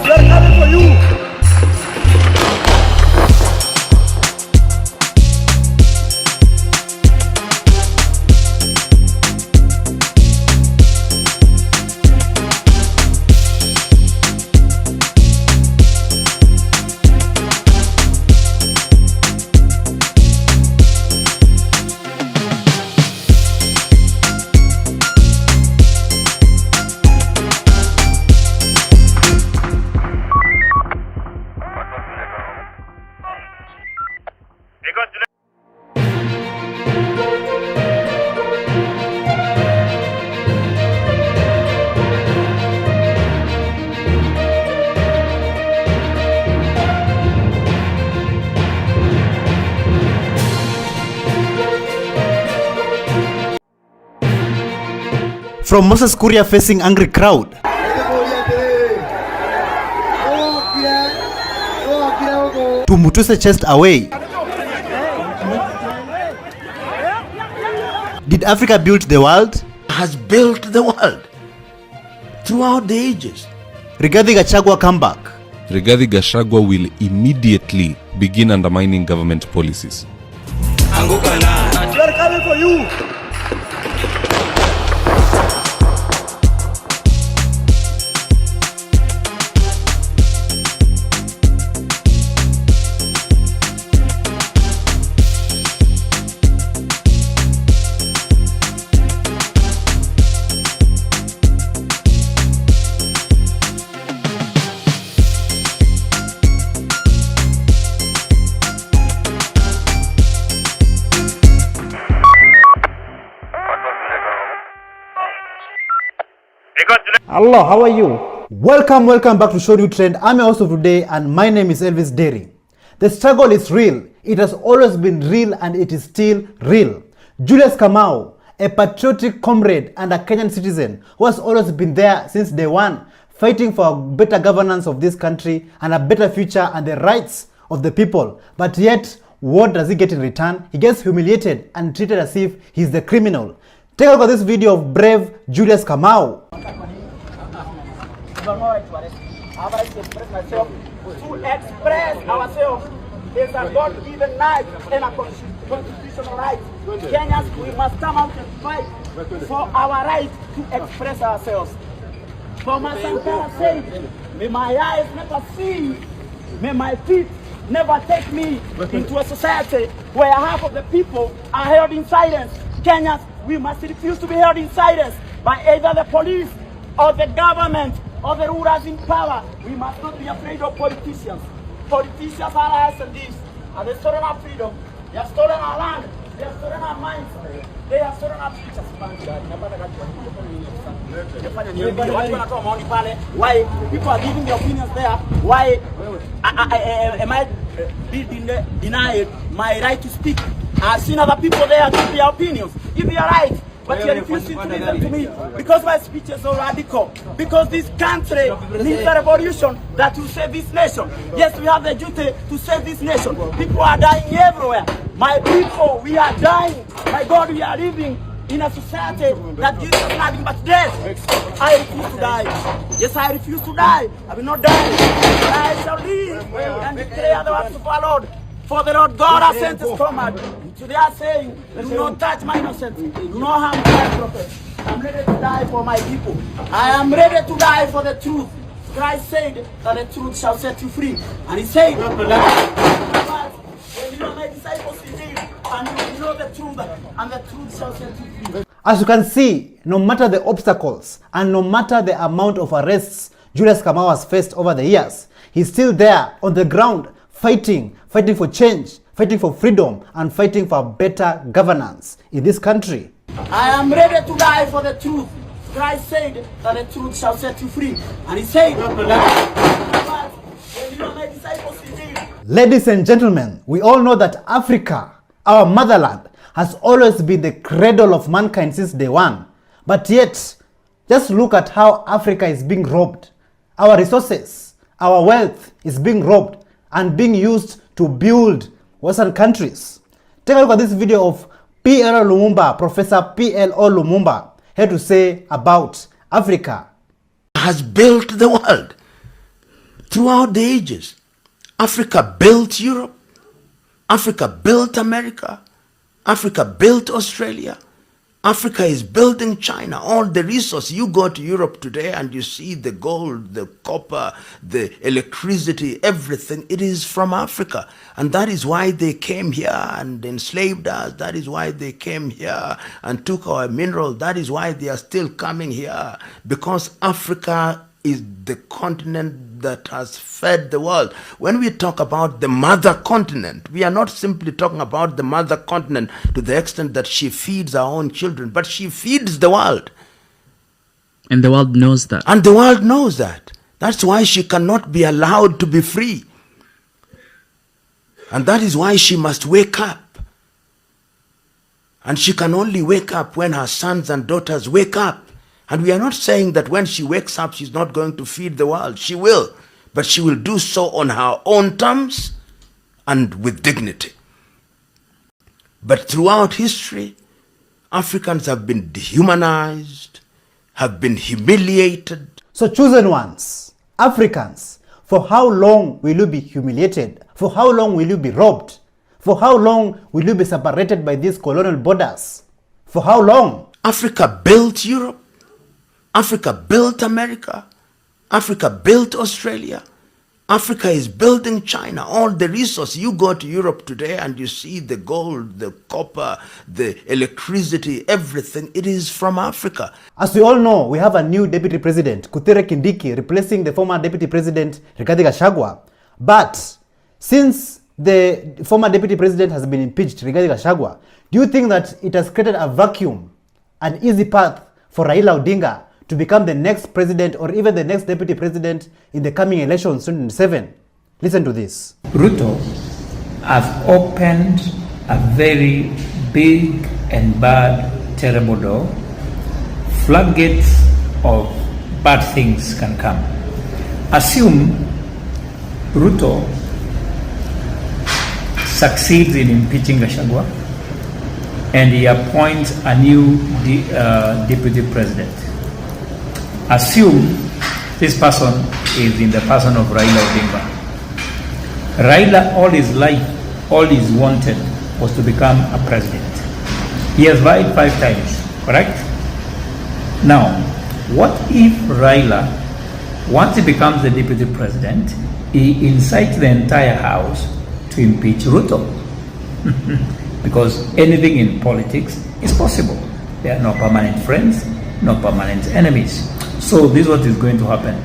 They're coming for you. From Moses Kuria facing angry crowd. Oh, yeah. Tumutuse chest away. Did Africa build the world? Has built the world throughout the ages. Rigathi Gachagua come back. Rigathi Gachagua will immediately begin undermining government policies. We are coming for you. Hello, how are you? Welcome back to ShowNewTrend. I'm your host of today and my name is Elvis Derry. The struggle is real. It has always been real and it is still real. Julius Kamau, a patriotic comrade and a Kenyan citizen who has always been there since day one, fighting for a better governance of this country and a better future and the rights of the people. But yet, what does he get in return? He gets humiliated and treated as if he's the criminal. Take a look at this video of brave Julius Kamau. To express ourselves is a God-given right and a constitutional right. Kenyans, we must come out and fight for our right to express ourselves. Thomas Sankara said, may my eyes never see, may my feet never take me into a society where half of the people are held in silence. Kenyans, we must refuse to be held in silence by either the police or the government or the rulers in power. We must not be afraid of politicians. Politicians are us and this. And they have stolen our freedom. They have stolen our land. They have stolen our minds. They have stolen our futures. Why people are giving their opinions there? Why am I being denied my right to speak? I've seen other people there give their opinions. If they are right, but you're refusing to listen to me because my speech is so radical. Because this country needs a revolution that will save this nation. Yes, we have the duty to save this nation. People are dying everywhere. My people, we are dying. My God, we are living in a society that gives us nothing but death. I refuse to die. Yes, I refuse to die. I will not die. I shall live and declare the works of our Lord. For the Lord God has sent his command. Today I say, do not touch my innocence. Do not harm my prophet. I'm ready to die for my people. I am ready to die for the truth. Christ said that the truth shall set you free. And he said that when you are my disciples indeed, and you will know the truth, and the truth shall set you free. As you can see, no matter the obstacles and no matter the amount of arrests Julius Kamau has faced over the years, he's still there on the ground fighting for change, fighting for freedom, and fighting for better governance in this country. I am ready to die for the truth. Christ said that the truth shall set you free. And he said that when you are my disciples indeed. Ladies and gentlemen, we all know that Africa, our motherland, has always been the cradle of mankind since day one. But yet, just look at how Africa is being robbed. Our resources, our wealth is being robbed and being used to build Western countries. Take a look at this video of P.L.O. Lumumba, Professor P.L.O. Lumumba, had to say about Africa. Has built the world throughout the ages. Africa built Europe. Africa built America. Africa built Australia. Africa is building China. All the resources. You go to Europe today and you see the gold, the copper, the electricity, everything. It is from Africa. And that is why they came here and enslaved us. That is why they came here and took our minerals. That is why they are still coming here. Because Africa is the continent that has fed the world. When we talk about the mother continent, we are not simply talking about the mother continent to the extent that she feeds our own children, but she feeds the world. And the world knows that. And the world knows that. That's why she cannot be allowed to be free. And that is why she must wake up. And she can only wake up when her sons and daughters wake up. And we are not saying that when she wakes up, she's not going to feed the world. She will. But she will do so on her own terms and with dignity. But throughout history, Africans have been dehumanized, have been humiliated. So chosen ones, Africans, for how long will you be humiliated? For how long will you be robbed? For how long will you be separated by these colonial borders? For how long? Africa built Europe. Africa built America. Africa built Australia. Africa is building China. All the resources. You go to Europe today and you see the gold, the copper, the electricity, everything. It is from Africa. As we all know, we have a new deputy president, Kithure Kindiki, replacing the former deputy president, Rigathi Gachagua. But since the former deputy president has been impeached, Rigathi Gachagua, do you think that it has created a vacuum, an easy path for Raila Odinga to become the next president or even the next deputy president in the coming elections 2027? Listen to this. Ruto has opened a very big and bad, terrible door. Floodgates of bad things can come. Assume Ruto succeeds in impeaching Gachagua and he appoints a new deputy president. Assume this person is in the person of Raila Odinga. Raila, all his life, all he's wanted was to become a president. He has tried 5 times, correct? Now, what if Raila, once he becomes the deputy president, he incites the entire house to impeach Ruto? Because anything in politics is possible. There are no permanent friends, no permanent enemies. So this is what is going to happen.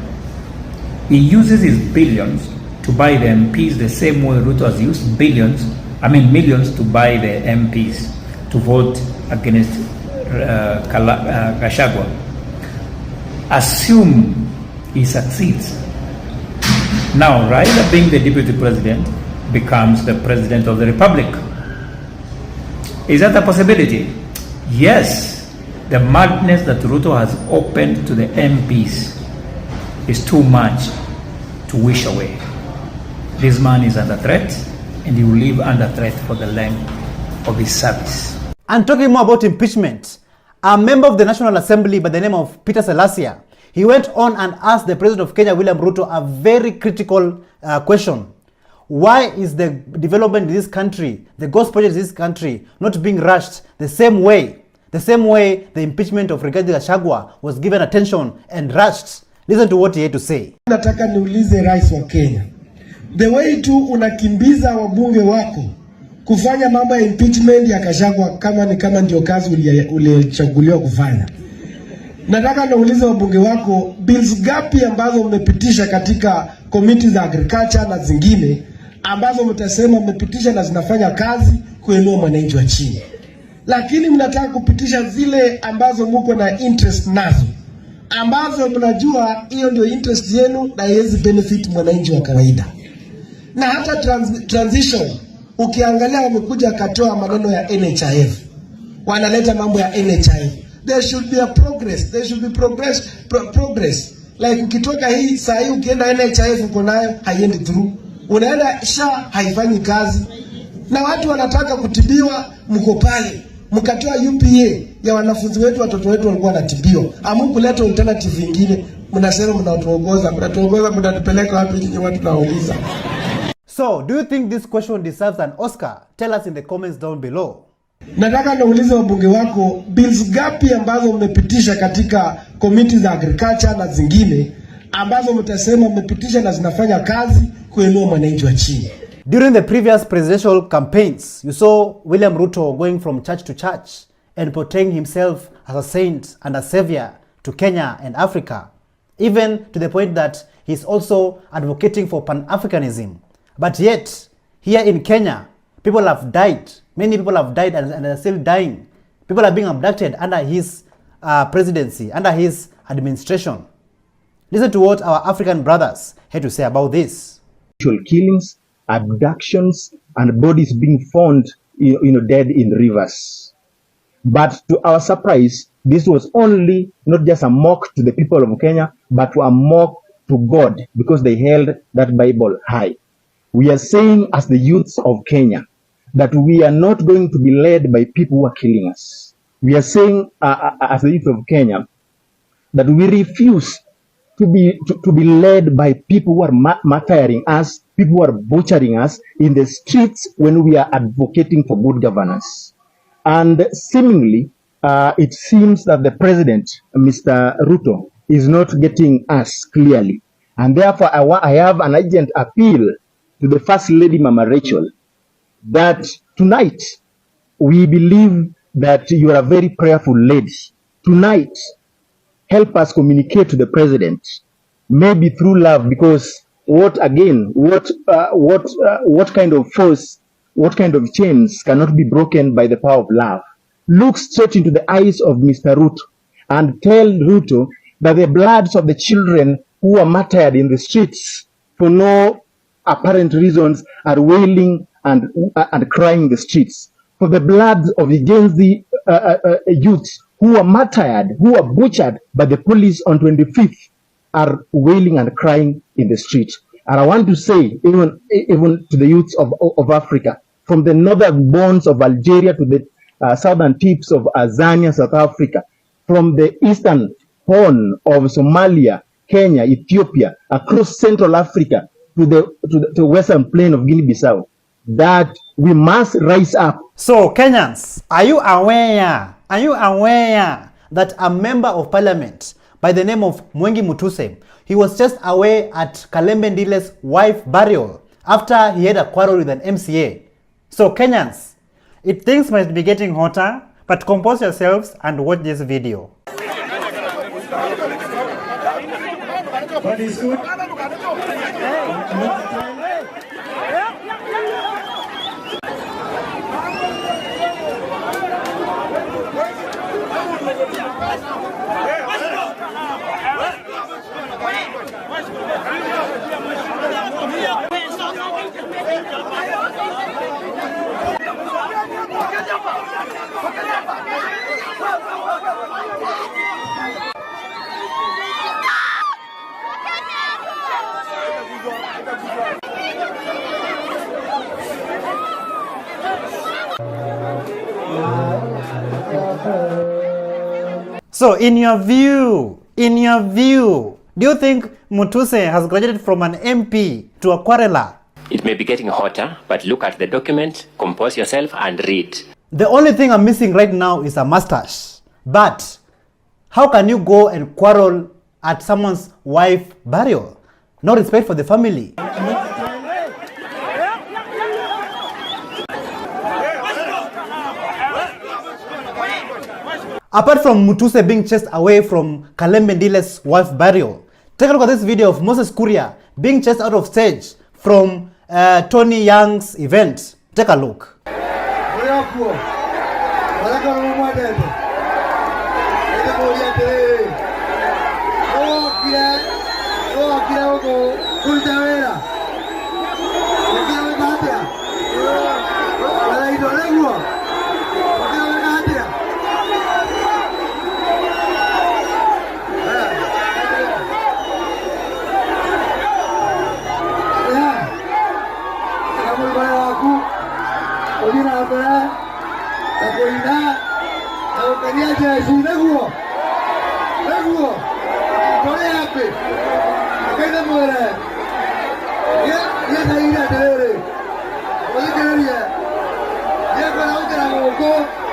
He uses his billions to buy the MPs the same way Ruto has used millions to buy the MPs to vote against Gachagua. Assume he succeeds. Now Raila, being the deputy president, becomes the president of the republic. Is that a possibility? Yes. The madness that Ruto has opened to the MPs is too much to wish away. This man is under threat and he will live under threat for the length of his service. And talking more about impeachment, a member of the National Assembly by the name of Peter Selassie, he went on and asked the President of Kenya, William Ruto, a very critical question. Why is the development in this country, the God's project in this country, not being rushed the same way the impeachment of Rigathi Gachagua was given attention and rushed? Listen to what he had to say. Nataka niulize rais wa Kenya, the way tu unakimbiza wabunge wako kufanya mambo ya impeachment ya Gachagua kama ndio kazi ulichaguliwa kufanya. Nataka niulize wabunge wako, bills gapi ambazo mmepitisha katika committee za agriculture na zingine ambazo mtasema mmepitisha na zinafanya kazi kuinua mwananchi wa chini, lakini mnataka kupitisha zile ambazo mko na interest nazo, ambazo mnajua hiyo ndio interest yenu na haiwezi benefit mwananchi wa kawaida. Na hata transition ukiangalia, wamekuja akatoa maneno ya NHIF, wanaleta mambo ya NHIF. There should be a progress, there should be progress. Like ukitoka hii saa hii ukienda NHIF uko nayo haiendi through, unaenda SHA haifanyi kazi, na watu wanataka kutibiwa, mko pale mkatoa UPA ya wanafunzi wetu, watoto wetu walikuwa wanatibiwa. Amukuleta alternative nyingine, mnasema mnatuongoza, mnatupeleka wapi nyinyi watu nauliza? So, do you think this question deserves an Oscar? Tell us in the comments down below. Nataka nauliza wabunge wako, bills gapi ambazo mmepitisha katika committee za agriculture na zingine ambazo mtasema mmepitisha na zinafanya kazi kuinua mwananchi wa chini? During the previous presidential campaigns, you saw William Ruto going from church to church and portraying himself as a saint and a savior to Kenya and Africa, even to the point that he's also advocating for Pan-Africanism. But yet, here in Kenya, people have died. Many people have died and are still dying. People are being abducted under his presidency, under his administration. Listen to what our African brothers had to say about this. Killings, abductions, and bodies being found, dead in rivers. But to our surprise, this was only not just a mock to the people of Kenya, but a mock to God, because they held that Bible high. We are saying as the youths of Kenya that we are not going to be led by people who are killing us. We are saying as the youth of Kenya that we refuse to be led by people who are martyring us, people who are butchering us in the streets when we are advocating for good governance. And seemingly, it seems that the president, Mr. Ruto, is not getting us clearly. And therefore, I have an urgent appeal to the First Lady, Mama Rachel, that tonight we believe that you are a very prayerful lady. Tonight, help us communicate to the president, maybe through love, because what kind of force, what kind of chains cannot be broken by the power of love? Look straight into the eyes of Mr. Ruto and tell Ruto that the bloods of the children who are martyred in the streets for no apparent reasons are wailing and crying in the streets. For the blood of the Jenzas youths who are martyred, who are butchered by the police on 25th, are wailing and crying in the street. And I want to say, even to the youths of Africa, from the northern bonds of Algeria to the southern tips of Azania, South Africa, from the eastern horn of Somalia, Kenya, Ethiopia, across Central Africa to the western plain of Guinea-Bissau, that we must rise up. So Kenyans, are you aware that a member of parliament by the name of Mwengi Mutuse, he was just away at Kalembe Ndile's wife burial after he had a quarrel with an MCA? So Kenyans, things might be getting hotter, but compose yourselves and watch this video. What is good? So in your view, do you think Mutuse has graduated from an MP to a quarreler? It may be getting hotter, but look at the document, compose yourself and read. The only thing I'm missing right now is a mustache. But how can you go and quarrel at someone's wife burial? No respect for the family. Apart from Mutuse being chased away from Kalembe Ndile's wife burial, take a look at this video of Moses Kuria being chased out of stage from Tony Young's event. Take a look.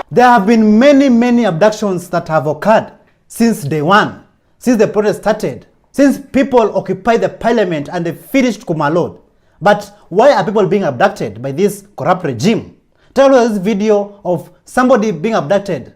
There have been many abductions that have occurred since day one, since the protest started, since people occupied the parliament and they finished Kumalod. But why are people being abducted by this corrupt regime? Tell us this video of somebody being abducted